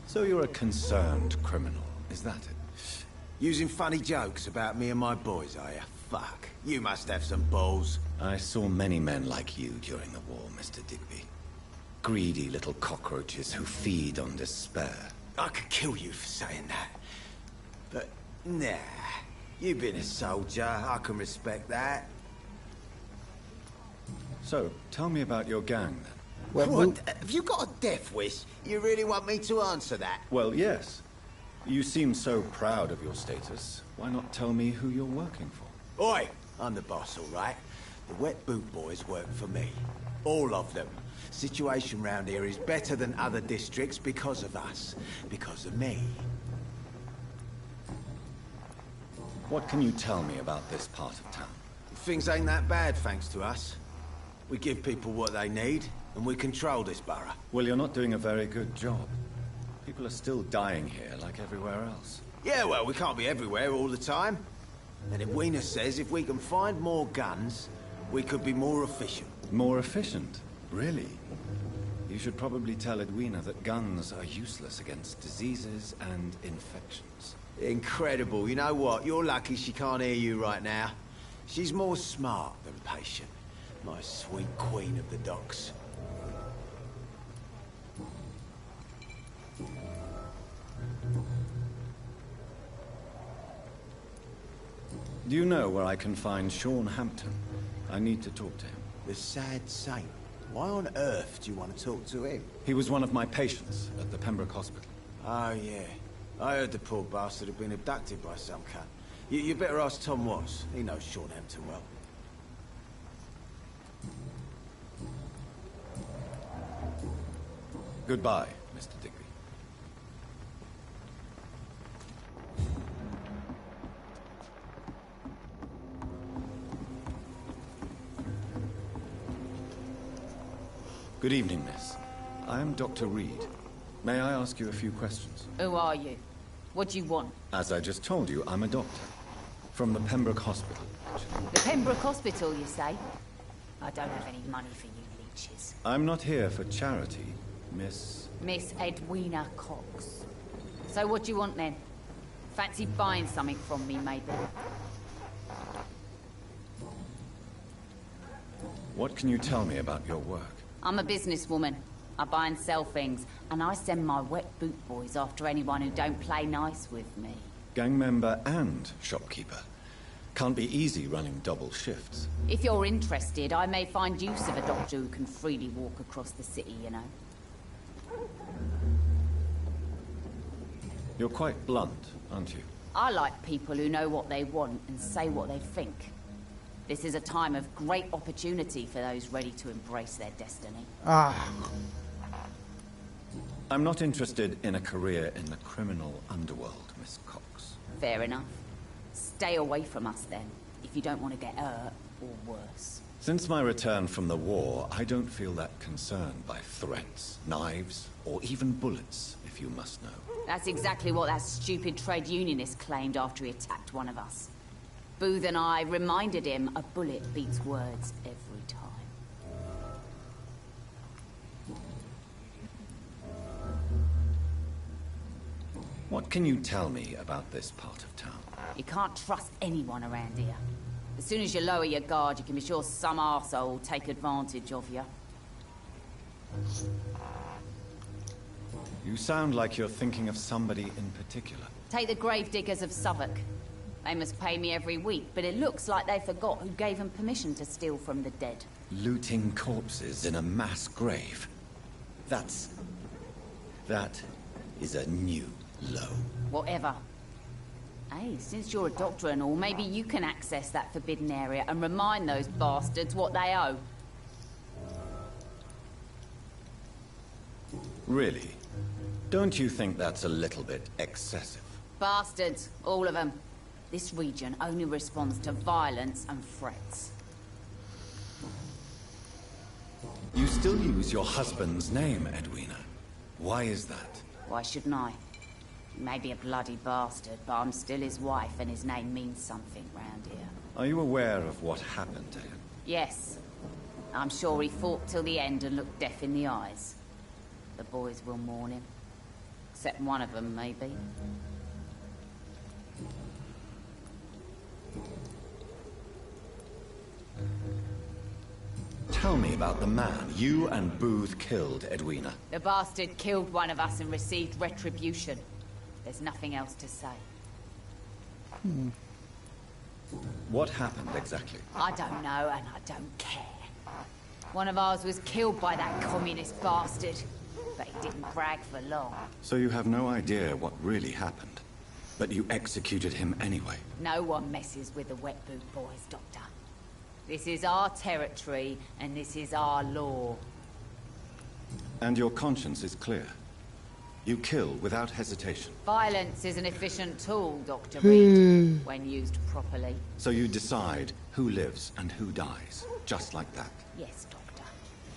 So you're a concerned criminal, is that it? Using funny jokes about me and my boys, are you? Fuck. You must have some balls. I saw many men like you during the war, Mr. Digby. Greedy little cockroaches who feed on despair. I could kill you for saying that. But, nah. You've been a soldier. I can respect that. So, tell me about your gang, then. What? Have you got a death wish? You really want me to answer that? Well, yes. You seem so proud of your status. Why not tell me who you're working for? Oi! I'm the boss, all right? The Wet Boot Boys work for me. All of them. Situation round here is better than other districts because of us. Because of me. What can you tell me about this part of town? Things ain't that bad, thanks to us. We give people what they need, and we control this borough. Well, you're not doing a very good job. People are still dying here, like everywhere else. Yeah, well, we can't be everywhere all the time. And Edwina says if we can find more guns, we could be more efficient. More efficient? Really? You should probably tell Edwina that guns are useless against diseases and infections. Incredible. You know what? You're lucky she can't hear you right now. She's more smart than patient. My sweet queen of the docks. Do you know where I can find Sean Hampton? I need to talk to him. The sad saint. Why on earth do you want to talk to him? He was one of my patients at the Pembroke Hospital. Oh, yeah. I heard the poor bastard had been abducted by some cunt. You better ask Tom Watts. He knows Sean Hampton well. Goodbye, Mr. Digby. Good evening, miss. I am Dr. Reed. May I ask you a few questions? Who are you? What do you want? As I just told you, I'm a doctor. From the Pembroke Hospital, actually. The Pembroke Hospital, you say? I don't have any money for you leeches. I'm not here for charity. Miss Edwina Cox. So what do you want then? Fancy buying something from me, maybe? What can you tell me about your work? I'm a businesswoman. I buy and sell things, and I send my wet boot boys after anyone who don't play nice with me. Gang member and shopkeeper. Can't be easy running double shifts. If you're interested, I may find use of a doctor who can freely walk across the city, you know. You're quite blunt, aren't you? I like people who know what they want and say what they think. This is a time of great opportunity for those ready to embrace their destiny. I'm not interested in a career in the criminal underworld, Miss Cox. Fair enough. Stay away from us then, if you don't want to get hurt or worse. Since my return from the war, I don't feel that concerned by threats, knives, or even bullets, if you must know. That's exactly what that stupid trade unionist claimed after he attacked one of us. Booth and I reminded him a bullet beats words every time. What can you tell me about this part of town? You can't trust anyone around here. As soon as you lower your guard, you can be sure some arsehole will take advantage of you. You sound like you're thinking of somebody in particular. Take the gravediggers of Southwark. They must pay me every week, but it looks like they forgot who gave them permission to steal from the dead. Looting corpses in a mass grave. That is a new low. Whatever. Hey, since you're a doctor and all, maybe you can access that forbidden area and remind those bastards what they owe. Really? Don't you think that's a little bit excessive? Bastards, all of them. This region only responds to violence and threats. You still use your husband's name, Edwina. Why is that? Why shouldn't I? He may be a bloody bastard, but I'm still his wife and his name means something round here. Are you aware of what happened to him? Yes. I'm sure he fought till the end and looked death in the eyes. The boys will mourn him. Except one of them, maybe. Tell me about the man you and Booth killed, Edwina. The bastard killed one of us and received retribution. There's nothing else to say. What happened exactly? I don't know, and I don't care. One of ours was killed by that communist bastard, but he didn't brag for long. So you have no idea what really happened, but you executed him anyway. No one messes with the Wet Boot Boys, Doctor. This is our territory, and this is our law. And your conscience is clear. You kill without hesitation. Violence is an efficient tool, Dr. Reed, when used properly. So you decide who lives and who dies, just like that. Yes, Doctor.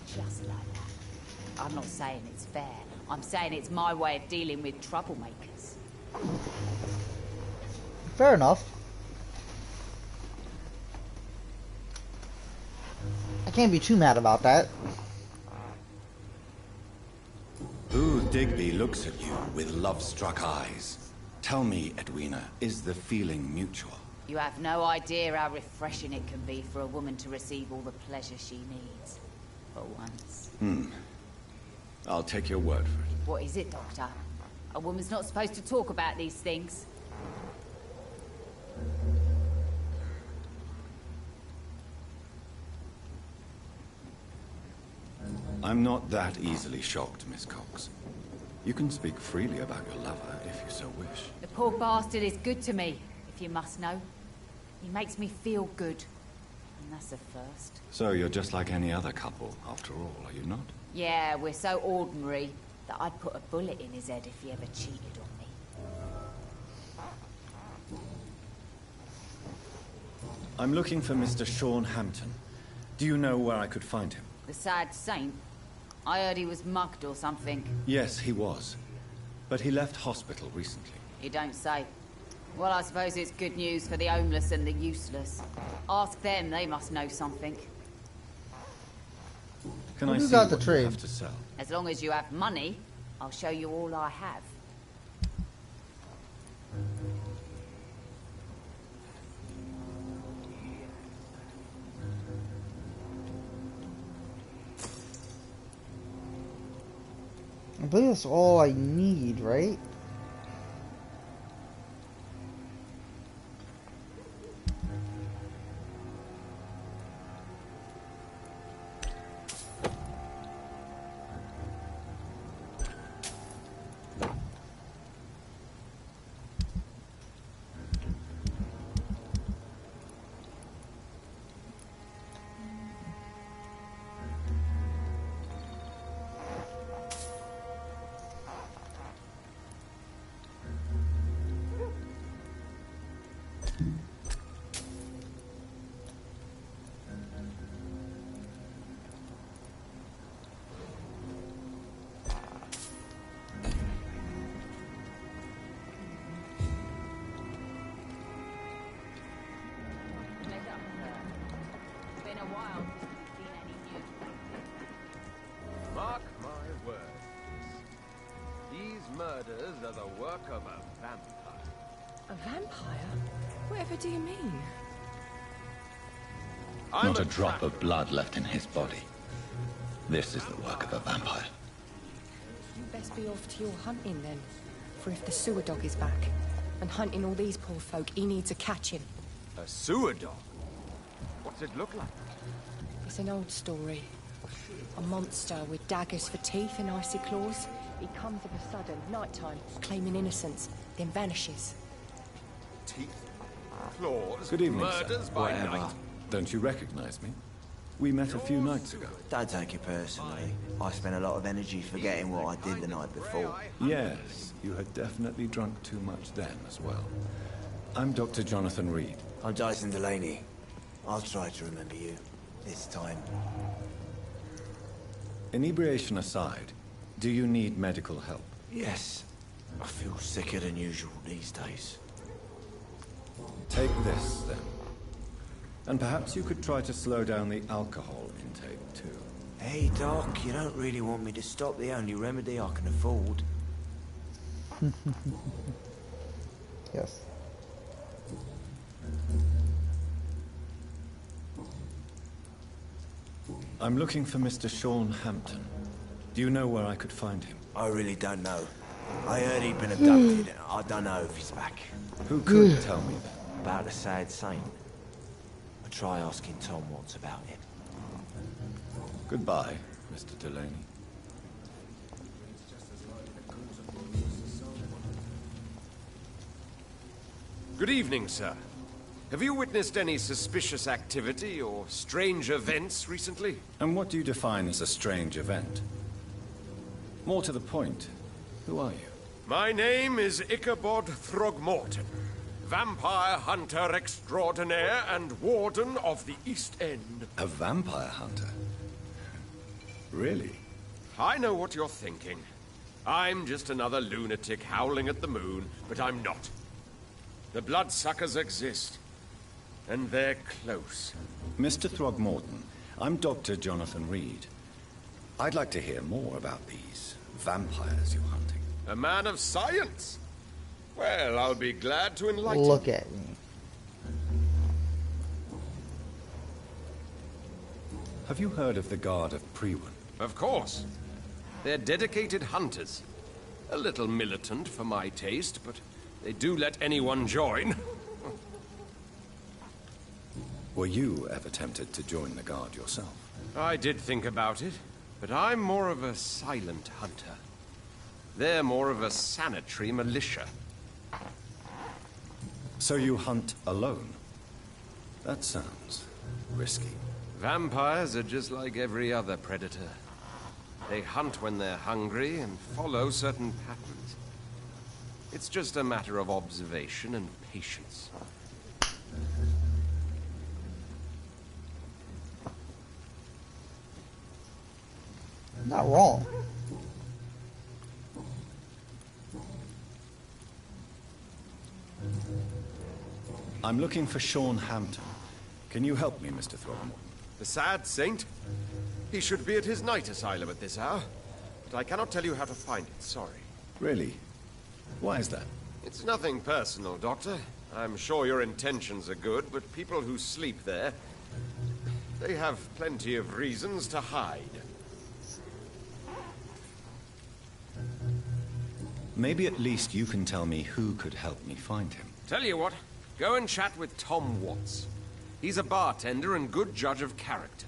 Just like that. I'm not saying it's fair. I'm saying it's my way of dealing with troublemakers. Fair enough. I can't be too mad about that. Booth Digby looks at you with love-struck eyes. Tell me, Edwina, is the feeling mutual? You have no idea how refreshing it can be for a woman to receive all the pleasure she needs. For once. I'll take your word for it. What is it, Doctor? A woman's not supposed to talk about these things. I'm not that easily shocked, Miss Cox. You can speak freely about your lover if you so wish. The poor bastard is good to me, if you must know. He makes me feel good. And that's a first. So you're just like any other couple, after all, are you not? Yeah, we're so ordinary that I'd put a bullet in his head if he ever cheated on me. I'm looking for Mr. Sean Hampton. Do you know where I could find him? The sad saint? I heard he was mugged or something. Yes, he was. But he left hospital recently. You don't say. Well, I suppose it's good news for the homeless and the useless. Ask them, they must know something. Can Who I see got the what you trade? have to sell? As long as you have money, I'll show you all I have. I believe that's all I need, right? Mark my words. These murders are the work of a vampire. A vampire? Whatever do you mean? Not a drop of blood left in his body. This is the work of a vampire. You best be off to your hunting then. For if the sewer dog is back, and hunting all these poor folk, he needs a catching. A sewer dog? What's it look like? It's an old story. A monster with daggers for teeth and icy claws. He comes of a sudden, nighttime, claiming innocence, then vanishes. Teeth? Claws? Good evening, Murders sir. by Whatever. night? Don't you recognize me? We met a few nights ago. Don't take it personally. I spent a lot of energy forgetting what I did the night before. Yes, you had definitely drunk too much then as well. I'm Dr. Jonathan Reed. I'm Dyson Delaney. I'll try to remember you. This time. Inebriation aside, do you need medical help? Yes. I feel sicker than usual these days. Take this, then. And perhaps you could try to slow down the alcohol intake, too. Hey, Doc, you don't really want me to stop the only remedy I can afford. Yes. I'm looking for Mr. Sean Hampton. Do you know where I could find him? I really don't know. I heard he'd been abducted. I don't know if he's back. Who could tell me that? About the sad saint. I'll try asking Tom what's about him. Goodbye, Mr. Delaney. Good evening, sir. Have you witnessed any suspicious activity or strange events recently? And what do you define as a strange event? More to the point, who are you? My name is Ichabod Throgmorton, vampire hunter extraordinaire and warden of the East End. A vampire hunter? Really? I know what you're thinking. I'm just another lunatic howling at the moon, but I'm not. The bloodsuckers exist, and they're close. Mr. Throgmorton, I'm Dr. Jonathan Reed. I'd like to hear more about these vampires you're hunting. A man of science? Well, I'll be glad to enlighten you. Look at me. Have you heard of the Guard of Priwen? Of course. They're dedicated hunters. A little militant for my taste, but they do let anyone join. Were you ever tempted to join the Guard yourself? I did think about it, but I'm more of a silent hunter. They're more of a sanitary militia. So you hunt alone? That sounds risky. Vampires are just like every other predator. They hunt when they're hungry and follow certain patterns. It's just a matter of observation and patience. Not wrong. I'm looking for Sean Hampton. Can you help me, Mr. Throgmorton? The sad saint? He should be at his night asylum at this hour. But I cannot tell you how to find it, sorry. Really? Why is that? It's nothing personal, Doctor. I'm sure your intentions are good, but people who sleep there, they have plenty of reasons to hide. Maybe at least you can tell me who could help me find him. Tell you what, go and chat with Tom Watts. He's a bartender and good judge of character.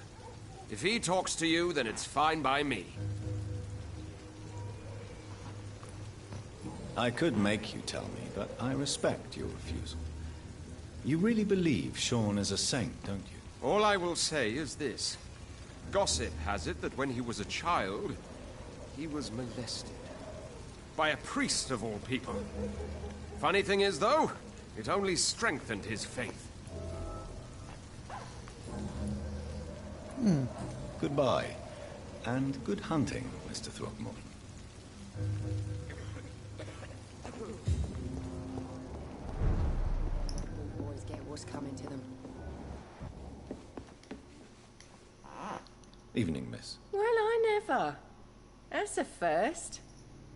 If he talks to you, then it's fine by me. I could make you tell me, but I respect your refusal. You really believe Sean is a saint, don't you? All I will say is this. Gossip has it that when he was a child, he was molested. By a priest of all people. Funny thing is, though, it only strengthened his faith. Goodbye. And good hunting, Mr. Throckmorton. Boys get what's coming to them. Evening, miss. Well, I never. That's a first.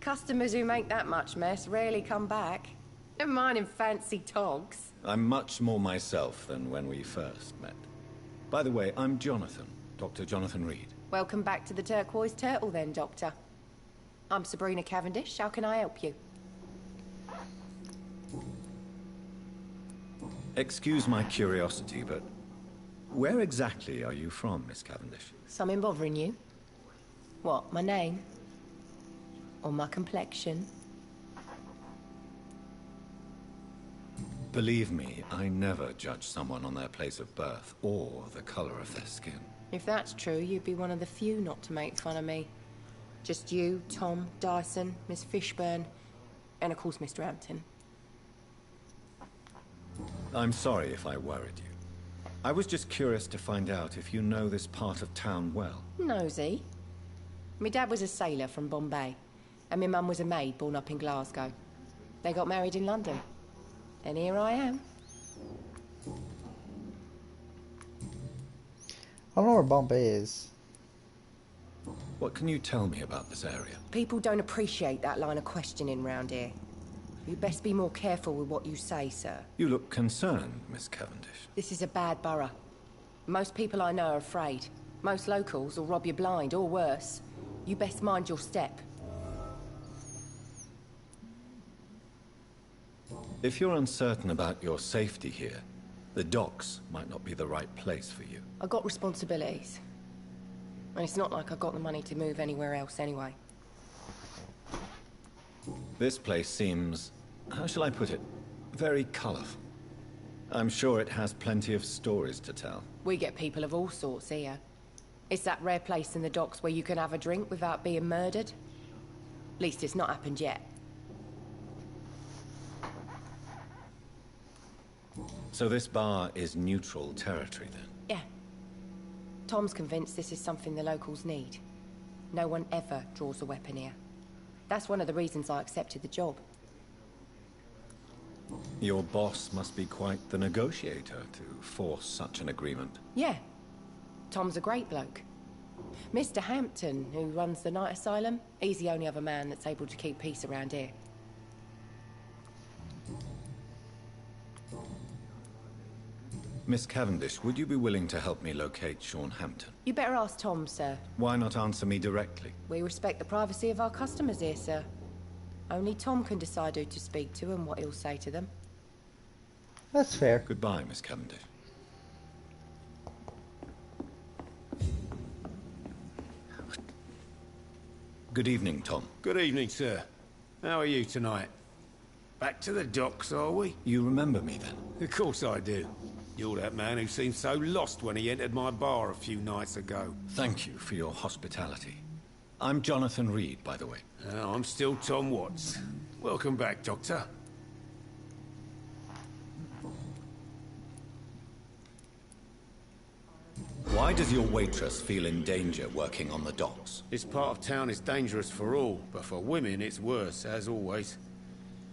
Customers who make that much mess rarely come back. Never mind in fancy togs. I'm much more myself than when we first met. By the way, I'm Jonathan, Dr. Jonathan Reed. Welcome back to the Turquoise Turtle then, Doctor. I'm Sabrina Cavendish. How can I help you? Excuse my curiosity, but where exactly are you from, Miss Cavendish? Something bothering you? What, my name? Or my complexion? Believe me, I never judge someone on their place of birth or the color of their skin. If that's true, you'd be one of the few not to make fun of me. Just you, Tom, Dyson, Miss Fishburne, and of course Mr. Hampton. I'm sorry if I worried you. I was just curious to find out if you know this part of town well. Nosy. My dad was a sailor from Bombay, and my mum was a maid born up in Glasgow. They got married in London. And here I am. I don't know where Bombay is. What can you tell me about this area? People don't appreciate that line of questioning round here. You'd best be more careful with what you say, sir. You look concerned, Miss Cavendish. This is a bad borough. Most people I know are afraid. Most locals will rob you blind, or worse. You best mind your step. If you're uncertain about your safety here, the docks might not be the right place for you. I got responsibilities. And it's not like I got the money to move anywhere else anyway. This place seems, how shall I put it, very colorful. I'm sure it has plenty of stories to tell. We get people of all sorts here. It's that rare place in the docks where you can have a drink without being murdered. At least it's not happened yet. So this bar is neutral territory then? Yeah. Tom's convinced this is something the locals need. No one ever draws a weapon here. That's one of the reasons I accepted the job. Your boss must be quite the negotiator to force such an agreement. Yeah. Tom's a great bloke. Mr. Hampton, who runs the night asylum, he's the only other man that's able to keep peace around here. Miss Cavendish, would you be willing to help me locate Sean Hampton? You better ask Tom, sir. Why not answer me directly? We respect the privacy of our customers here, sir. Only Tom can decide who to speak to and what he'll say to them. That's fair. Goodbye, Miss Cavendish. Good evening, Tom. Good evening, sir. How are you tonight? Back to the docks, are we? You remember me then? Of course I do. You're that man who seemed so lost when he entered my bar a few nights ago. Thank you for your hospitality. I'm Jonathan Reed, by the way. I'm still Tom Watts. Welcome back, Doctor. Why does your waitress feel in danger working on the docks? This part of town is dangerous for all, but for women it's worse, as always.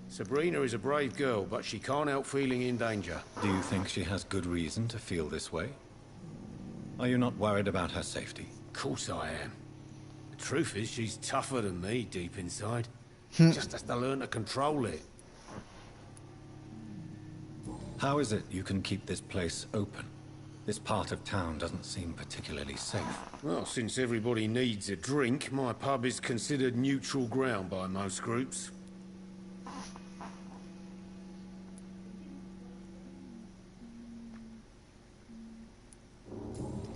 Sabrina is a brave girl, but she can't help feeling in danger. Do you think she has good reason to feel this way? Are you not worried about her safety? course I am. The truth is, she's tougher than me deep inside. She just has to learn to control it. How is it you can keep this place open? This part of town doesn't seem particularly safe. Well, since everybody needs a drink, my pub is considered neutral ground by most groups.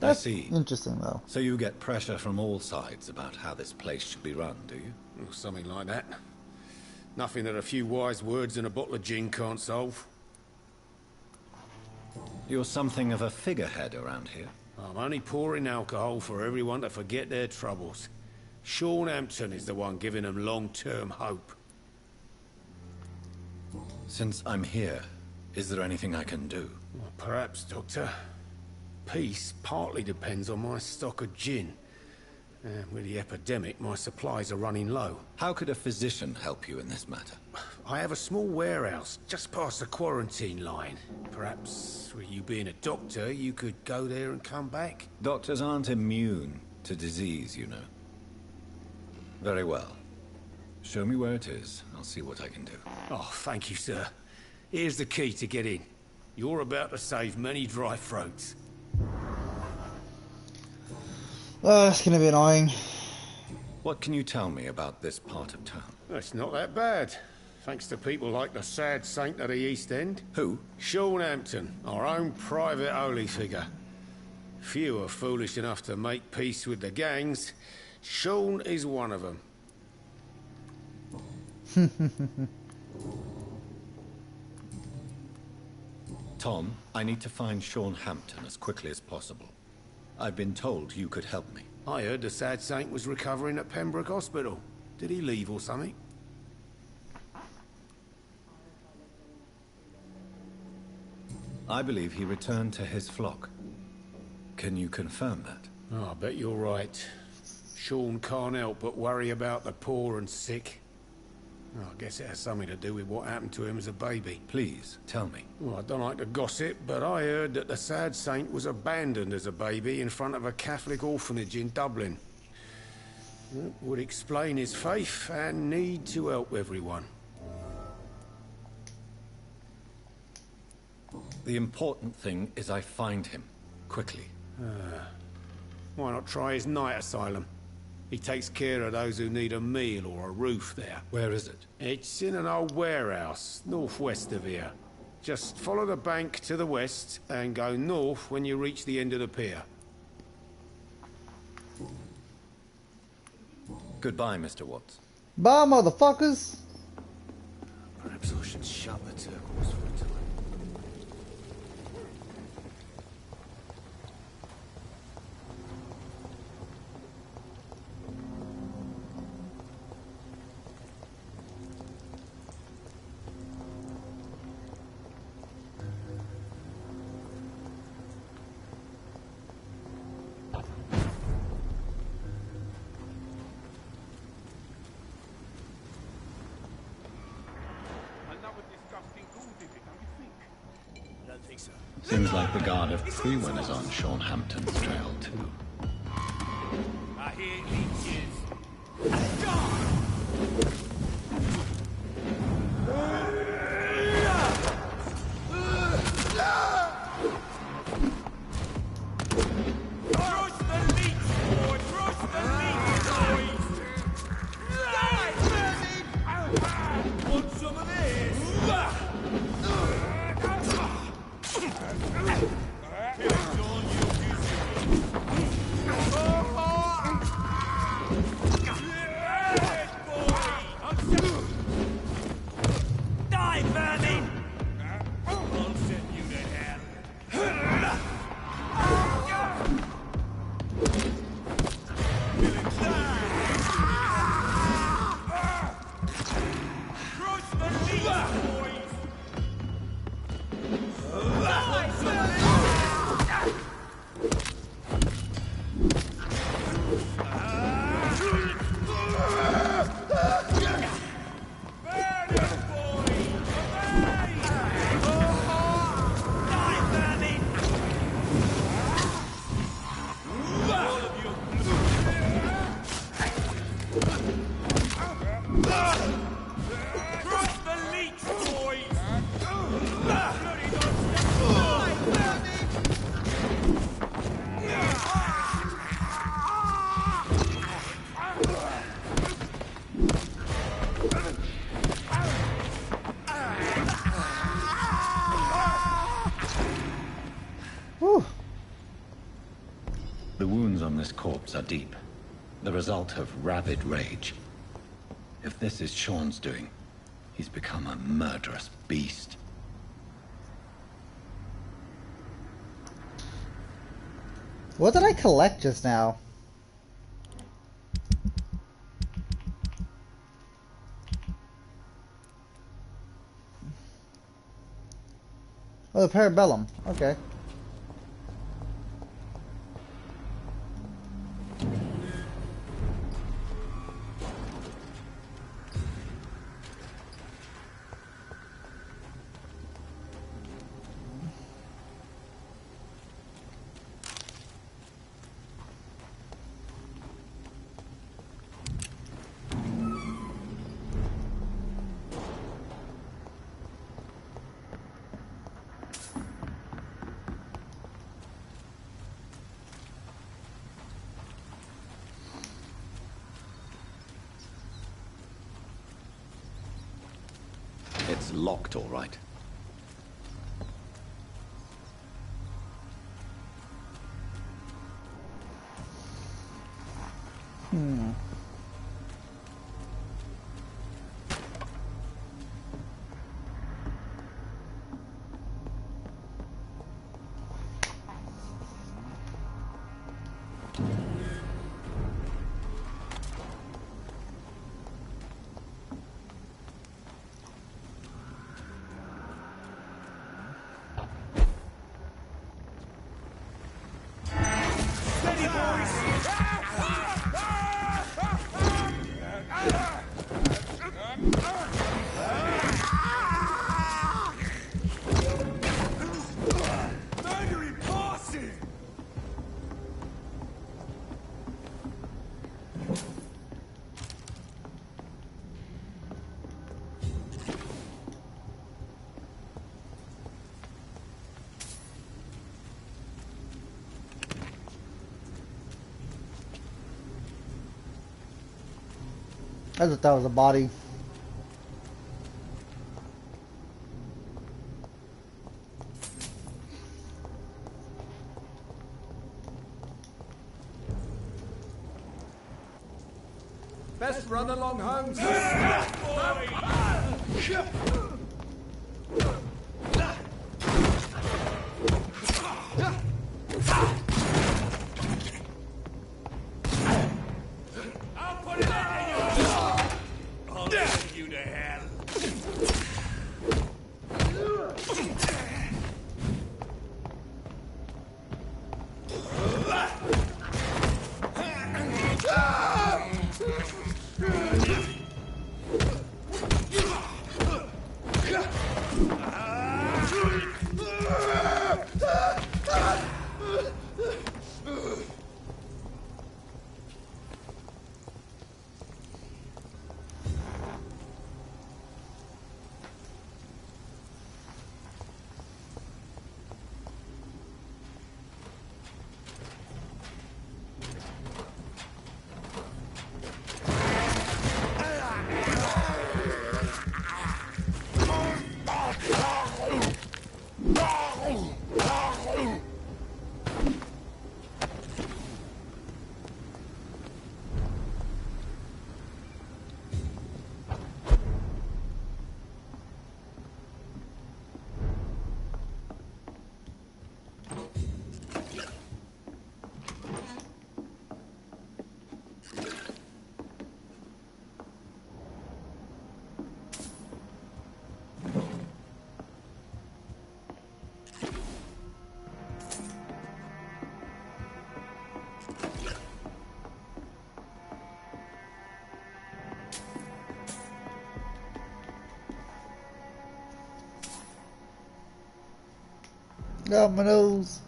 I see. Interesting, though. So you get pressure from all sides about how this place should be run, do you? Or something like that. Nothing that a few wise words and a bottle of gin can't solve. You're something of a figurehead around here. I'm only pouring alcohol for everyone to forget their troubles. Sean Hampton is the one giving them long-term hope. Since I'm here, is there anything I can do? Well, perhaps, Doctor. Peace partly depends on my stock of gin. With the epidemic, my supplies are running low. How could a physician help you in this matter? I have a small warehouse just past the quarantine line. Perhaps, with you being a doctor, you could go there and come back? Doctors aren't immune to disease, you know. Very well. Show me where it is. I'll see what I can do. Oh, thank you, sir. Here's the key to get in. You're about to save many dry throats. That's gonna be annoying. What can you tell me about this part of town? It's not that bad. Thanks to people like the sad saint of the East End. Who? Sean Hampton, our own private holy figure. Few are foolish enough to make peace with the gangs. Sean is one of them. Tom, I need to find Sean Hampton as quickly as possible. I've been told you could help me. I heard the sad saint was recovering at Pembroke Hospital. Did he leave or something? I believe he returned to his flock. Can you confirm that? Oh, I bet you're right. Sean can't help but worry about the poor and sick. Oh, I guess it has something to do with what happened to him as a baby. Please, tell me. Well, I don't like to gossip, but I heard that the sad saint was abandoned as a baby in front of a Catholic orphanage in Dublin. That would explain his faith and need to help everyone. The important thing is I find him, quickly. Why not try his night asylum? He takes care of those who need a meal or a roof there. Where is it? It's in an old warehouse, northwest of here. Just follow the bank to the west and go north when you reach the end of the pier. Goodbye, Mr. Watts. Bye, motherfuckers! Perhaps I should shut the turquoise for a time. Seems like the guard of Freewen is on Sean Hampton's trail, too. I hear leeches. Trust the leech, boy! Trust the leech, boys! Want some of this? The wounds on this corpse are deep, the result of rabid rage. If this is Sean's doing, he's become a murderous beast. What did I collect just now? Oh, the Parabellum. Okay. It's locked, all right. I thought that was a body. Best run along home, Got my nose.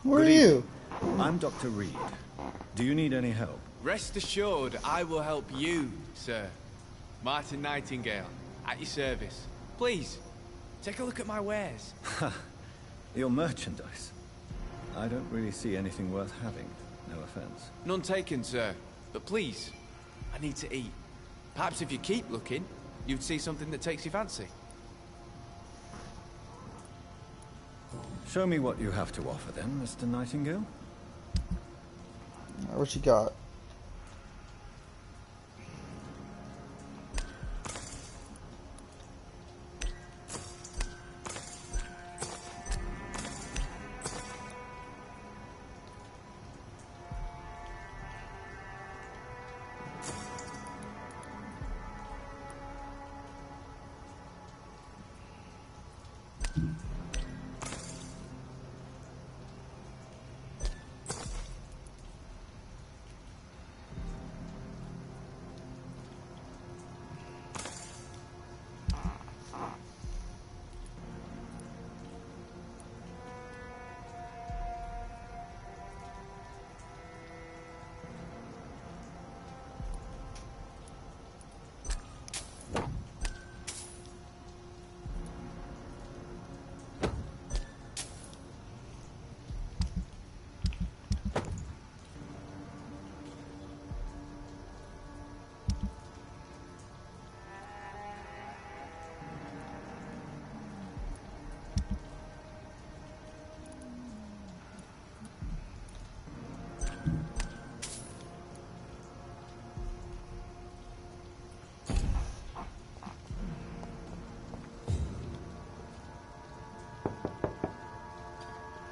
Where are you? I'm Dr. Reed. Do you need any help? Rest assured, I will help you, sir. Martin Nightingale, at your service. Please, take a look at my wares. Your merchandise. I don't really see anything worth having. No offense. None taken, sir. But please, I need to eat. Perhaps if you keep looking, you'd see something that takes your fancy. Show me what you have to offer then, Mr. Nightingale. What you got?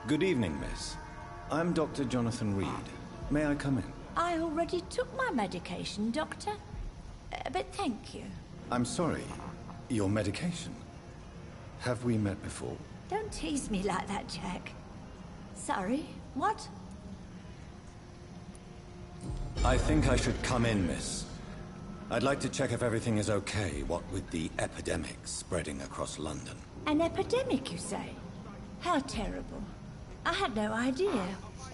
Good evening, miss. I'm Dr. Jonathan Reed. May I come in? I already took my medication, Doctor. But thank you. I'm sorry. Your medication? Have we met before? Don't tease me like that, Jack. Sorry, what? I think I should come in, miss. I'd like to check if everything is okay, what with the epidemic spreading across London. An epidemic, you say? How terrible. I had no idea.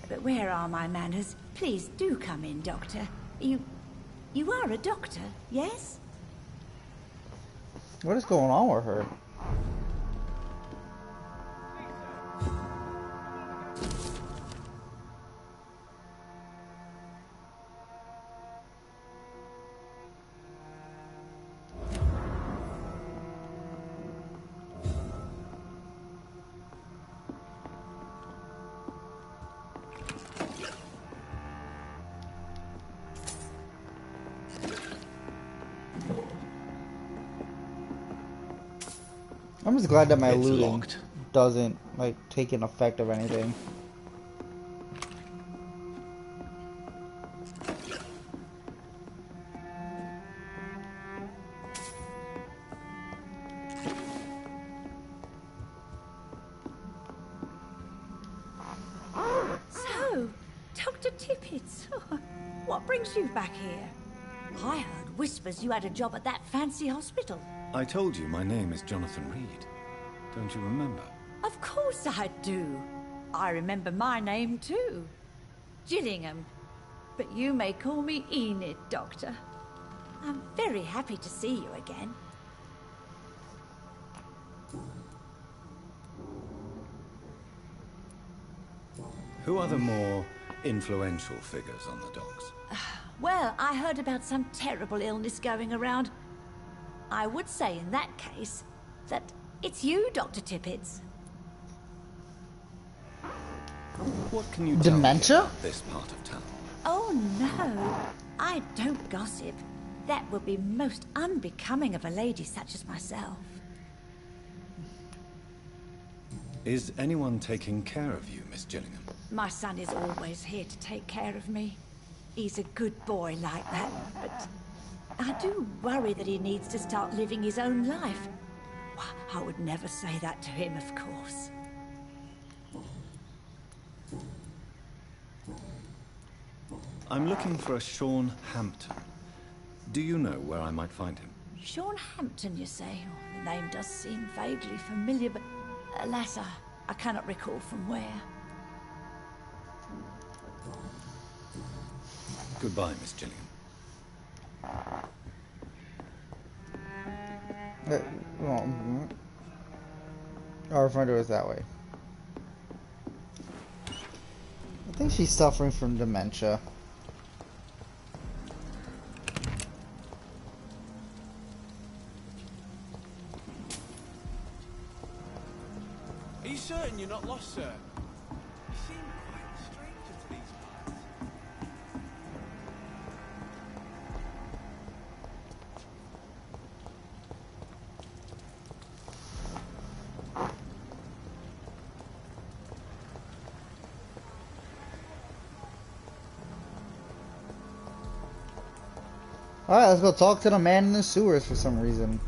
But where are my manners? Please do come in, Doctor. You are a doctor, yes? What is going on with her? I'm just glad that my looting doesn't, like, take an effect of anything. So, Dr. Tippets, what brings you back here? I heard whispers you had a job at that fancy hospital. I told you my name is Jonathan Reed. Don't you remember? Of course I do. I remember my name too. Gillingham. But you may call me Enid, Doctor. I'm very happy to see you again. Who are the more influential figures on the docks? Well, I heard about some terrible illness going around. I would say in that case that it's you, Dr. Tippets. What can you tell Dementia? me about this part of town? Oh no, I don't gossip. That would be most unbecoming of a lady such as myself. Is anyone taking care of you, Miss Gillingham? My son is always here to take care of me. He's a good boy like that, but I do worry that he needs to start living his own life. I would never say that to him, of course. I'm looking for a Sean Hampton. Do you know where I might find him? Sean Hampton, you say? Oh, the name does seem vaguely familiar, but alas, I cannot recall from where. Goodbye, Miss Gillian. Our friend was that way. I think she's suffering from dementia. Are you certain you're not lost, sir? You seem quite a stranger to these parts. Alright, let's go talk to the man in the sewers for some reason.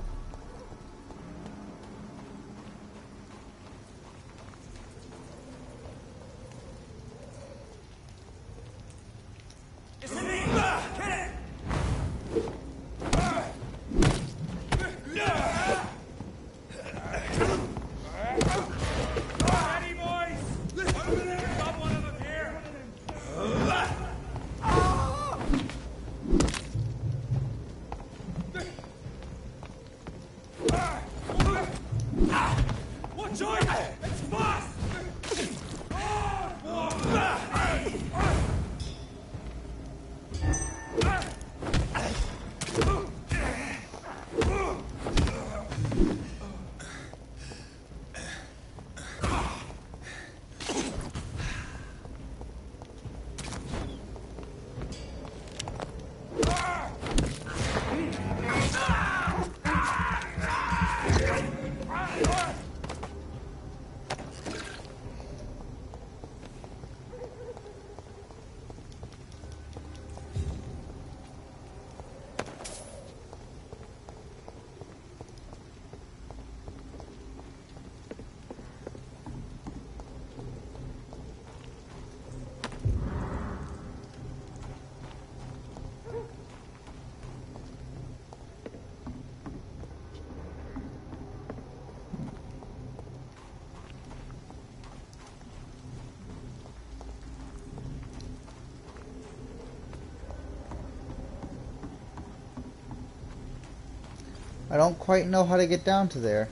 I don't quite know how to get down to there.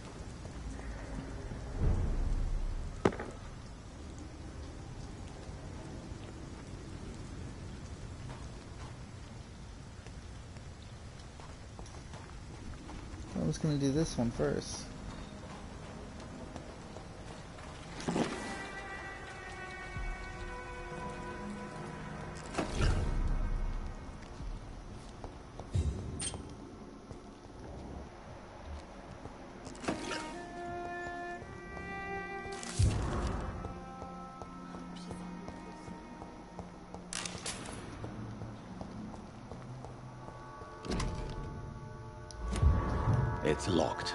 I was gonna do this one first. It's locked.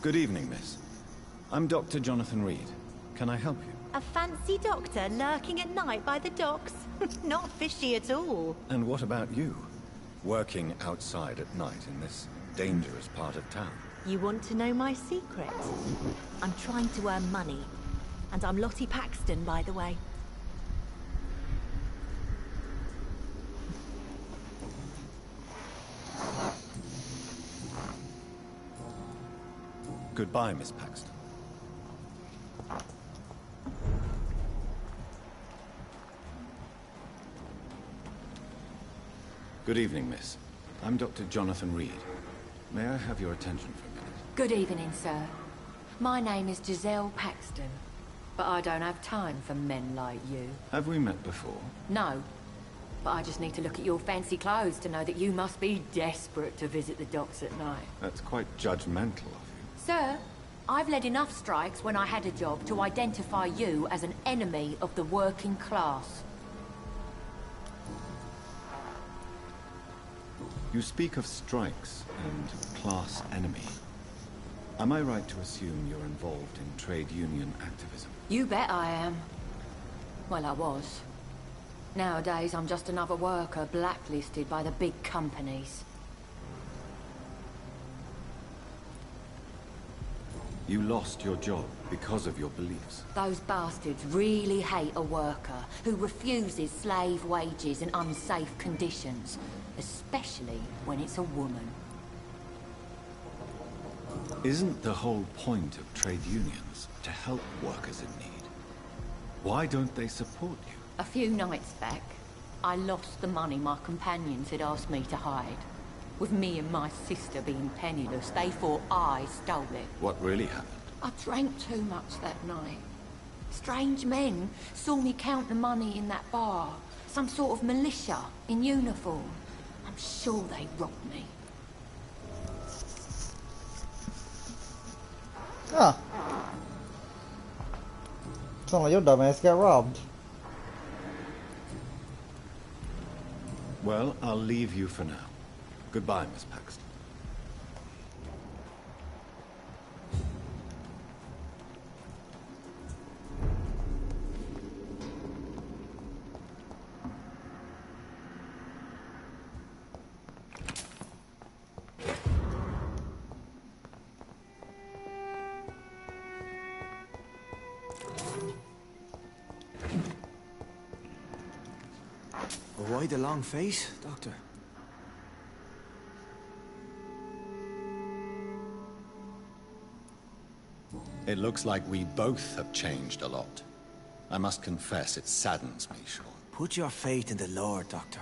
Good evening, miss. I'm Dr. Jonathan Reed. Can I help you? A fancy doctor lurking at night by the docks? Not fishy at all. And what about you? Working outside at night in this dangerous part of town? You want to know my secret? I'm trying to earn money. And I'm Lottie Paxton, by the way. Goodbye, Miss Paxton. Good evening, miss. I'm Dr. Jonathan Reed. May I have your attention for a minute? Good evening, sir. My name is Giselle Paxton, but I don't have time for men like you. Have we met before? No, but I just need to look at your fancy clothes to know that you must be desperate to visit the docks at night. That's quite judgmental of you. Sir, I've led enough strikes when I had a job to identify you as an enemy of the working class. You speak of strikes and class enemy. Am I right to assume you're involved in trade union activism? You bet I am. Well, I was. Nowadays, I'm just another worker blacklisted by the big companies. You lost your job because of your beliefs. Those bastards really hate a worker who refuses slave wages and unsafe conditions, especially when it's a woman. Isn't the whole point of trade unions to help workers in need? Why don't they support you? A few nights back, I lost the money my companions had asked me to hide. With me and my sister being penniless, they thought I stole it. What really happened? I drank too much that night. Strange men saw me count the money in that bar. Some sort of militia in uniform. I'm sure they robbed me. Ah. Sound like your dumbass got robbed. Well, I'll leave you for now. Goodbye, Miss Paxton. Why the long face, Doctor? It looks like we both have changed a lot. I must confess, it saddens me, Sean. Put your faith in the Lord, Doctor.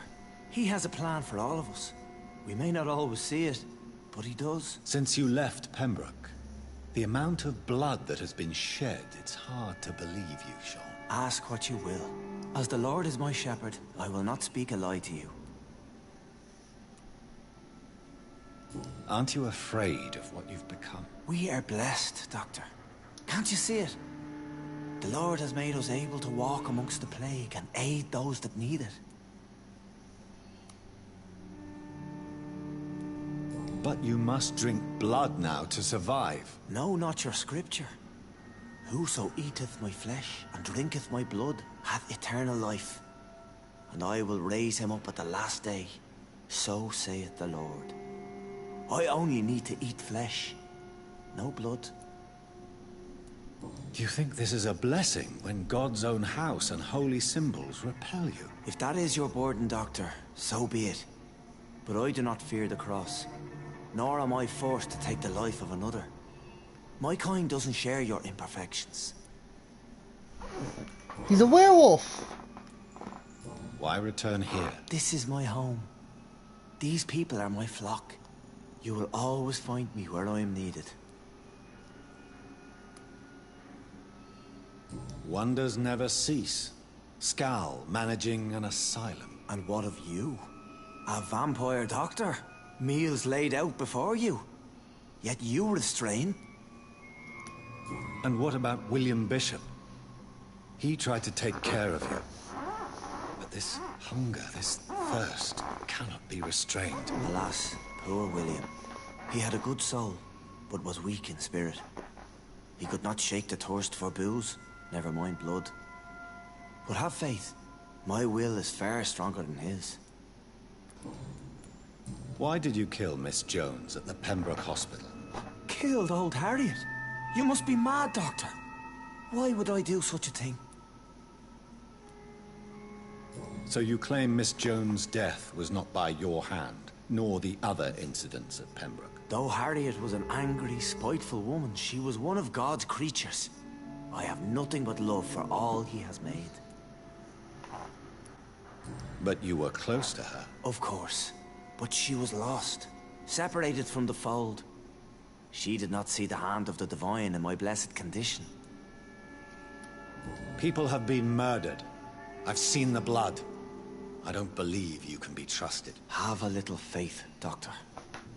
He has a plan for all of us. We may not always see it, but he does. Since you left Pembroke, the amount of blood that has been shed, it's hard to believe you, Sean. Ask what you will. As the Lord is my shepherd, I will not speak a lie to you. Aren't you afraid of what you've become? We are blessed, Doctor. Can't you see it? The Lord has made us able to walk amongst the plague and aid those that need it. But you must drink blood now to survive. No, not your scripture. Whoso eateth my flesh and drinketh my blood hath eternal life, and I will raise him up at the last day. So saith the Lord. I only need to eat flesh, no blood. Do you think this is a blessing when God's own house and holy symbols repel you? If that is your burden, Doctor, so be it. But I do not fear the cross, nor am I forced to take the life of another. My kind doesn't share your imperfections. He's a werewolf! Why return here? This is my home. These people are my flock. You will always find me where I am needed. Wonders never cease. Scal managing an asylum. And what of you? A vampire doctor? Meals laid out before you. Yet you restrain. And what about William Bishop? He tried to take care of you. But this hunger, this thirst, cannot be restrained. Alas, poor William. He had a good soul, but was weak in spirit. He could not shake the thirst for booze, never mind blood. But have faith. My will is far stronger than his. Why did you kill Miss Jones at the Pembroke Hospital? Killed old Harriet? You must be mad, Doctor. Why would I do such a thing? So you claim Miss Jones' death was not by your hand, nor the other incidents at Pembroke? Though Harriet was an angry, spiteful woman, she was one of God's creatures. I have nothing but love for all he has made. But you were close to her. Of course. But she was lost, separated from the fold. She did not see the hand of the divine in my blessed condition. People have been murdered. I've seen the blood. I don't believe you can be trusted. Have a little faith, Doctor.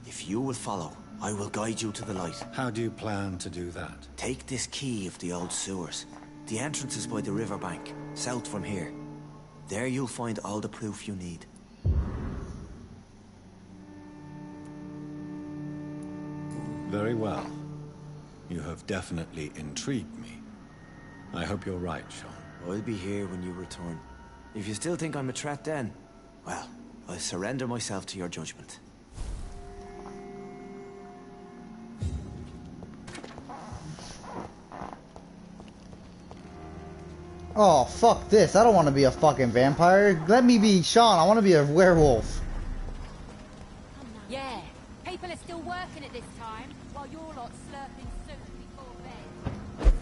If you will follow, I will guide you to the light. How do you plan to do that? Take this key of the old sewers. The entrance is by the riverbank, south from here. There you'll find all the proof you need. Very well. You have definitely intrigued me. I hope you're right, Sean. I'll be here when you return. If you still think I'm a threat then, well, I'll surrender myself to your judgment. Oh, fuck this. I don't want to be a fucking vampire. Let me be Sean. I want to be a werewolf. Yeah, people are still working at this time, while you're lot slurping soup before bed.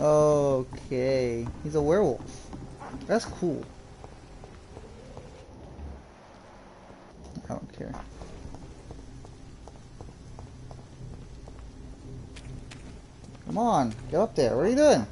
Okay. He's a werewolf. That's cool. I don't care. Come on, get up there. What are you doing?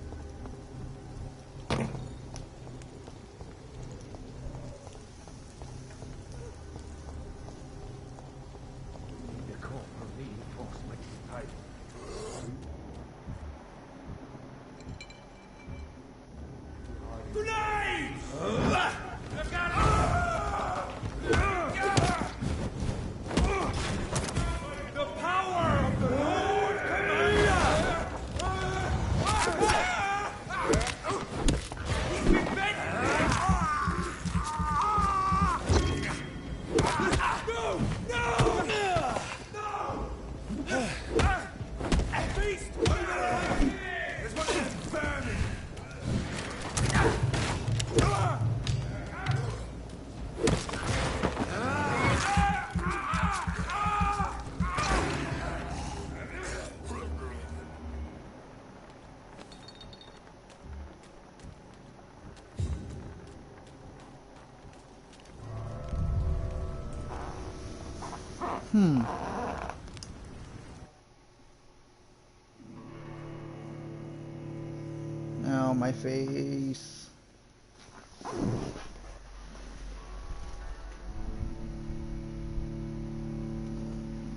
Oh, my face.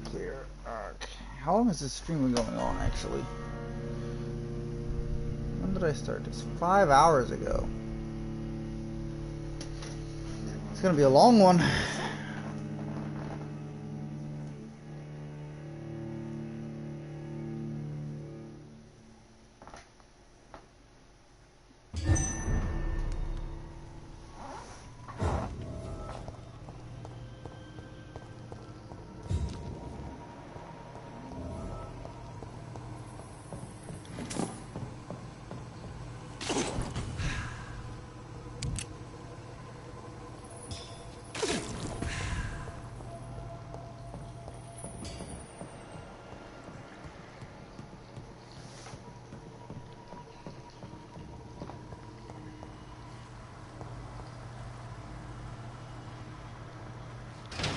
Clear. Okay. How long is this stream going on, actually? When did I start this? 5 hours ago. It's gonna be a long one.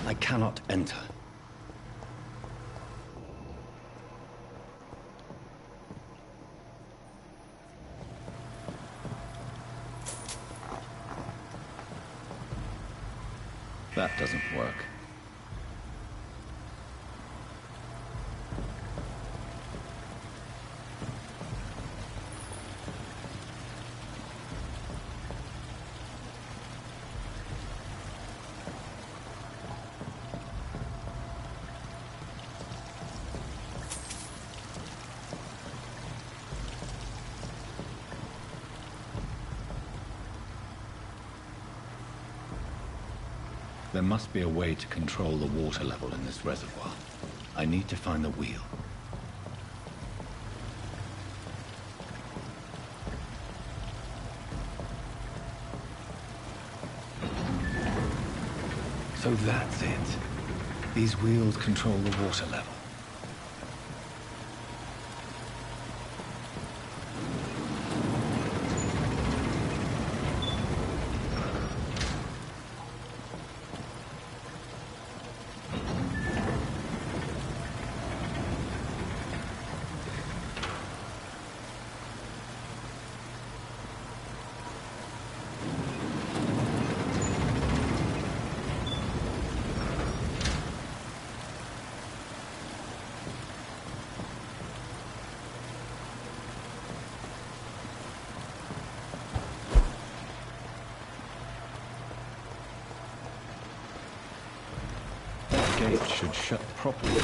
I cannot enter. That doesn't work. There must be a way to control the water level in this reservoir. I need to find the wheel. So that's it. These wheels control the water level. gate should shut properly.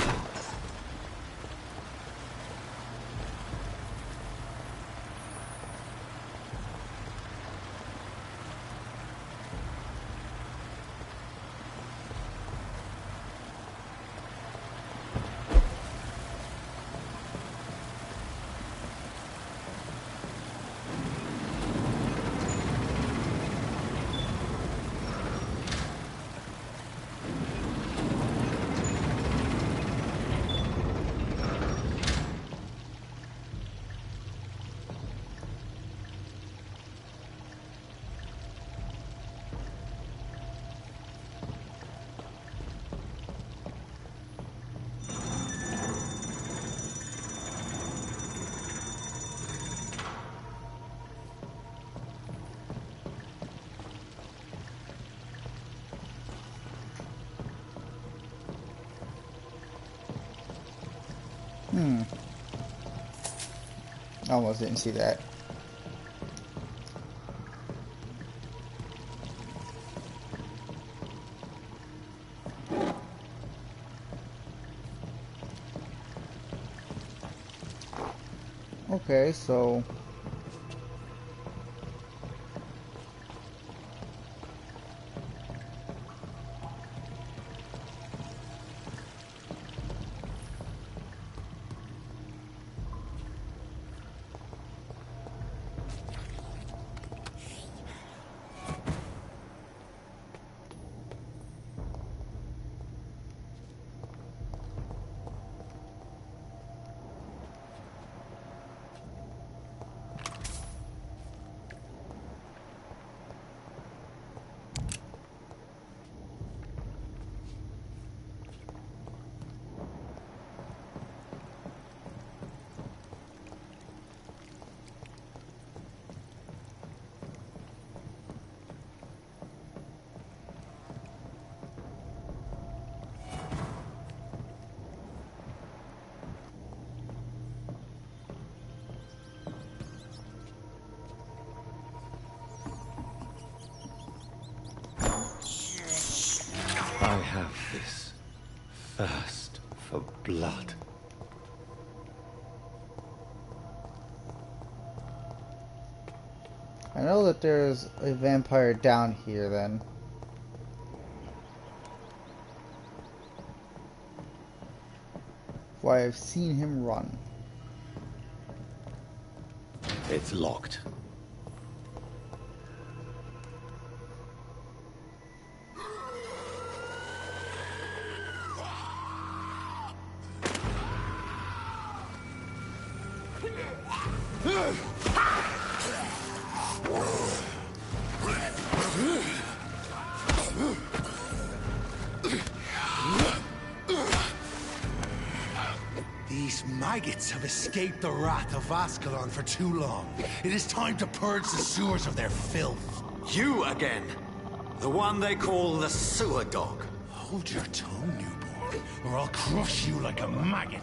Almost didn't see that. Okay, so I have this thirst for blood. I know that there's a vampire down here then. For I've seen him run. It's locked. These maggots have escaped the wrath of Ascalon for too long. It is time to purge the sewers of their filth. You again! The one they call the sewer dog. Hold your tongue, newborn, or I'll crush you like a maggot.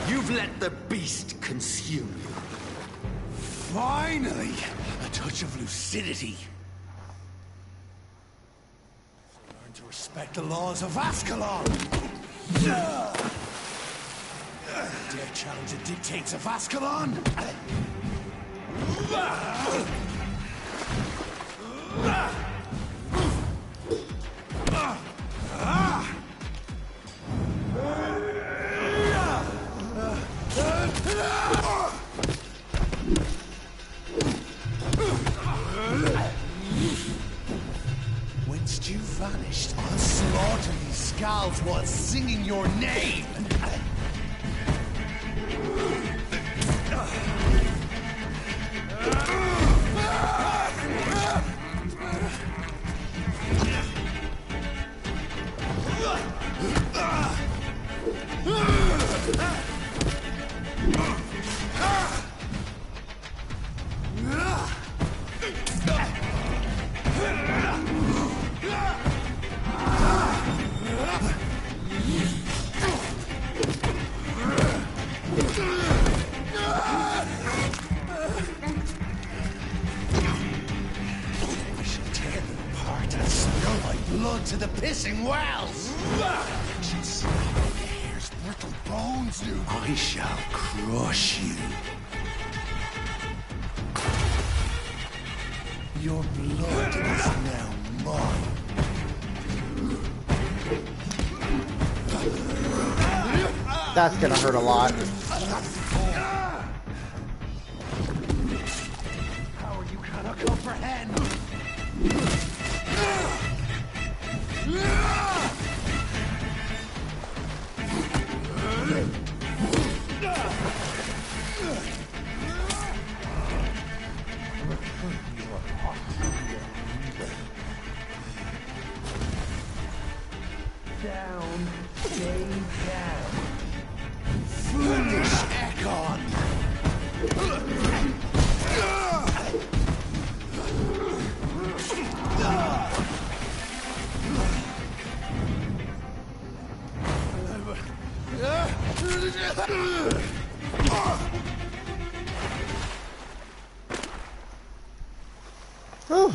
You've let the beast consume you. Finally! A touch of lucidity. Learn to respect the laws of Ascalon! Dare challenge the dictates of Ascalon? Whence you vanished, I'll slaughter these scalds while singing your name! pissing wells! There's brittle bones, you. I shall crush you. Your blood is now mine. That's gonna hurt a lot. How you cannot comprehend. Down, stay down. Foolish Ekon! Whew.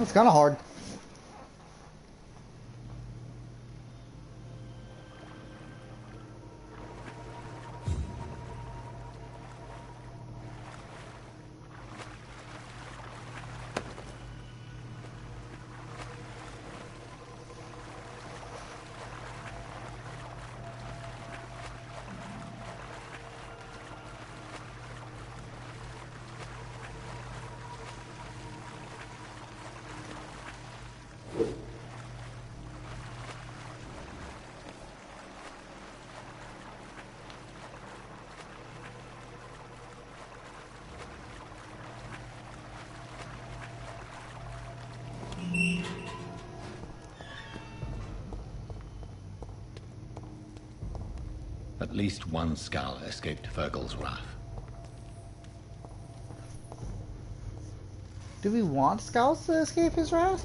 It's kind of hard. At least one Skull escaped Fergal's wrath. Do we want Skulls to escape his wrath?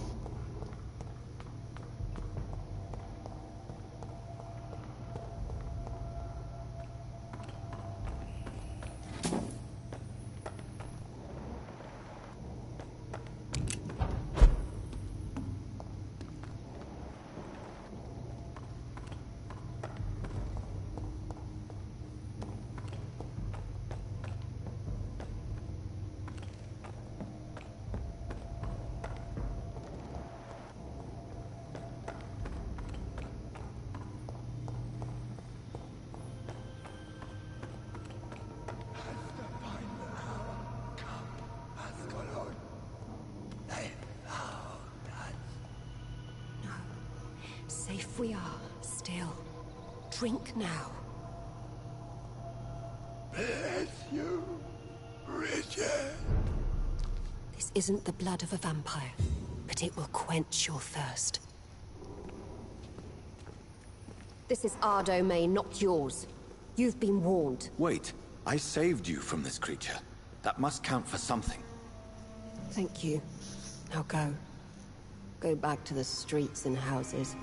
Safe we are, still. Drink now. Bless you, Richard. This isn't the blood of a vampire, but it will quench your thirst. This is our domain, not yours. You've been warned. Wait, I saved you from this creature. That must count for something. Thank you. Now go. Go back to the streets and houses.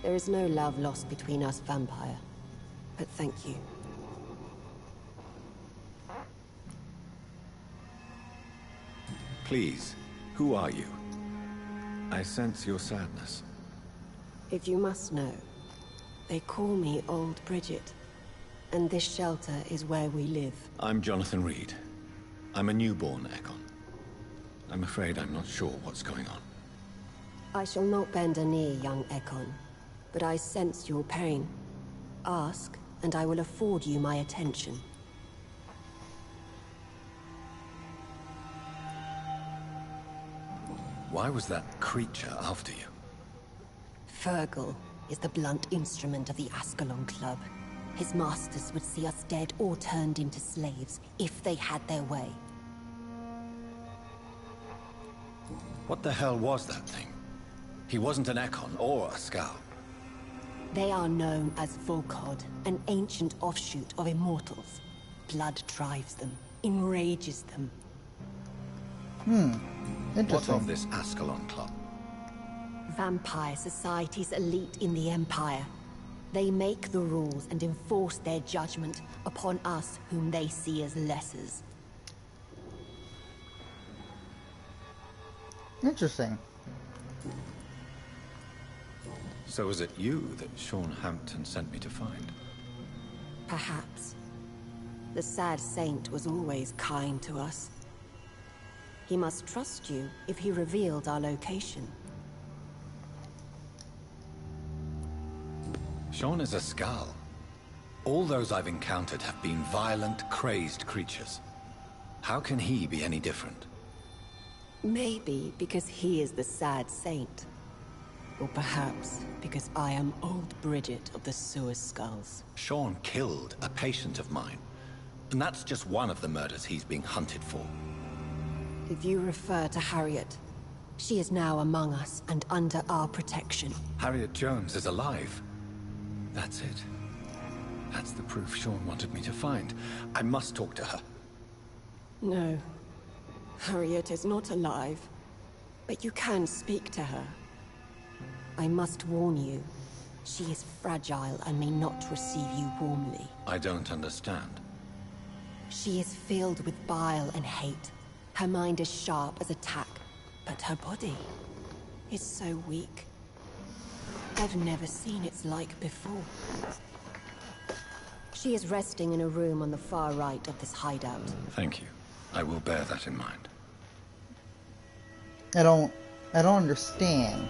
There is no love lost between us, Vampire. But thank you. Please, who are you? I sense your sadness. If you must know, they call me Old Bridget. And this shelter is where we live. I'm Jonathan Reed. I'm a newborn Ekon. I'm afraid I'm not sure what's going on. I shall not bend a knee, young Ekon. But I sense your pain. Ask, and I will afford you my attention. Why was that creature after you? Fergal is the blunt instrument of the Ascalon Club. His masters would see us dead or turned into slaves, if they had their way. What the hell was that thing? He wasn't an Ekon or a Skull. They are known as Volkod, an ancient offshoot of immortals. Blood drives them, enrages them. Interesting. What of this Ascalon Club? Vampire society's elite in the Empire. They make the rules and enforce their judgment upon us whom they see as lessers. Interesting. So was it you that Sean Hampton sent me to find? Perhaps. The sad saint was always kind to us. He must trust you if he revealed our location. Sean is a Skal. All those I've encountered have been violent, crazed creatures. How can he be any different? Maybe because he is the sad saint. Or perhaps because I am old Bridget of the Sewer Skulls. Sean killed a patient of mine. And that's just one of the murders he's being hunted for. If you refer to Harriet, she is now among us and under our protection. Harriet Jones is alive. That's it. That's the proof Sean wanted me to find. I must talk to her. No. Harriet is not alive. But you can speak to her. I must warn you. She is fragile and may not receive you warmly. I don't understand. She is filled with bile and hate. Her mind is sharp as a tack, but her body is so weak. I've never seen its like before. She is resting in a room on the far right of this hideout. Thank you. I will bear that in mind. I don't understand.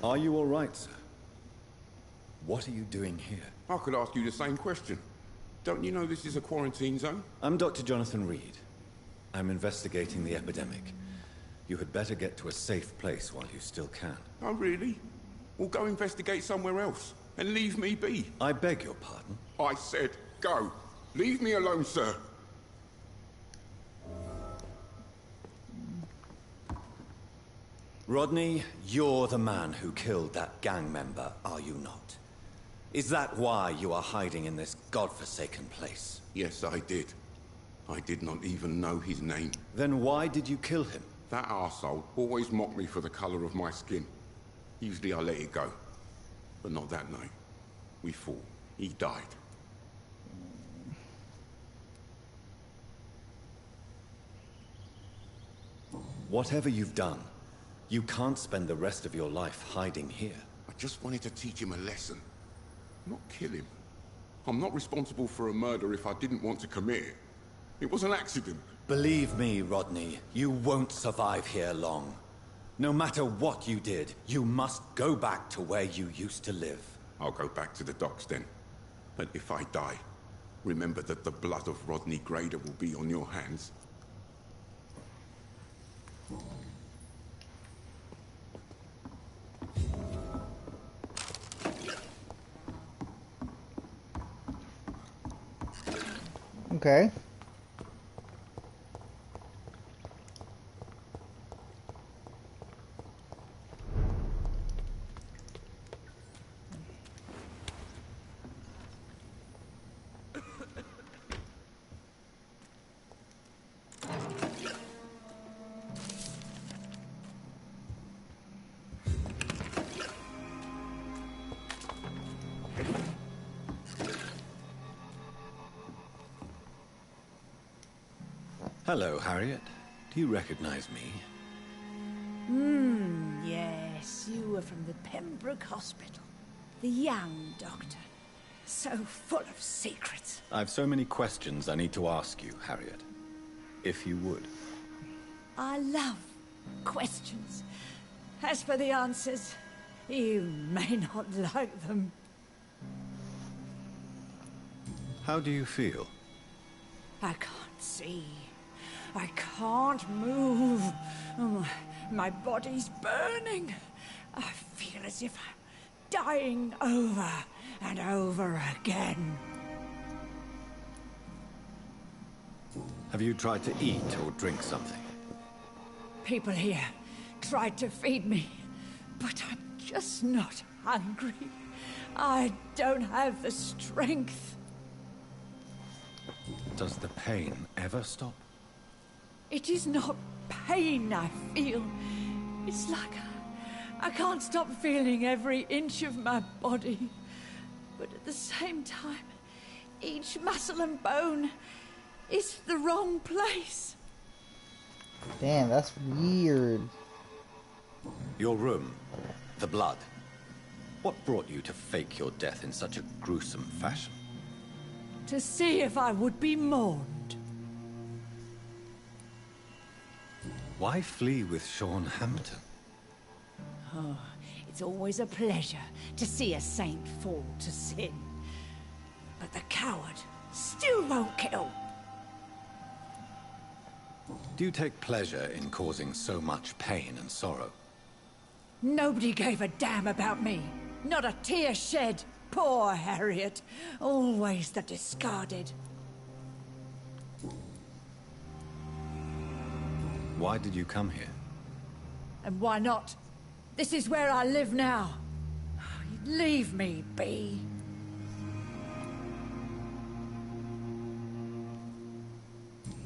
Are you all right, sir? What are you doing here? I could ask you the same question. Don't you know this is a quarantine zone? I'm Dr. Jonathan Reed. I'm investigating the epidemic. You had better get to a safe place while you still can. Oh, really? Well, go investigate somewhere else and leave me be. I beg your pardon? I said go. Leave me alone, sir. Rodney, you're the man who killed that gang member, are you not? Is that why you are hiding in this godforsaken place? Yes, I did. I did not even know his name. Then why did you kill him? That arsehole always mocked me for the color of my skin. Usually I let it go. But not that night. We fought. He died. Whatever you've done, you can't spend the rest of your life hiding here. I just wanted to teach him a lesson. Not kill him. I'm not responsible for a murder if I didn't want to commit it. It was an accident. Believe me, Rodney, you won't survive here long. No matter what you did, you must go back to where you used to live. I'll go back to the docks then. But if I die, remember that the blood of Rodney Grader will be on your hands. Okay. Hello, Harriet. Do you recognize me? Yes, you were from the Pembroke Hospital. The young doctor. So full of secrets. I've so many questions I need to ask you, Harriet. If you would. I love questions. As for the answers, you may not like them. How do you feel? I can't see. I can't move. Oh, my body's burning. I feel as if I'm dying over and over again. Have you tried to eat or drink something? People here tried to feed me, but I'm just not hungry. I don't have the strength. Does the pain ever stop? It is not pain I feel. It's like I can't stop feeling every inch of my body. But at the same time, each muscle and bone is the wrong place. Damn, that's weird. Your room, the blood. What brought you to fake your death in such a gruesome fashion? To see if I would be mourned. Why flee with Sean Hampton? Oh, it's always a pleasure to see a saint fall to sin. But the coward still won't kill. Do you take pleasure in causing so much pain and sorrow? Nobody gave a damn about me. Not a tear shed. Poor Harriet. Always the discarded. Why did you come here? And why not? This is where I live now. Leave me be.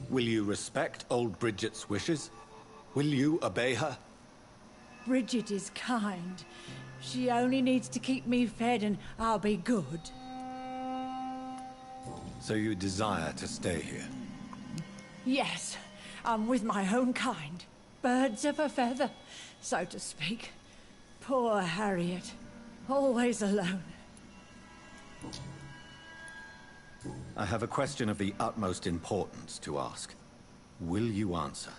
Will you respect old Bridget's wishes? Will you obey her? Bridget is kind. She only needs to keep me fed and I'll be good. So you desire to stay here? Yes, I'm with my own kind. Birds of a feather, so to speak. Poor Harriet. Always alone. I have a question of the utmost importance to ask. Will you answer?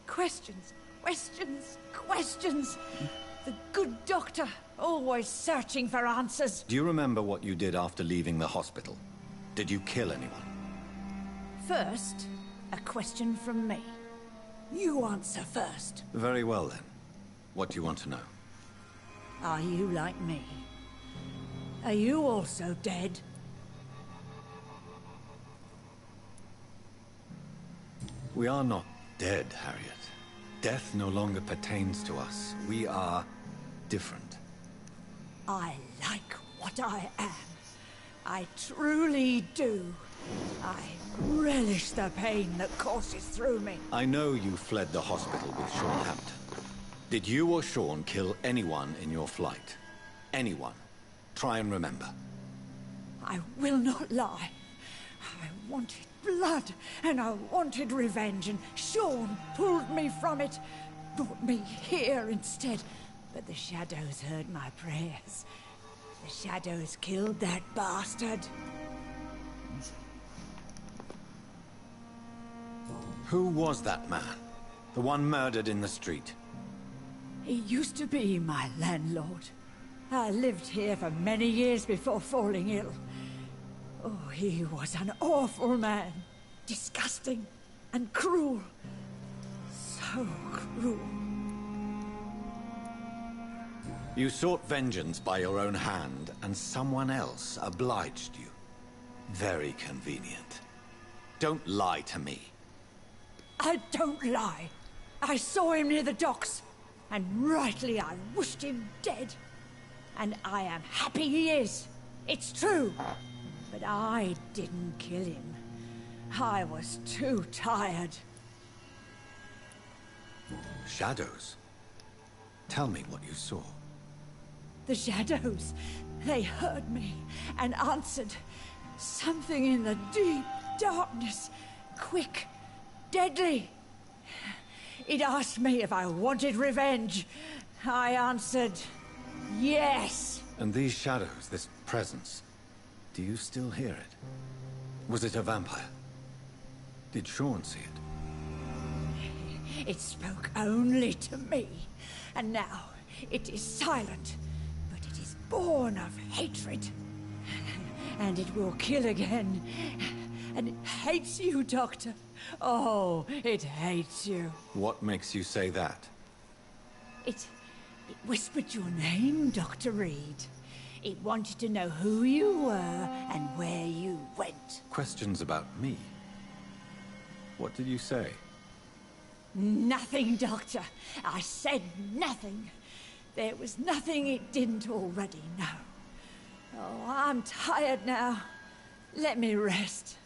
Questions, questions, questions. The good doctor, always searching for answers. Do you remember what you did after leaving the hospital? Did you kill anyone? First, a question from me. You answer first. Very well then. What do you want to know? Are you like me? Are you also dead? We are not dead, Harriet. Death no longer pertains to us. We are different. I like what I am. I truly do. I relish the pain that courses through me. I know you fled the hospital with Sean Hampton. Did you or Sean kill anyone in your flight? Anyone? Try and remember. I will not lie. I wanted blood, and I wanted revenge, and Sean pulled me from it, brought me here instead. But the shadows heard my prayers. The shadows killed that bastard. Who was that man? The one murdered in the street? He used to be my landlord. I lived here for many years before falling ill. Oh, he was an awful man. Disgusting and cruel. So cruel. You sought vengeance by your own hand, and someone else obliged you. Very convenient. Don't lie to me. I don't lie. I saw him near the docks, and rightly I wished him dead. And I am happy he is. It's true. But I didn't kill him. I was too tired. Shadows? Tell me what you saw. The shadows, they heard me and answered. Something in the deep darkness. Quick, deadly. It asked me if I wanted revenge. I answered, yes. And these shadows, this presence, do you still hear it? Was it a vampire? Did Sean see it? It spoke only to me. And now it is silent. But it is born of hatred. And it will kill again. And it hates you, Doctor. Oh, it hates you. What makes you say that? It whispered your name, Dr. Reed. It wanted to know who you were and where you went. Questions about me? What did you say? Nothing, Doctor. I said nothing. There was nothing it didn't already know. Oh, I'm tired now. Let me rest.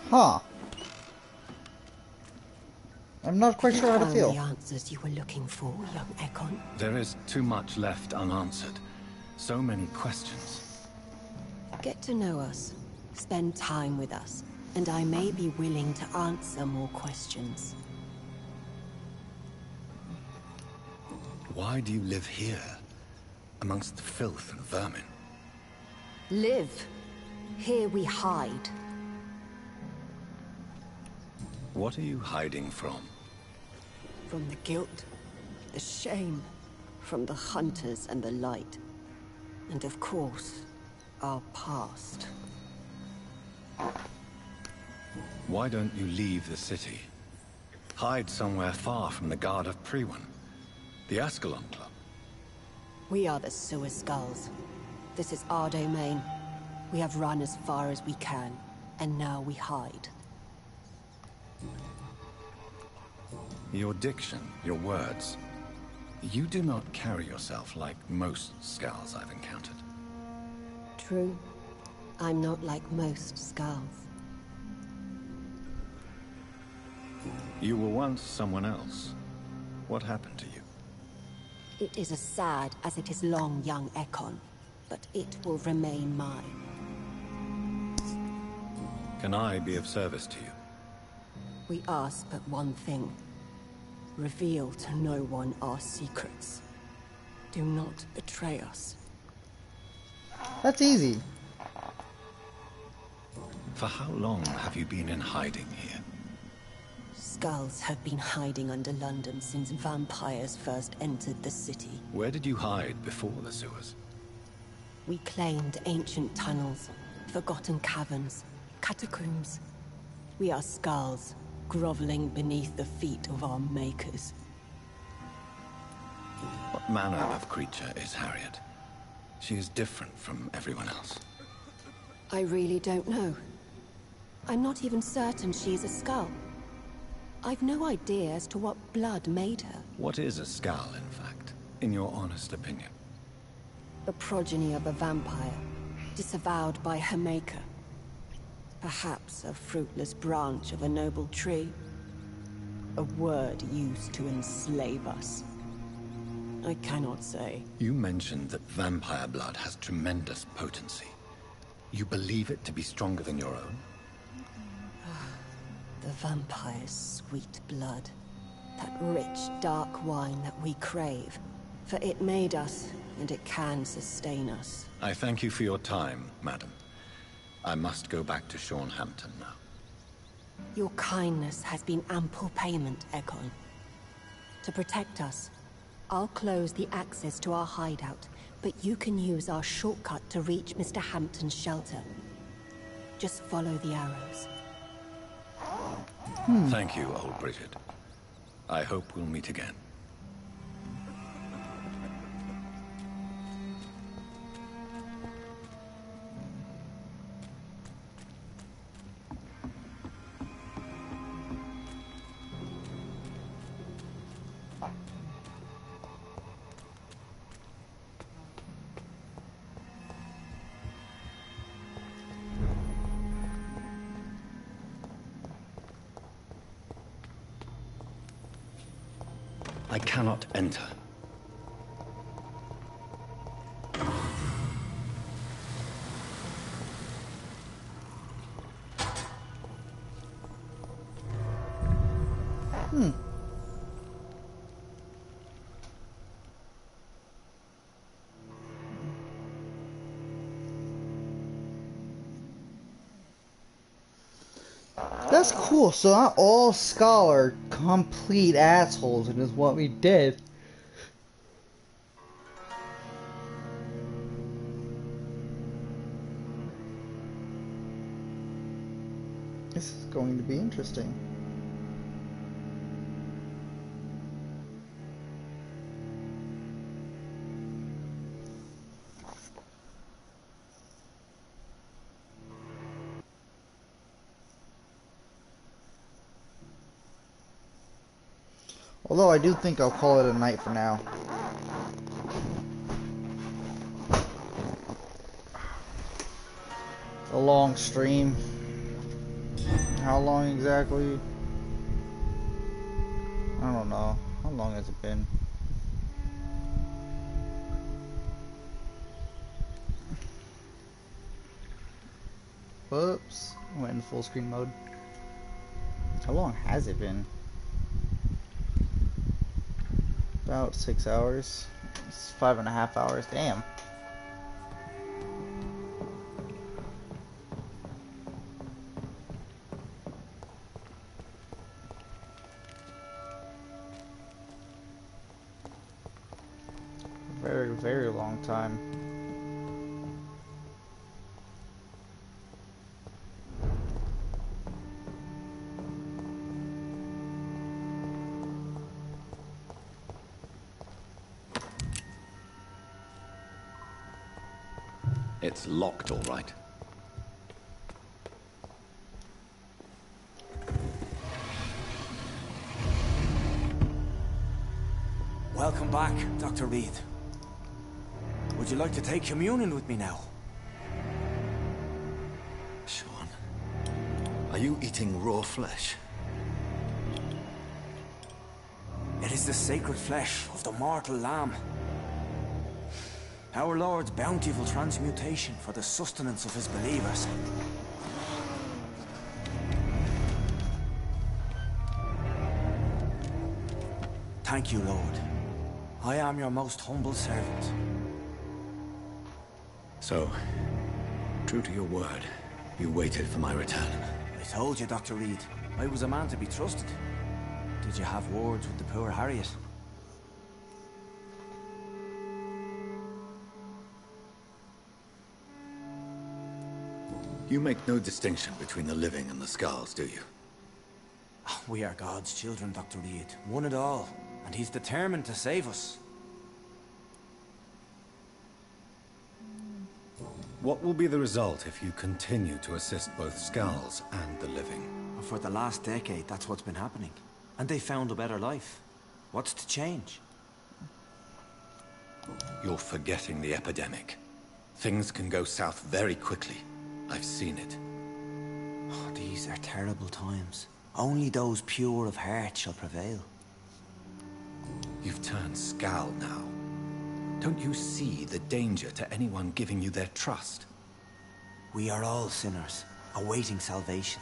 Huh. I'm not quite sure how to Found feel. the answers you were looking for, young Ekon. There is too much left unanswered. So many questions. Get to know us. Spend time with us. And I may be willing to answer more questions. Why do you live here, amongst the filth and vermin? Live. Here we hide. What are you hiding from? From the guilt, the shame, from the hunters and the light. And of course, our past. Why don't you leave the city? Hide somewhere far from the guard of Priwen, the Ascalon Club. We are the Sewer Skulls. This is our domain. We have run as far as we can, and now we hide. Your diction, your words. You do not carry yourself like most Skulls I've encountered. True. I'm not like most Skulls. You were once someone else. What happened to you? It is as sad as it is long, young Ekon, but it will remain mine. Can I be of service to you? We ask but one thing. Reveal to no one our secrets. Do not betray us. That's easy. For how long have you been in hiding here? Skulls have been hiding under London since vampires first entered the city. Where did you hide before the sewers? We claimed ancient tunnels, forgotten caverns, catacombs. We are Skulls, groveling beneath the feet of our makers. What manner of creature is Harriet? She is different from everyone else. I really don't know. I'm not even certain she's a Skull. I've no idea as to what blood made her. What is a Skull, in fact, in your honest opinion? The progeny of a vampire, disavowed by her maker. Perhaps a fruitless branch of a noble tree. A word used to enslave us. I cannot say. You mentioned that vampire blood has tremendous potency. You believe it to be stronger than your own? The vampire's sweet blood. That rich, dark wine that we crave. For it made us, and it can sustain us. I thank you for your time, madam. I must go back to Hampton now. Your kindness has been ample payment, Ekon. To protect us, I'll close the access to our hideout, but you can use our shortcut to reach Mr. Hampton's shelter. Just follow the arrows. Thank you, old Bridget. I hope we'll meet again. I cannot enter. That's cool. So not all Skull are complete assholes, and is what we did. This is going to be interesting. Although I do think I'll call it a night for now. A long stream. How long exactly? I don't know. How long has it been? Whoops. I went in full screen mode. How long has it been? About 6 hours. It's 5.5 hours. Damn. Very, very long time. It's locked, all right. Welcome back, Dr. Reed. Would you like to take communion with me now? Sean, are you eating raw flesh? It is the sacred flesh of the mortal lamb. Our Lord's bountiful transmutation for the sustenance of his believers. Thank you, Lord. I am your most humble servant. So, true to your word, you waited for my return. I told you, Dr. Reed, I was a man to be trusted. Did you have words with the poor Harriet? You make no distinction between the living and the Skulls, do you? We are God's children, Dr. Reed. One and all. And he's determined to save us. What will be the result if you continue to assist both Skulls and the living? For the last decade, that's what's been happening. And they found a better life. What's to change? You're forgetting the epidemic. Things can go south very quickly. I've seen it. Oh, these are terrible times. Only those pure of heart shall prevail. You've turned Skal now. Don't you see the danger to anyone giving you their trust? We are all sinners, awaiting salvation.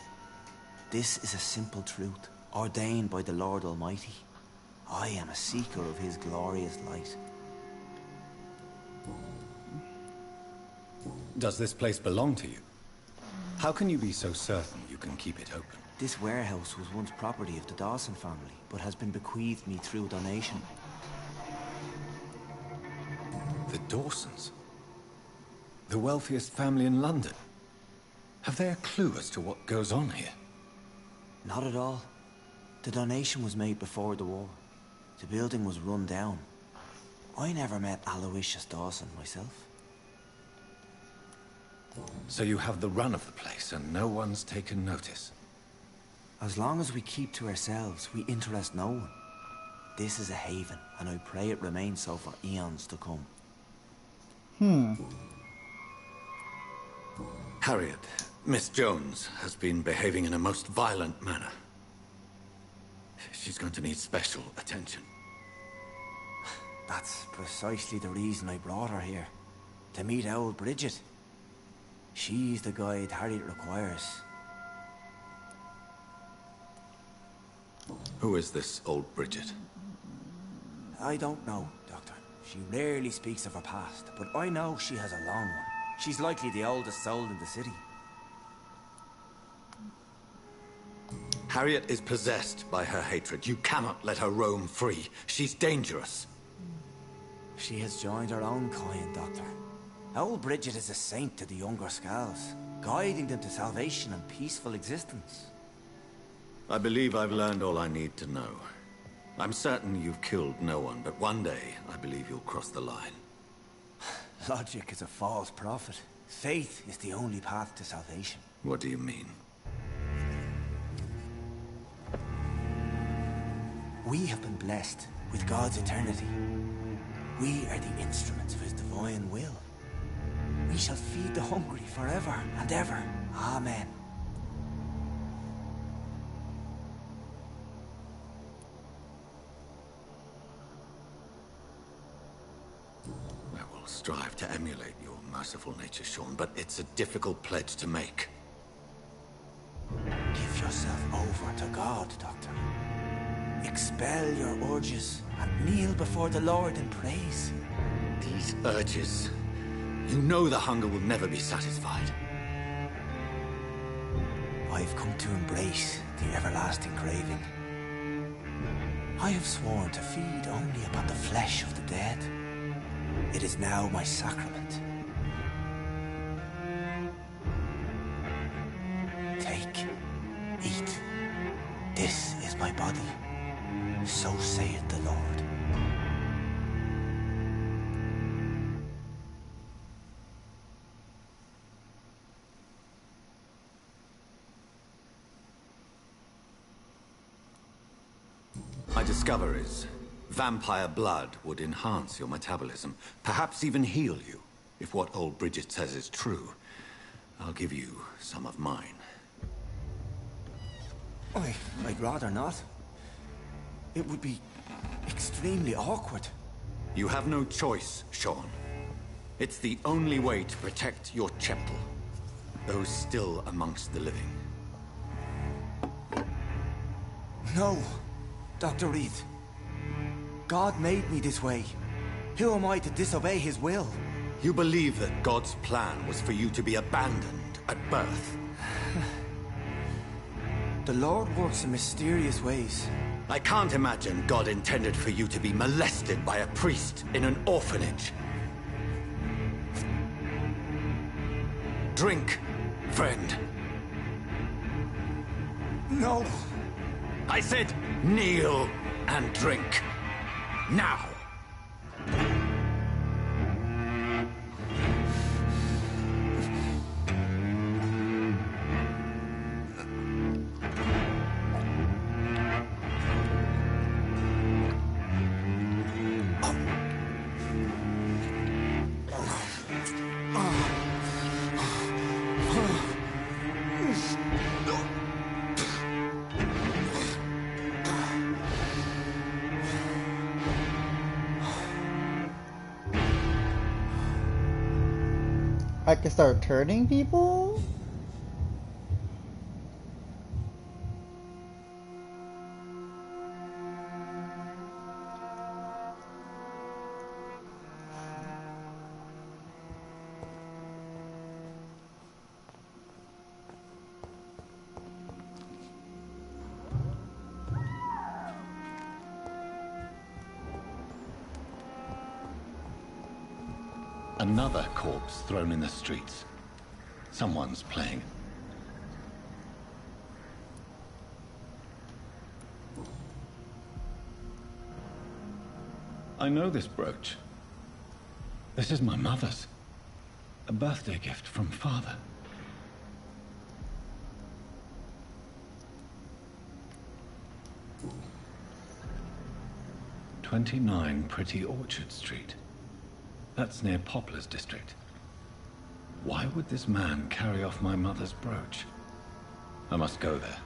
This is a simple truth, ordained by the Lord Almighty. I am a seeker of his glorious light. Does this place belong to you? How can you be so certain you can keep it open? This warehouse was once property of the Dawson family, but has been bequeathed me through donation. The Dawsons? The wealthiest family in London? Have they a clue as to what goes on here? Not at all. The donation was made before the war. The building was run down. I never met Aloysius Dawson myself. So you have the run of the place and no one's taken notice? As long as we keep to ourselves, we interest no one. This is a haven, and I pray it remains so for eons to come. Harriet, Miss Jones has been behaving in a most violent manner. She's going to need special attention. That's precisely the reason I brought her here. To meet old Bridget. She's the guide Harriet requires. Who is this old Bridget? I don't know, Doctor. She rarely speaks of her past, but I know she has a long one. She's likely the oldest soul in the city. Harriet is possessed by her hatred. You cannot let her roam free. She's dangerous. She has joined her own kind, Doctor. Old Bridget is a saint to the younger Skulls, guiding them to salvation and peaceful existence. I believe I've learned all I need to know. I'm certain you've killed no one, but one day I believe you'll cross the line. Logic is a false prophet. Faith is the only path to salvation. What do you mean? We have been blessed with God's eternity. We are the instruments of his divine will. We shall feed the hungry forever and ever. Amen. I will strive to emulate your merciful nature, Sean, but it's a difficult pledge to make. Give yourself over to God, Doctor. Expel your urges and kneel before the Lord in praise. These urges. You know the hunger will never be satisfied. I've come to embrace the everlasting craving. I have sworn to feed only upon the flesh of the dead. It is now my sacrament. Take, eat. This is my body. So saith the Lord. My discover is vampire blood would enhance your metabolism, perhaps even heal you. If what old Bridget says is true, I'll give you some of mine. I'd rather not. It would be extremely awkward. You have no choice, Sean. It's the only way to protect your chapel. Those still amongst the living. No, Dr. Reed. God made me this way. Who am I to disobey his will? You believe that God's plan was for you to be abandoned at birth? The Lord works in mysterious ways. I can't imagine God intended for you to be molested by a priest in an orphanage. Drink, friend. No. I said kneel and drink. Now. I can start turning people? Another corpse thrown in the streets. Someone's playing. I know this brooch. This is my mother's. A birthday gift from father. "29 Pretty Orchard Street." That's near Poplar's district. Why would this man carry off my mother's brooch? I must go there.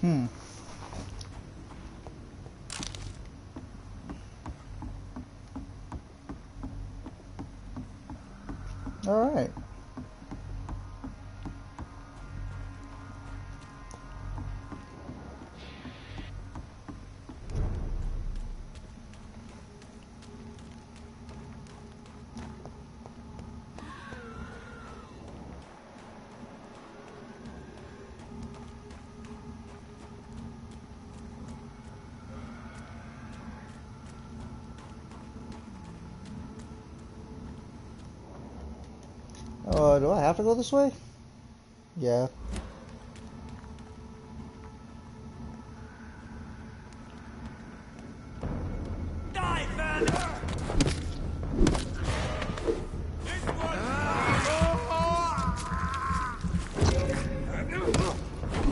Hmm. All right. Do I have to go this way? Yeah.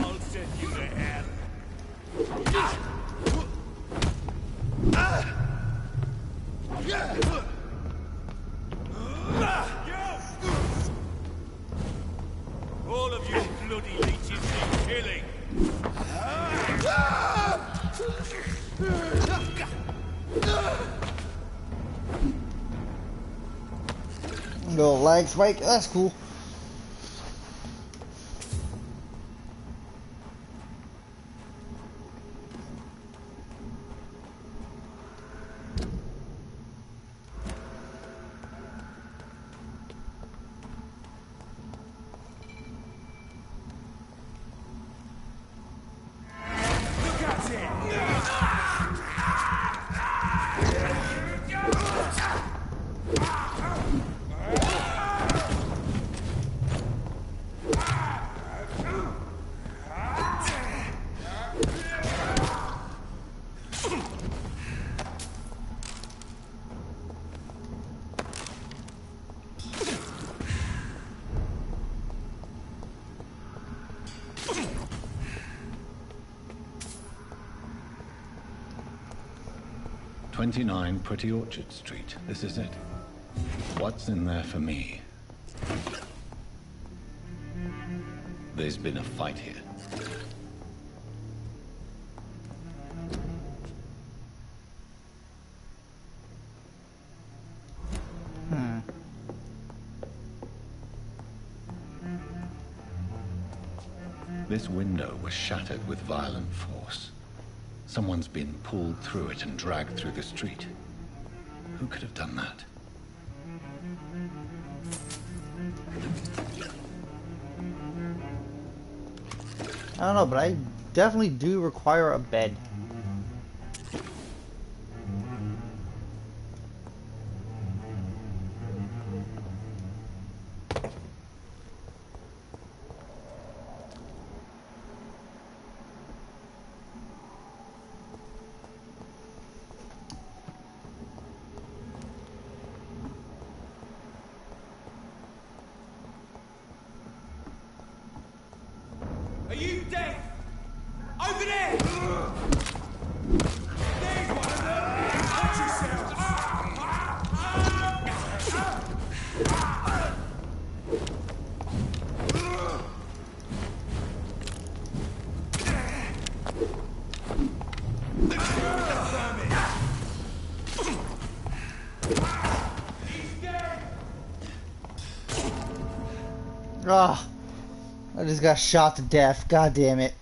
I'll send you to hell. All of you bloody leeches need killing. Little lag spike. That's cool. "29 Pretty Orchard Street. This is it. What's in there for me?" There's been a fight here. This window was shattered with violent force. Someone's been pulled through it and dragged through the street. Who could have done that? I don't know, but I definitely do require a bed. Are you deaf? Over there! There's one of them! Watch yourselves! Ah, I just got shot to death. God damn it.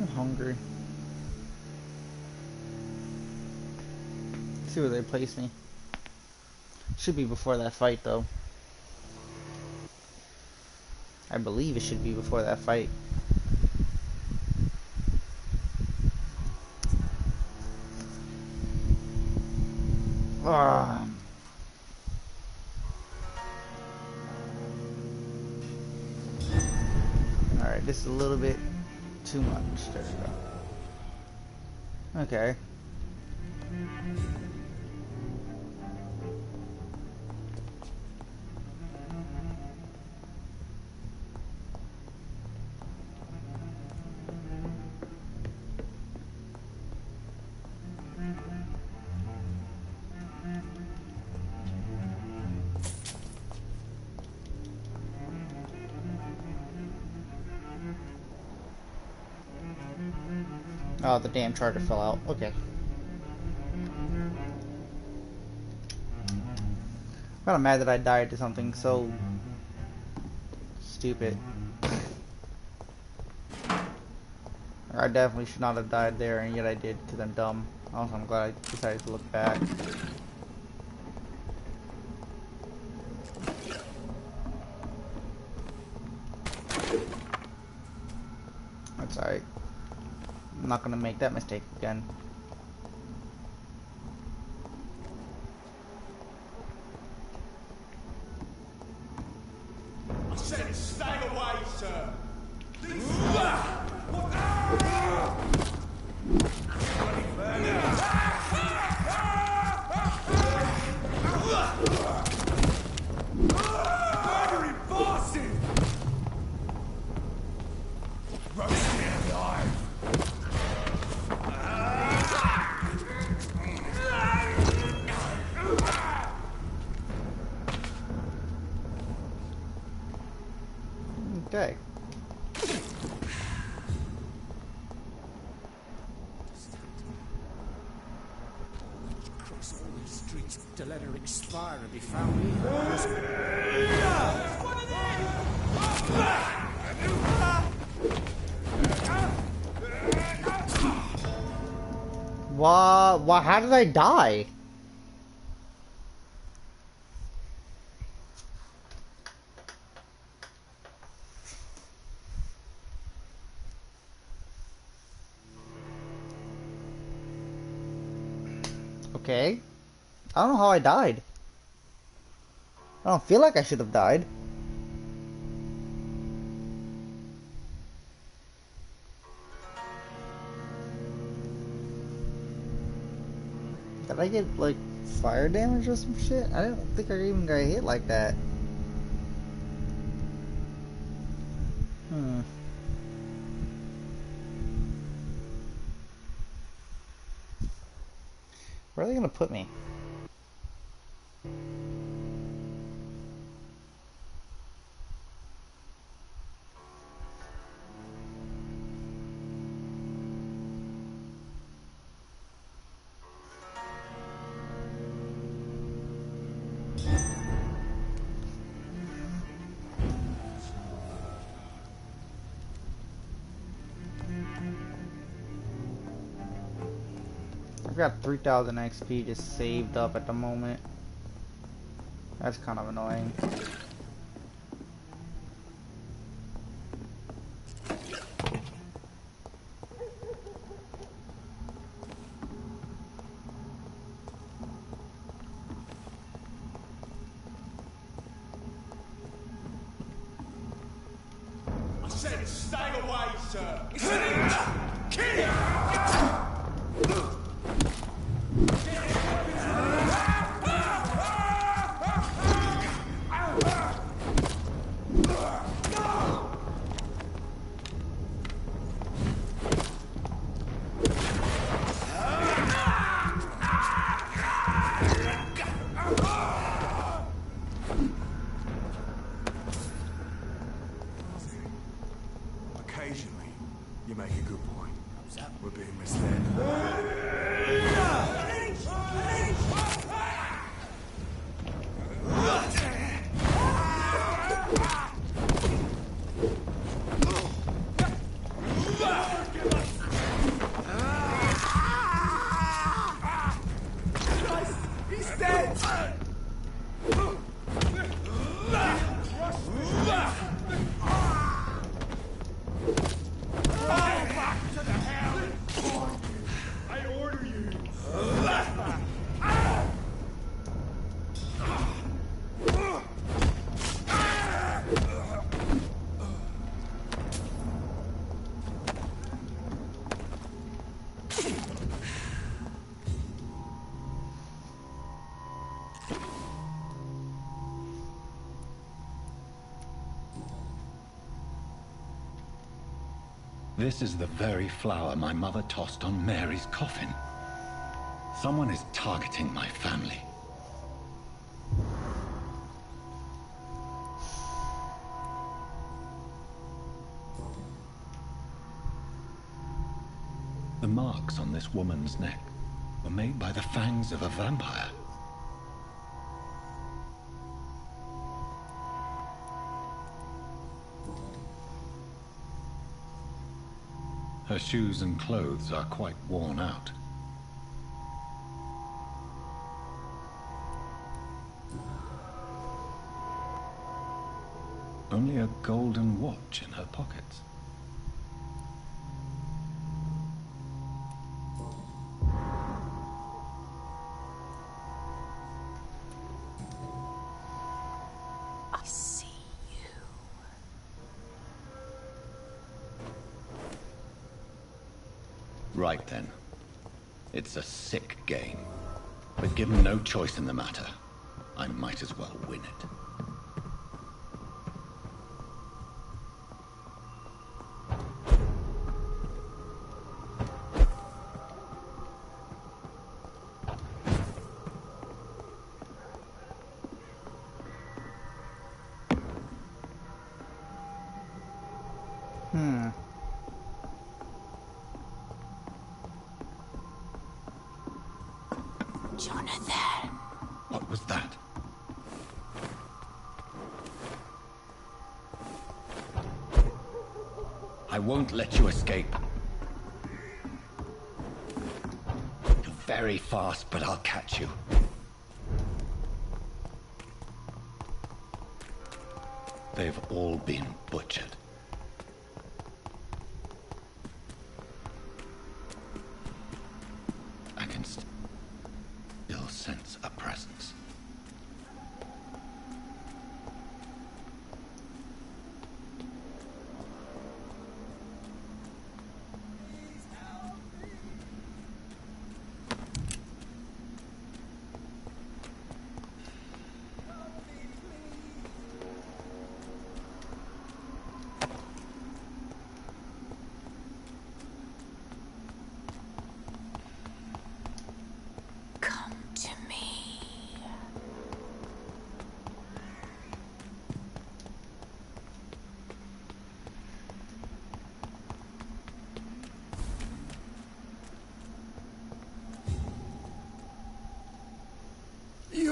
I'm hungry. Let's see where they place me. Should be before that fight, though. I believe it should be before that fight. Ah. this a little bit too much. There we go. Okay. Oh, the damn charger fell out. Okay. I'm kinda mad that I died to something so stupid. I definitely should not have died there, and yet I did because I'm dumb. Also, I'm glad I decided to look back. That's alright. I'm not gonna make that mistake again. I said stay away, sir. Murdering bosses! Roast me alive! Okay. Cross all these streets to let her expire and be found in Why? How did I die? Okay. I don't know how I died. I don't feel like I should have died. Did I get, like, fire damage or some shit? I don't think I even got hit like that. Where are they gonna put me? I've got 3,000 XP just saved up at the moment. That's kind of annoying. I said stay away, sir. It's an kill! Occasionally, you make a good point. We're being misled. He's dead! Back to the hell! This is the very flower my mother tossed on Mary's coffin. Someone is targeting my family. The marks on this woman's neck were made by the fangs of a vampire. Her shoes and clothes are quite worn out. Only a golden watch in her pockets. I see you. Right then. It's a sick game. But given no choice in the matter, I might as well win it. Jonathan. What was that? I won't let you escape. You're very fast, but I'll catch you. They've all been butchered. I can still sense a presence.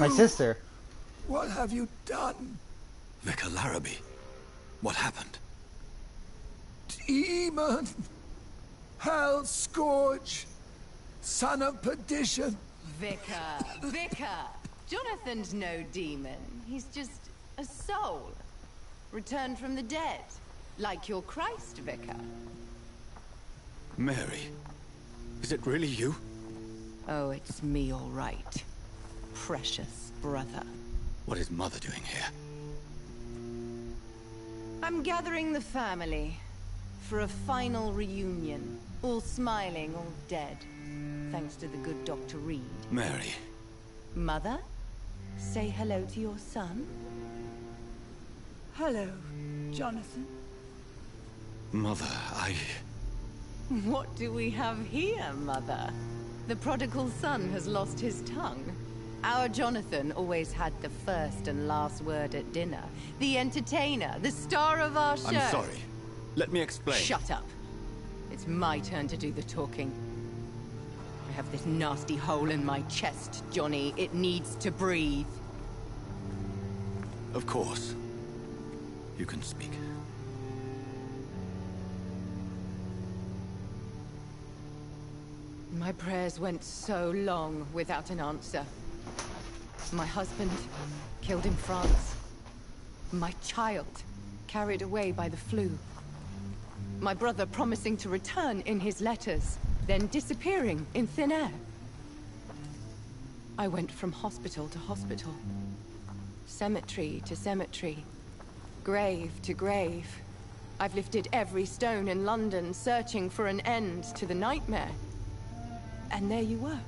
My sister. What have you done? Vicar Larrabee, what happened? Demon! Hell scourge! Son of perdition! Vicar! Jonathan's no demon. He's just a soul. Returned from the dead. Like your Christ, Vicar. Mary, is it really you? Oh, it's me, all right. Precious brother. What is Mother doing here? I'm gathering the family for a final reunion. All smiling, all dead. Thanks to the good Dr. Reed. Mary. Mother, say hello to your son. Hello, Jonathan. Mother, What do we have here, Mother? The prodigal son has lost his tongue. Our Jonathan always had the first and last word at dinner. The entertainer, the star of our show. I'm sorry. Let me explain. Shut up. It's my turn to do the talking. I have this nasty hole in my chest, Johnny. It needs to breathe. Of course. You can speak. My prayers went so long without an answer. My husband, killed in France. My child, carried away by the flu. My brother promising to return in his letters, then disappearing in thin air. I went from hospital to hospital. Cemetery to cemetery. Grave to grave. I've lifted every stone in London, searching for an end to the nightmare. And there you were.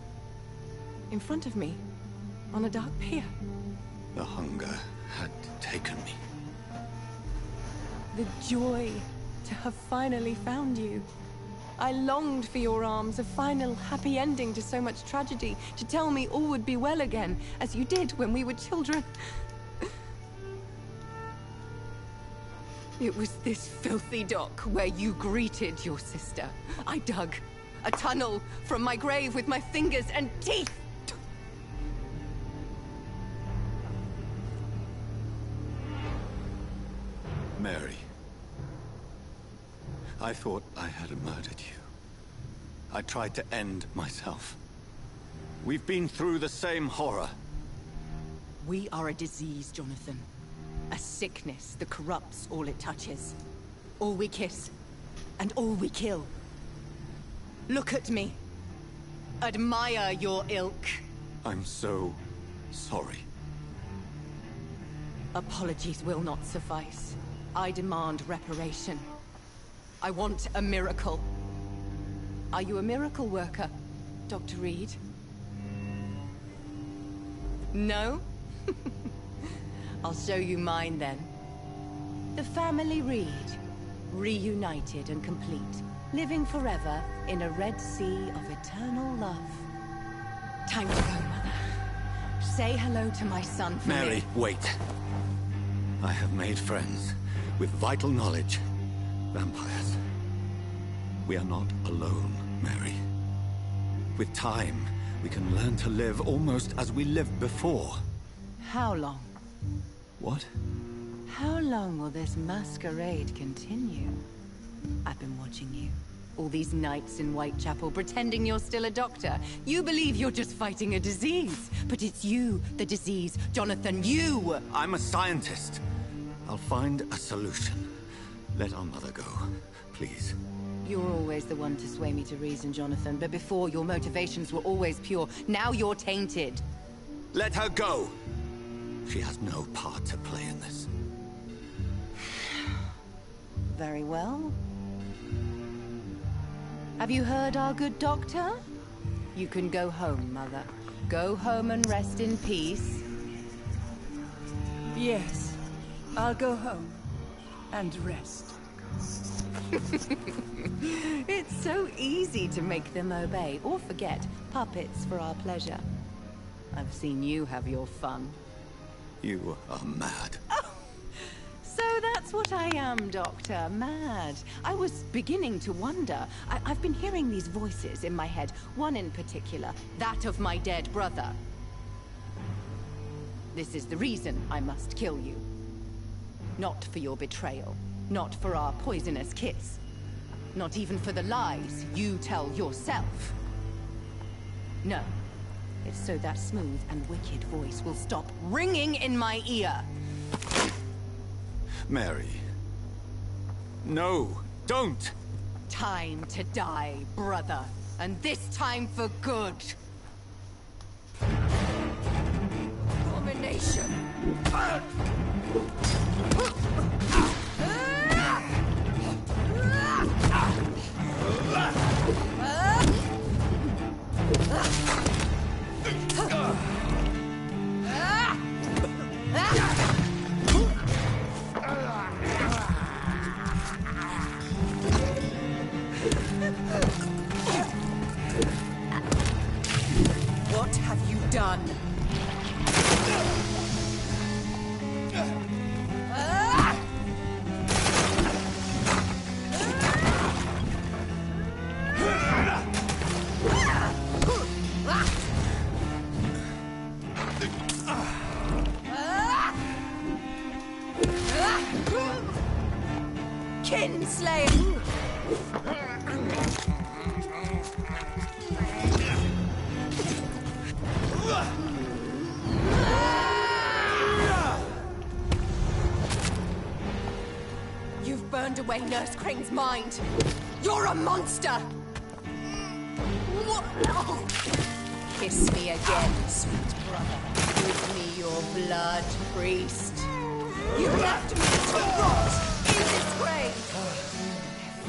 In front of me. On a dark pier. The hunger had taken me. The joy to have finally found you. I longed for your arms, a final happy ending to so much tragedy, to tell me all would be well again, as you did when we were children. It was this filthy dock where you greeted your sister. I dug a tunnel from my grave with my fingers and teeth. Mary. I thought I had murdered you. I tried to end myself. We've been through the same horror. We are a disease, Jonathan. A sickness that corrupts all it touches. All we kiss, and all we kill. Look at me. Admire your ilk. I'm so sorry. Apologies will not suffice. I demand reparation. I want a miracle. Are you a miracle worker, Dr. Reed? No? I'll show you mine then. The family Reed, reunited and complete, living forever in a red sea of eternal love. Time to go, Mother. Say hello to my son for Mary, me. wait. I have made friends with vital knowledge. Vampires. We are not alone, Mary. With time, we can learn to live almost as we lived before. How long? What? How long will this masquerade continue? I've been watching you. All these nights in Whitechapel, pretending you're still a doctor. You believe you're just fighting a disease. But it's you, the disease. Jonathan, you! I'm a scientist. I'll find a solution. Let our mother go, please. You're always the one to sway me to reason, Jonathan. But before, your motivations were always pure. Now you're tainted. Let her go! She has no part to play in this. Very well. Have you heard our good doctor? You can go home, Mother. Go home and rest in peace. Yes, I'll go home and rest. It's so easy to make them obey or forget. Puppets for our pleasure. I've seen you have your fun. You are mad. Oh, so that's what I am, Doctor. Mad. I was beginning to wonder. I've been hearing these voices in my head. One in particular, that of my dead brother. This is the reason I must kill you. Not for your betrayal. Not for our poisonous kiss. Not even for the lies you tell yourself. No. It's so that smooth and wicked voice will stop ringing in my ear. Mary. No, don't! Time to die, brother. And this time for good. Abomination. What have you done? Kinslayer! You've burned away Nurse Crane's mind. You're a monster! What? Oh. Kiss me again, sweet brother. Give me your blood, priest. You left me to rot in disgrace.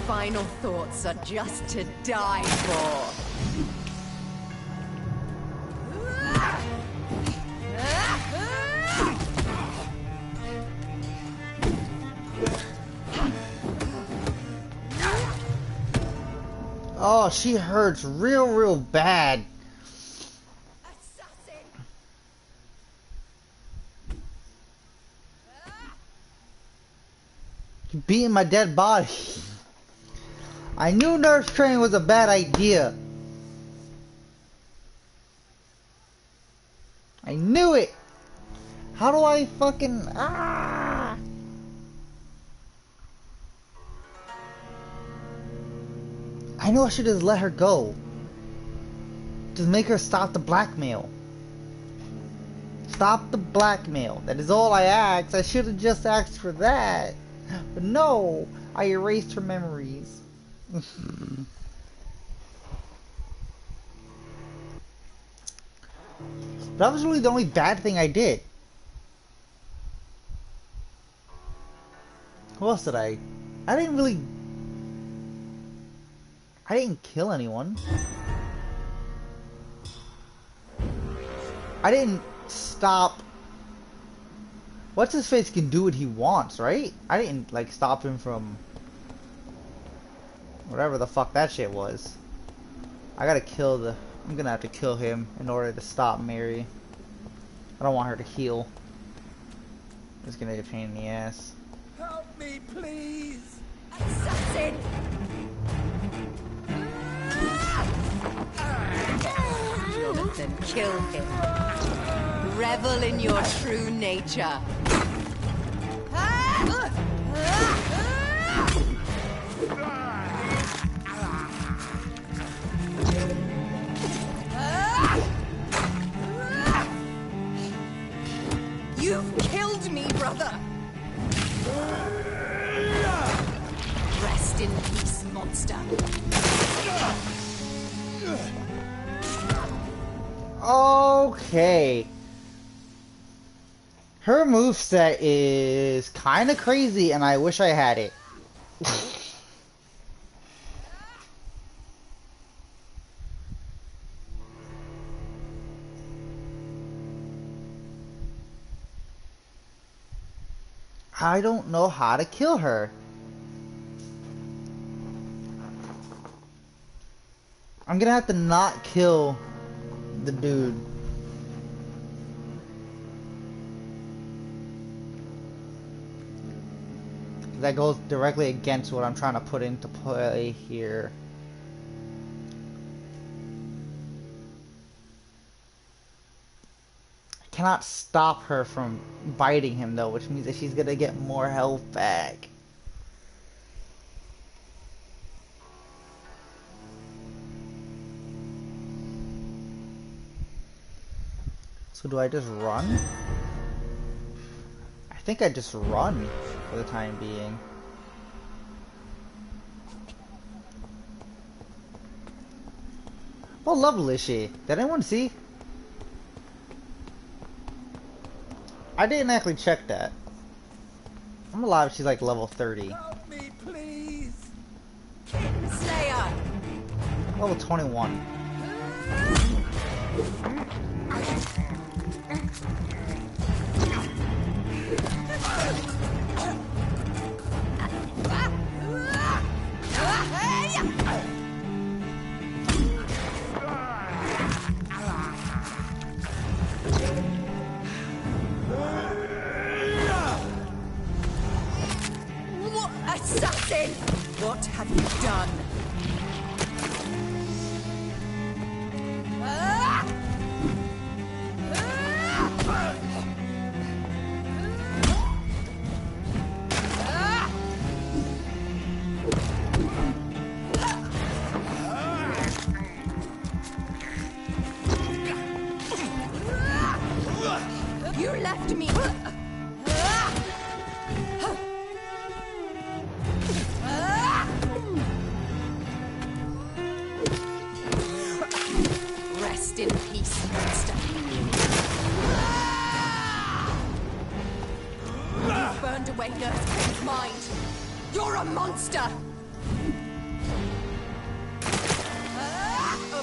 Final thoughts are just to die for. Oh, she hurts real bad. Beating my dead body. I knew nurse training was a bad idea. I knew it. How do I fucking I knew I should just let her go. Just make her stop the blackmail. Stop the blackmail. That is all I asked. I should have just asked for that. But no, I erased her memories. That was really the only bad thing I did. Who else did I didn't kill anyone. I didn't stop. What's his face can do what he wants, right? I didn't like stop him from whatever the fuck that shit was. I'm gonna have to kill him in order to stop Mary. I don't want her to heal. It's gonna be a pain in the ass. Help me, please! Assassin! Jonathan, kill him. Revel in your true nature. You've killed me, brother! Rest in peace, monster. Okay. Her moveset is kinda crazy and I wish I had it. I don't know how to kill her. I'm gonna have to not kill the dude. That goes directly against what I'm trying to put into play here. I cannot stop her from biting him though, which means that she's gonna get more health back. So do I just run? I think I just run for the time being. What level is she? Did anyone see? I didn't actually check that. I'm alive, she's like level 30. Help me, please! Kinslayer! Level 21. Assassin! What have you done? You left me. Rest in peace, monster. You burned away Nurse Kane's mind. You're a monster!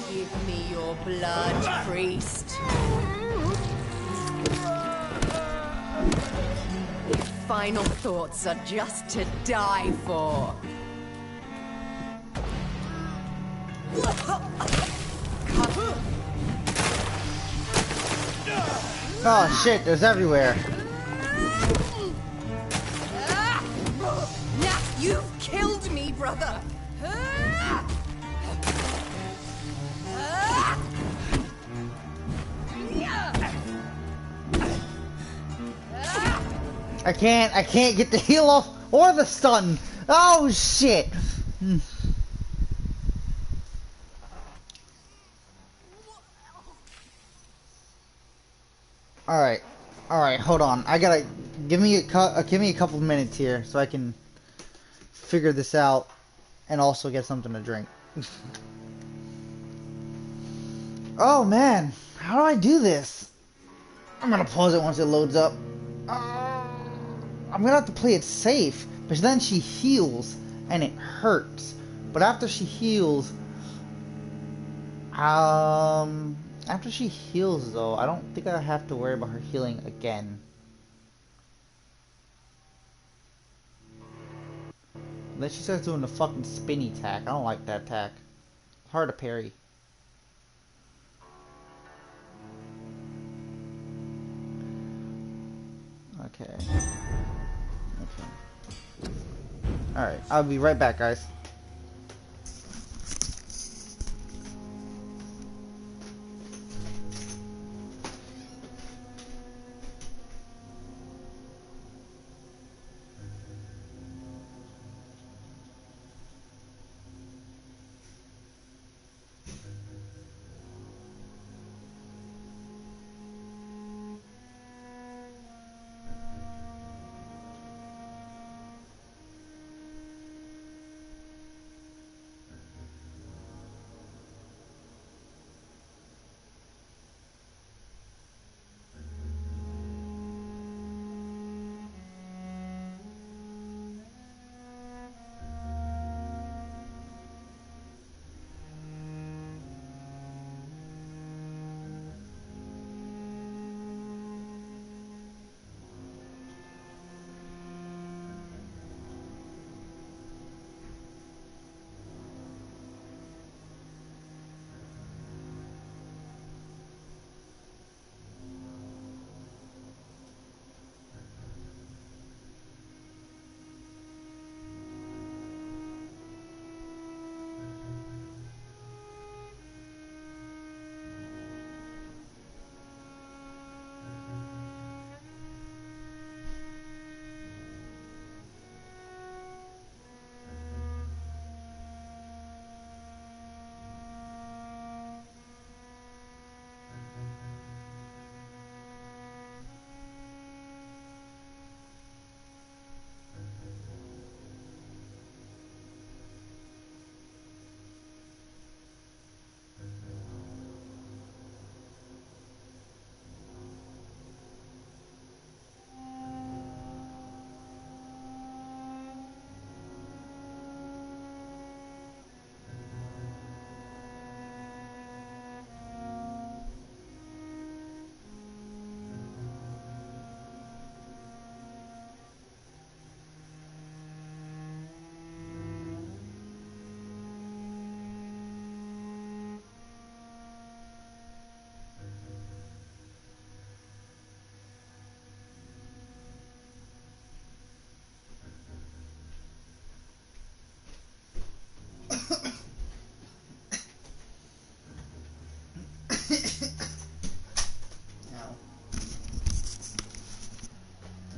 Give me your blood, priest. Your final thoughts are just to die for. Oh shit, there's everywhere. Now you've killed me, brother. I can't get the heal off or the stun. Oh shit. Alright, hold on. I gotta give me a couple minutes here so I can figure this out and also get something to drink. Oh man, how do I do this? I'm gonna pause it once it loads up. I'm gonna have to play it safe, but then she heals and it hurts. But after she heals, after she heals though, I don't think I have to worry about her healing again. Then she starts doing the fucking spinny attack. I don't like that attack. Hard to parry. Okay. Alright, I'll be right back, guys.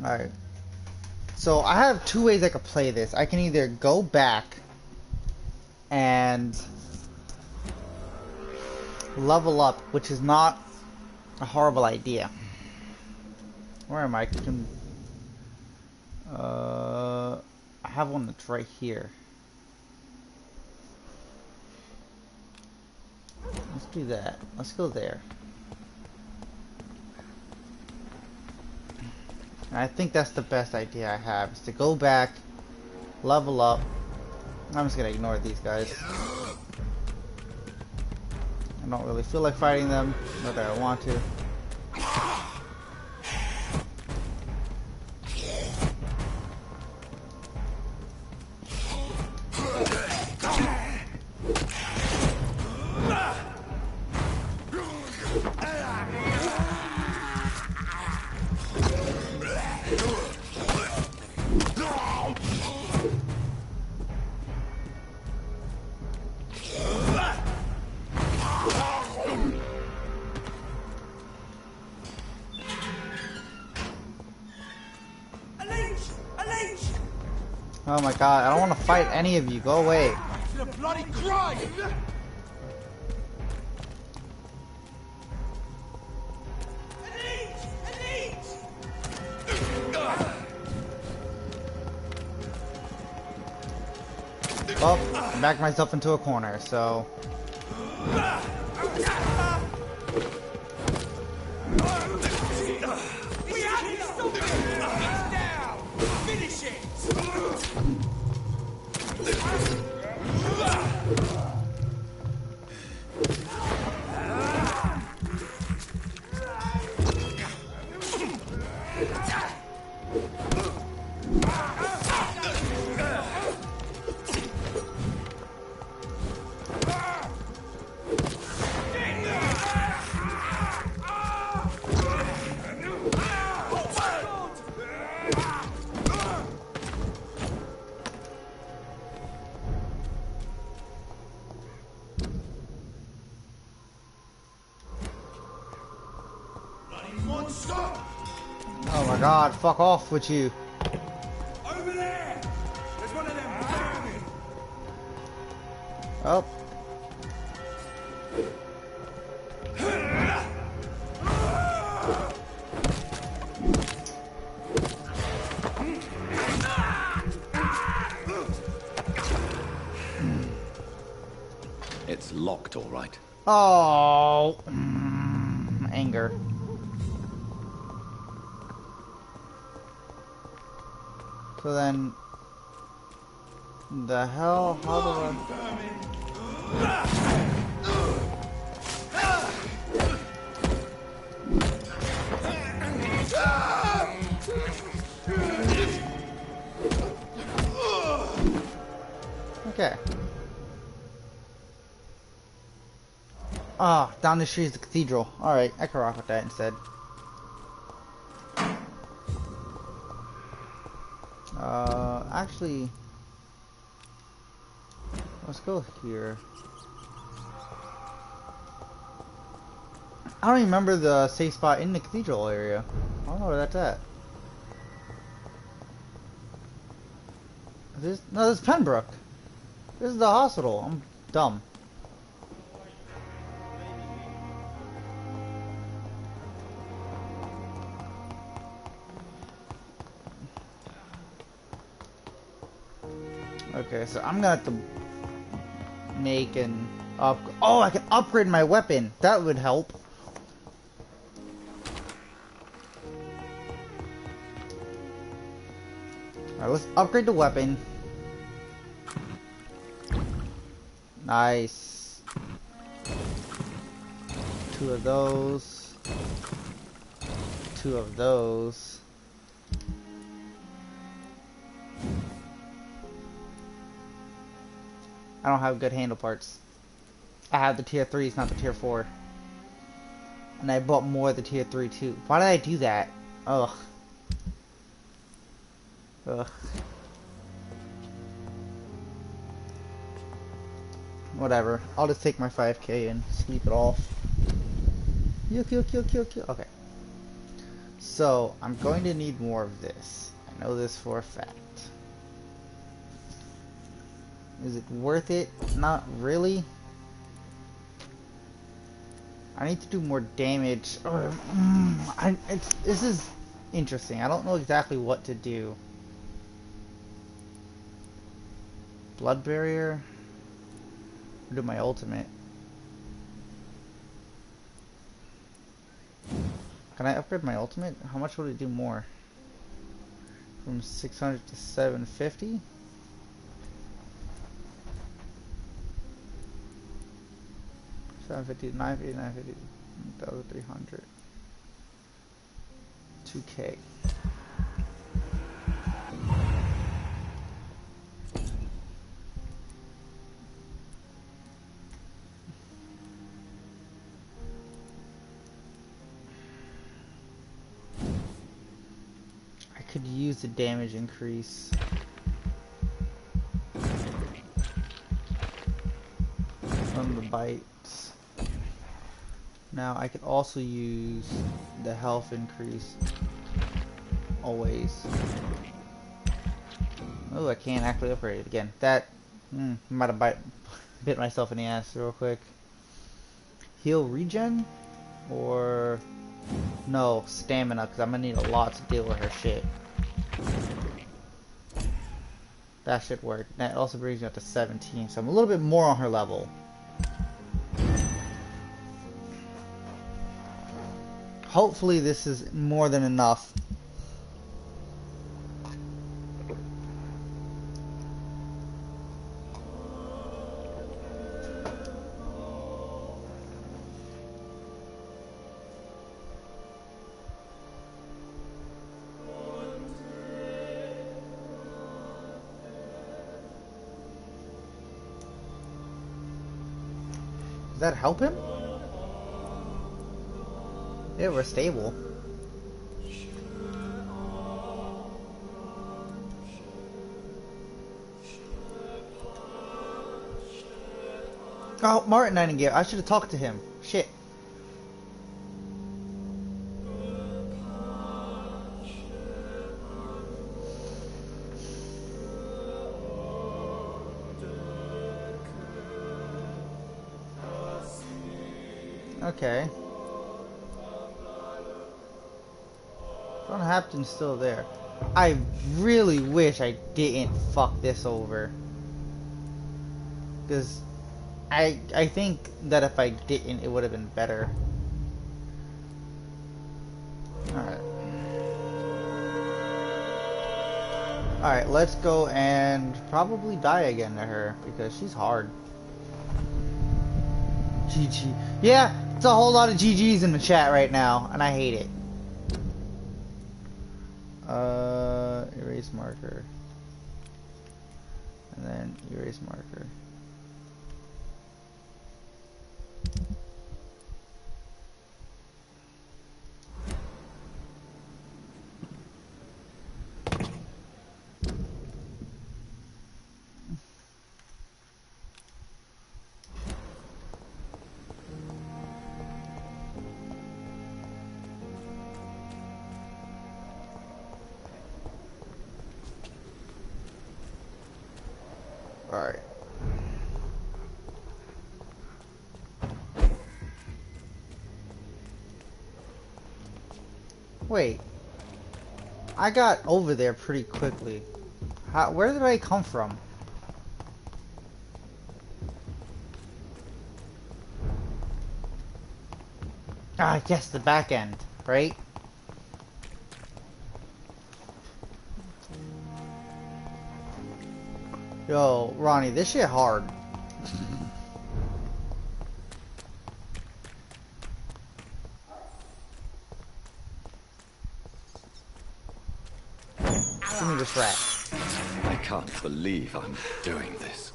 Alright. So I have two ways I could play this. I can either go back and level up, which is not a horrible idea. Where am I? I have one that's right here. Let's do that. Let's go there. And I think that's the best idea I have, is to go back, level up. I'm just gonna ignore these guys. I don't really feel like fighting them, not that I want to. Oh my god, I don't want to fight any of you. Go away. It's a bloody crime! Well, I backed myself into a corner, so... We have to stop it! Now! Finish it! Oh my god, fuck off with you. Over there! There's one of them vermin! Oh. It's locked, all right. Oh. Anger. So then, the hell? How do Okay. Ah, down the street is the cathedral. Alright, I can rock with that instead. Actually, let's go here. I don't even remember the safe spot in the cathedral area. I don't know where that's at. No, this is Pembroke. This is the hospital. I'm dumb. Okay, so I'm gonna have to make an Oh, I can upgrade my weapon. That would help. Alright, let's upgrade the weapon. Nice. 2 of those. 2 of those. I don't have good handle parts. I have the tier 3s, not the tier 4. And I bought more of the tier 3 too. Why did I do that? Ugh. Ugh. Whatever. I'll just take my 5k and sleep it off. Okay. So, I'm going to need more of this. I know this for a fact. Is it worth it? Not really. I need to do more damage. This is interesting. I don't know exactly what to do. Blood barrier. I'll do my ultimate. Can I upgrade my ultimate? How much would it do more? From 600 to 750? 750, 950, 950, 1,300. 2k. I could use the damage increase. From the bites. Now I could also use the health increase. Always. Oh, I can't actually upgrade it again. That might have bit myself in the ass real quick. Heal regen? Or... No, stamina, because I'm going to need a lot to deal with her shit. That should work. That also brings me up to 17, so I'm a little bit more on her level. Hopefully this is more than enough. Does that help him? Yeah, we're stable. Oh, Martin Nightingale. I should have talked to him. Shit. Okay. John Hampton's still there. I really wish I didn't fuck this over. Because I think that if I didn't, it would have been better. Alright. Alright, let's go and probably die again to her, because she's hard. GG. Yeah, it's a whole lot of GGs in the chat right now, and I hate it. Erase marker. And then erase marker. Alright. Wait. I got over there pretty quickly. Where did I come from? Ah, yes, the back end, right? Yo, Ronnie, this shit hard. Give me this rat. I can't believe I'm doing this.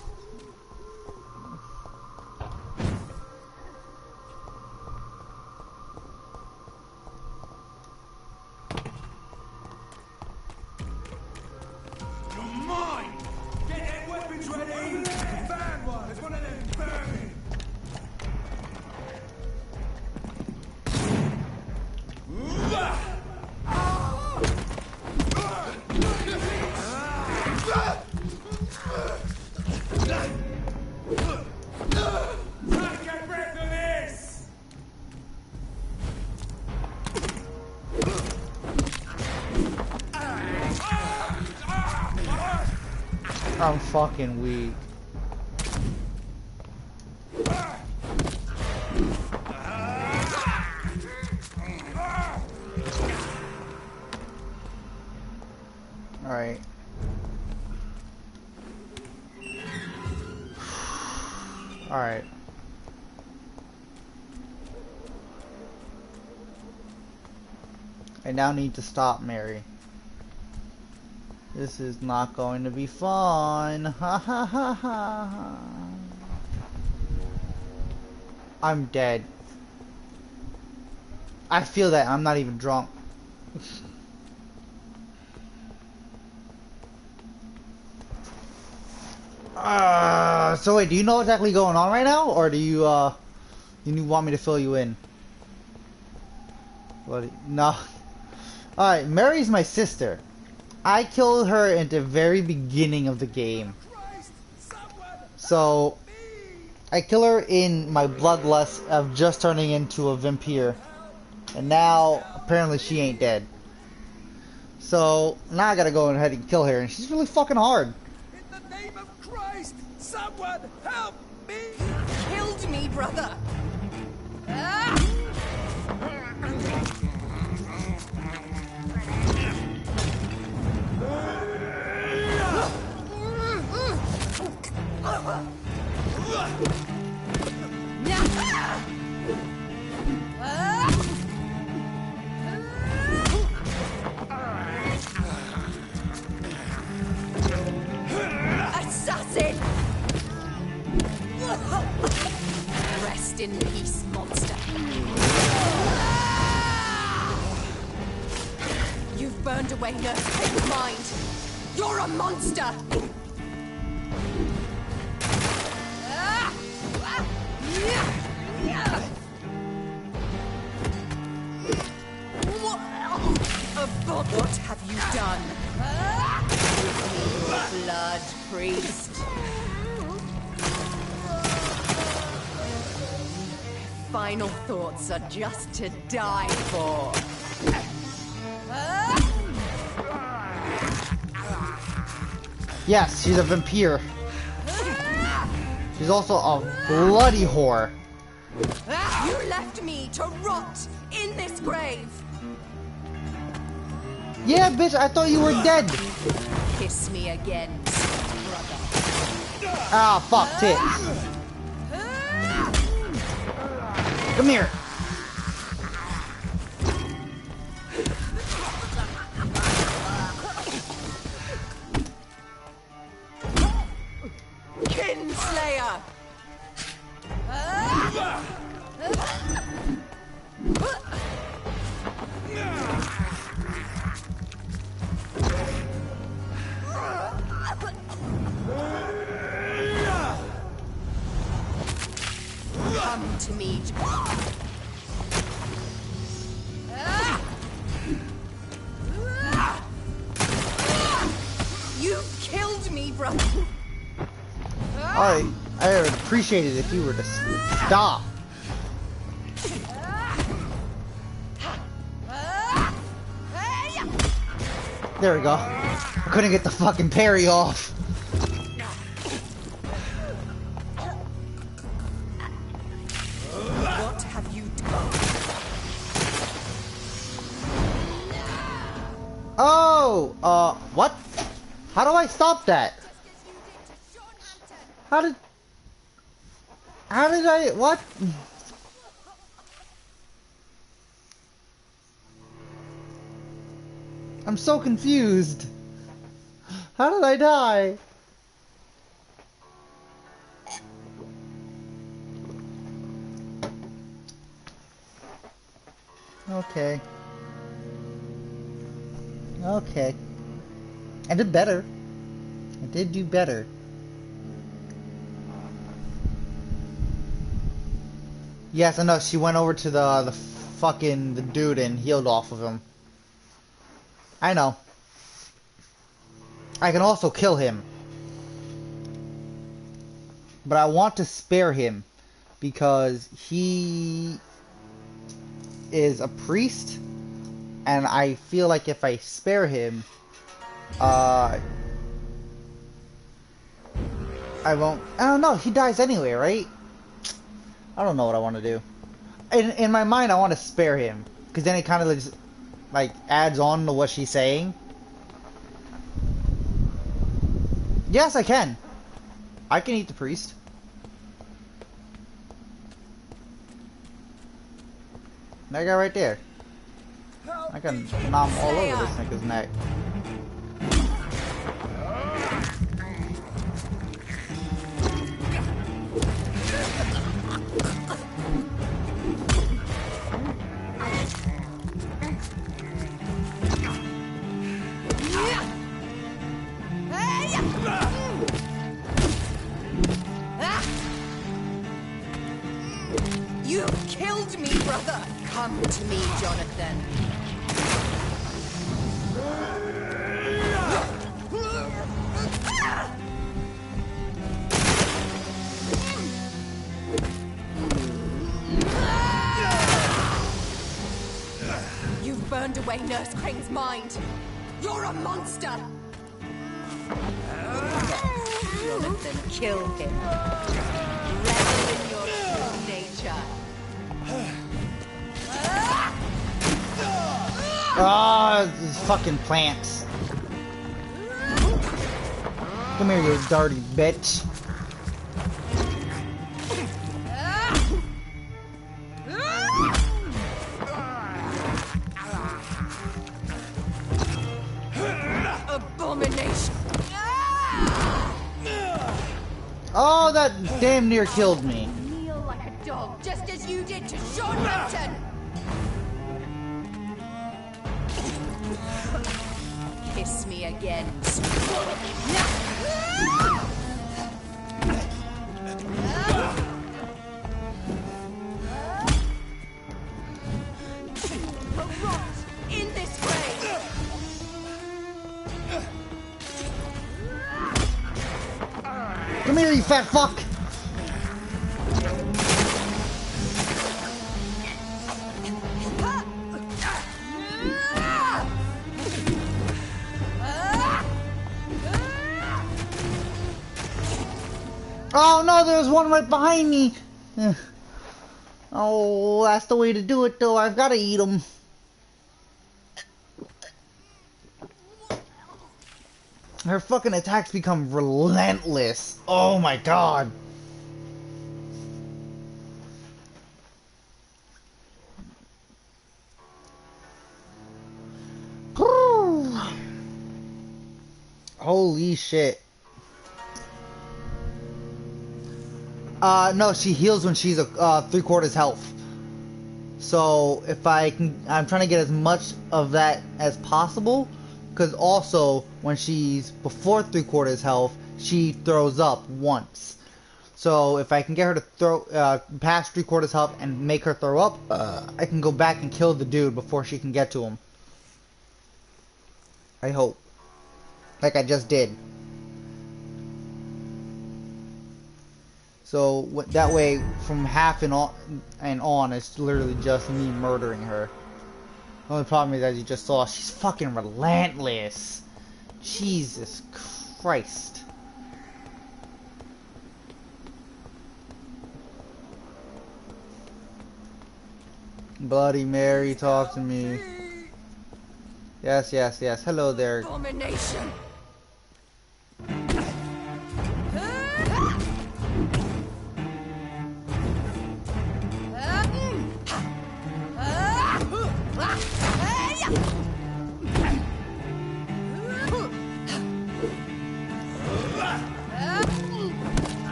I'm fucking weak. Alright. Alright. I now need to stop Mary. This is not going to be fun. Ha ha ha ha. I'm dead. I feel that. I'm not even drunk. So wait, do you know what's exactly going on right now? Or do you want me to fill you in? No. Alright, Mary's my sister. I killed her at the very beginning of the game. So, I kill her in my bloodlust of just turning into a vampire. And now, apparently she ain't dead. So, now I gotta go ahead and kill her, and she's really fucking hard. In the name of Christ, someone help me! You killed me, brother! Ah! Assassin! Rest in peace, monster. You've burned away Nurse's mind. You're a monster! What have you done? Give me your blood, priest. Final thoughts are just to die for. Yes, she's a vampire. She's also a bloody whore. You left me to rot in this grave. Yeah, bitch, I thought you were dead. Kiss me again, brother. Ah, fuck, tits. Come here. Kinslayer! Come to me. You killed me, brother. I would appreciate it if you were to stop. There we go. I couldn't get the fucking parry off. What have you done? Oh, what? How do I stop that? How did I, what? I'm so confused. How did I die? Okay. Okay. I did better. I did do better. Yes, I know. She went over to the fucking the dude and healed off of him. I know. I can also kill him. But I want to spare him because he is a priest and I feel like if I spare him I won't. I don't know, he dies anyway, right? I don't know what I want to do. In my mind, I want to spare him because then it kind of just, like adds on to what she's saying. Yes, I can. I can eat the priest. That guy right there. I can nom all over this nigga's neck. You killed me, brother! Come to me, Jonathan. away Nurse Kring's mind. You're a monster! Jonathan, kill him. Revel in your true nature. Ah, these fucking plants. Come here, you dirty bitch. Abomination! Oh, that damn near killed me. Kneel like a dog, just as you did to Sean Hampton! Kiss me again. Rot in this grave! Come here, you fat fuck. Oh no, there's one right behind me. Oh, that's the way to do it though. I've got to eat them. Her fucking attacks become relentless. Oh my god. Holy shit. No, she heals when she's a 3/4 health. So if I can, I'm trying to get as much of that as possible, because also when she's before 3/4 health, she throws up once. So if I can get her to throw past 3/4 health and make her throw up, I can go back and kill the dude before she can get to him. I hope, like I just did. So that way, from half and on, it's literally just me murdering her. The only problem is, as you just saw, she's fucking relentless. Jesus Christ. Bloody Mary, talk to me. Yes, yes, yes. Hello there. Abomination!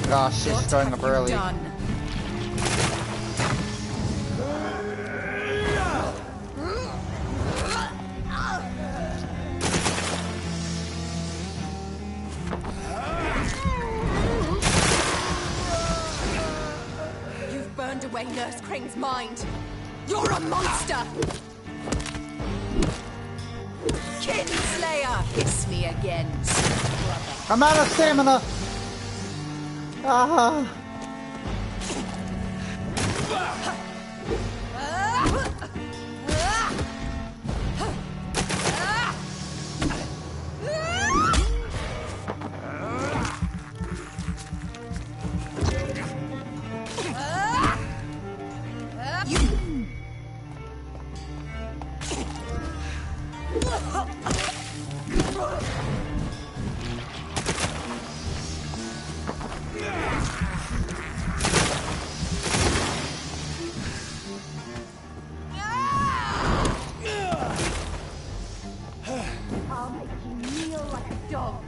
Gosh, shit's starting up early. You've burned away Nurse Kring's mind. You're a monster! Kinslayer! Kiss me again. I'm out of stamina. Ah.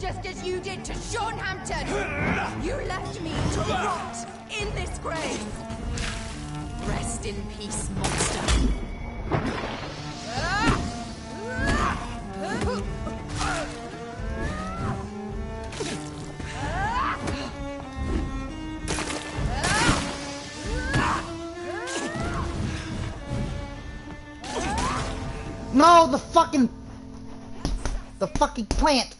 Just as you did to Sean Hampton! You left me to rot in this grave! Rest in peace, monster. No, the fucking plant.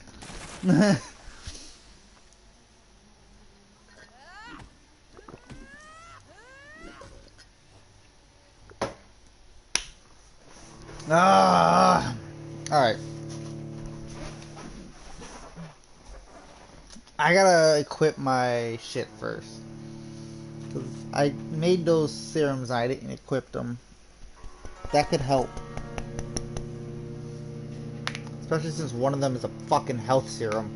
Ah. All right. I gotta equip my shit first. 'Cause I made those serums, I didn't equip them. That could help. Especially since one of them is a fucking health serum.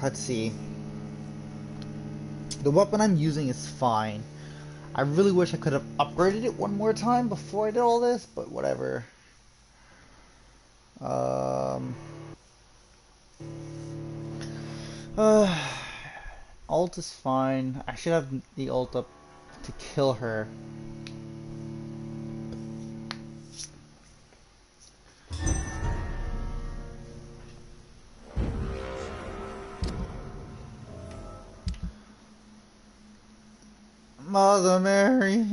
Let's see. The weapon I'm using is fine. I really wish I could have upgraded it one more time before I did all this, but whatever. Ult is fine. I should have the ult up to kill her. Mother Mary.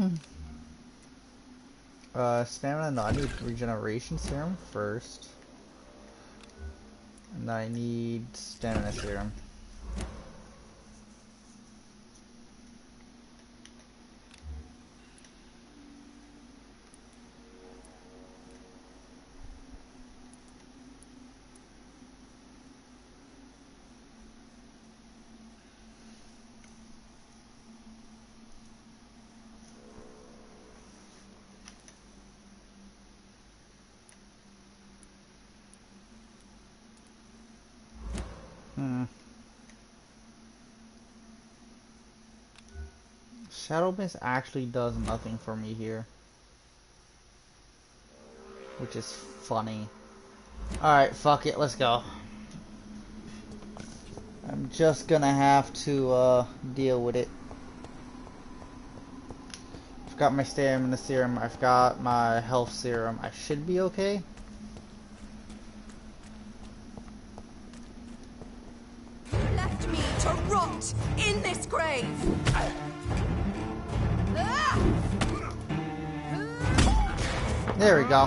Stamina. No, I need regeneration serum first, and then I need stamina serum. Shadow Mist actually does nothing for me here, which is funny. Alright, fuck it, let's go. I'm just gonna have to deal with it. I've got my stamina serum, I've got my health serum. I should be okay. Left me to rot in this grave. There we go.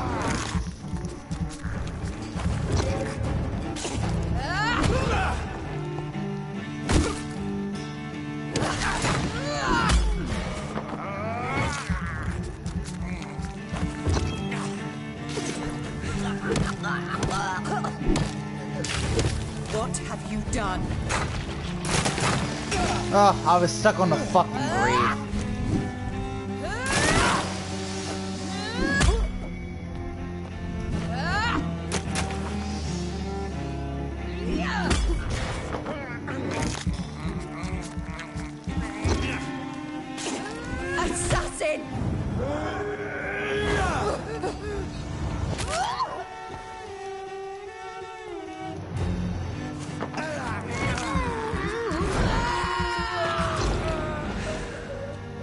What have you done? Oh, I was stuck on the fucking grave. Assassin!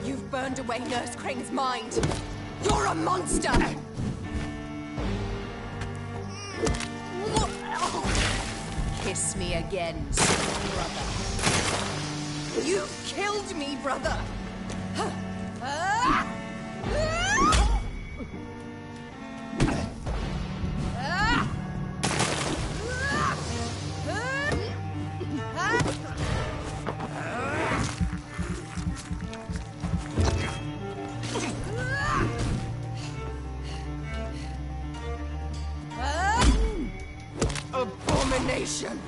You've burned away Nurse Kring's mind. You're a monster! Kiss me again, brother. You killed me, brother! Abomination!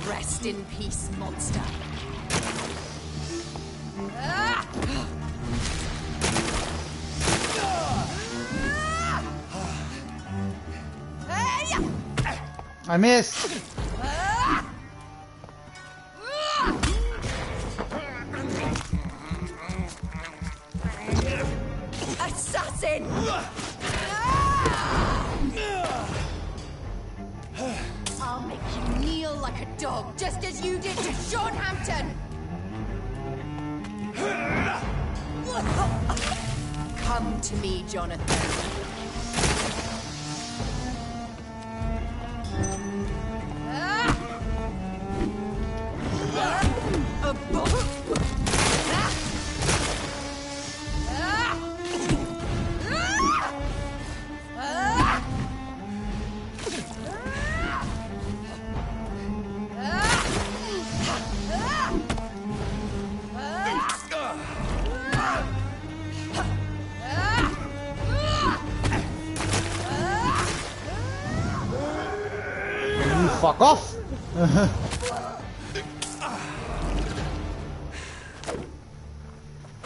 Rest in peace, monster. I missed. Assassin! I'll make you kneel like a dog, just as you did to Sean Hampton! Come to me, Jonathan. Fuck off!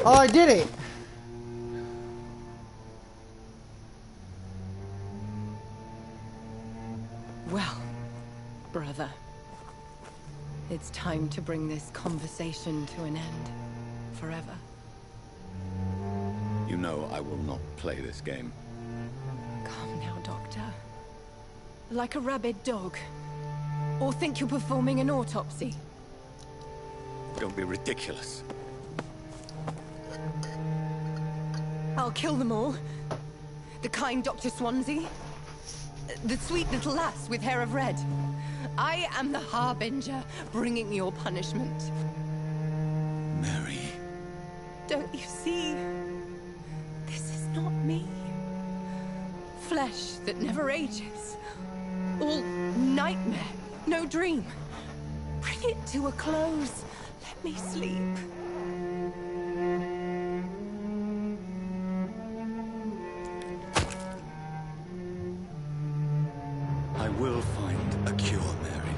Oh, I did it! Well, brother. It's time to bring this conversation to an end. Forever. You know I will not play this game. Calm now, Doctor. Like a rabid dog. Or think you're performing an autopsy. Don't be ridiculous. I'll kill them all. The kind Dr. Swansea. The sweet little lass with hair of red. I am the Harbinger, bringing your punishment. Mary. Don't you see? This is not me. Flesh that never ages. All nightmare, no dream. Bring it to a close. Let me sleep. I will find a cure, Mary.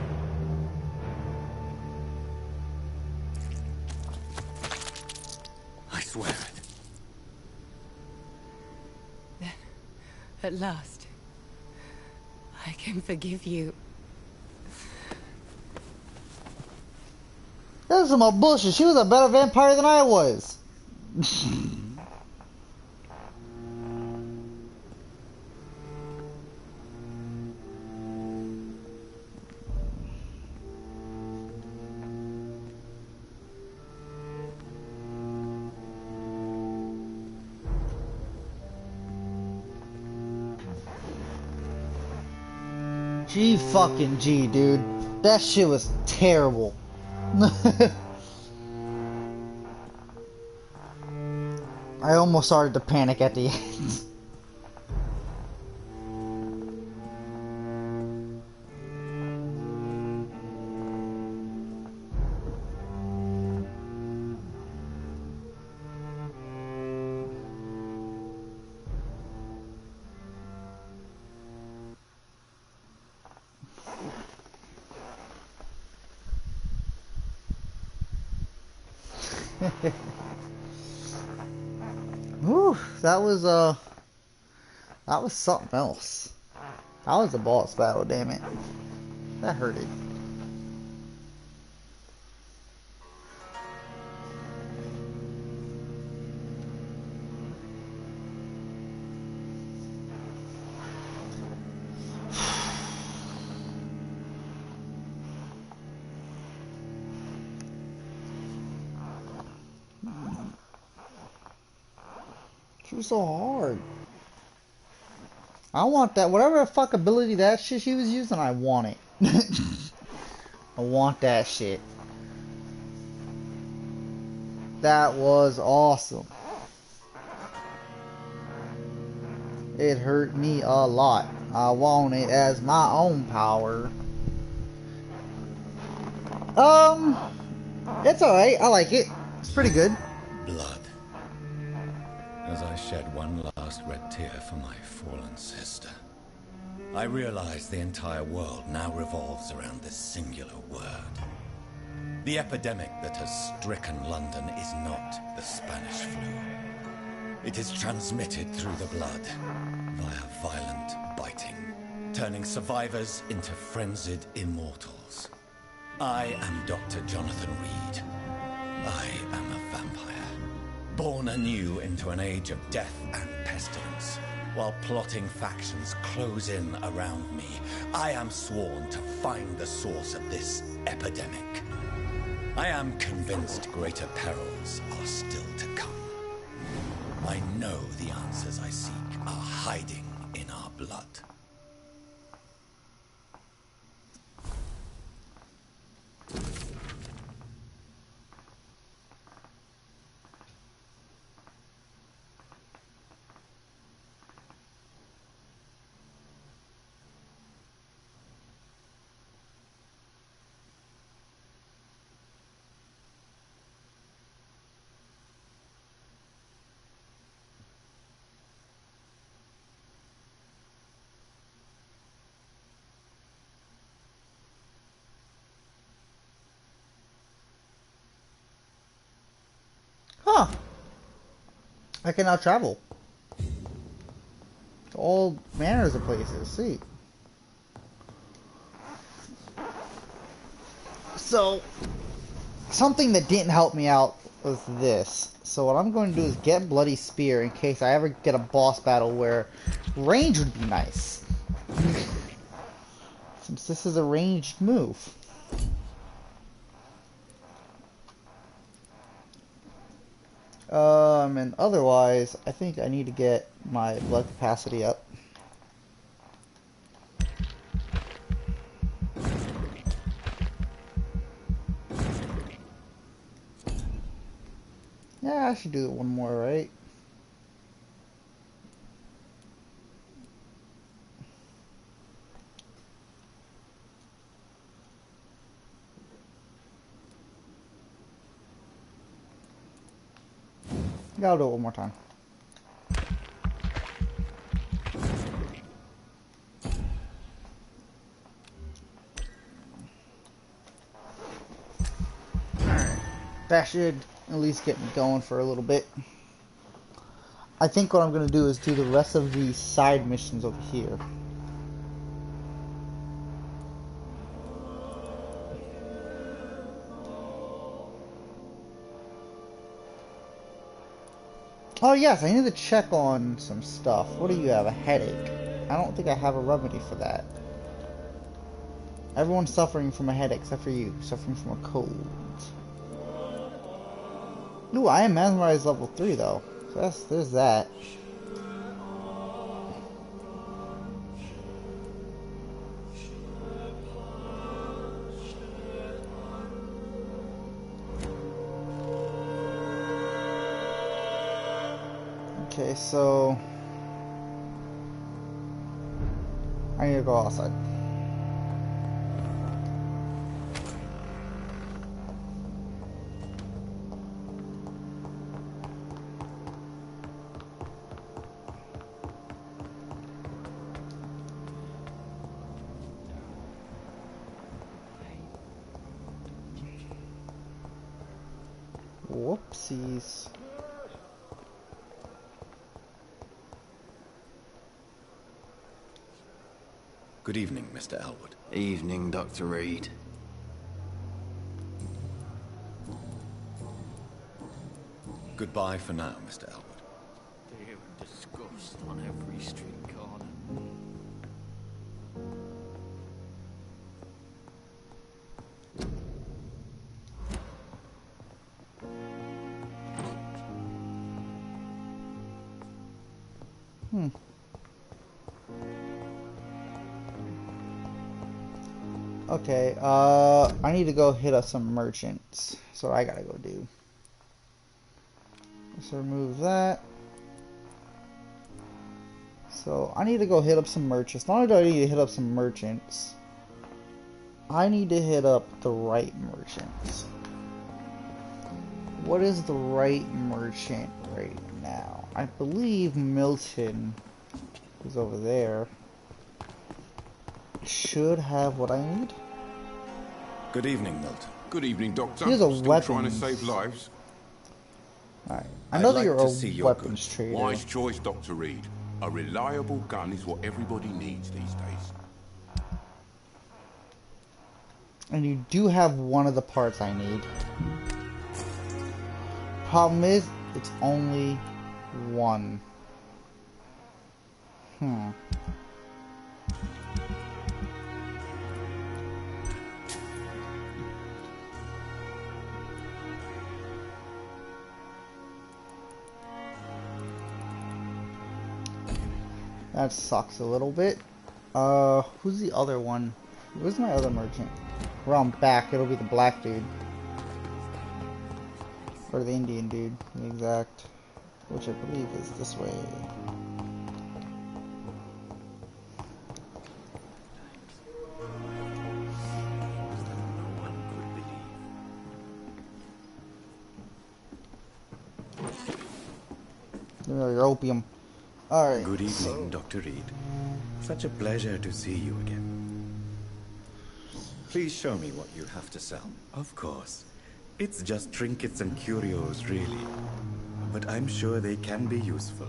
I swear it. Then, at last, I can forgive you. That's some more bullshit. She was a better vampire than I was. G fucking G, dude. That shit was terrible. I almost started to panic at the end. Whew, that was something else. That was a boss battle, damn it. That hurted. She was so hard. I want that. Whatever the fuck ability that shit she was using, I want it. I want that shit. That was awesome. It hurt me a lot. I want it as my own power. It's alright. I like it. It's pretty good. Blood. As I shed one last red tear for my fallen sister, I realize the entire world now revolves around this singular word. The epidemic that has stricken London is not the Spanish flu. It is transmitted through the blood, via violent biting, turning survivors into frenzied immortals. I am Dr. Jonathan Reed. I am a vampire, born anew into an age of death and pestilence. While plotting factions close in around me, I am sworn to find the source of this epidemic. I am convinced greater perils are still to come. I know the answers I seek are hiding in our blood. I can now travel to all manners of places. See. So, something that didn't help me out was this. So what I'm going to do is get Bloody Spear in case I ever get a boss battle where range would be nice. Since this is a ranged move. And otherwise, I think I need to get my blood capacity up. Yeah, I should do it one more, right? Yeah, I'll do it one more time. Alright. That should at least get me going for a little bit. I think what I'm going to do is do the rest of the side missions over here. Oh yes, I need to check on some stuff. What do you have? A headache? I don't think I have a remedy for that. Everyone's suffering from a headache except for you, suffering from a cold. Ooh, I am mesmerized level 3 though. So there's that. Okay, so I need to go outside. Whoopsies. Good evening, Mr. Elwood. Evening, Dr. Reed. Goodbye for now, Mr. Elwood. Fear and disgust on every street corner. Okay, I need to go hit up some merchants. So I gotta go do. Let's remove that. So I need to go hit up some merchants. Not only do I need to hit up some merchants, I need to hit up the right merchants. What is the right merchant right now? I believe Milton is over there. Should have what I need. Good evening, Milton. Good evening, Doctor. Here's a Still weapons. trying to save lives. Alright. I know I'd that like you're to a see your weapons goods. trader. Wise choice, Dr. Reed. A reliable gun is what everybody needs these days. And you do have one of the parts I need. Problem is, it's only one. That sucks a little bit. Who's the other one? Where's my other merchant? Around back, it'll be the black dude. Or the Indian dude, to be exact. Which I believe is this way. Your opium. Alright. Good evening, Dr. Reed. Such a pleasure to see you again. Please show me what you have to sell. Of course. It's just trinkets and curios, really. but I'm sure they can be useful.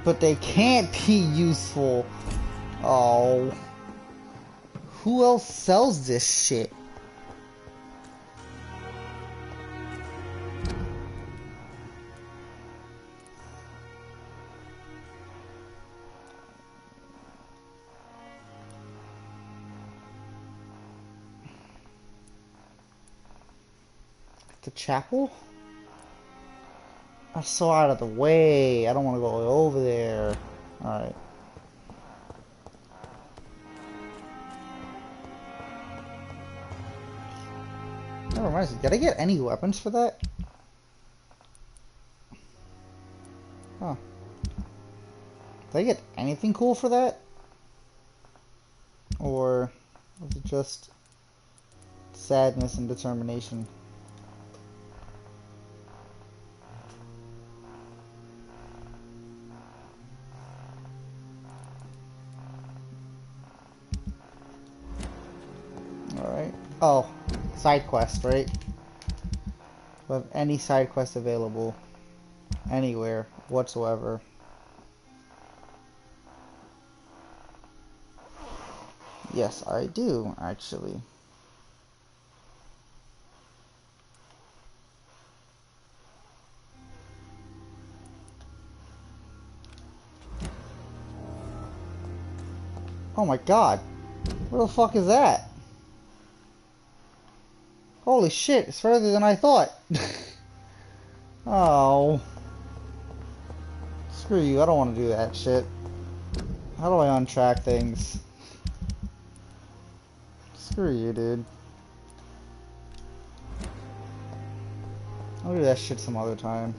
But they can't be useful. Oh. Who else sells this shit? The chapel? That's so out of the way. I don't want to go over there. Alright. That reminds me, did I get any weapons for that? Huh. Did I get anything cool for that? Or was it just sadness and determination? Alright. Oh, side quest, right? We have any side quest available anywhere whatsoever. Yes, I do, actually. Oh my god. Where the fuck is that? Holy shit, it's further than I thought. Oh. Screw you, I don't want to do that shit. How do I untrack things? Screw you, dude. I'll do that shit some other time.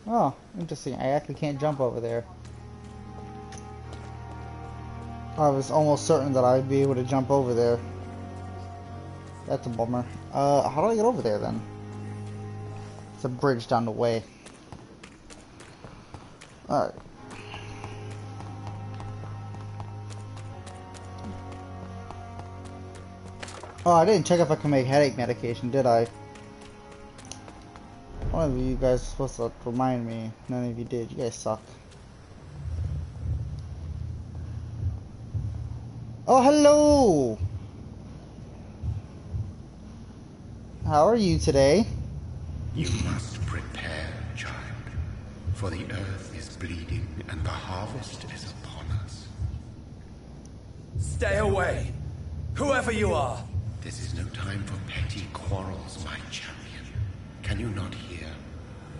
Oh, interesting. I actually can't jump over there. I was almost certain that I'd be able to jump over there. That's a bummer. How do I get over there then? It's a bridge down the way. Alright. Oh, I didn't check if I can make headache medication, did I? One of you guys are supposed to remind me. None of you did. You guys suck. Oh, hello! How are you today? You must prepare, child, for the earth is bleeding and the harvest is upon us. Stay away, whoever you are. This is no time for petty quarrels, my champion. Can you not hear?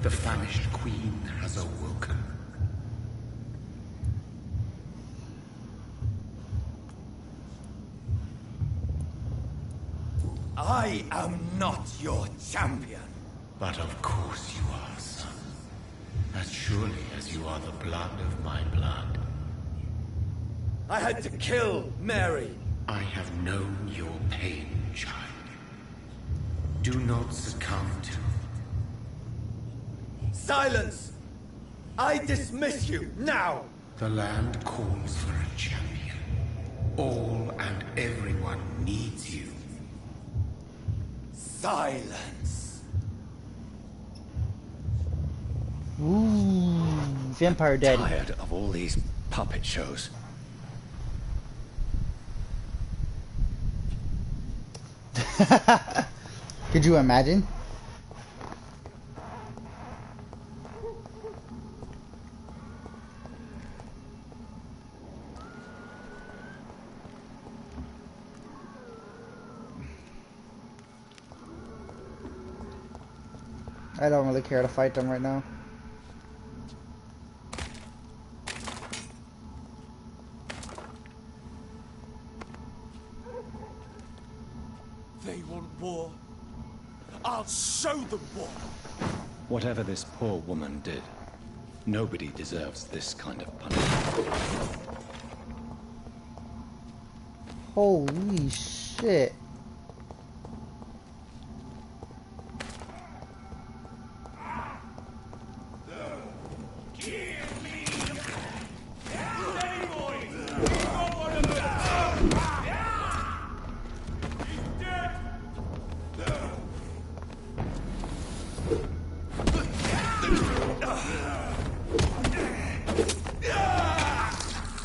The famished queen has awoken. I am not your champion. But of course you are, son. As surely as you are the blood of my blood. I had to kill Mary. I have known your pain, child. Do not succumb to... Silence! I dismiss you, now! The land calls for a champion. All and everyone needs you. Silence! Ooh, Vampire Daddy. Tired of all these puppet shows. Could you imagine? I don't really care to fight them right now. They want war. I'll show them war. Whatever this poor woman did, nobody deserves this kind of punishment. Holy shit.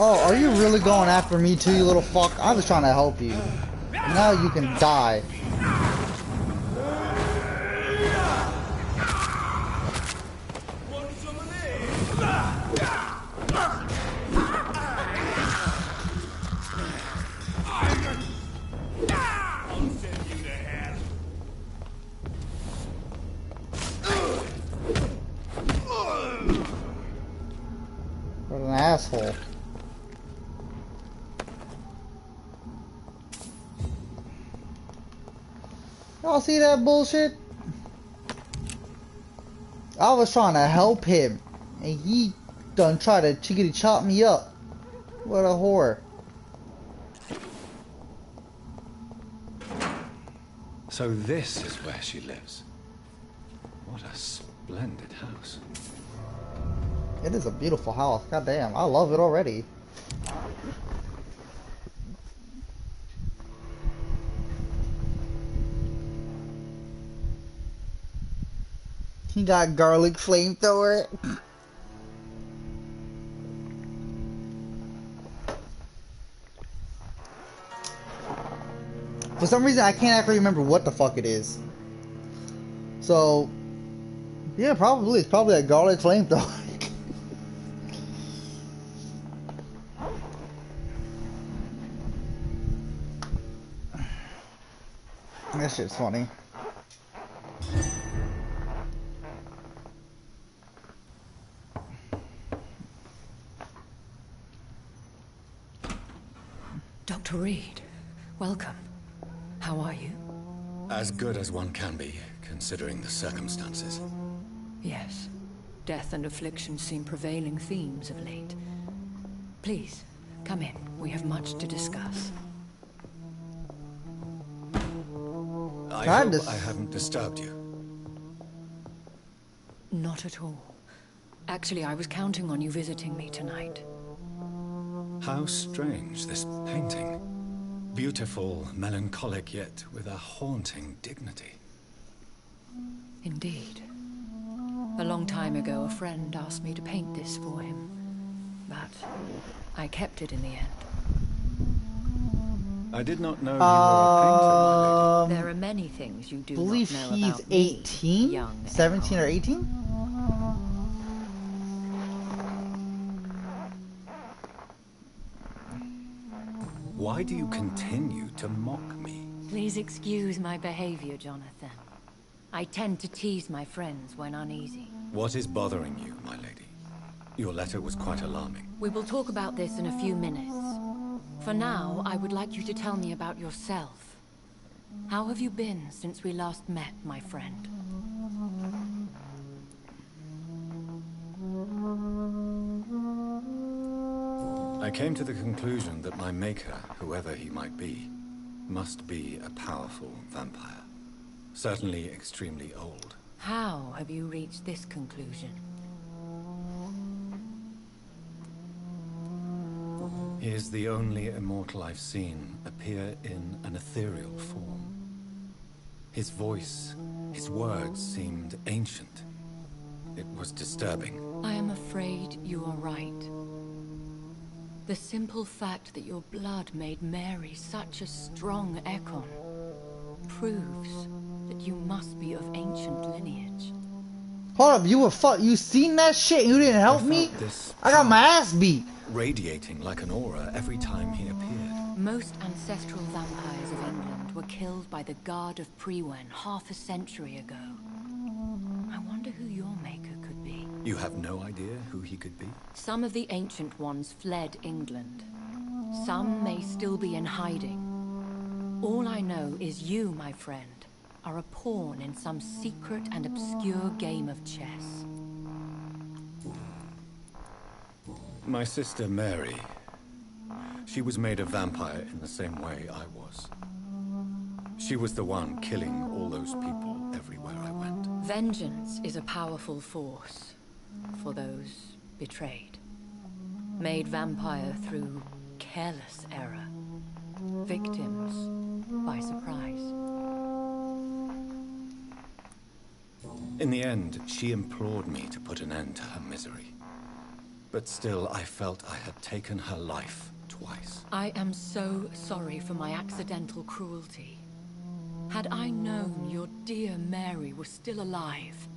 Oh, are you really going after me too, you little fuck? I was trying to help you. Now you can die. What an asshole. Y'all see that bullshit? I was trying to help him, and he done try to chickity chop me up. What a whore. So this is where she lives. What a splendid house. It is a beautiful house. God damn, I love it already. He got garlic flamethrower. For some reason, I can't actually remember what the fuck it is. So, yeah, probably. It's probably a garlic flamethrower. That shit's funny. Dr. Reed, welcome. How are you? As good as one can be, considering the circumstances. Yes. Death and affliction seem prevailing themes of late. Please, come in. We have much to discuss. I hope I haven't disturbed you. Not at all. Actually, I was counting on you visiting me tonight. How strange, this painting. Beautiful, melancholic, yet with a haunting dignity. Indeed. A long time ago, a friend asked me to paint this for him. But I kept it in the end. I did not know you were a painter, my lady. There are many things you do I believe not know he's about me, 18? young 17 or 18? Why do you continue to mock me? Please excuse my behavior, Jonathan. I tend to tease my friends when uneasy. What is bothering you, my lady? Your letter was quite alarming. We will talk about this in a few minutes. For now, I would like you to tell me about yourself. How have you been since we last met, my friend? I came to the conclusion that my maker, whoever he might be, must be a powerful vampire. Certainly extremely old. How have you reached this conclusion? He is the only immortal I've seen appear in an ethereal form. His voice, his words seemed ancient. It was disturbing. I am afraid you are right. The simple fact that your blood made Mary such a strong Ekon proves that you must be of ancient lineage. Hold up, you seen that shit and you didn't help me? I got my ass beat. Radiating like an aura every time he appeared. Most ancestral vampires of England were killed by the Guard of Priwen half a century ago. I wonder who your maker could be. You have no idea who he could be? Some of the ancient ones fled England. Some may still be in hiding. All I know is you, my friend, are a pawn in some secret and obscure game of chess. My sister Mary, she was made a vampire in the same way I was. She was the one killing all those people everywhere I went. Vengeance is a powerful force for those betrayed. Made vampire through careless error. Victims by surprise. In the end, she implored me to put an end to her misery. But still, I felt I had taken her life twice. I am so sorry for my accidental cruelty. Had I known your dear Mary was still alive,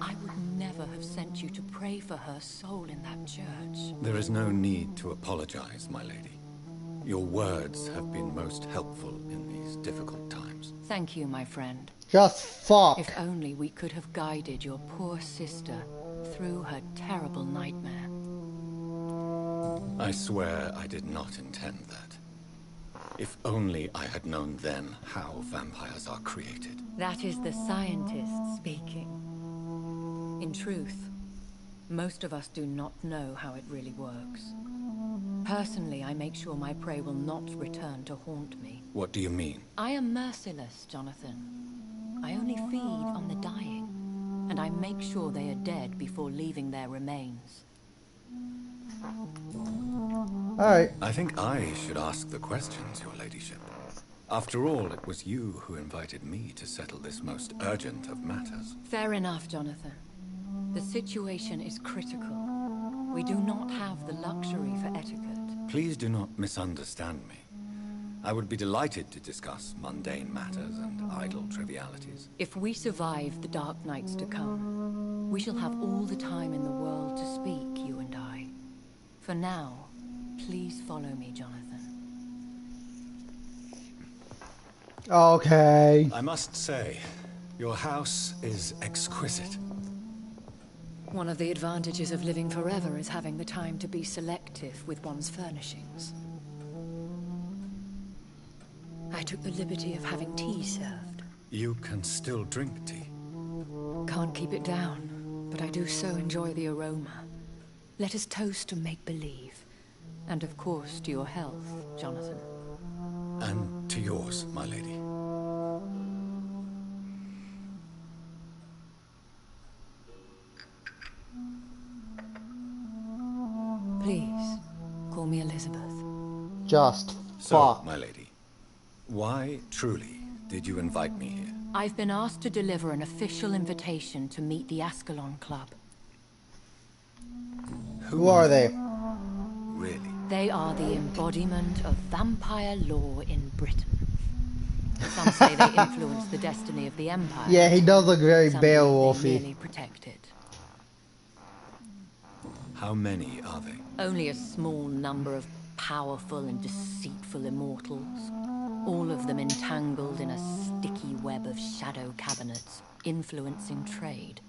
I would never have sent you to pray for her soul in that church. There is no need to apologize, my lady. Your words have been most helpful in these difficult times. Thank you, my friend. Just fuck. If only we could have guided your poor sister through her terrible nightmare. I swear I did not intend that. If only I had known then how vampires are created. That is the scientist speaking. In truth, most of us do not know how it really works. Personally, I make sure my prey will not return to haunt me. What do you mean? I am merciless, Jonathan. I only feed on the dying, and I make sure they are dead before leaving their remains. Alright. I think I should ask the questions, your ladyship. After all, it was you who invited me to settle this most urgent of matters. Fair enough, Jonathan. The situation is critical. We do not have the luxury for etiquette. Please do not misunderstand me. I would be delighted to discuss mundane matters and idle trivialities. If we survive the dark nights to come, we shall have all the time in the world to speak, you and I. For now, please follow me, Jonathan. Okay. I must say, your house is exquisite. One of the advantages of living forever is having the time to be selective with one's furnishings. I took the liberty of having tea served. You can still drink tea. Can't keep it down, but I do so enjoy the aroma. Let us toast to make-believe. And of course, to your health, Jonathan. And to yours, my lady. Please, call me Elizabeth. Just So, fuck. my lady, why, truly, did you invite me here? I've been asked to deliver an official invitation to meet the Ascalon Club. Who are they? Really? They are the embodiment of vampire law in Britain. Some say they influence the destiny of the Empire. Yeah, he does look very Some believe they Beowulfy. merely protect it. How many are they? Only a small number of powerful and deceitful immortals. All of them entangled in a sticky web of shadow cabinets, influencing trade.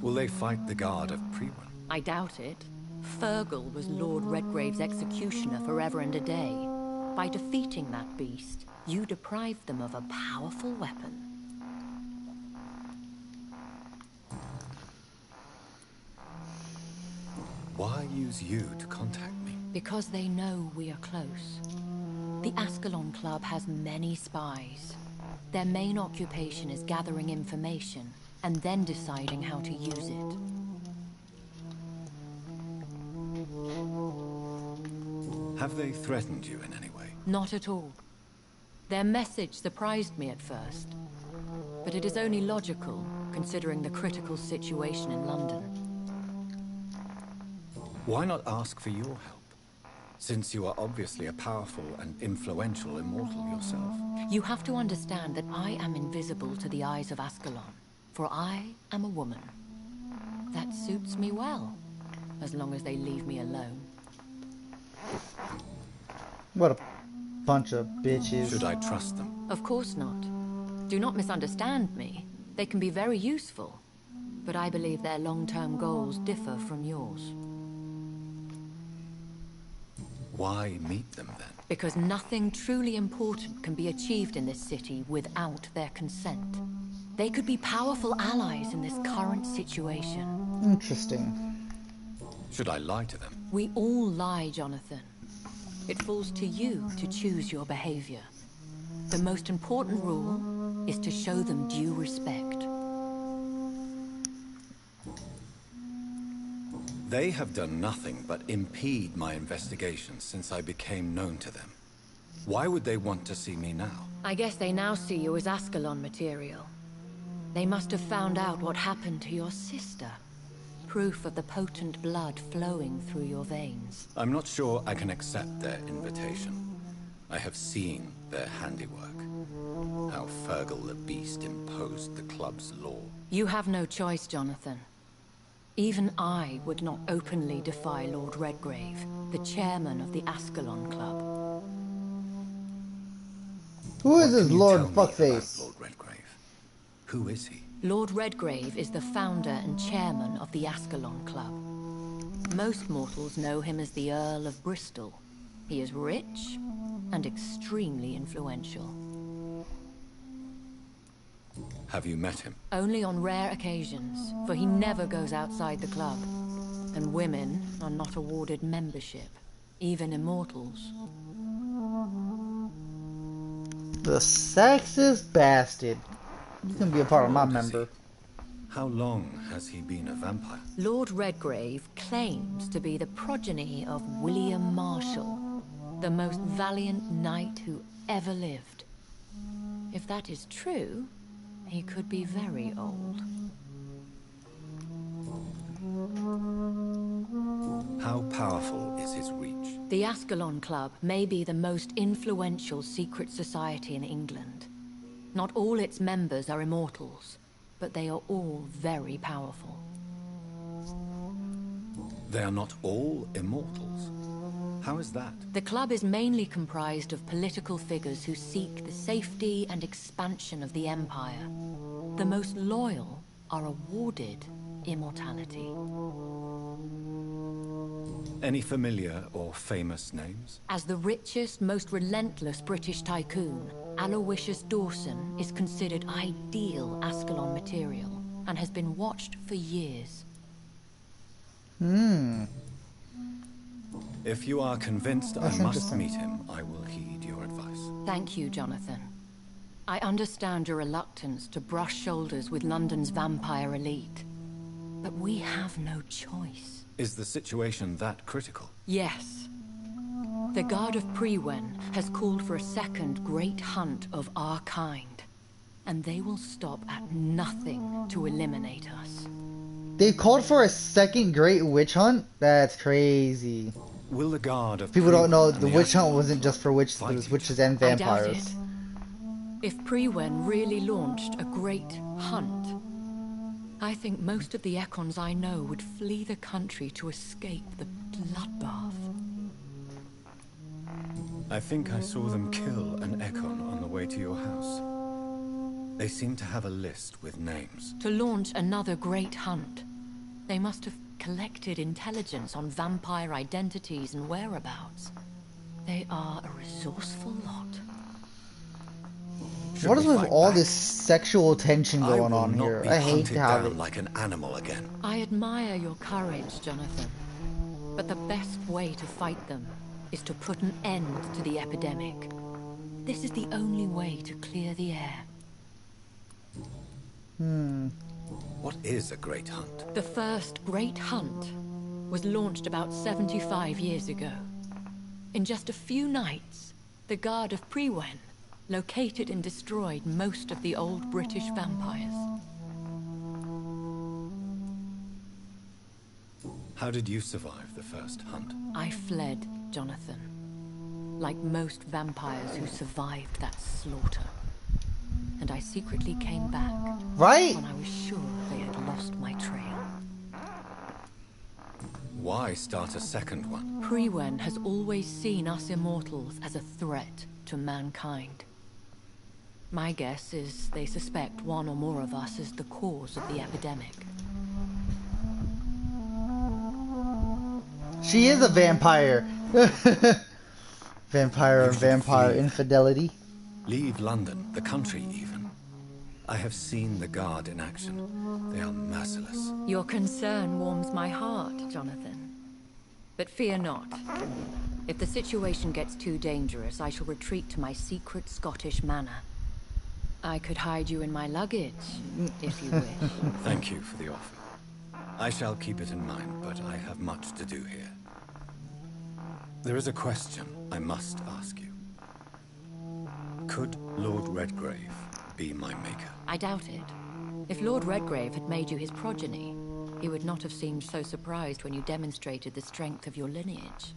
Will they fight the guard of Prewin? I doubt it. Fergal was Lord Redgrave's executioner forever and a day. By defeating that beast, you deprived them of a powerful weapon. Why use you to contact me? Because they know we are close. The Ascalon Club has many spies. Their main occupation is gathering information and then deciding how to use it. Have they threatened you in any way? Not at all. Their message surprised me at first. But it is only logical, considering the critical situation in London. Why not ask for your help? Since you are obviously a powerful and influential immortal yourself. You have to understand that I am invisible to the eyes of Ascalon, for I am a woman. That suits me well, as long as they leave me alone. What a bunch of bitches. Should I trust them? Of course not. Do not misunderstand me. They can be very useful, but I believe their long-term goals differ from yours. Why meet them then? Because nothing truly important can be achieved in this city without their consent. They could be powerful allies in this current situation. Interesting. Should I lie to them? We all lie, Jonathan. It falls to you to choose your behavior. The most important rule is to show them due respect. They have done nothing but impede my investigation since I became known to them. Why would they want to see me now? I guess they now see you as Ascalon material. They must have found out what happened to your sister. Proof of the potent blood flowing through your veins. I'm not sure I can accept their invitation. I have seen their handiwork. How Fergal the Beast imposed the club's law. You have no choice, Jonathan. Even I would not openly defy Lord Redgrave, the chairman of the Ascalon Club. Who is this Lord Fuckface? Lord Redgrave? Who is he? Lord Redgrave is the founder and chairman of the Ascalon Club. Most mortals know him as the Earl of Bristol. He is rich and extremely influential. Have you met him? Only on rare occasions, for he never goes outside the club. And women are not awarded membership, even immortals. The sexist bastard. You can be a part of my member. How long has he been a vampire? Lord Redgrave claims to be the progeny of William Marshall, the most valiant knight who ever lived. If that is true, he could be very old. How powerful is his reach? The Ascalon Club may be the most influential secret society in England. Not all its members are immortals, but they are all very powerful. They are not all immortals. How is that? The club is mainly comprised of political figures who seek the safety and expansion of the Empire. The most loyal are awarded immortality. Any familiar or famous names? As the richest, most relentless British tycoon, Aloysius Dawson is considered ideal Ascalon material and has been watched for years. If you are convinced I must meet him, I will heed your advice. Thank you, Jonathan. I understand your reluctance to brush shoulders with London's vampire elite, but we have no choice. Is the situation that critical? Yes. The Guard of Prewen has called for a second great hunt of our kind, and they will stop at nothing to eliminate us. They called for a second great witch hunt? That's crazy. Will the Guard of People don't know the witch hunt wasn't just for witches, it was witches and vampires. I doubt it. If Prewen really launched a great hunt, I think most of the Ekons I know would flee the country to escape the bloodbath. I think I saw them kill an Ekon on the way to your house. They seem to have a list with names. To launch another great hunt, they must have collected intelligence on vampire identities and whereabouts. They are a resourceful lot. What is with all this sexual tension going on here? I hate how down like an animal again. I admire your courage, Jonathan. But the best way to fight them is to put an end to the epidemic. This is the only way to clear the air. What is a great hunt? The first great hunt was launched about 75 years ago. In just a few nights, the Guard of Prewen located and destroyed most of the old British vampires. How did you survive the first hunt? I fled, Jonathan. Like most vampires who survived that slaughter. And I secretly came back. Right? When I was sure they had lost my trail. Why start a second one? Prewen has always seen us immortals as a threat to mankind. My guess is they suspect one or more of us as the cause of the epidemic. She is a vampire. Vampire and You should vampire flee. infidelity. Leave London, the country even. I have seen the Guard in action. They are merciless. Your concern warms my heart, Jonathan. But fear not. If the situation gets too dangerous, I shall retreat to my secret Scottish manor. I could hide you in my luggage, if you wish. Thank you for the offer. I shall keep it in mind, but I have much to do here. There is a question I must ask you. Could Lord Redgrave be my maker? I doubt it. If Lord Redgrave had made you his progeny, he would not have seemed so surprised when you demonstrated the strength of your lineage.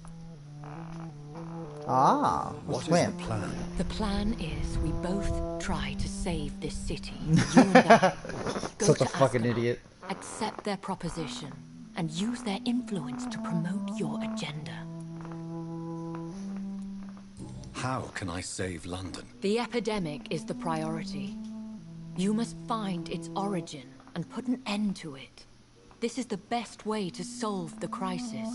Ah, what is plan? the plan? The plan is we both try to save this city. You and I go Such a to fucking Ascalon, idiot. accept their proposition, and use their influence to promote your agenda. How can I save London? The epidemic is the priority. You must find its origin and put an end to it. This is the best way to solve the crisis.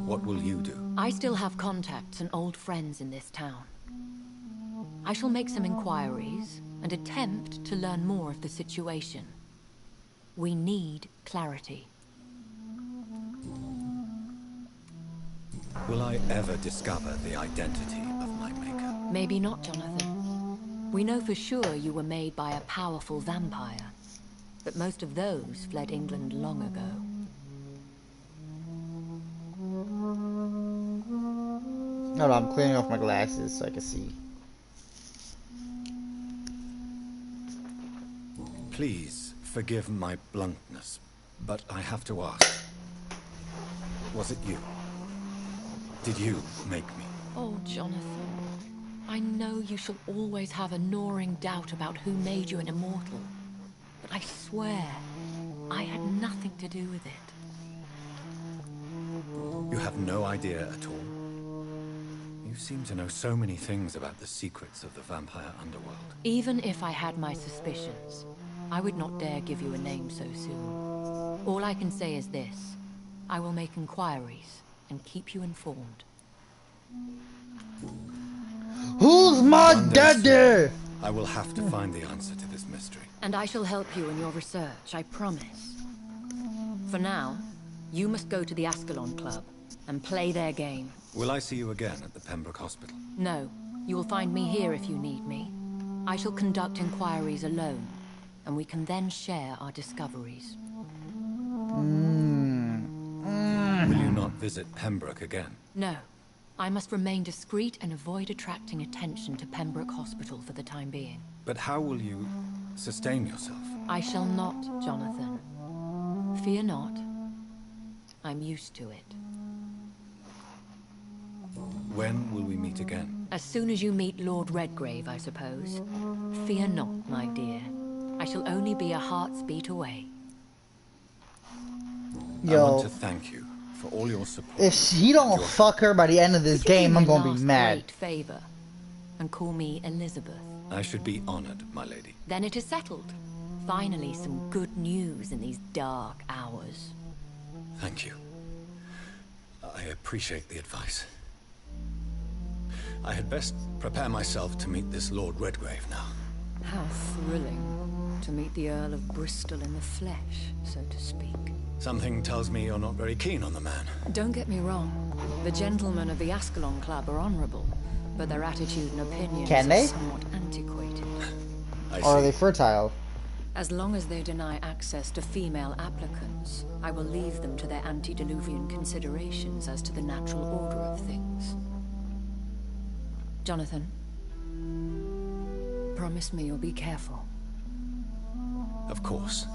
What will you do? I still have contacts and old friends in this town. I shall make some inquiries and attempt to learn more of the situation. We need clarity. Will I ever discover the identity of my maker? Maybe not, Jonathan. We know for sure you were made by a powerful vampire, but most of those fled England long ago. Hold on, I'm clearing off my glasses so I can see. Please forgive my bluntness, but I have to ask. Was it you? Did you make me? Oh, Jonathan. I know you shall always have a gnawing doubt about who made you an immortal. But I swear, I had nothing to do with it. You have no idea at all? You seem to know so many things about the secrets of the vampire underworld. Even if I had my suspicions, I would not dare give you a name so soon. All I can say is this. I will make inquiries and keep you informed. Who's my One day soon, daddy? I will have to find the answer to this mystery. And I shall help you in your research, I promise. For now, you must go to the Ascalon Club and play their game. Will I see you again at the Pembroke Hospital? No, you will find me here if you need me. I shall conduct inquiries alone, and we can then share our discoveries. Will you not visit Pembroke again? No. I must remain discreet and avoid attracting attention to Pembroke Hospital for the time being. But how will you sustain yourself? I shall not, Jonathan. Fear not. I'm used to it. When will we meet again? As soon as you meet Lord Redgrave, I suppose. Fear not, my dear. I shall only be a heart's beat away. I want to thank you for all your support. If he don't fuck her by the end of this game, I'm gonna be mad. Great favor, and call me Elizabeth. I should be honored, my lady. Then it is settled. Finally, some good news in these dark hours. Thank you. I appreciate the advice. I had best prepare myself to meet this Lord Redgrave now. How thrilling to meet the Earl of Bristol in the flesh, so to speak. Something tells me you're not very keen on the man. Don't get me wrong. The gentlemen of the Ascalon Club are honorable, but their attitude and opinions Can they? are somewhat antiquated. Or are they fertile? As long as they deny access to female applicants, I will leave them to their antediluvian considerations as to the natural order of things. Jonathan, promise me you'll be careful. Of course.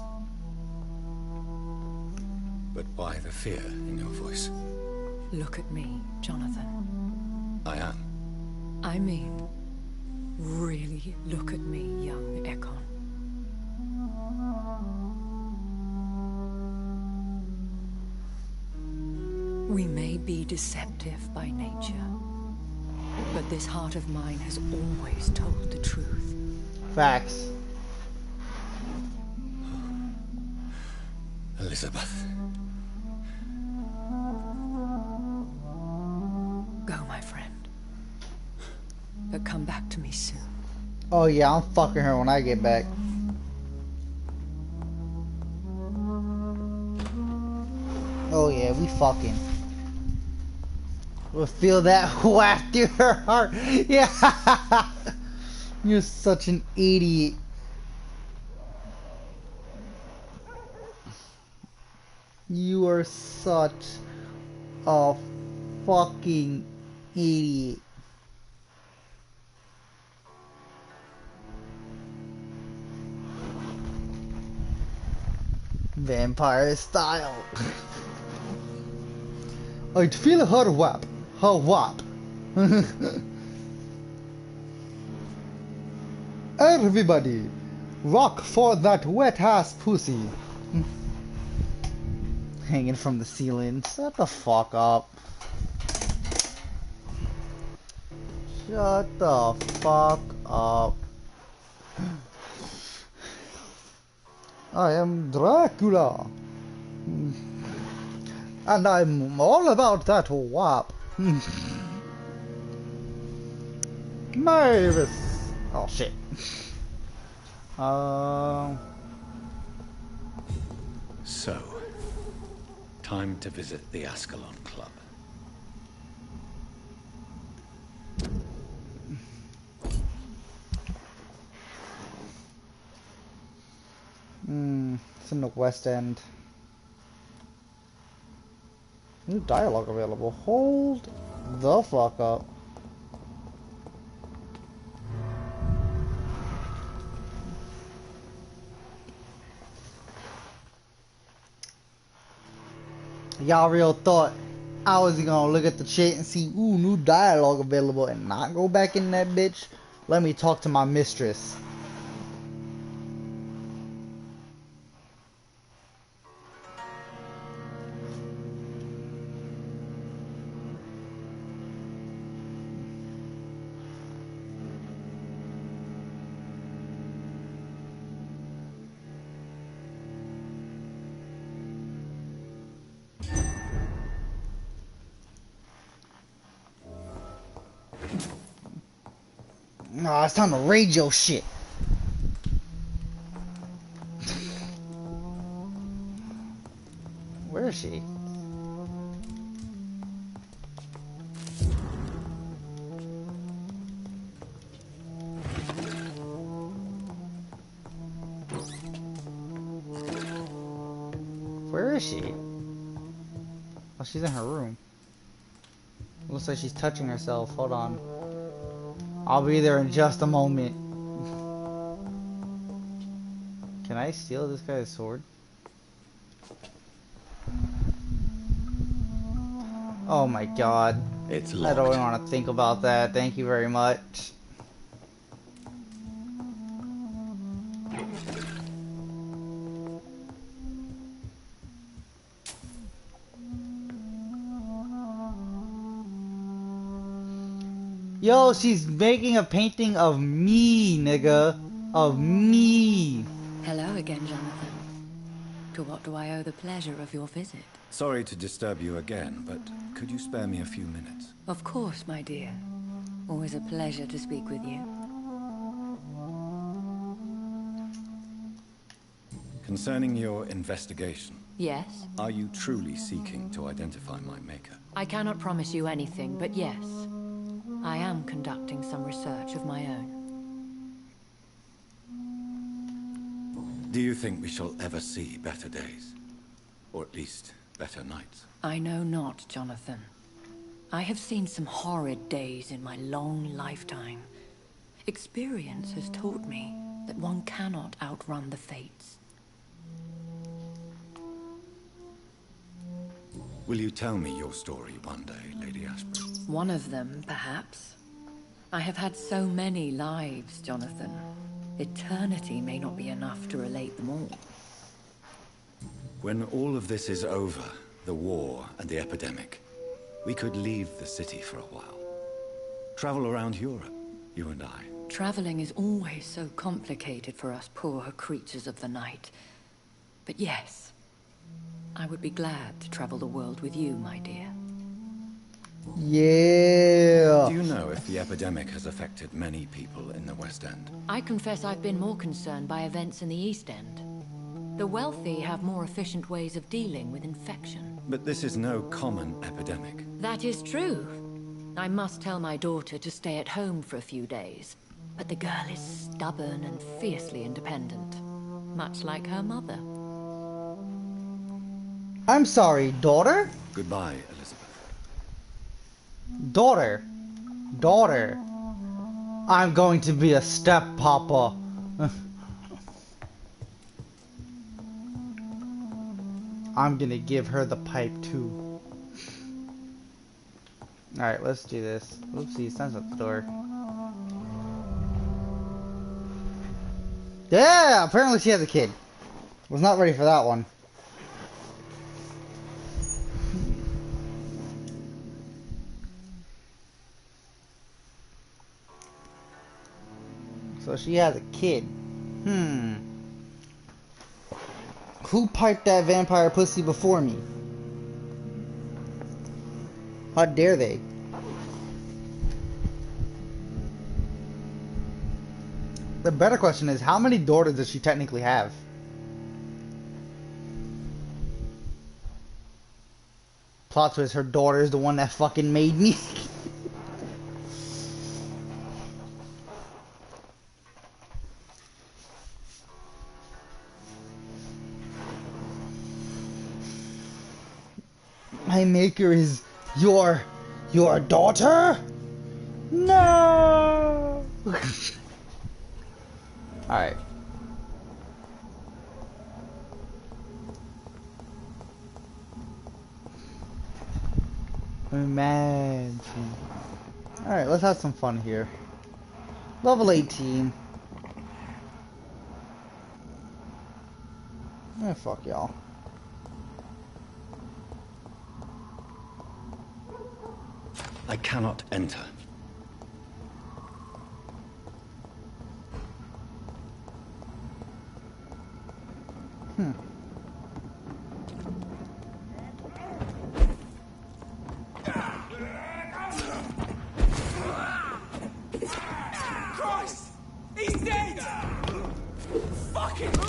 But why the fear in your voice? Look at me, Jonathan. I am. I mean, really look at me, young Ekon. We may be deceptive by nature, but this heart of mine has always told the truth. Facts. Elizabeth. Go, my friend. come back to me soon. Oh yeah, I'm fucking her when I get back. Oh yeah, we fucking. We'll feel that whack through her heart. Yeah. You're such an idiot. You are such a fucking idiot. Vampire style. I'd feel her whap. Her whap. Everybody, rock for that wet ass pussy. Hanging from the ceiling. Shut the fuck up. Shut the fuck up. I am Dracula. And I'm all about that whap. Mavis. Oh shit. So, time to visit the Ascalon Club. It's in the West End. New dialogue available. Hold the fuck up. Y'all real thought I was gonna look at the chat and see, ooh, new dialogue available and not go back in that bitch? Let me talk to my mistress. Nah, it's time to raid your shit. Where is she? Where is she? Oh, she's in her room. Looks like she's touching herself. Hold on. I'll be there in just a moment. Can I steal this guy's sword? Oh my god. It's I don't locked. want to think about that. Thank you very much. Yo, she's making a painting of me, nigga. Of me. Hello again, Jonathan. To what do I owe the pleasure of your visit? Sorry to disturb you again, but could you spare me a few minutes? Of course, my dear. Always a pleasure to speak with you. Concerning your investigation. Yes? Are you truly seeking to identify my maker? I cannot promise you anything, but yes. I am conducting some research of my own. Do you think we shall ever see better days? Or at least, better nights? I know not, Jonathan. I have seen some horrid days in my long lifetime. Experience has taught me that one cannot outrun the fates. Will you tell me your story one day, Lady Ashbury? One of them, perhaps. I have had so many lives, Jonathan. Eternity may not be enough to relate them all. When all of this is over, the war and the epidemic, we could leave the city for a while. Travel around Europe, you and I. Traveling is always so complicated for us poor creatures of the night. But yes, I would be glad to travel the world with you, my dear. Yeah. Do you know if the epidemic has affected many people in the West End? I confess I've been more concerned by events in the East End. The wealthy have more efficient ways of dealing with infection. But this is no common epidemic. That is true. I must tell my daughter to stay at home for a few days. But the girl is stubborn and fiercely independent. Much like her mother. I'm sorry, daughter? Goodbye, Elizabeth. Daughter. Daughter. I'm going to be a step-papa. I'm gonna give her the pipe too. Alright, let's do this. Oopsie, sounds at the door. Yeah, apparently she has a kid. Was not ready for that one. So she has a kid. Who piped that vampire pussy before me? How dare they? The better question is, how many daughters does she technically have? Plot twist, her daughter is the one that fucking made me. My maker is your daughter? No. Alright. Imagine. Alright, let's have some fun here. Level 18. Eh, fuck y'all. I cannot enter. Christ! He's dead! Fuck it!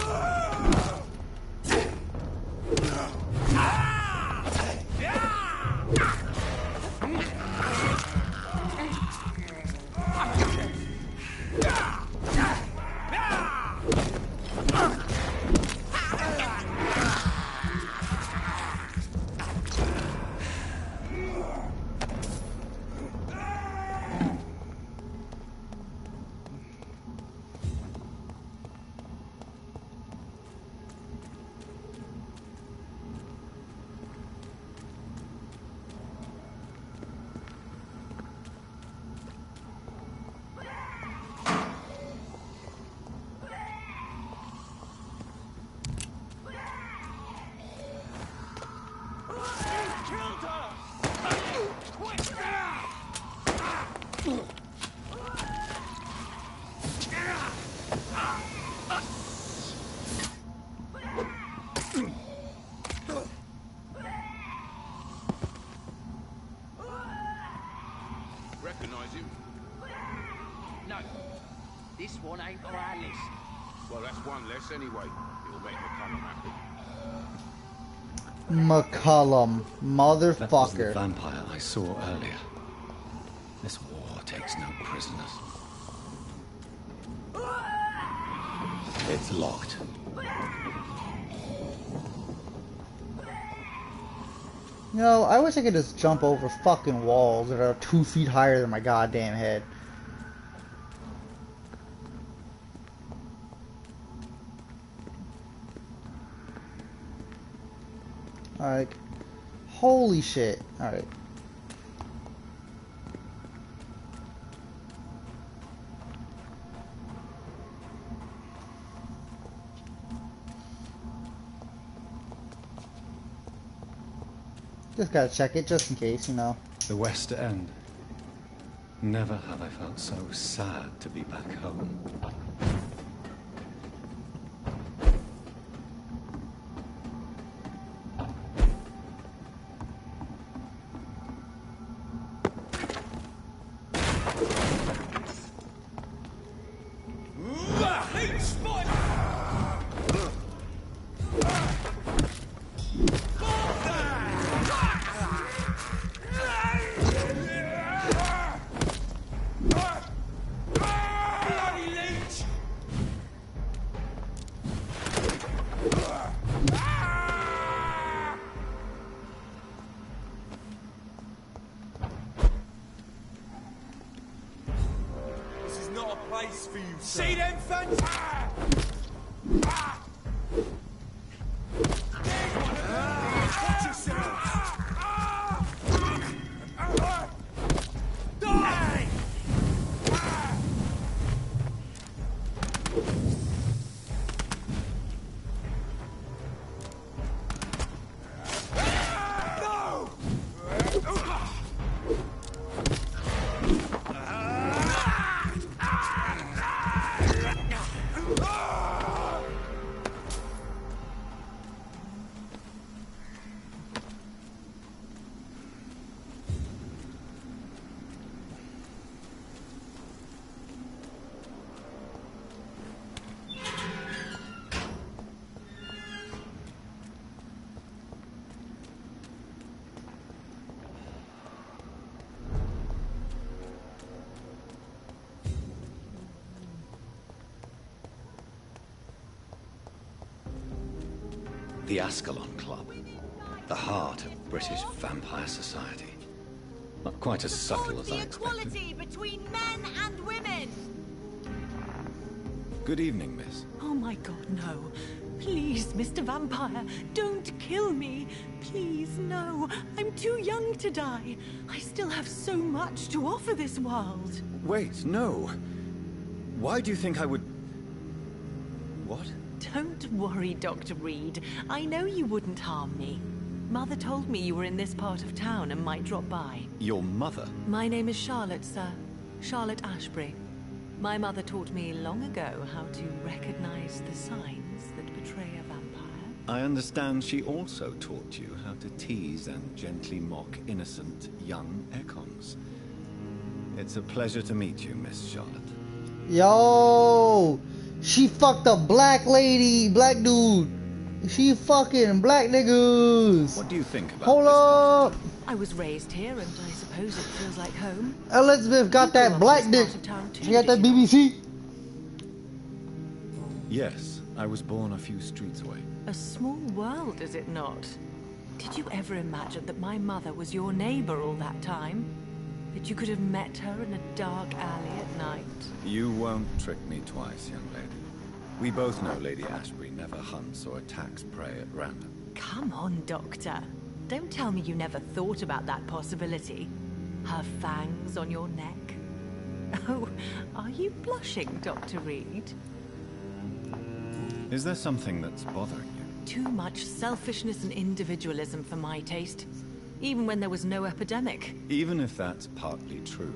Recognize him? No, this one ain't on our list. Well, that's one less anyway. It'll make McCullum happy. McCullum, That was the motherfucker. vampire I saw earlier. This war takes no prisoners. It's locked. No, I wish I could just jump over fucking walls that are 2 feet higher than my goddamn head. Alright. Holy shit. Alright. Just gotta check it, just in case, you know. The West End. Never have I felt so sad to be back home. The Ascalon Club. The heart of British vampire society. Not quite as subtle as I expected. Equality between men and women! Good evening, miss. Oh my god, no. Please, Mr. Vampire, don't kill me. Please, no. I'm too young to die. I still have so much to offer this world. Wait, no. Why do you think I would... What? Don't worry, Dr. Reed. I know you wouldn't harm me. Mother told me you were in this part of town and might drop by. Your mother? My name is Charlotte, sir. Charlotte Ashbury. My mother taught me long ago how to recognize the signs that betray a vampire. I understand she also taught you how to tease and gently mock innocent young Ekons. It's a pleasure to meet you, Miss Charlotte. Yo, she fucked a black lady, black dude. She fucking black niggas. What do you think about Hold up. I was raised here, and I suppose it feels like home. Elizabeth got that black dick. She got that BBC. Yes, I was born a few streets away. A small world, is it not? Did you ever imagine that my mother was your neighbor all that time? That you could have met her in a dark alley at night? You won't trick me twice, young lady. We both know Lady Ashbury never hunts or attacks prey at random. Come on, Doctor. Don't tell me you never thought about that possibility. Her fangs on your neck. Oh, are you blushing, Dr. Reed? Is there something that's bothering you? Too much selfishness and individualism for my taste. Even when there was no epidemic. Even if that's partly true,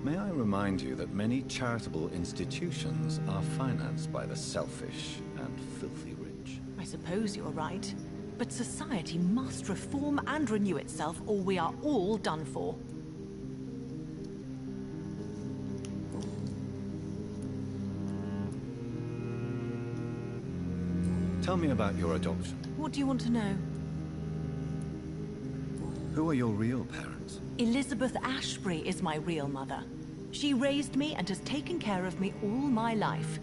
may I remind you that many charitable institutions are financed by the selfish and filthy rich. I suppose you're right. But society must reform and renew itself, or we are all done for. Tell me about your adoption. What do you want to know? Who are your real parents? Elizabeth Ashbury is my real mother. She raised me and has taken care of me all my life.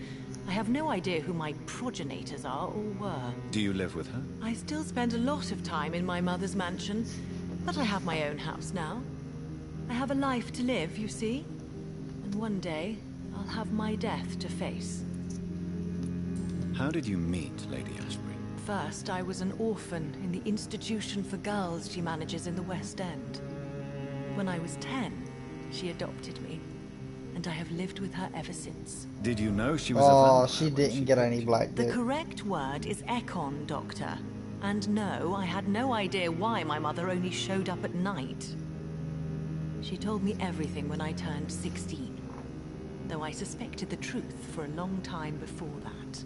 I have no idea who my progenitors are or were. Do you live with her? I still spend a lot of time in my mother's mansion, but I have my own house now. I have a life to live, you see. And one day, I'll have my death to face. How did you meet Lady Ashbury? First, I was an orphan in the institution for girls she manages in the West End. When I was 10, she adopted me. And I have lived with her ever since. Did you know she was a vampire? Oh, she didn't get any black dick. The correct word is Ekon, Doctor. And no, I had no idea why my mother only showed up at night. She told me everything when I turned 16. Though I suspected the truth for a long time before that.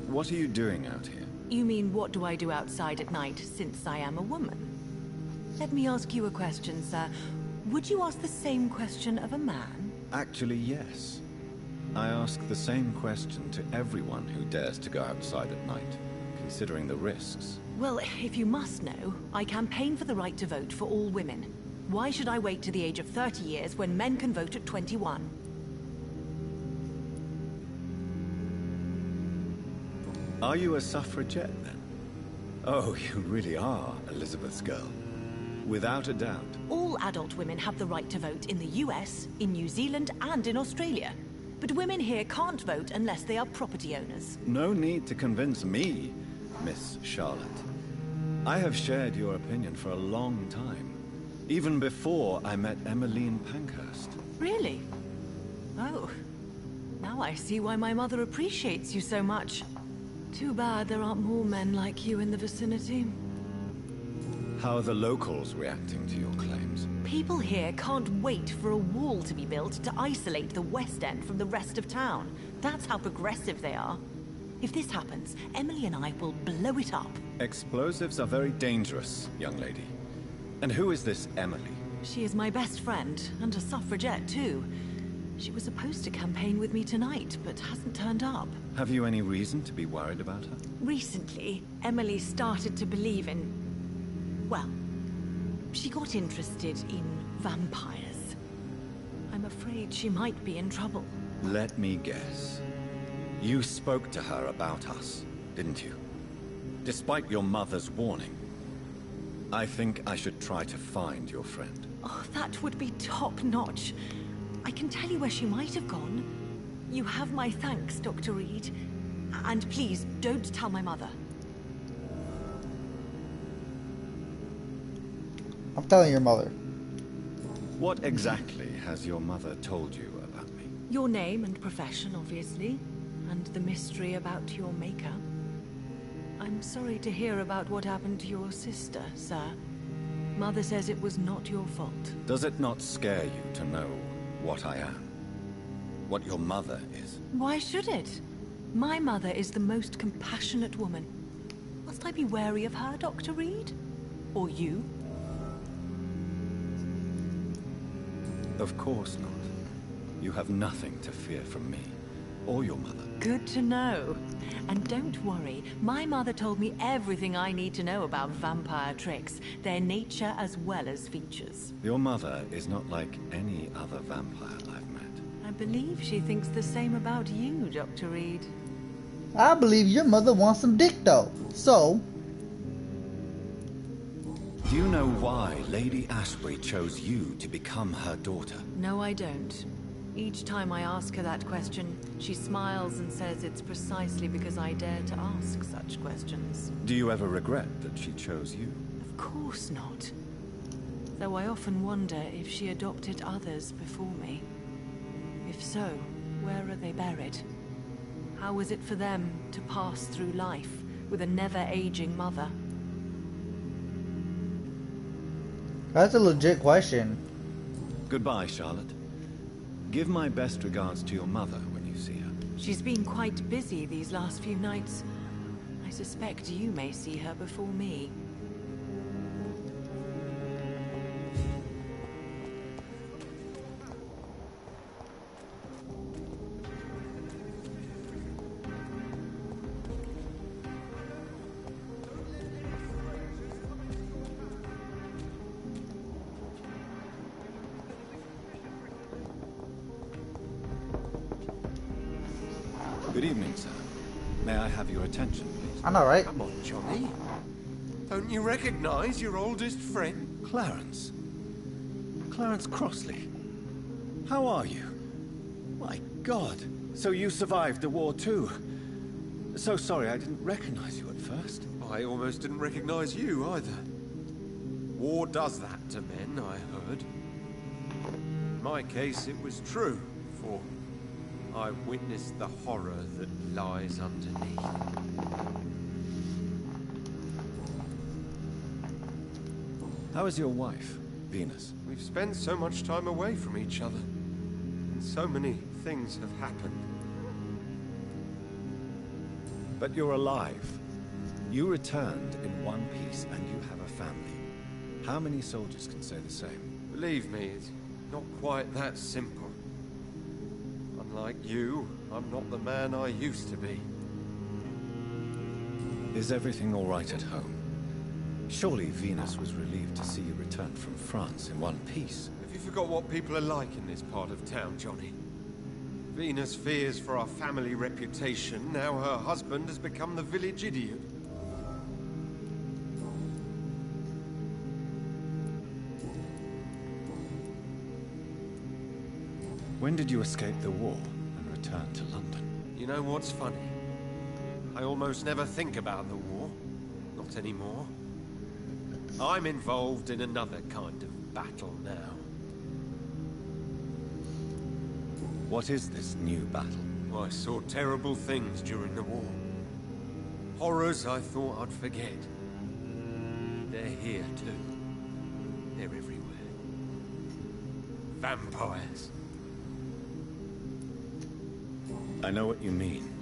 What are you doing out here? You mean, what do I do outside at night since I am a woman? Let me ask you a question, sir. Would you ask the same question of a man? Actually, yes. I ask the same question to everyone who dares to go outside at night, considering the risks. Well, if you must know, I campaign for the right to vote for all women. Why should I wait to the age of 30 years when men can vote at 21? Are you a suffragette, then? Oh, you really are Elizabeth's girl. Without a doubt. All adult women have the right to vote in the US, in New Zealand, and in Australia. But women here can't vote unless they are property owners. No need to convince me, Miss Charlotte. I have shared your opinion for a long time. Even before I met Emmeline Pankhurst. Really? Oh. Now I see why my mother appreciates you so much. Too bad there aren't more men like you in the vicinity. How are the locals reacting to your claims? People here can't wait for a wall to be built to isolate the West End from the rest of town. That's how progressive they are. If this happens, Emily and I will blow it up. Explosives are very dangerous, young lady. And who is this Emily? She is my best friend, and a suffragette too. She was supposed to campaign with me tonight, but hasn't turned up. Have you any reason to be worried about her? Recently, Emily started to believe in... well, she got interested in vampires. I'm afraid she might be in trouble. Let me guess. You spoke to her about us, didn't you? Despite your mother's warning. I think I should try to find your friend. Oh, that would be top-notch. I can tell you where she might have gone. You have my thanks, Dr. Reed. And please, don't tell my mother. I'm telling your mother. What exactly has your mother told you about me? Your name and profession, obviously. And the mystery about your maker. I'm sorry to hear about what happened to your sister, sir. Mother says it was not your fault. Does it not scare you to know what I am? What your mother is? Why should it? My mother is the most compassionate woman. Must I be wary of her, Dr. Reed? Or you? Of course not. You have nothing to fear from me, or your mother. Good to know. And don't worry, my mother told me everything I need to know about vampire tricks, their nature as well as features. Your mother is not like any other vampire I've met. I believe she thinks the same about you, Dr. Reed. I believe your mother wants some dick though. So... Do you know why Lady Ashbury chose you to become her daughter? No, I don't. Each time I ask her that question, she smiles and says it's precisely because I dare to ask such questions. Do you ever regret that she chose you? Of course not. Though I often wonder if she adopted others before me. If so, where are they buried? How was it for them to pass through life with a never-aging mother? That's a legit question. Goodbye, Charlotte. Give my best regards to your mother when you see her. She's been quite busy these last few nights. I suspect you may see her before me. Good evening, sir. May I have your attention, please? I know, right? Come on, Johnny. Don't you recognize your oldest friend? Clarence. Clarence Crossley. How are you? My God. So you survived the war too. So sorry I didn't recognize you at first. I almost didn't recognize you either. War does that to men, I heard. In my case, it was true, for I witnessed the horror that lies underneath. How is your wife, Venus? We've spent so much time away from each other, and so many things have happened. But you're alive. You returned in one piece, and you have a family. How many soldiers can say the same? Believe me, it's not quite that simple. Unlike you, I'm not the man I used to be. Is everything all right at home? Surely Venus was relieved to see you return from France in one piece. Have you forgot what people are like in this part of town, Johnny? Venus fears for our family reputation. Now her husband has become the village idiot. When did you escape the war and return to London? You know what's funny? I almost never think about the war. Not anymore. I'm involved in another kind of battle now. What is this new battle? I saw terrible things during the war. Horrors I thought I'd forget. They're here too. They're everywhere. Vampires. I know what you mean.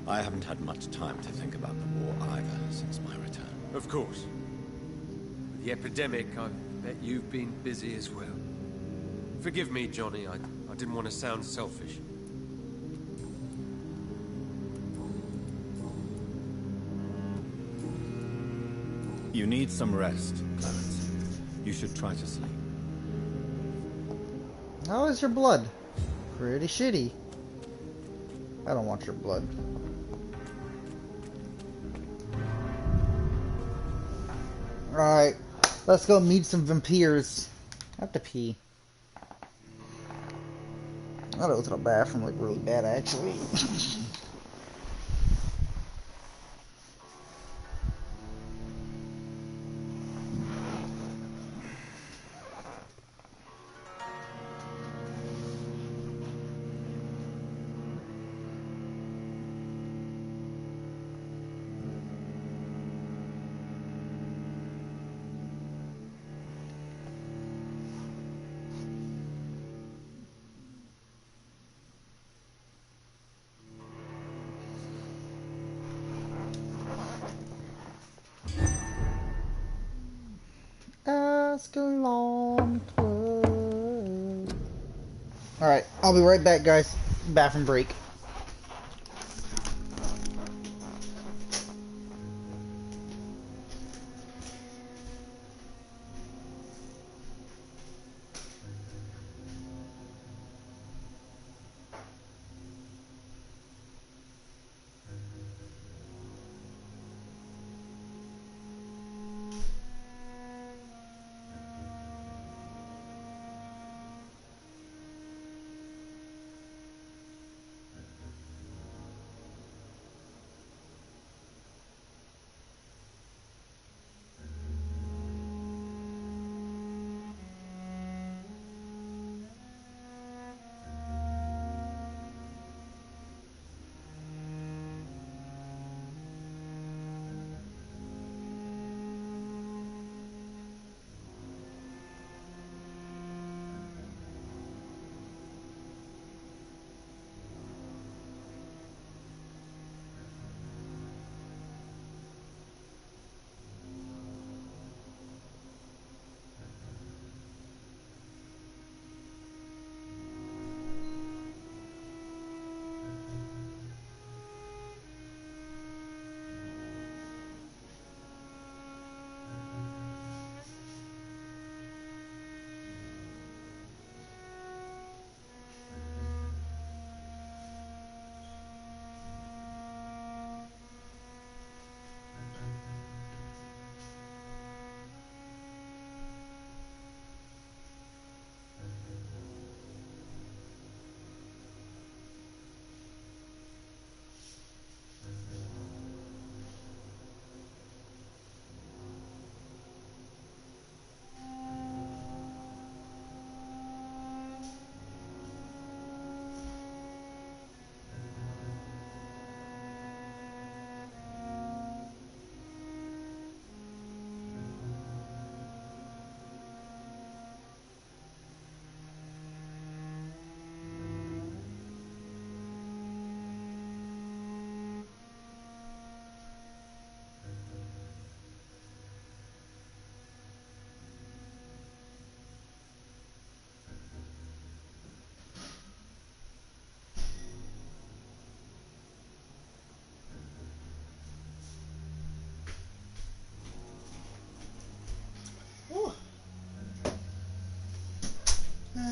I haven't had much time to think about the war either since my return. Of course. With the epidemic, I bet you've been busy as well. Forgive me, Johnny. I didn't want to sound selfish. You need some rest, Clarence. You should try to sleep. How is your blood? Pretty shitty. I don't want your blood. Alright, let's go meet some vampires. I have to pee. I gotta go to the bathroom like really bad actually. Ascalon Club. Alright, I'll be right back, guys. Bathroom break.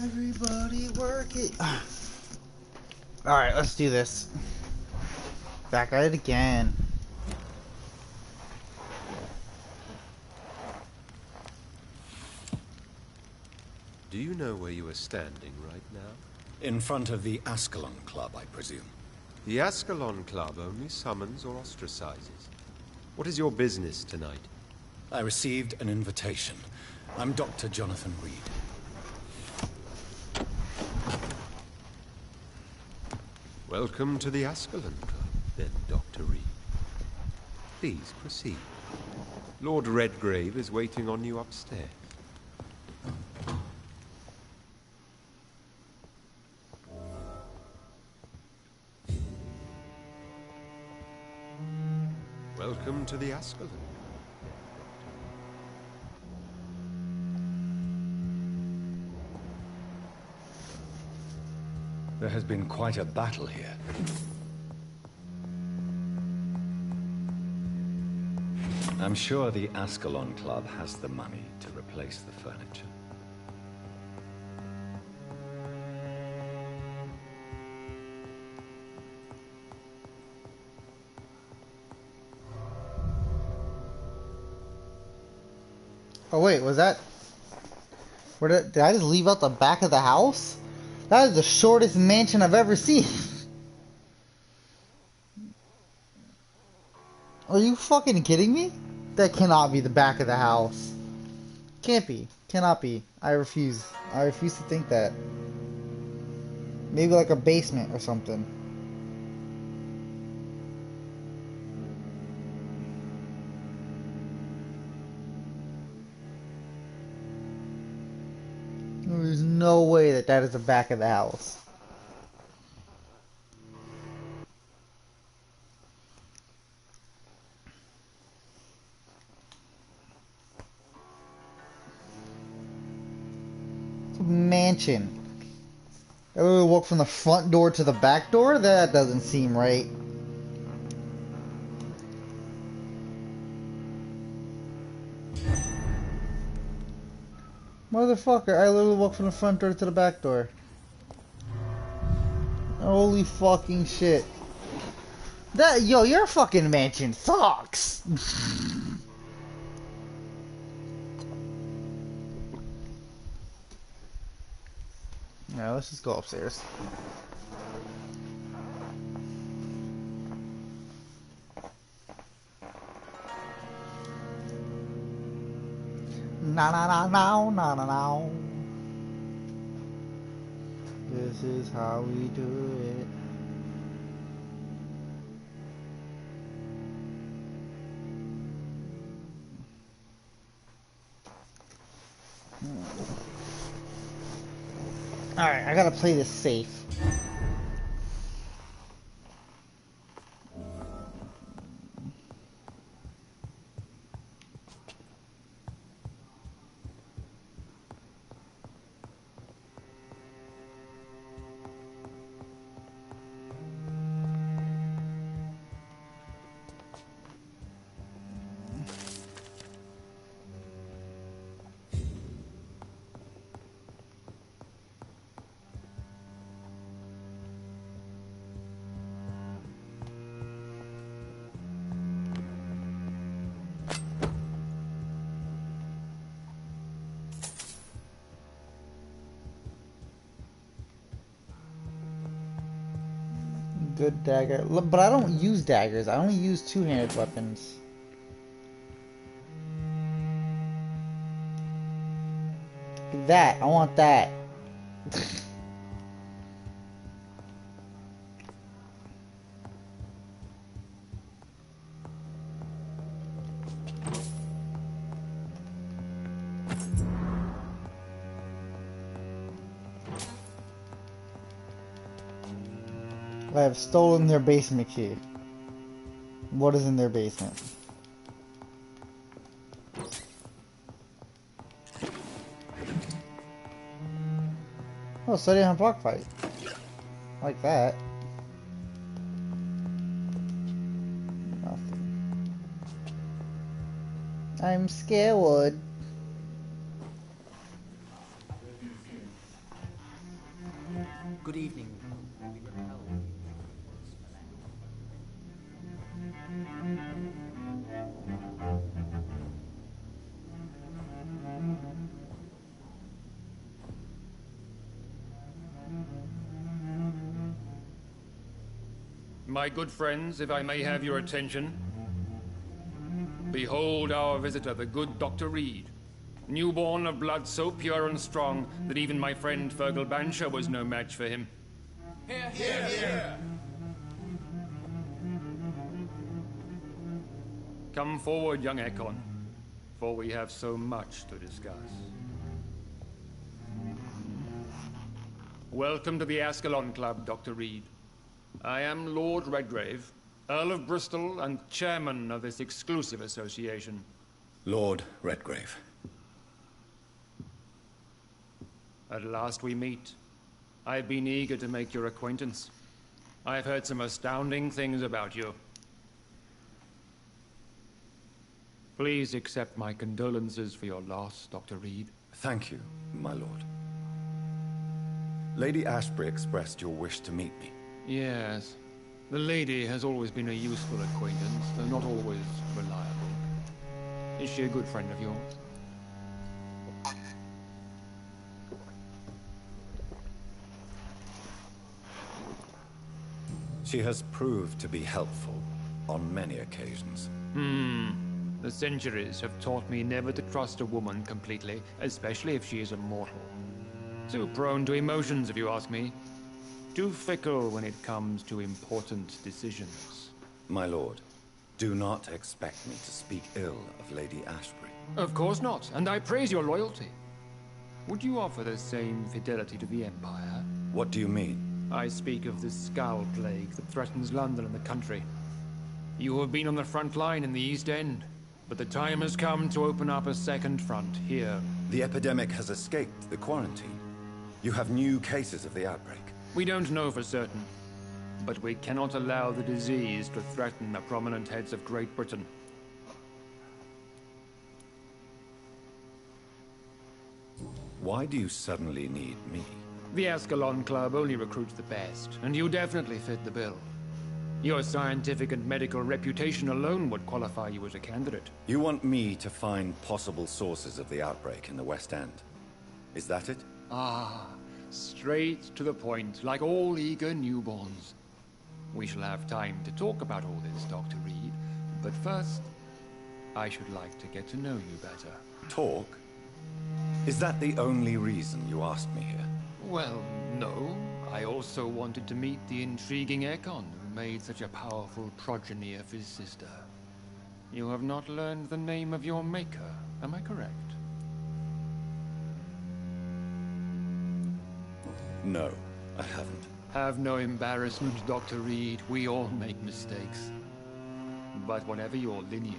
Everybody work it. Alright, let's do this. Back at it again. Do you know where you are standing right now? In front of the Ascalon Club, I presume. The Ascalon Club only summons or ostracizes. What is your business tonight? I received an invitation. I'm Dr. Jonathan Reed. Welcome to the Ascalon Club, then, Dr. Reed. Please proceed. Lord Redgrave is waiting on you upstairs. Welcome to the Ascalon. There has been quite a battle here. I'm sure the Ascalon Club has the money to replace the furniture. Oh wait, was that... Did I just leave out the back of the house? That is the shortest mansion I've ever seen. Are you fucking kidding me? That cannot be the back of the house. Can't be. Cannot be. I refuse. I refuse to think that. Maybe like a basement or something. There's no way that that is the back of the house. It's a mansion. I literally walk from the front door to the back door? That doesn't seem right. Motherfucker, I literally walk from the front door to the back door. Holy fucking shit. Yo, your fucking mansion sucks! Now let's just go upstairs. Na na na na na na na. This is how we do it. Alright, I gotta play this safe. Good dagger. But I don't use daggers. I only use two-handed weapons. That. I want that. I have stolen their basement key. What is in their basement? Oh, study on block fight. Like that. Nothing. I'm scared. Good evening. My good friends, if I may have your attention. Behold our visitor, the good Dr. Reed. Newborn of blood so pure and strong that even my friend Fergal Bansher was no match for him. Here, here, here. Come forward, young Ekon, for we have so much to discuss. Welcome to the Ascalon Club, Dr. Reed. I am Lord Redgrave, Earl of Bristol and chairman of this exclusive association. Lord Redgrave. At last we meet. I've been eager to make your acquaintance. I've heard some astounding things about you. Please accept my condolences for your loss, Dr. Reed. Thank you, my lord. Lady Ashbury expressed your wish to meet me. Yes. The lady has always been a useful acquaintance, though not always reliable. Is she a good friend of yours? She has proved to be helpful on many occasions. The centuries have taught me never to trust a woman completely, especially if she is a mortal. Too prone to emotions, if you ask me. Too fickle when it comes to important decisions. My lord, do not expect me to speak ill of Lady Ashbury. Of course not, and I praise your loyalty. Would you offer the same fidelity to the Empire? What do you mean? I speak of the Skull Plague that threatens London and the country. You have been on the front line in the East End, but the time has come to open up a second front here. The epidemic has escaped the quarantine. You have new cases of the outbreak. We don't know for certain, but we cannot allow the disease to threaten the prominent heads of Great Britain. Why do you suddenly need me? The Ascalon Club only recruits the best, and you definitely fit the bill. Your scientific and medical reputation alone would qualify you as a candidate. You want me to find possible sources of the outbreak in the West End. Is that it? Ah, straight to the point, like all eager newborns. We shall have time to talk about all this, Dr. Reed, but first, I should like to get to know you better. Talk? Is that the only reason you asked me here? Well, no. I also wanted to meet the intriguing Ekon who made such a powerful progeny of his sister. You have not learned the name of your maker, am I correct? No, I haven't. Have no embarrassment, Dr. Reed. We all make mistakes. But whatever your lineage,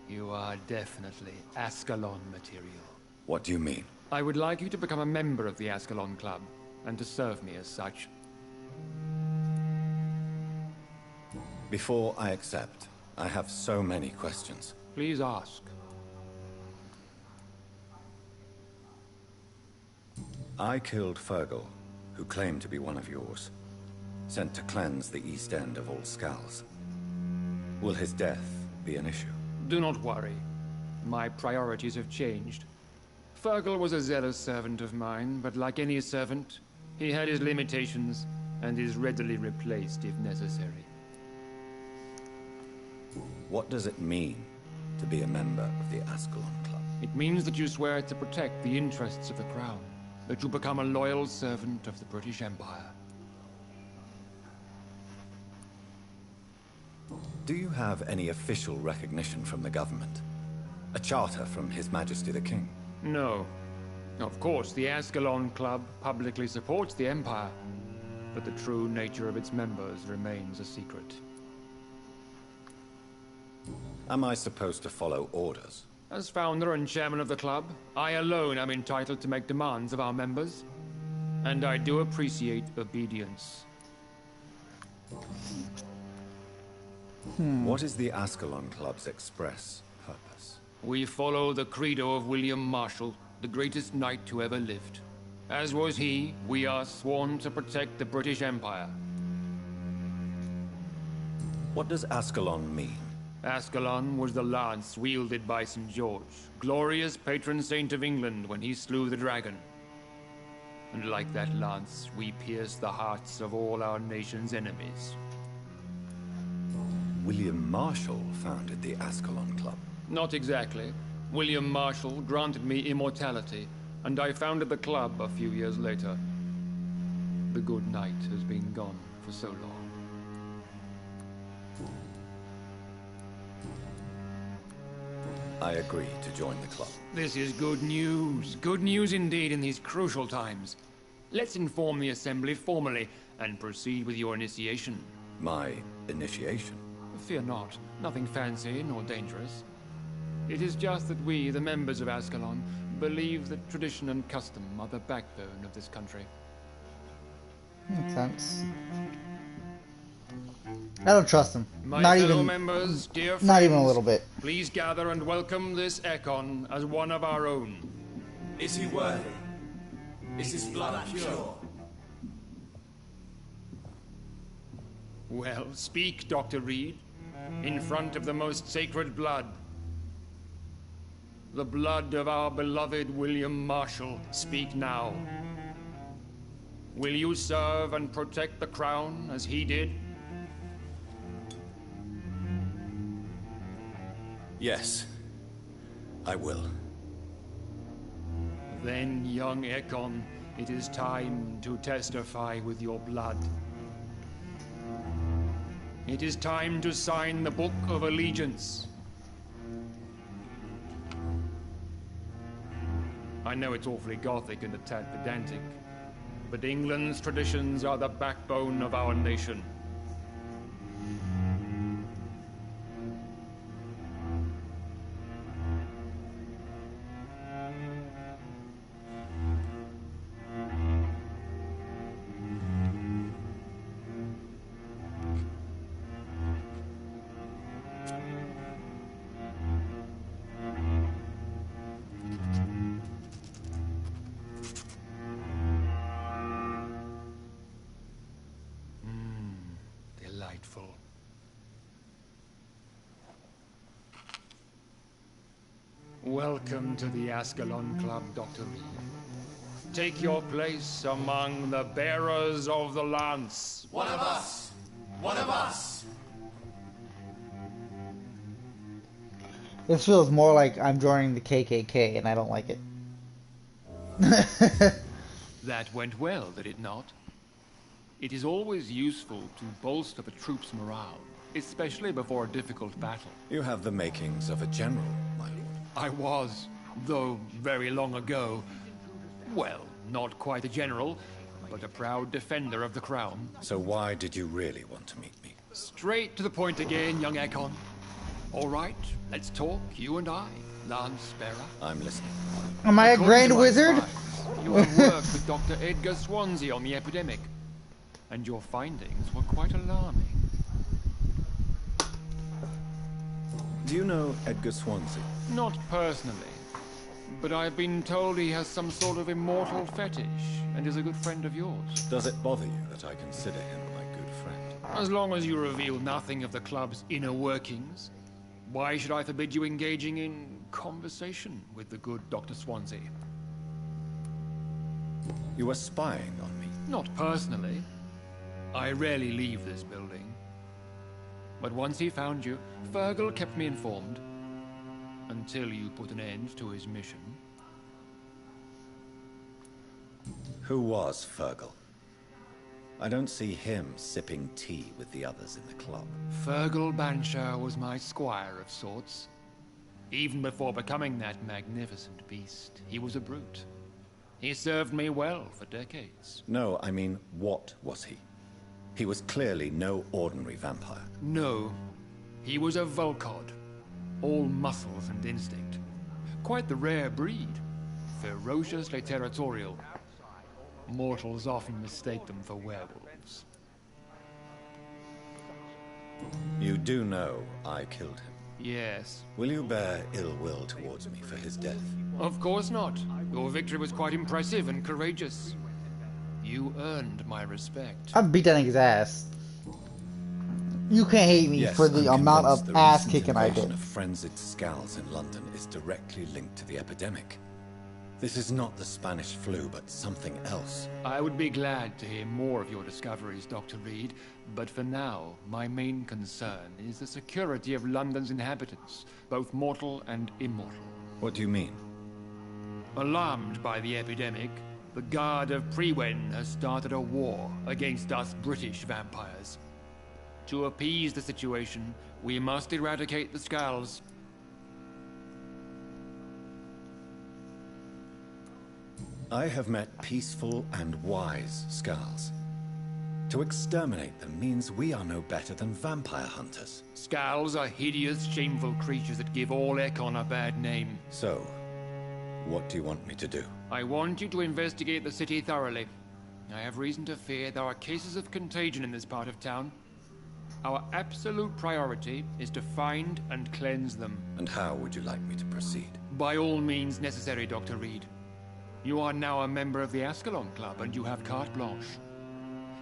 you are definitely Ascalon material. What do you mean? I would like you to become a member of the Ascalon Club, and to serve me as such. Before I accept, I have so many questions. Please ask. I killed Fergal, who claimed to be one of yours, sent to cleanse the East End of all skulls. Will his death be an issue? Do not worry. My priorities have changed. Fergal was a zealous servant of mine, but like any servant, he had his limitations and is readily replaced if necessary. What does it mean to be a member of the Ascalon Club? It means that you swear to protect the interests of the Crown, that you become a loyal servant of the British Empire. Do you have any official recognition from the government? A charter from His Majesty the King? No. Of course, the Ascalon Club publicly supports the Empire, but the true nature of its members remains a secret. Am I supposed to follow orders? As founder and chairman of the club, I alone am entitled to make demands of our members, and I do appreciate obedience. What is the Ascalon Club's express purpose? We follow the credo of William Marshall, the greatest knight who ever lived. As was he, we are sworn to protect the British Empire. What does Ascalon mean? Ascalon was the lance wielded by St. George, glorious patron saint of England when he slew the dragon. And like that lance, we pierce the hearts of all our nation's enemies. William Marshall founded the Ascalon Club. Not exactly. William Marshall granted me immortality, and I founded the club a few years later. The good knight has been gone for so long. I agree to join the club. This is good news. Good news indeed in these crucial times. Let's inform the Assembly formally and proceed with your initiation. My initiation? Fear not. Nothing fancy nor dangerous. It is just that we, the members of Ascalon, believe that tradition and custom are the backbone of this country. Makes sense. I don't trust him. My Not fellow even. members, dear friends, Not even a little bit. Please gather and welcome this Ekon as one of our own. Is he worthy? Is his blood pure? Well, speak, Dr. Reed, in front of the most sacred blood. The blood of our beloved William Marshall. Speak now. Will you serve and protect the crown as he did? Yes, I will. Then, young Ekon, it is time to testify with your blood. It is time to sign the Book of Allegiance. I know it's awfully gothic and a tad pedantic, but England's traditions are the backbone of our nation. Delightful. Welcome to the Ascalon Club, Dr. Reed. Take your place among the bearers of the lance. One of us! One of us! This feels more like I'm joining the KKK, and I don't like it. That went well, did it not? It is always useful to bolster the troops' morale, especially before a difficult battle. You have the makings of a general, my lord. I was, though very long ago. Well, not quite a general, but a proud defender of the crown. So why did you really want to meet me? Straight to the point again, young Ekon. All right, let's talk, you and I, Lance Bearer. I'm listening. Am I a grand wizard? You have worked with Dr. Edgar Swansea on the epidemic, and your findings were quite alarming. Do you know Edgar Swansea? Not personally, but I've been told he has some sort of immortal fetish and is a good friend of yours. Does it bother you that I consider him my good friend? As long as you reveal nothing of the club's inner workings, why should I forbid you engaging in conversation with the good Dr. Swansea? You were spying on me? Not personally. I rarely leave this building. But once he found you, Fergal kept me informed. Until you put an end to his mission. Who was Fergal? I don't see him sipping tea with the others in the club. Fergal Banshire was my squire of sorts. Even before becoming that magnificent beast, he was a brute. He served me well for decades. No, I mean, what was he? He was clearly no ordinary vampire. No, he was a Volcod. All muscles and instinct. Quite the rare breed. Ferociously territorial. Mortals often mistake them for werewolves. You do know I killed him? Yes. Will you bear ill will towards me for his death? Of course not. Your victory was quite impressive and courageous. You earned my respect. I've beat that nigga's ass. You can't hate me for the amount of ass kicking I did. The of frenzied scowls in London is directly linked to the epidemic. This is not the Spanish flu, but something else. I would be glad to hear more of your discoveries, Dr. Reed, but for now, my main concern is the security of London's inhabitants, both mortal and immortal. What do you mean? Alarmed by the epidemic, the Guard of Priwen has started a war against us British vampires. To appease the situation, we must eradicate the Skulls. I have met peaceful and wise Skulls. To exterminate them means we are no better than vampire hunters. Skulls are hideous, shameful creatures that give all Ekon a bad name. So, what do you want me to do? I want you to investigate the city thoroughly. I have reason to fear there are cases of contagion in this part of town. Our absolute priority is to find and cleanse them. And how would you like me to proceed? By all means necessary, Dr. Reed. You are now a member of the Ascalon Club and you have carte blanche.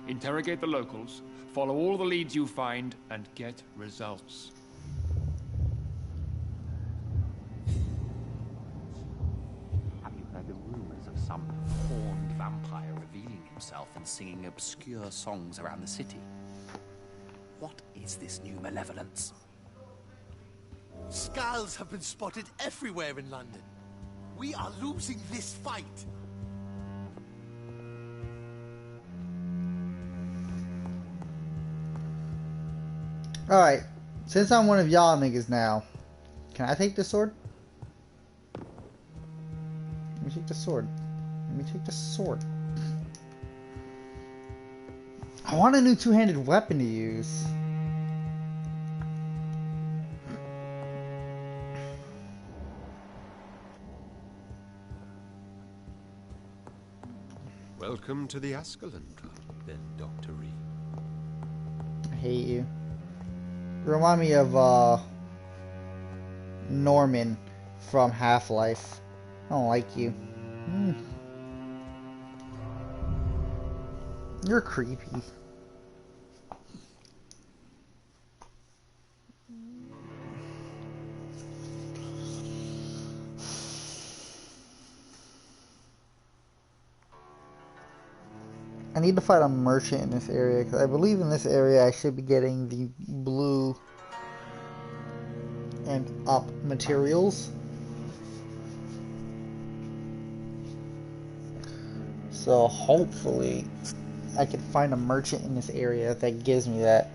Interrogate the locals, follow all the leads you find, and get results. Have you heard the rumors of some horned vampire revealing himself? himself and singing obscure songs around the city. What is this new malevolence? Skulls have been spotted everywhere in London. We are losing this fight. Alright, since I'm one of y'all niggas now, can I take the sword? Let me take the sword. Let me take the sword. I want a new two-handed weapon to use. Welcome to the Ascalon Club, then, Dr. Reed. I hate you. You remind me of Norman from Half-Life. I don't like you. You're creepy. I need to find a merchant in this area, because I believe in this area I should be getting the blue and up materials. So hopefully I can find a merchant in this area that gives me that.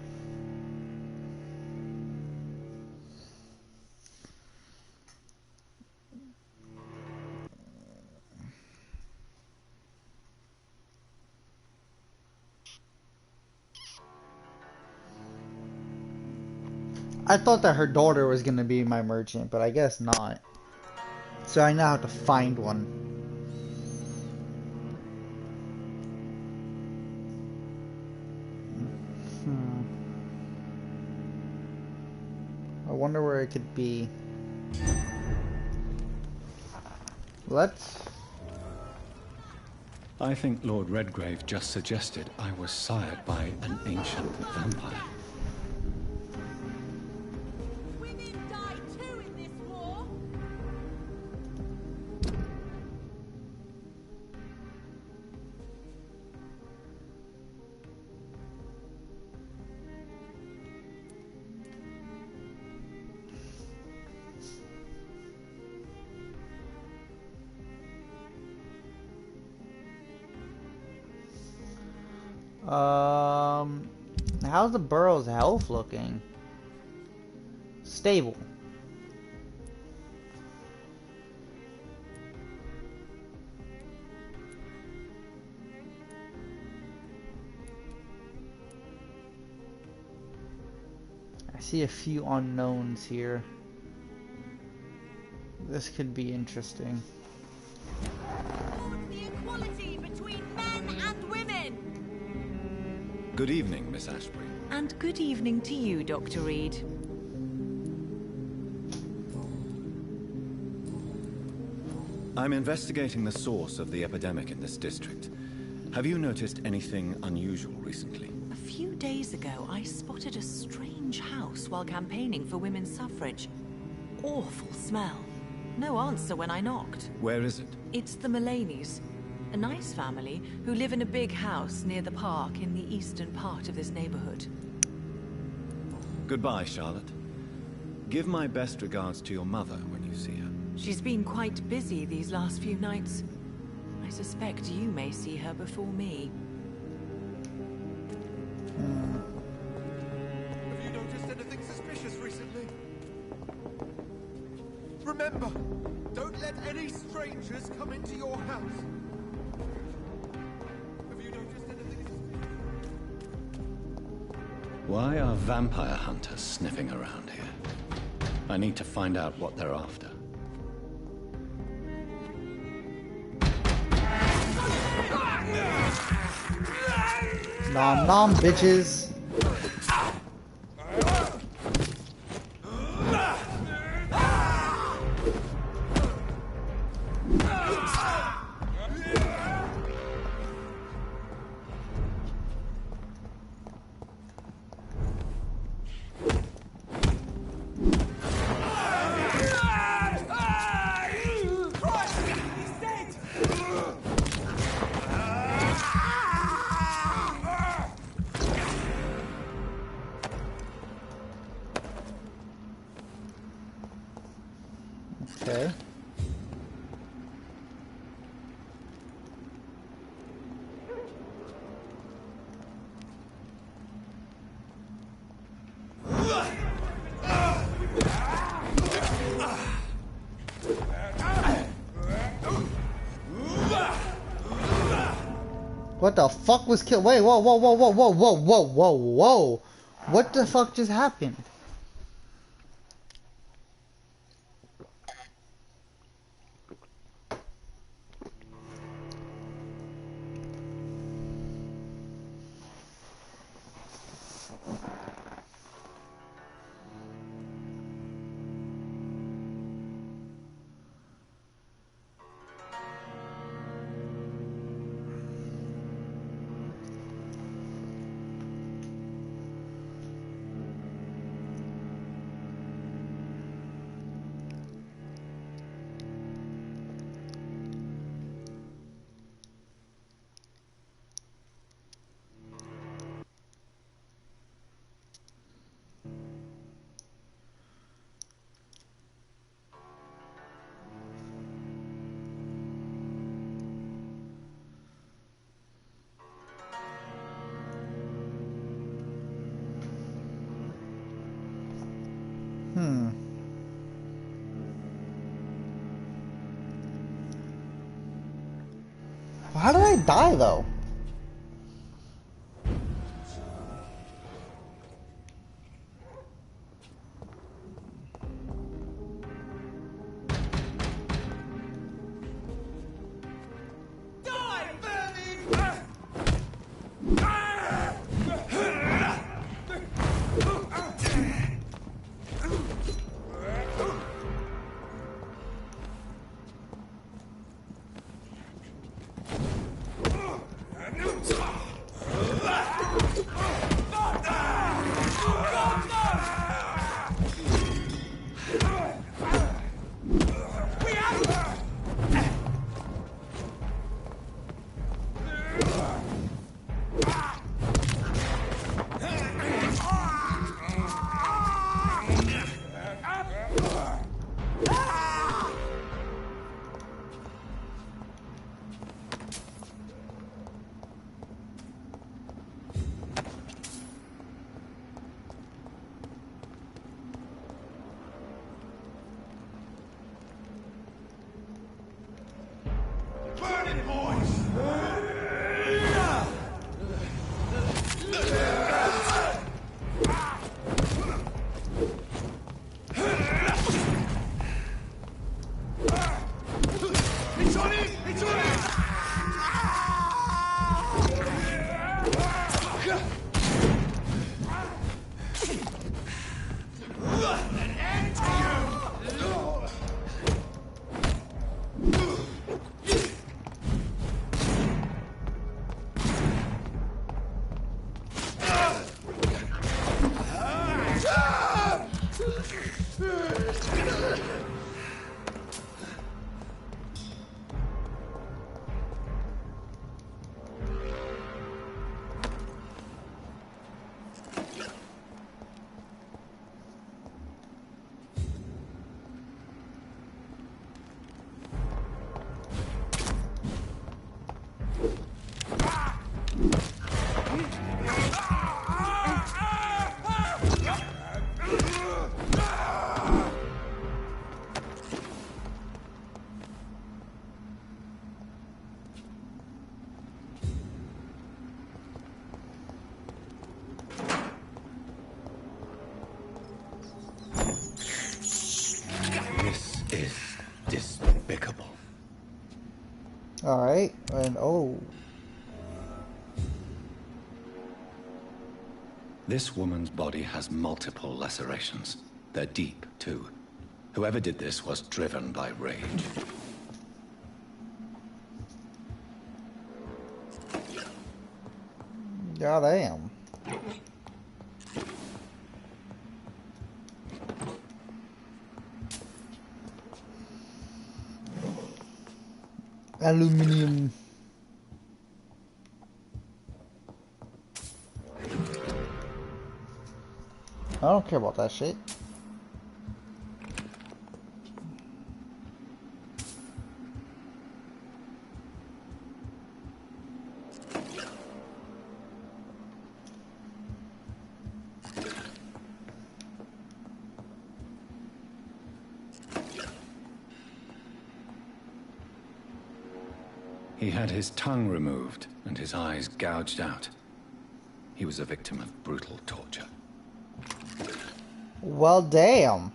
I thought that her daughter was going to be my merchant, but I guess not. So I now have to find one. I wonder where it could be. Let's... I think Lord Redgrave just suggested I was sired by an ancient vampire. How's the burrow's health looking? Stable. I see a few unknowns here. This could be interesting. The equality between men and women. Good evening, Miss Ashbury. And good evening to you, Dr. Reed. I'm investigating the source of the epidemic in this district. Have you noticed anything unusual recently? A few days ago, I spotted a strange house while campaigning for women's suffrage. Awful smell. No answer when I knocked. Where is it? It's the Mullaneys, a nice family who live in a big house near the park in the eastern part of this neighborhood. Goodbye, Charlotte. Give my best regards to your mother when you see her. She's been quite busy these last few nights. I suspect you may see her before me. Have you noticed anything suspicious recently? Remember, don't let any strangers come into your house. Have you noticed anything suspicious? Why are vampire hunters sniffing around here? I need to find out what they're after. Nom nom, bitches. Okay. What the fuck was killed? Wait, whoa, whoa, whoa, whoa, whoa, whoa, whoa, whoa, whoa. What the fuck just happened? How did I die though? Alright, and oh. This woman's body has multiple lacerations. They're deep, too. Whoever did this was driven by rage. God damn. Aluminium. I don't care about that shit. He had his tongue removed and his eyes gouged out. He was a victim of brutal torture. Well, damn.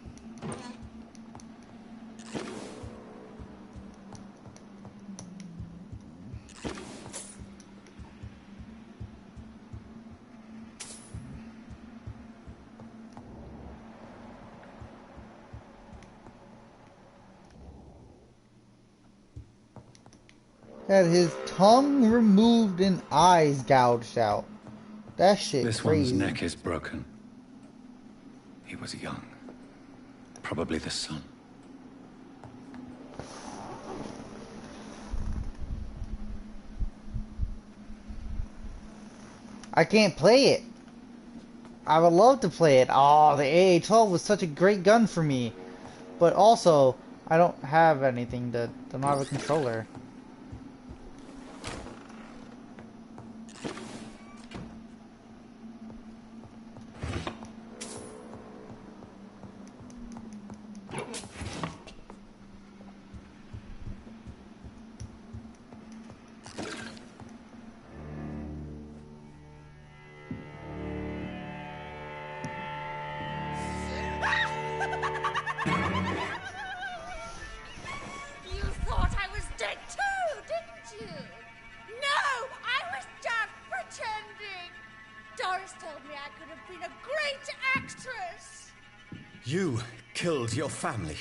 Had his tongue removed and eyes gouged out. That shit This crazy. one's neck is broken. He was young. Probably the son. I can't play it. I would love to play it. Oh, the AA-12 was such a great gun for me. But also, I don't have anything to... I don't have a controller. You thought I was dead too, didn't you? No, I was just pretending. Doris told me I could have been a great actress. You killed your family.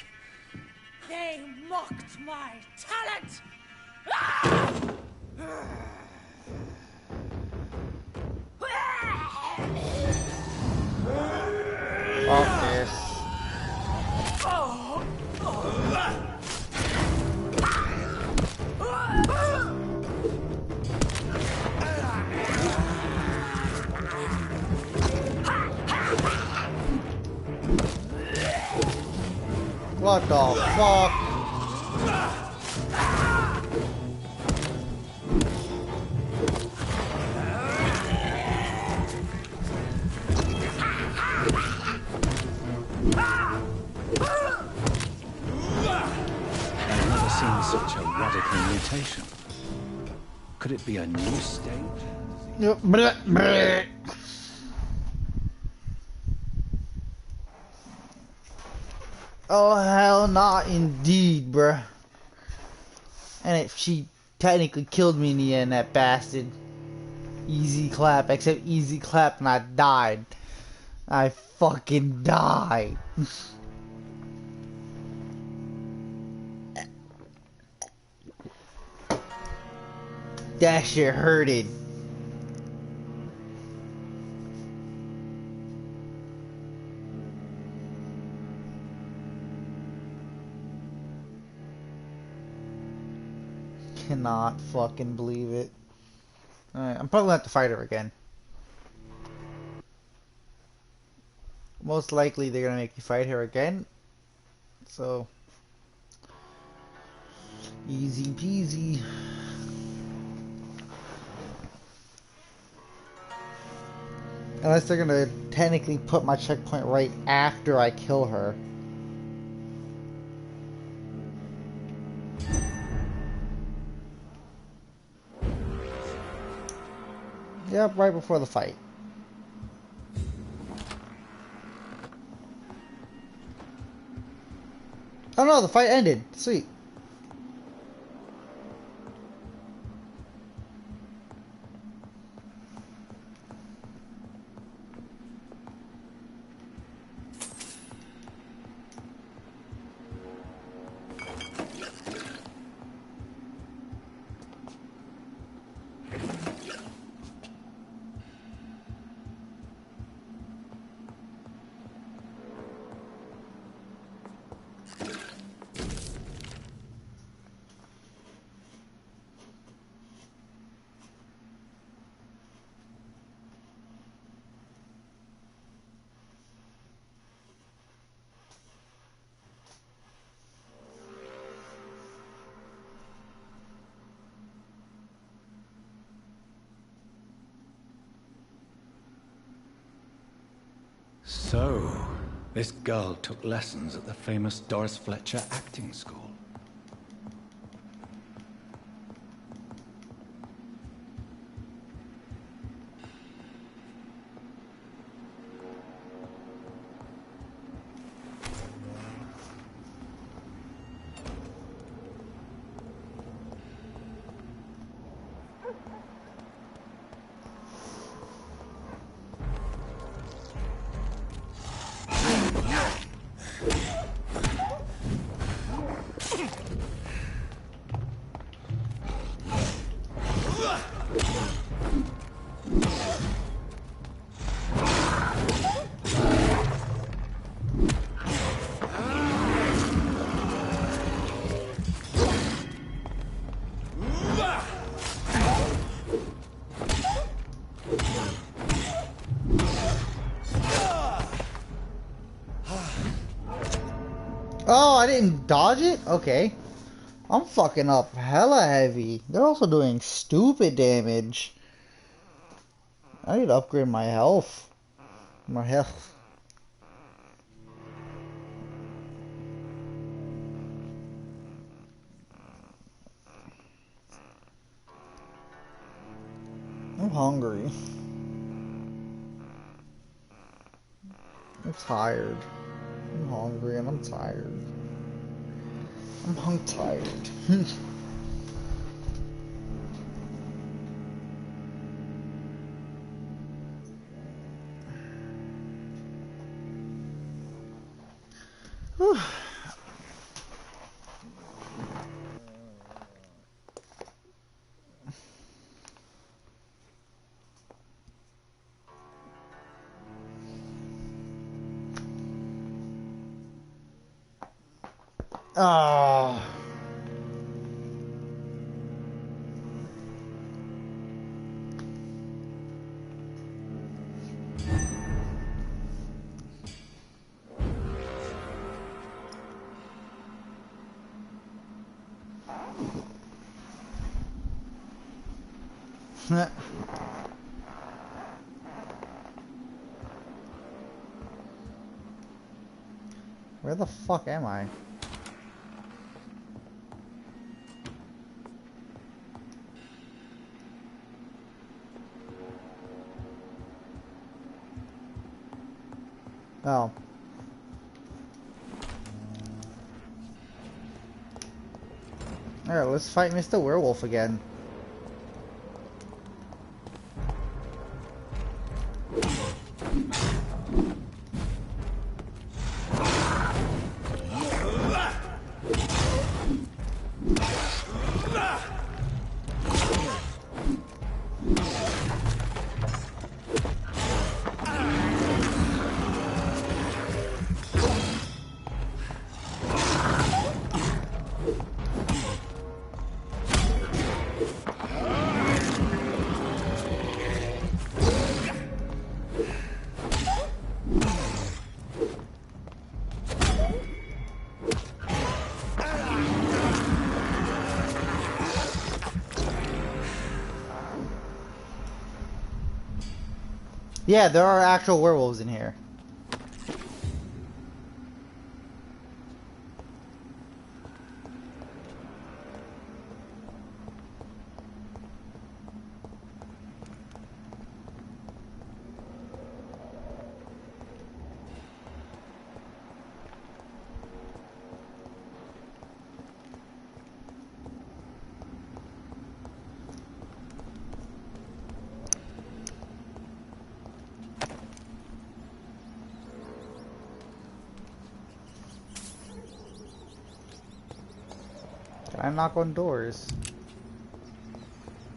They mocked my talent. Ah! Fuck this. What the fuck? I've never seen such a radical mutation. Could it be a new stage? Bleh, bleh. Oh hell not indeed, bruh. And if she technically killed me in the end, that bastard. Easy clap, except easy clap and I died. I fucking died. That shit hurted. Cannot fucking believe it. Alright, I'm probably gonna have to fight her again. Most likely they're gonna make you fight her again. So easy peasy. Unless they're gonna technically put my checkpoint right after I kill her. Yep, right before the fight. Oh no, the fight ended. Sweet. So, this girl took lessons at the famous Doris Fletcher acting school. Oh, I didn't dodge it? Okay. I'm fucking up hella heavy. They're also doing stupid damage. I need to upgrade my health. My health. I'm hungry. I'm tired. I'm hungry and I'm tired. I'm tired. Whew. Ah. Where the fuck am I? Oh. Alright, let's fight Mr. Werewolf again. Yeah, there are actual werewolves in here. Can I knock on doors?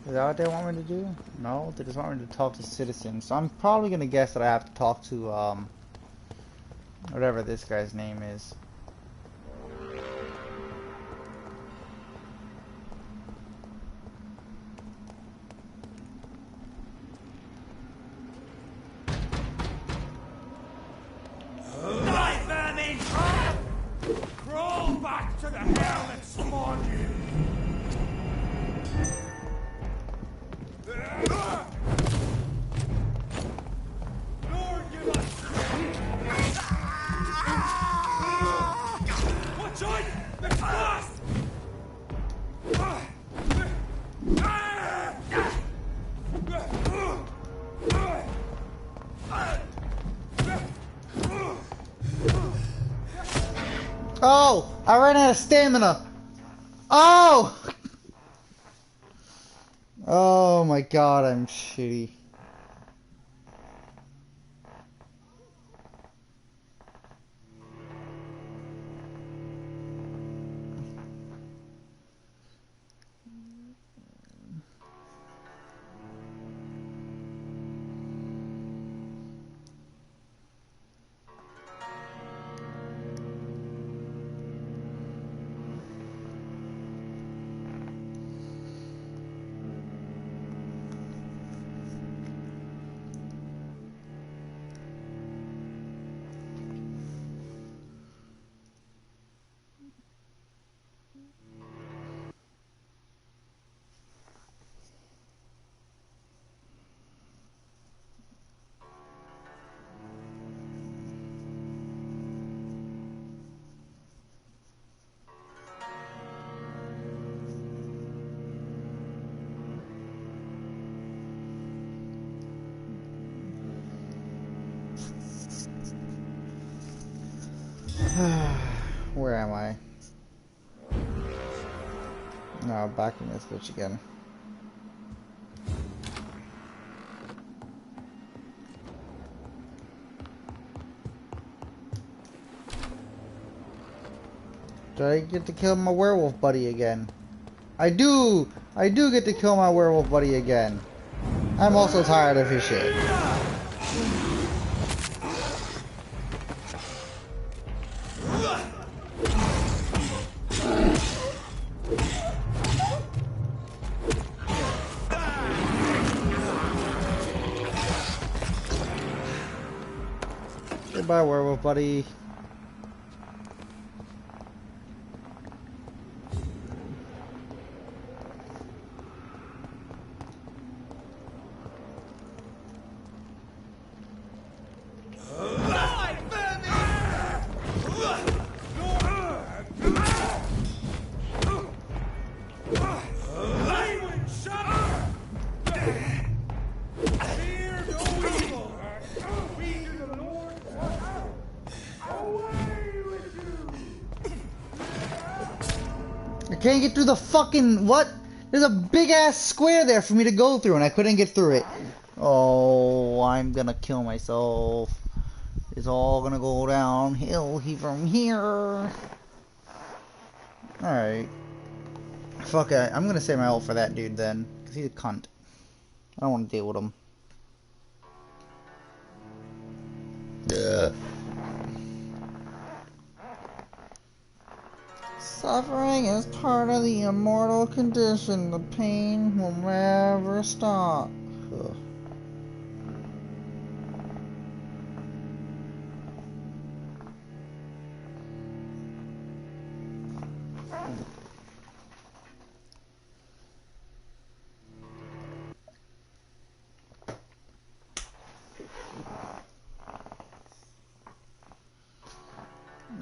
Is that what they want me to do? No, they just want me to talk to citizens. So I'm probably gonna guess that I have to talk to whatever this guy's name is. Die, vermin! Crawl back to the hell that spawned you! Lord, give us strength! Watch out! They're fast! Oh! I ran out of stamina! Oh! Oh my god, I'm shitty. Where am I? No, back in this bitch again. Do I get to kill my werewolf buddy again? I do! I do get to kill my werewolf buddy again. I'm also tired of his shit. Goodbye, werewolf buddy. I can't get through the fucking what? There's a big ass square there for me to go through and I couldn't get through it. Oh, I'm gonna kill myself. It's all gonna go downhill from here. Alright. Fuck it. I'm gonna save my ult for that dude then. Because he's a cunt. I don't want to deal with him. Yeah. Suffering is part of the immortal condition. The pain will never stop. Ugh.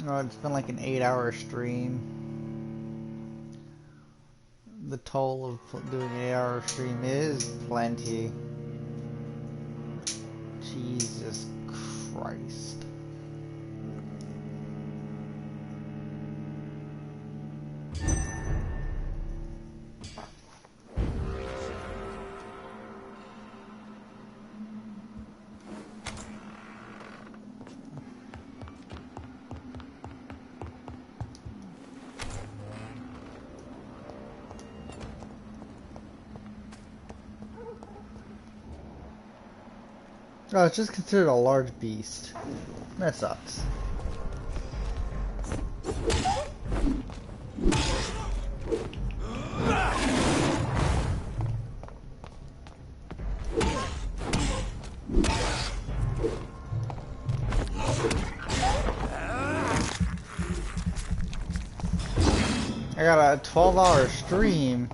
Oh, it's been like an 8-hour stream. The toll of doing an 8-hour stream is plenty. Jesus Christ. Oh, it's just considered a large beast. That sucks. I got a 12-hour stream.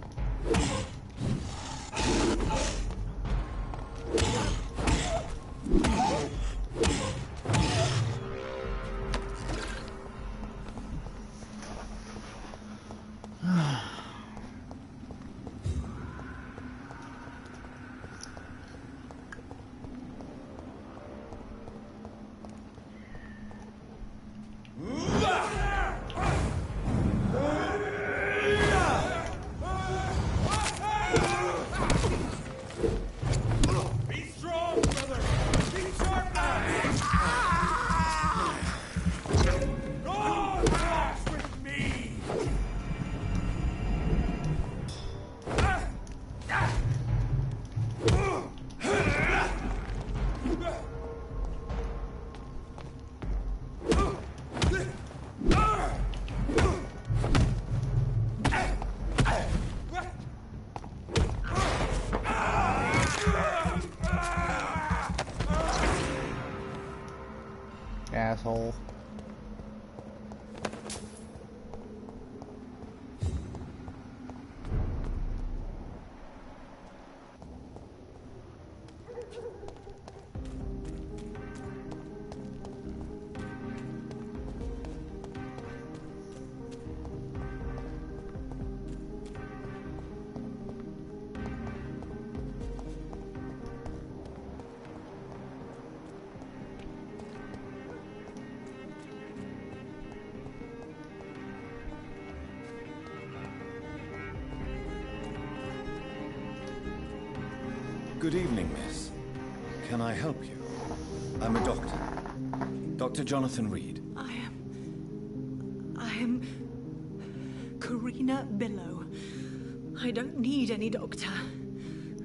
Asshole. Good evening, miss. Can I help you? I'm a doctor. Dr. Jonathan Reed. I am Karina Billow. I don't need any doctor.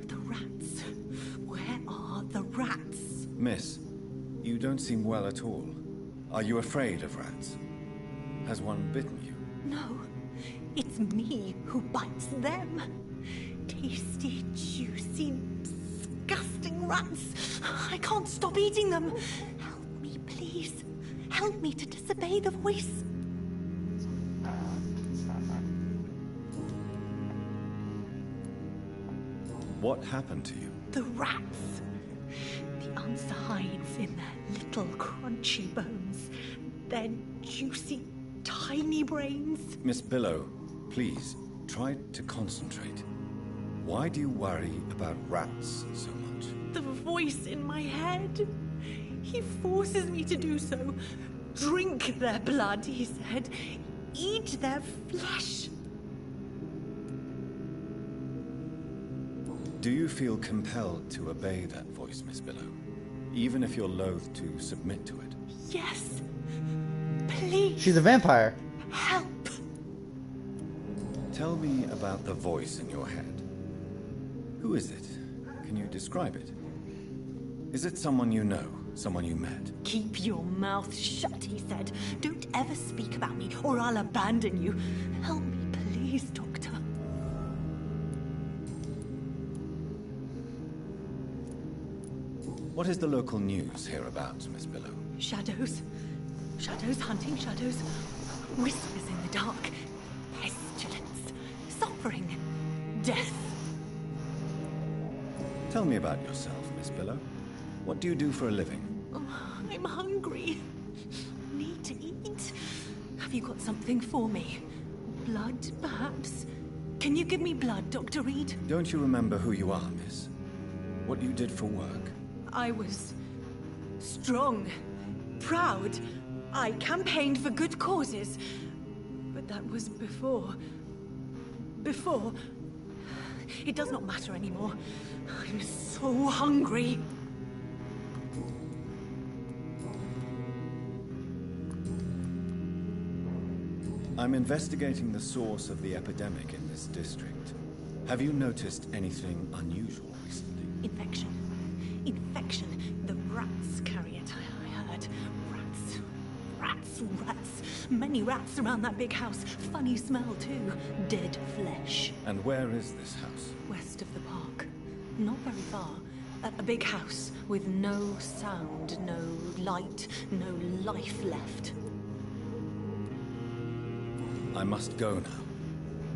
The rats. Where are the rats? Miss, you don't seem well at all. Are you afraid of rats? Has one bitten you? No, it's me who bites them. Tasty, juicy, disgusting rats. I can't stop eating them. Help me, please. Help me to disobey the voice. What happened to you? The rats. The answer hides in their little crunchy bones. Their juicy, tiny brains. Miss Billow, please, try to concentrate. Why do you worry about rats so much? The voice in my head. He forces me to do so. Drink their blood, he said. Eat their flesh. Do you feel compelled to obey that voice, Miss Billow? Even if you're loath to submit to it? Yes. Please. She's a vampire. Help. Tell me about the voice in your head. Who is it? Can you describe it? Is it someone you know? Someone you met? Keep your mouth shut, he said. Don't ever speak about me, or I'll abandon you. Help me, please, Doctor. What is the local news hereabouts, Miss Billow? Shadows. Shadows hunting shadows. Whispers in the dark. Pestilence. Suffering. Death. Tell me about yourself, Miss Billow. What do you do for a living? Oh, I'm hungry. Need to eat. Have you got something for me? Blood, perhaps? Can you give me blood, Dr. Reed? Don't you remember who you are, miss? What you did for work? I was strong, proud. I campaigned for good causes. But that was before. Before. It does not matter anymore. I'm so hungry. I'm investigating the source of the epidemic in this district. Have you noticed anything unusual recently? Infection. Infection. The rats carry it, I heard. Rats. Rats. Rats. Many rats around that big house. Funny smell, too. Dead flesh. And where is this house? West of the park. Not very far. A big house with no sound, no light, no life left. I must go now.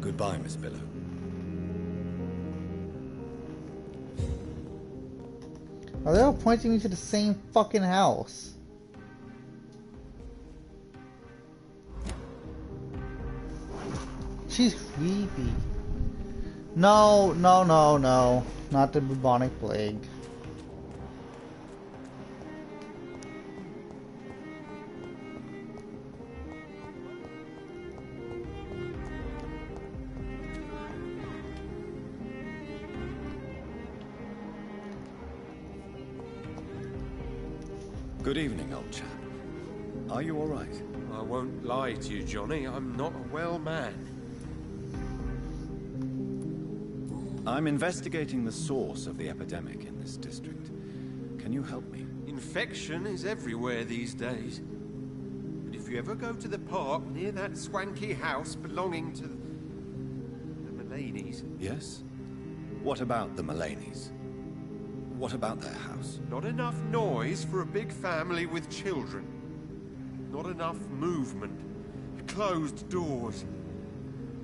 Goodbye, Miss Billow. Are they all pointing me to the same fucking house? She's creepy. No, no, no, no. Not the bubonic plague. Good evening, old chap. Are you all right? I won't lie to you, Johnny. I'm not a well man. I'm investigating the source of the epidemic in this district. Can you help me? Infection is everywhere these days. But if you ever go to the park near that swanky house belonging to the Mullaneys... Yes? What about the Mullaneys? What about their house? Not enough noise for a big family with children. Not enough movement. Closed doors.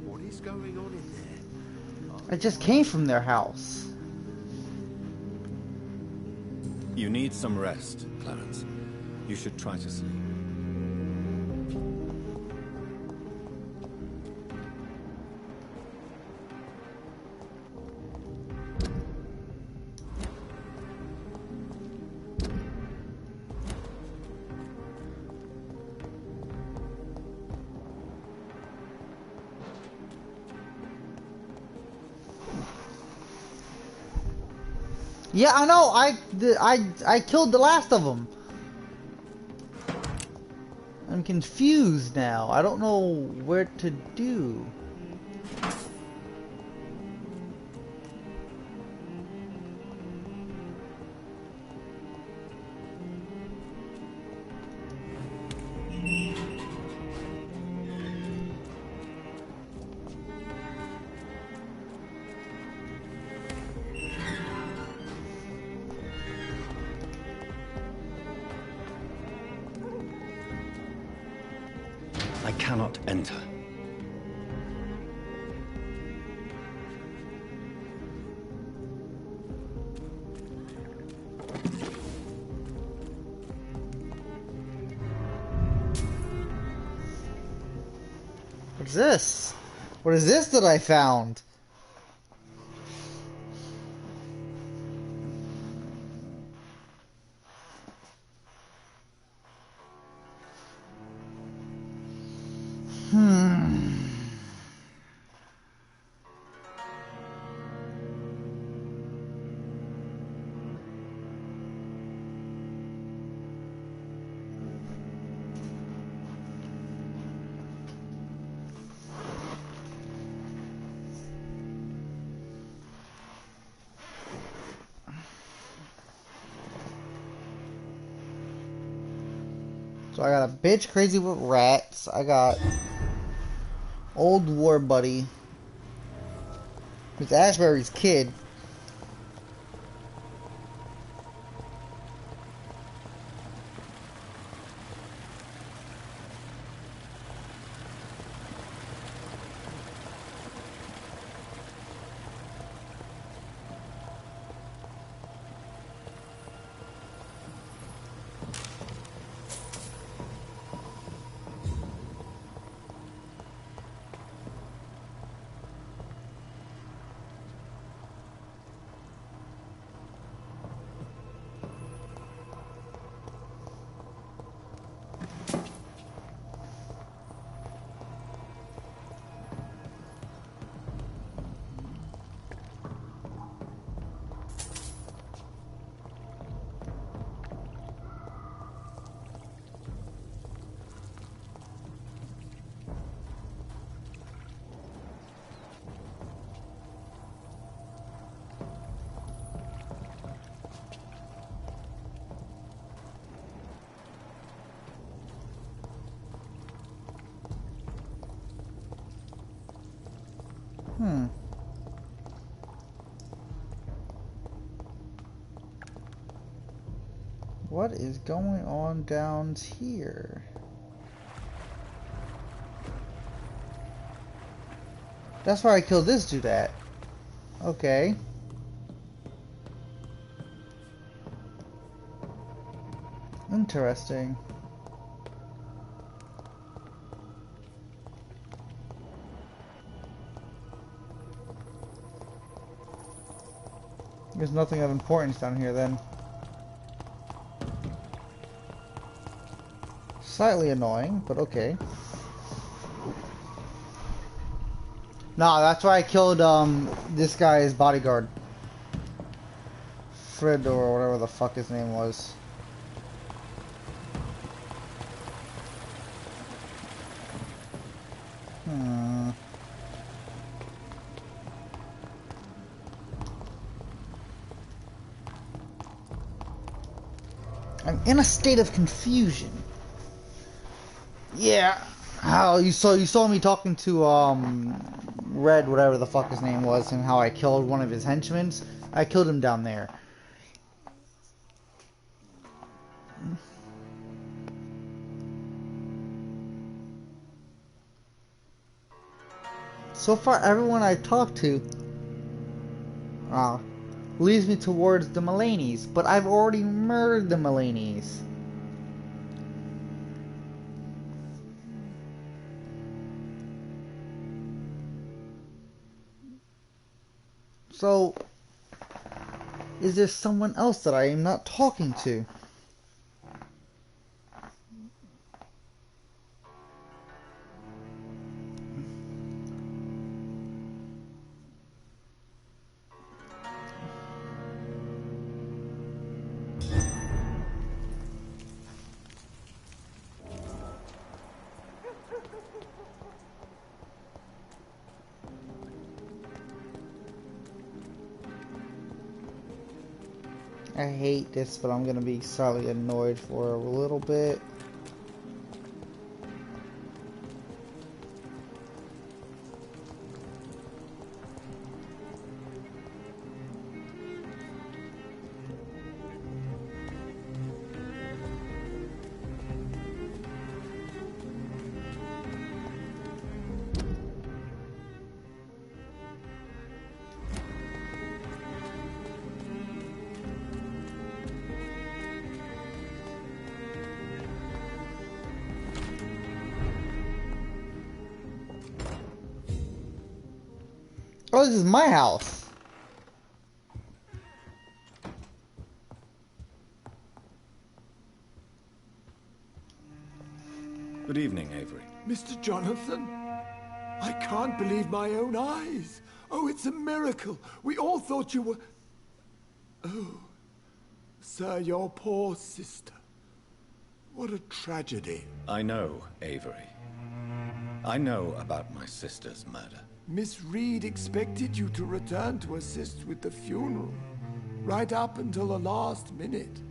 What is going on in there? I just came from their house. You need some rest, Clarence. You should try to sleep. Yeah, I know. I killed the last of them. I'm confused now. I don't know where to do. I cannot enter. What's this? What is this that I found? So I got a bitch crazy with rats. I got old war buddy. It's Ashbury's kid. What is going on down here? That's where I killed this dude at. Okay. Interesting. There's nothing of importance down here then. Slightly annoying, but okay. Nah, that's why I killed this guy's bodyguard. Fred or whatever the fuck his name was. I'm in a state of confusion. Yeah. How you saw me talking to Red, whatever the fuck his name was, and how I killed one of his henchmen. I killed him down there. So far, everyone I talked to leads me towards the Mulaney's, but I've already murdered the Mulaney's. So, is there someone else that I am not talking to? I hate this, but I'm gonna be slightly annoyed for a little bit. Oh, this is my house. Good evening, Avery. Mr. Jonathan, I can't believe my own eyes. Oh, it's a miracle. We all thought you were... Oh, sir, your poor sister. What a tragedy. I know, Avery. I know about my sister's murder. Miss Reed expected you to return to assist with the funeral, right up until the last minute.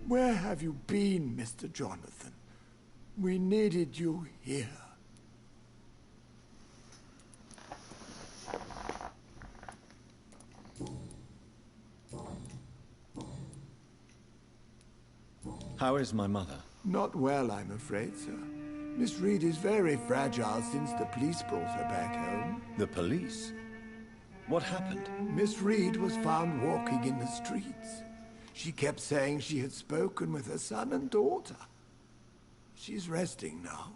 Where have you been, Mr. Jonathan? We needed you here. How is my mother? Not well, I'm afraid, sir. Miss Reed is very fragile since the police brought her back home. The police? What happened? Miss Reed was found walking in the streets. She kept saying she had spoken with her son and daughter. She's resting now.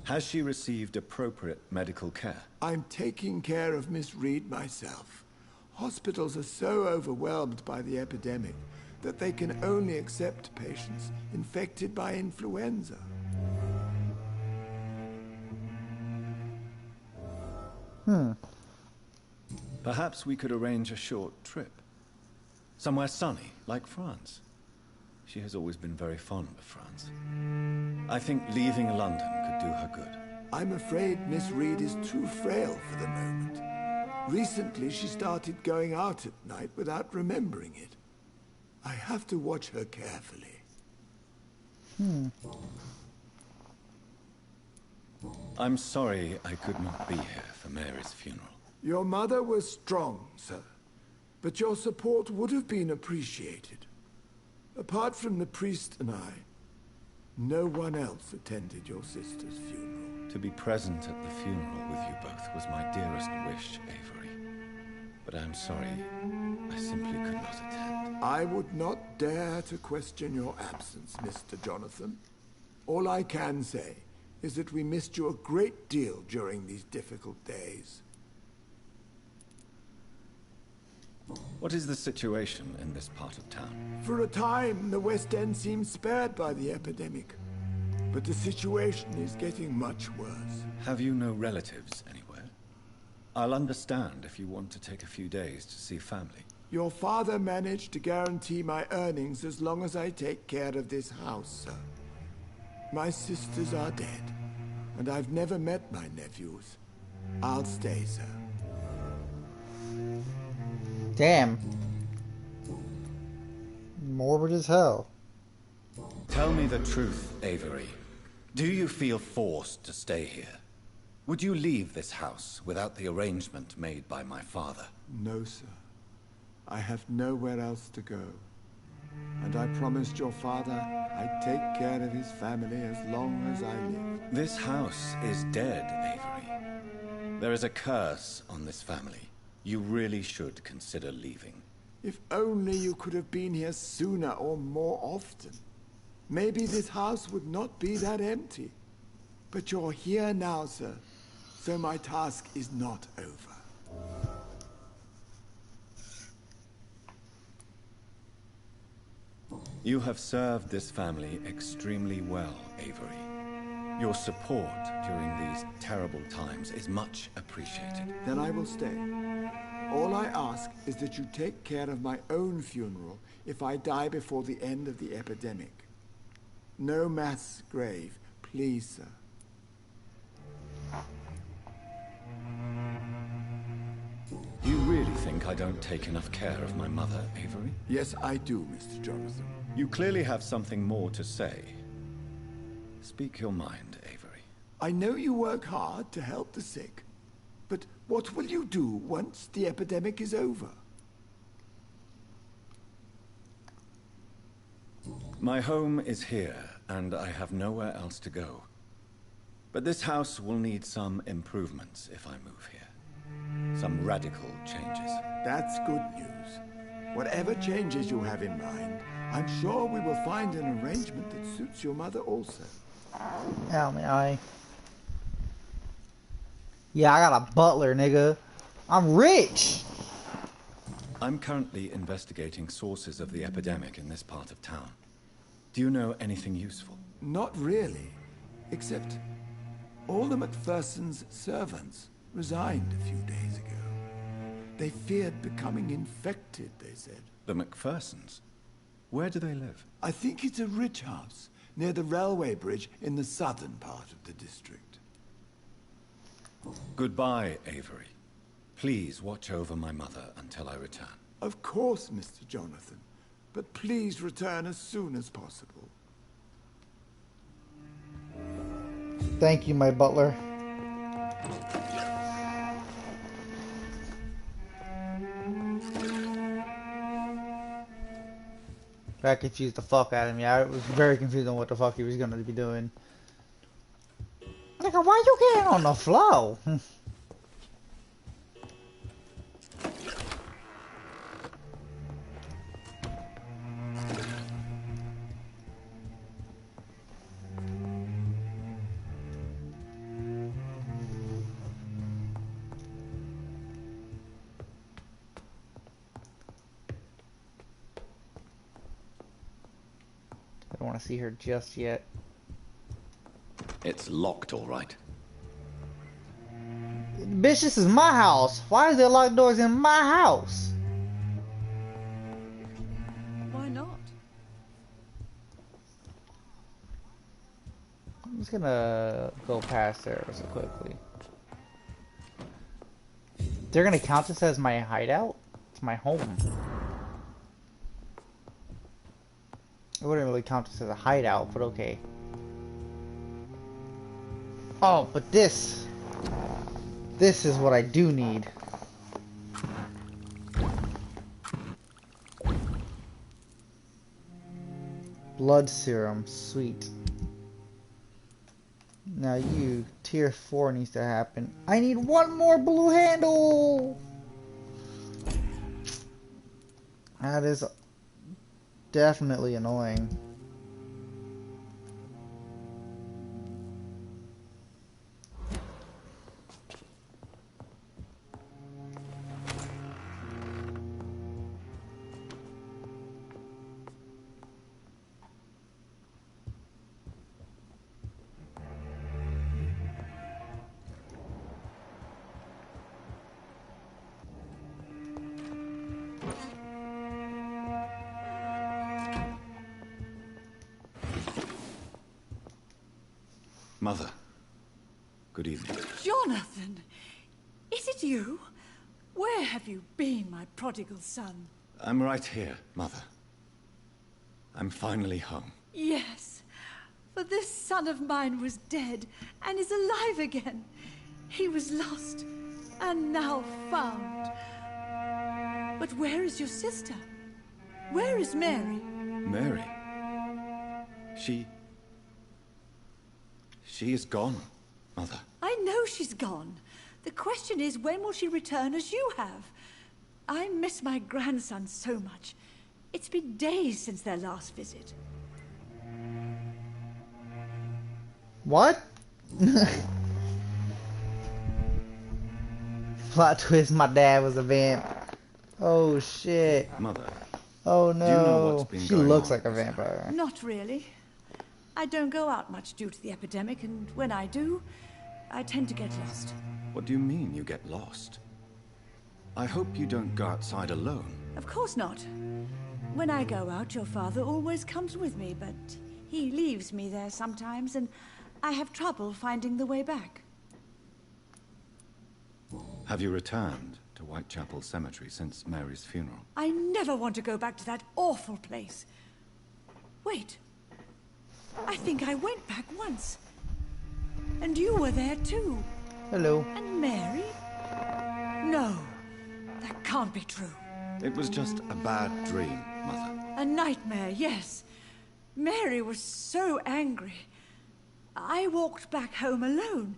Has she received appropriate medical care? I'm taking care of Miss Reed myself. Hospitals are so overwhelmed by the epidemic that they can only accept patients infected by influenza. Perhaps we could arrange a short trip. Somewhere sunny, like France. She has always been very fond of France. I think leaving London could do her good. I'm afraid Miss Reed is too frail for the moment. Recently, she started going out at night without remembering it. I have to watch her carefully. I'm sorry I could not be here for Mary's funeral. Your mother was strong, sir, but your support would have been appreciated. Apart from the priest and I, no one else attended your sister's funeral. To be present at the funeral with you both was my dearest wish, Avery. But I'm sorry, I simply could not attend. I would not dare to question your absence, Mr. Jonathan. All I can say is that we missed you a great deal during these difficult days. What is the situation in this part of town? For a time, the West End seemed spared by the epidemic. But the situation is getting much worse. Have you no relatives anywhere? I'll understand if you want to take a few days to see family. Your father managed to guarantee my earnings as long as I take care of this house, sir. My sisters are dead, and I've never met my nephews. I'll stay, sir. Damn. Morbid as hell. Tell me the truth, Avery. Do you feel forced to stay here? Would you leave this house without the arrangement made by my father? No, sir. I have nowhere else to go. And I promised your father I'd take care of his family as long as I live. This house is dead, Avery. There is a curse on this family. You really should consider leaving. If only you could have been here sooner or more often. Maybe this house would not be that empty. But you're here now, sir. So my task is not over. You have served this family extremely well, Avery. Your support during these terrible times is much appreciated. Then I will stay. All I ask is that you take care of my own funeral if I die before the end of the epidemic. No mass grave, please, sir. You think I don't take enough care of my mother, Avery? Yes, I do, Mr. Jonathan. You clearly have something more to say. Speak your mind, Avery. I know you work hard to help the sick, but what will you do once the epidemic is over? My home is here, and I have nowhere else to go. But this house will need some improvements if I move here. Some radical changes. That's good news. Whatever changes you have in mind, I'm sure we will find an arrangement that suits your mother also. Ow, my eye. Yeah, I got a butler, nigga. I'm rich! I'm currently investigating sources of the epidemic in this part of town. Do you know anything useful? Not really, except all the Macpherson's servants resigned a few days ago. They feared becoming infected, they said. The Macphersons? Where do they live? I think it's a rich house near the railway bridge in the southern part of the district. Goodbye, Avery. Please watch over my mother until I return. Of course, Mr. Jonathan. But please return as soon as possible. Thank you, my butler. That confused the fuck out of me. I was very confused on what the fuck he was gonna be doing. Nigga, why you getting on the floor? I don't want to see her just yet. It's locked, all right. Bitch, this is my house. Why is there locked doors in my house? Why not? I'm just gonna go past there so quickly. They're gonna count this as my hideout? It's my home. It wouldn't really count this as a hideout, but okay. Oh, but this is what I do need. Blood serum, sweet. Now you, tier 4 needs to happen. I need one more blue handle! That is definitely annoying. Mother, good evening. Jonathan! Is it you? Where have you been, my prodigal son? I'm right here, Mother. I'm finally home. Yes, for this son of mine was dead and is alive again. He was lost and now found. But where is your sister? Where is Mary? Mary? She is gone, Mother. I know she's gone. The question is, when will she return as you have? I miss my grandson so much. It's been days since their last visit. What? Plot twist, my dad was a vamp. Oh shit. Mother. Oh no. Do you know what's been she going looks on like a vampire. Not really. I don't go out much due to the epidemic, and when I do, I tend to get lost. What do you mean you get lost? I hope you don't go outside alone. Of course not. When I go out, your father always comes with me, but he leaves me there sometimes, and I have trouble finding the way back. Have you returned to to Whitechapel Cemetery since Mary's funeral. I never want to go back to that awful place. Wait. I think I went back once. And you were there too. Hello. And Mary? No, that can't be true. It was just a bad dream, Mother. A nightmare, yes. Mary was so angry. I walked back home alone.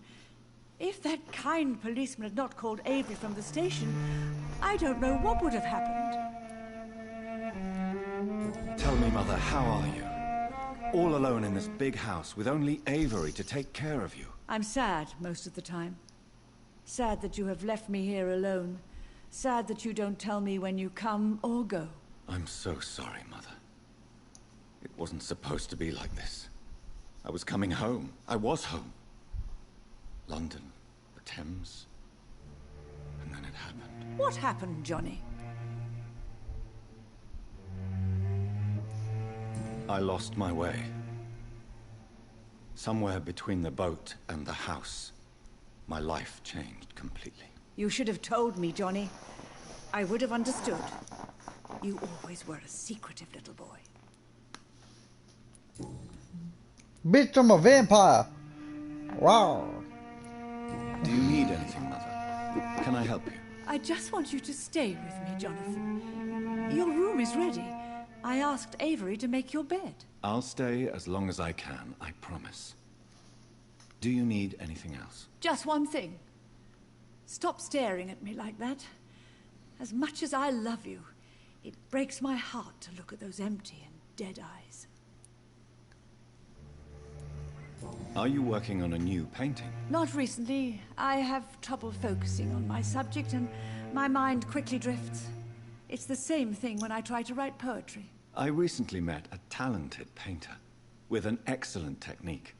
If that kind policeman had not called Avery from the station, I don't know what would have happened. Tell me, Mother, how are you? All alone in this big house with only Avery to take care of you. I'm sad most of the time. Sad that you have left me here alone. Sad that you don't tell me when you come or go. I'm so sorry, Mother. It wasn't supposed to be like this. I was coming home. I was home. London, the Thames, and then it happened. What happened, Johnny? I lost my way. Somewhere between the boat and the house, my life changed completely. You should have told me, Johnny. I would have understood. You always were a secretive little boy. Bitch, I'm a vampire. Wow. Do you need anything, Mother? Can I help you? I just want you to stay with me, Jonathan. Your room is ready. I asked Avery to make your bed. I'll stay as long as I can, I promise. Do you need anything else? Just one thing. Stop staring at me like that. As much as I love you, it breaks my heart to look at those empty and dead eyes. Are you working on a new painting? Not recently. I have trouble focusing on my subject and my mind quickly drifts. It's the same thing when I try to write poetry. I recently met a talented painter with an excellent technique.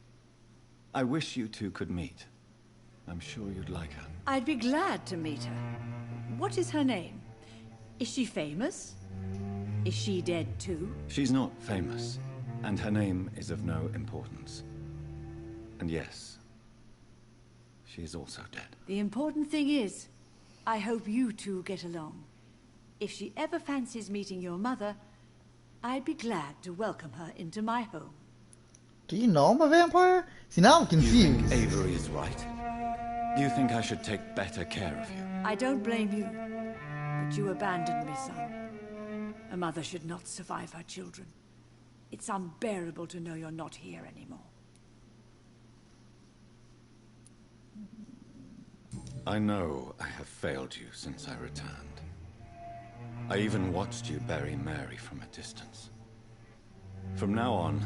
I wish you two could meet. I'm sure you'd like her. I'd be glad to meet her. What is her name? Is she famous? Is she dead too? She's not famous, and her name is of no importance. And yes, she is also dead. The important thing is, I hope you two get along. If she ever fancies meeting your mother, I'd be glad to welcome her into my home. Do you know I'm a vampire? See, now I'm confused. Do you think Avery is right? Do you think I should take better care of you? I don't blame you, but you abandoned me, son. A mother should not survive her children. It's unbearable to know you're not here anymore. I know I have failed you since I returned. I even watched you bury Mary from a distance. From now on,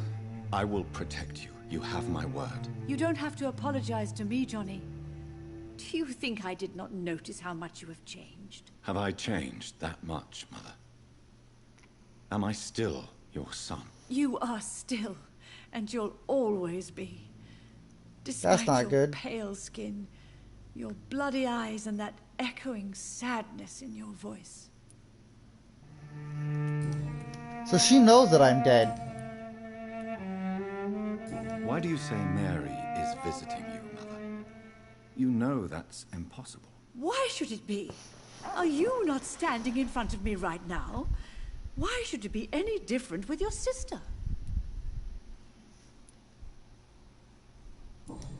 I will protect you. You have my word. You don't have to apologize to me, Johnny. Do you think I did not notice how much you have changed? Have I changed that much, Mother? Am I still your son? You are still, and you'll always be. Despite That's not your good. pale skin, your bloody eyes, and that echoing sadness in your voice. So she knows that I'm dead. Why do you say Mary is visiting you, Mother? You know that's impossible. Why should it be? Are you not standing in front of me right now? Why should it be any different with your sister?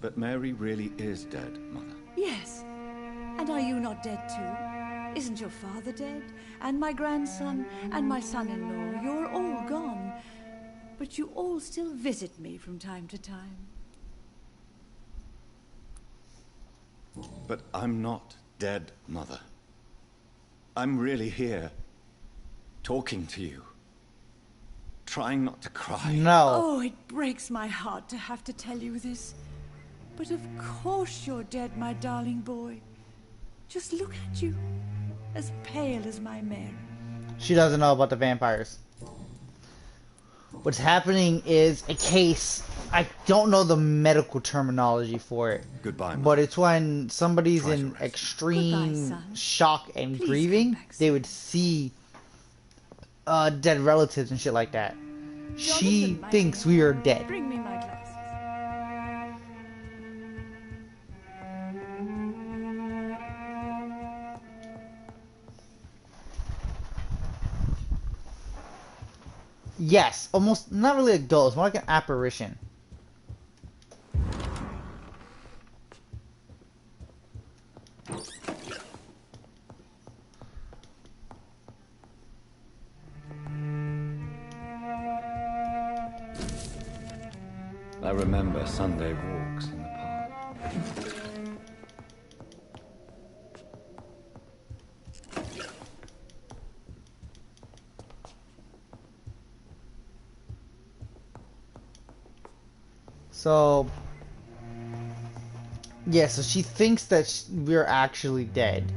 But Mary really is dead, Mother. Yes. And are you not dead too? Isn't your father dead? And my grandson? And my son-in-law? You're all gone. But you all still visit me from time to time. But I'm not dead, Mother. I'm really here, talking to you, trying not to cry. No. Oh, it breaks my heart to have to tell you this. But of course you're dead, my darling boy. Just look at you, as pale as my Mary. She doesn't know about the vampires. What's happening is a case. I don't know the medical terminology for it. Goodbye, Mother. But it's when somebody's Try to in rest. extreme Goodbye, son. shock and Please grieving. come back They would see dead relatives and shit like that. She Jonathan, my thinks dear, we are dead. Bring me my glasses. Yes, almost not really a ghost, more like an apparition. I remember Sunday walks in the park. So, yeah, so she thinks that we're actually dead.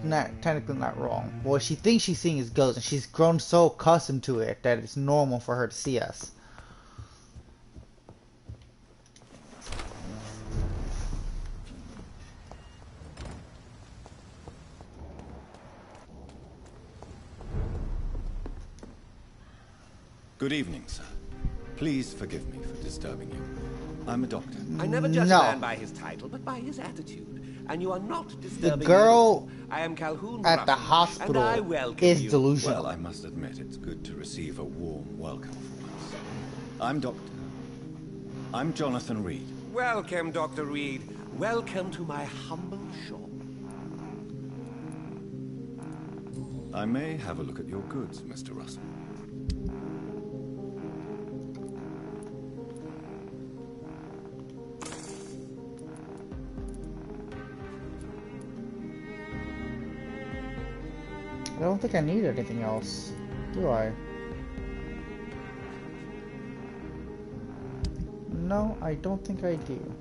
Not technically not wrong. What she thinks she's seeing is ghosts, and she's grown so accustomed to it that it's normal for her to see us. Good evening, sir. Please forgive me for disturbing you. I'm a doctor. I never judge a man by his title, but by his attitude. And you are not disturbing the girl I am Calhoun at the Russell, hospital and I welcome is you. delusional. Well, I must admit it's good to receive a warm welcome from us. I'm Jonathan Reed. Welcome, Dr. Reed. Welcome to my humble shop. I may have a look at your goods, Mr. Russell. I don't think I need anything else, do I? No, I don't think I do.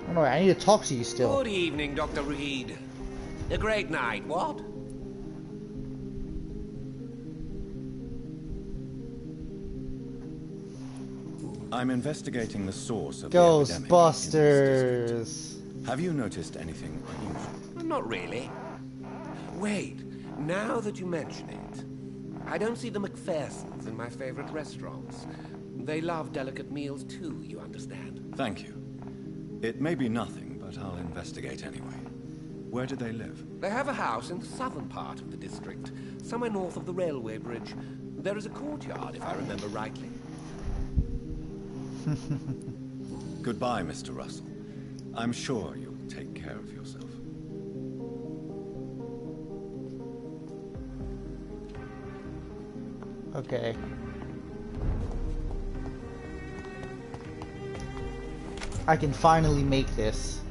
Oh no, I need to talk to you still. Good evening, Dr. Reed. A great night, what? I'm investigating the source of the epidemic in this district. Have you noticed anything unusual? Not really. Wait, now that you mention it, I don't see the McPhersons in my favorite restaurants. They love delicate meals too, you understand. Thank you. It may be nothing, but I'll investigate anyway. Where do they live? They have a house in the southern part of the district, somewhere north of the railway bridge. There is a courtyard, if I remember rightly. Goodbye, Mr. Russell. I'm sure you'll take care of yourself. Okay. I can finally make this.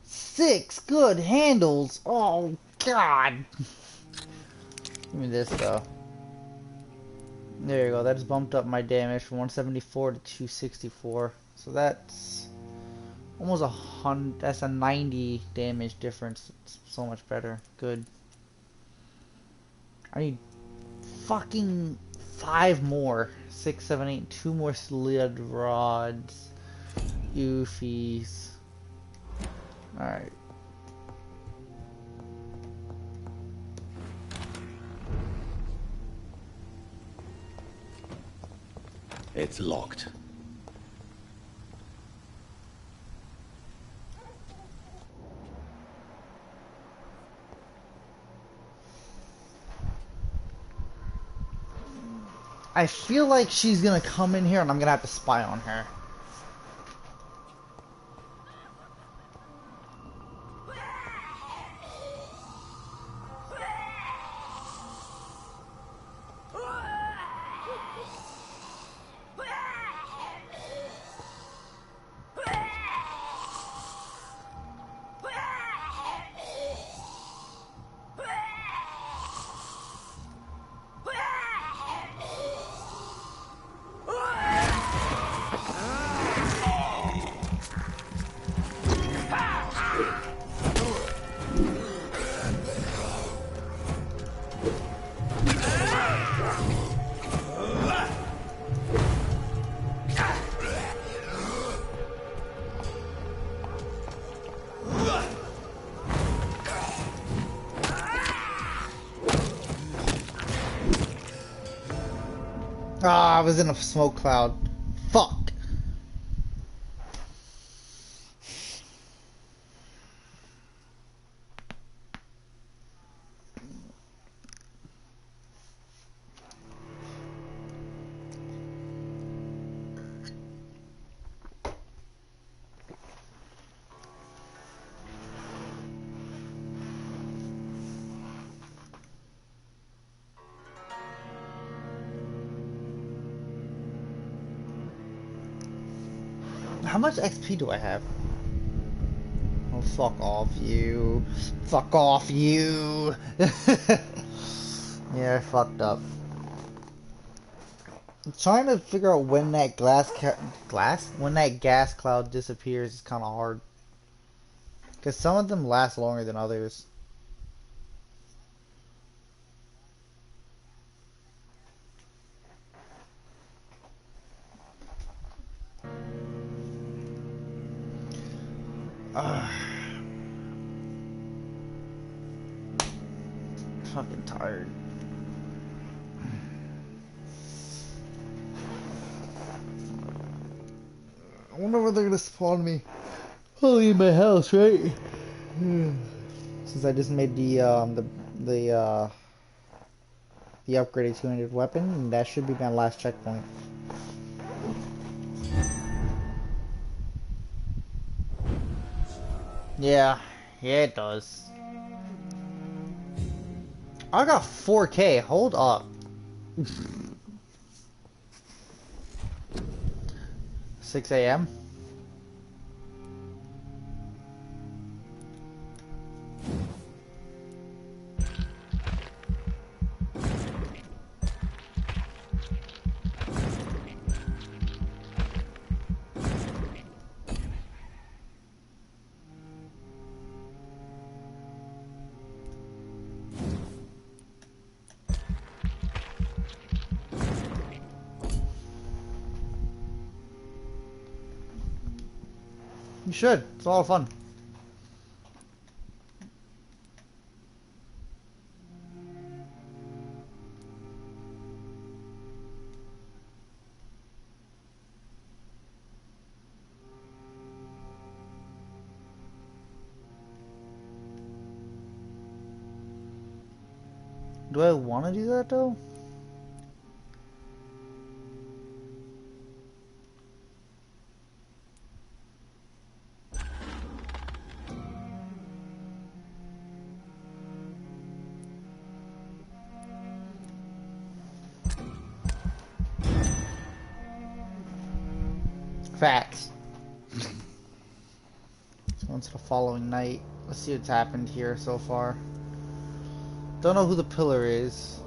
Six good handles. Oh God. Give me this though. There you go. That just bumped up my damage from 174 to 264. So that's almost 100. That's a 90 damage difference. It's so much better. Good. I need fucking 5 more. 6, 7, 8. 2 more slid rods. Oofies. Alright. It's locked. I feel like she's gonna come in here and I'm gonna have to spy on her. Ah, I was in a smoke cloud. Fuck. How much XP do I have? Oh, fuck off, you. Fuck off, you. Yeah, I fucked up. I'm trying to figure out when that when that gas cloud disappears is kind of hard. Because some of them last longer than others. Fucking tired. I wonder where they're gonna spawn me. I'll leave my house, right? Since I just made the upgraded 200 weapon, and that should be my last checkpoint. Yeah, it does. I got 4K. Hold up. 6 a.m. You should. It's a lot of fun. Do I want to do that though? Facts. Let's go into the following night. Let's see what's happened here so far. Don't know who the pillar is.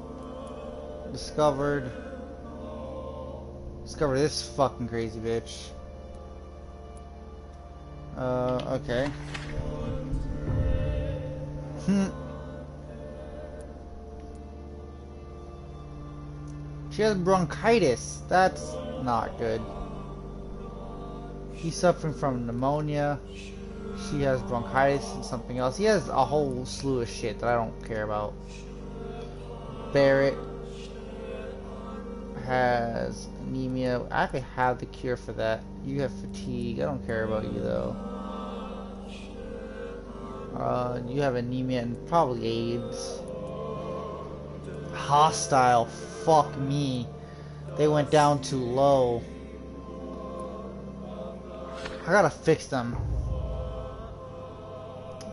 Discovered this fucking crazy bitch. Okay. She has bronchitis. That's not good. He's suffering from pneumonia. She has bronchitis and something else. He has a whole slew of shit that I don't care about. Barrett has anemia. I actually have the cure for that. You have fatigue. I don't care about you though. You have anemia and probably AIDS. Hostile. Fuck me. They went down too low. I gotta fix them.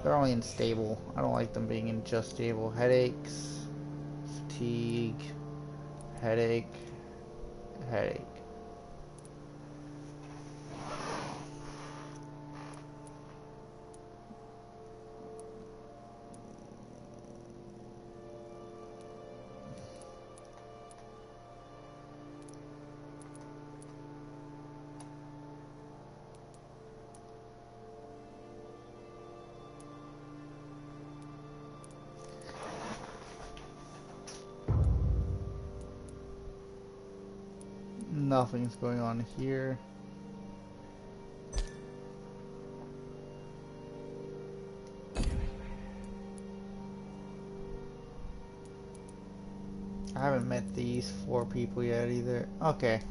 They're only unstable. I don't like them being in just stable. Headaches. Fatigue. Headache. Headache. Nothing's going on here. I haven't met these 4 people yet either. Okay.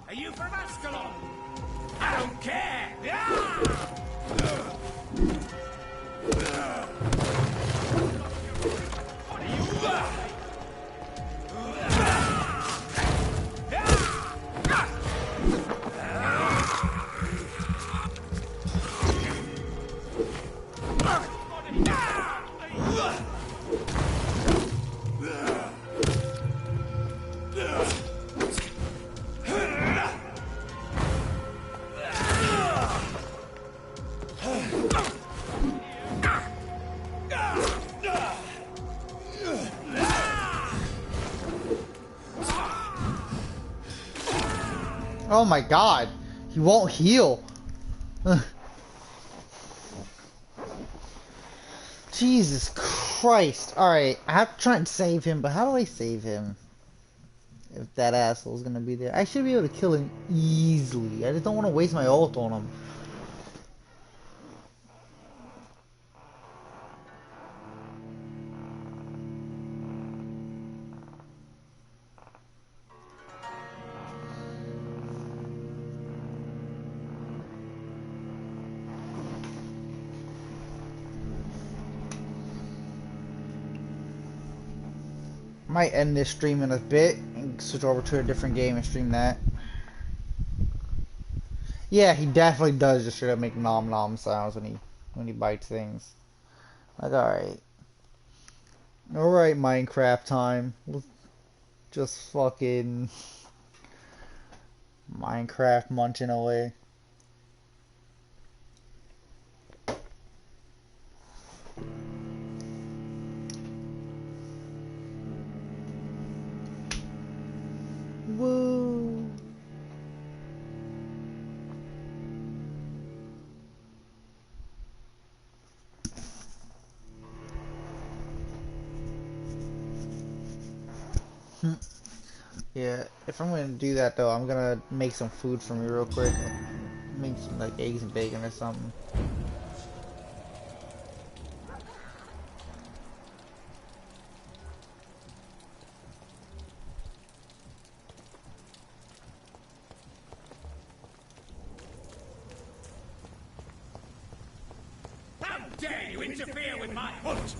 Are you from Ascalon? I don't care! Oh my god, he won't heal. Jesus Christ. Alright, I have to try and save him, but how do I save him? If that asshole's gonna be there. I should be able to kill him easily. I just don't want to waste my ult on him. Might end this stream in a bit and switch over to a different game and stream that. Yeah, he definitely does just straight up make nom nom sounds when he bites things. Like, alright. Alright, Minecraft time. Let's just fucking Minecraft munching away. Woo! Yeah, if I'm gonna do that though, I'm gonna make some food for me real quick. Make some like eggs and bacon or something. How dare you interfere with my hunt?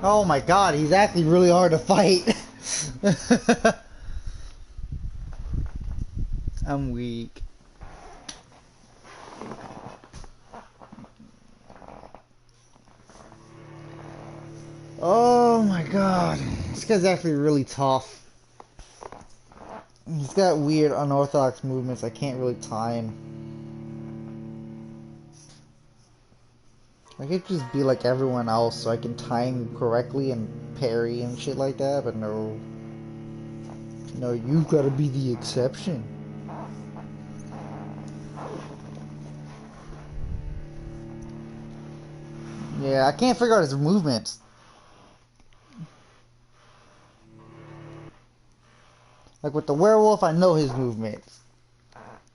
Oh my god, he's actually really hard to fight. I'm weak. Oh my god. This guy's actually really tough. He's got weird unorthodox movements. I can't really time. I could just be like everyone else so I can time correctly and parry and shit like that, but no. No, you gotta be the exception. Yeah, I can't figure out his movements. Like with the werewolf, I know his movements.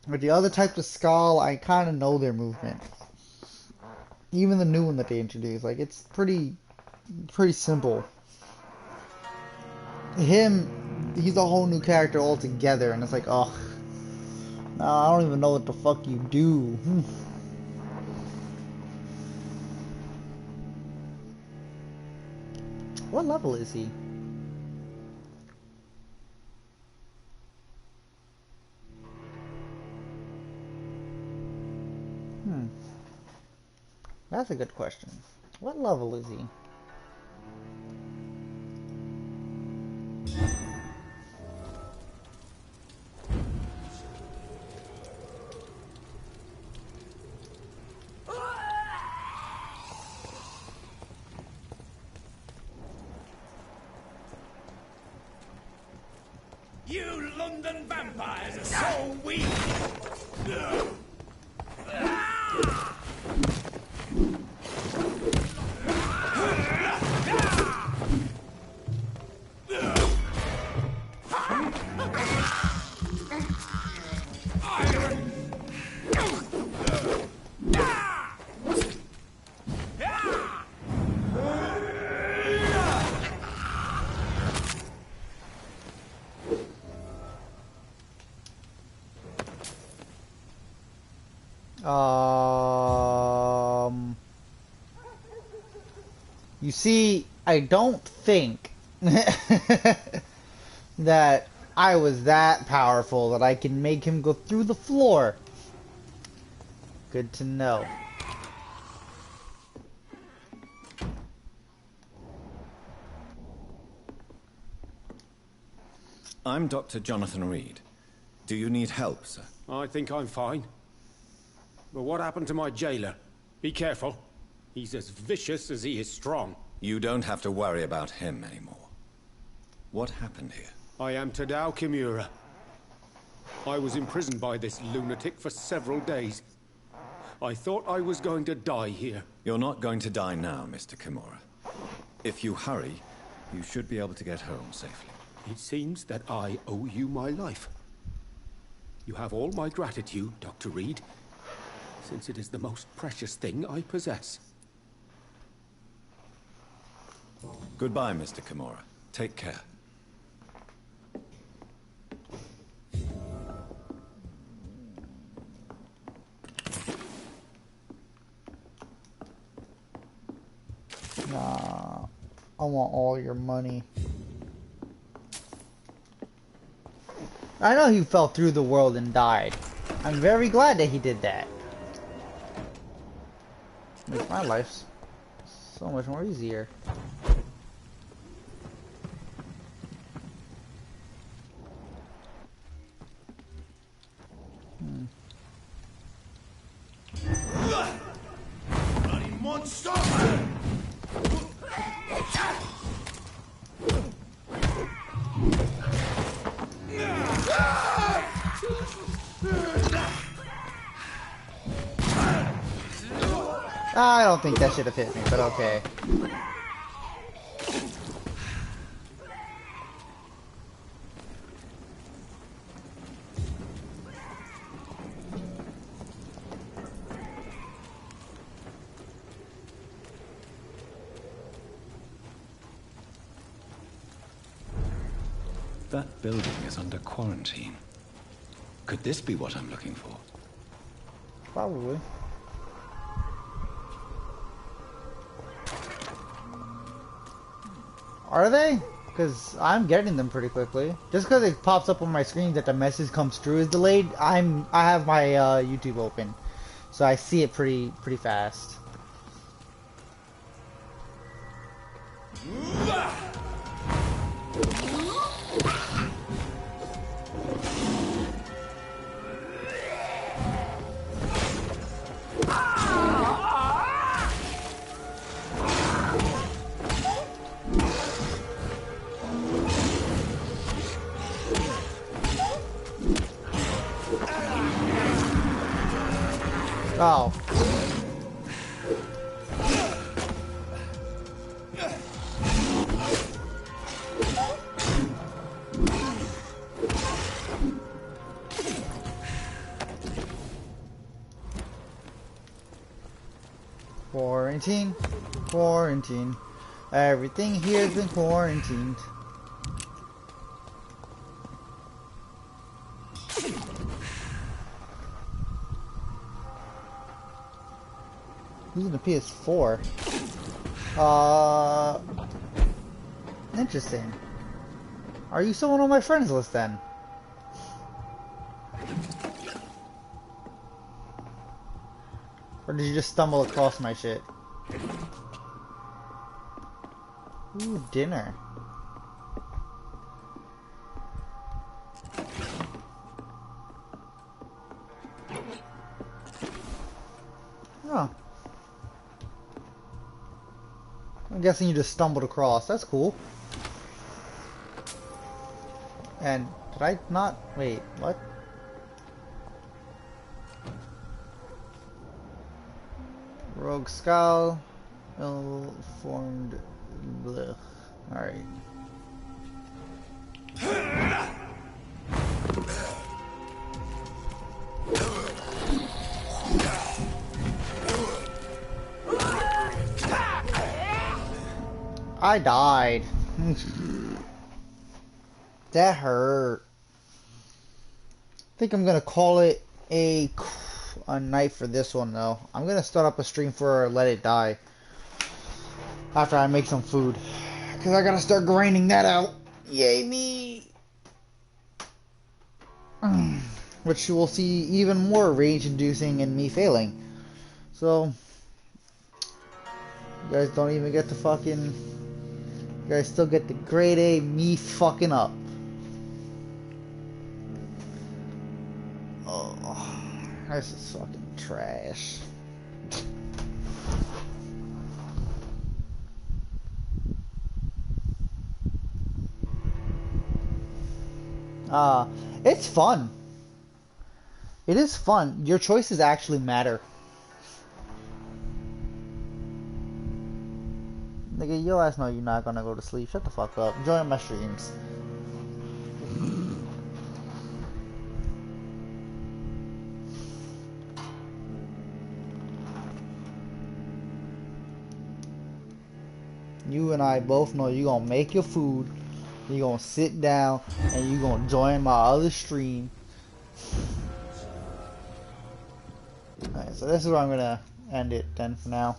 With the other types of skull, I kind of know their movements. Even the new one that they introduced, like it's pretty simple. Him, he's a whole new character altogether, and it's like, oh, no, I don't even know what the fuck you do. What level is he? That's a good question. What level is he? You London vampires are so weak! You see, I don't think that I was that powerful that I can make him go through the floor. Good to know. I'm Dr. Jonathan Reed. Do you need help, sir? I think I'm fine. But what happened to my jailer? Be careful. He's as vicious as he is strong. You don't have to worry about him anymore. What happened here? I am Tadao Kimura. I was imprisoned by this lunatic for several days. I thought I was going to die here. You're not going to die now, Mr. Kimura. If you hurry, you should be able to get home safely. It seems that I owe you my life. You have all my gratitude, Dr. Reed, since it is the most precious thing I possess. Goodbye, Mr. Kimura. Take care. Nah, I want all your money. I know he fell through the world and died. I'm very glad that he did that. Makes my life so much more easier. Bloody monster! I don't think that should have hit me, but okay. That building is under quarantine. Could this be what I'm looking for? Probably. Are they? Because I'm getting them pretty quickly. Just because it pops up on my screen that the message comes through is delayed, I have my YouTube open, so I see it pretty fast. Oh. Quarantine. Quarantine. Everything here's been quarantined. Using the PS4. Interesting. Are you someone on my friends list then? Or did you just stumble across my shit? Ooh, dinner. Oh. I'm guessing you just stumbled across. That's cool. And did I not? Wait, what? Rogue skull. Ill-formed. Blech. Alright. I died. That hurt. I think I'm gonna call it a night for this one though. I'm gonna start up a stream for Let It Die after I make some food, because I gotta start grinding that out. Yay me! Which you will see even more rage inducing and me failing. So you guys don't even get to fucking, you guys still get the grade A me fucking up. Oh, this is fucking trash. It's fun. It is fun. Your choices actually matter. Nigga, your ass know you're not gonna go to sleep. Shut the fuck up. Join my streams. You and I both know you're gonna make your food, you're gonna sit down, and you're gonna join my other stream. Alright, so this is where I'm gonna end it then for now.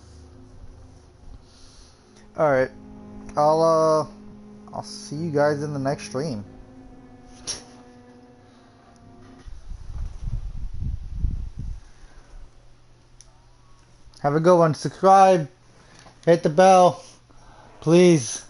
Alright. I'll see you guys in the next stream. Have a good one. Subscribe. Hit the bell. Please.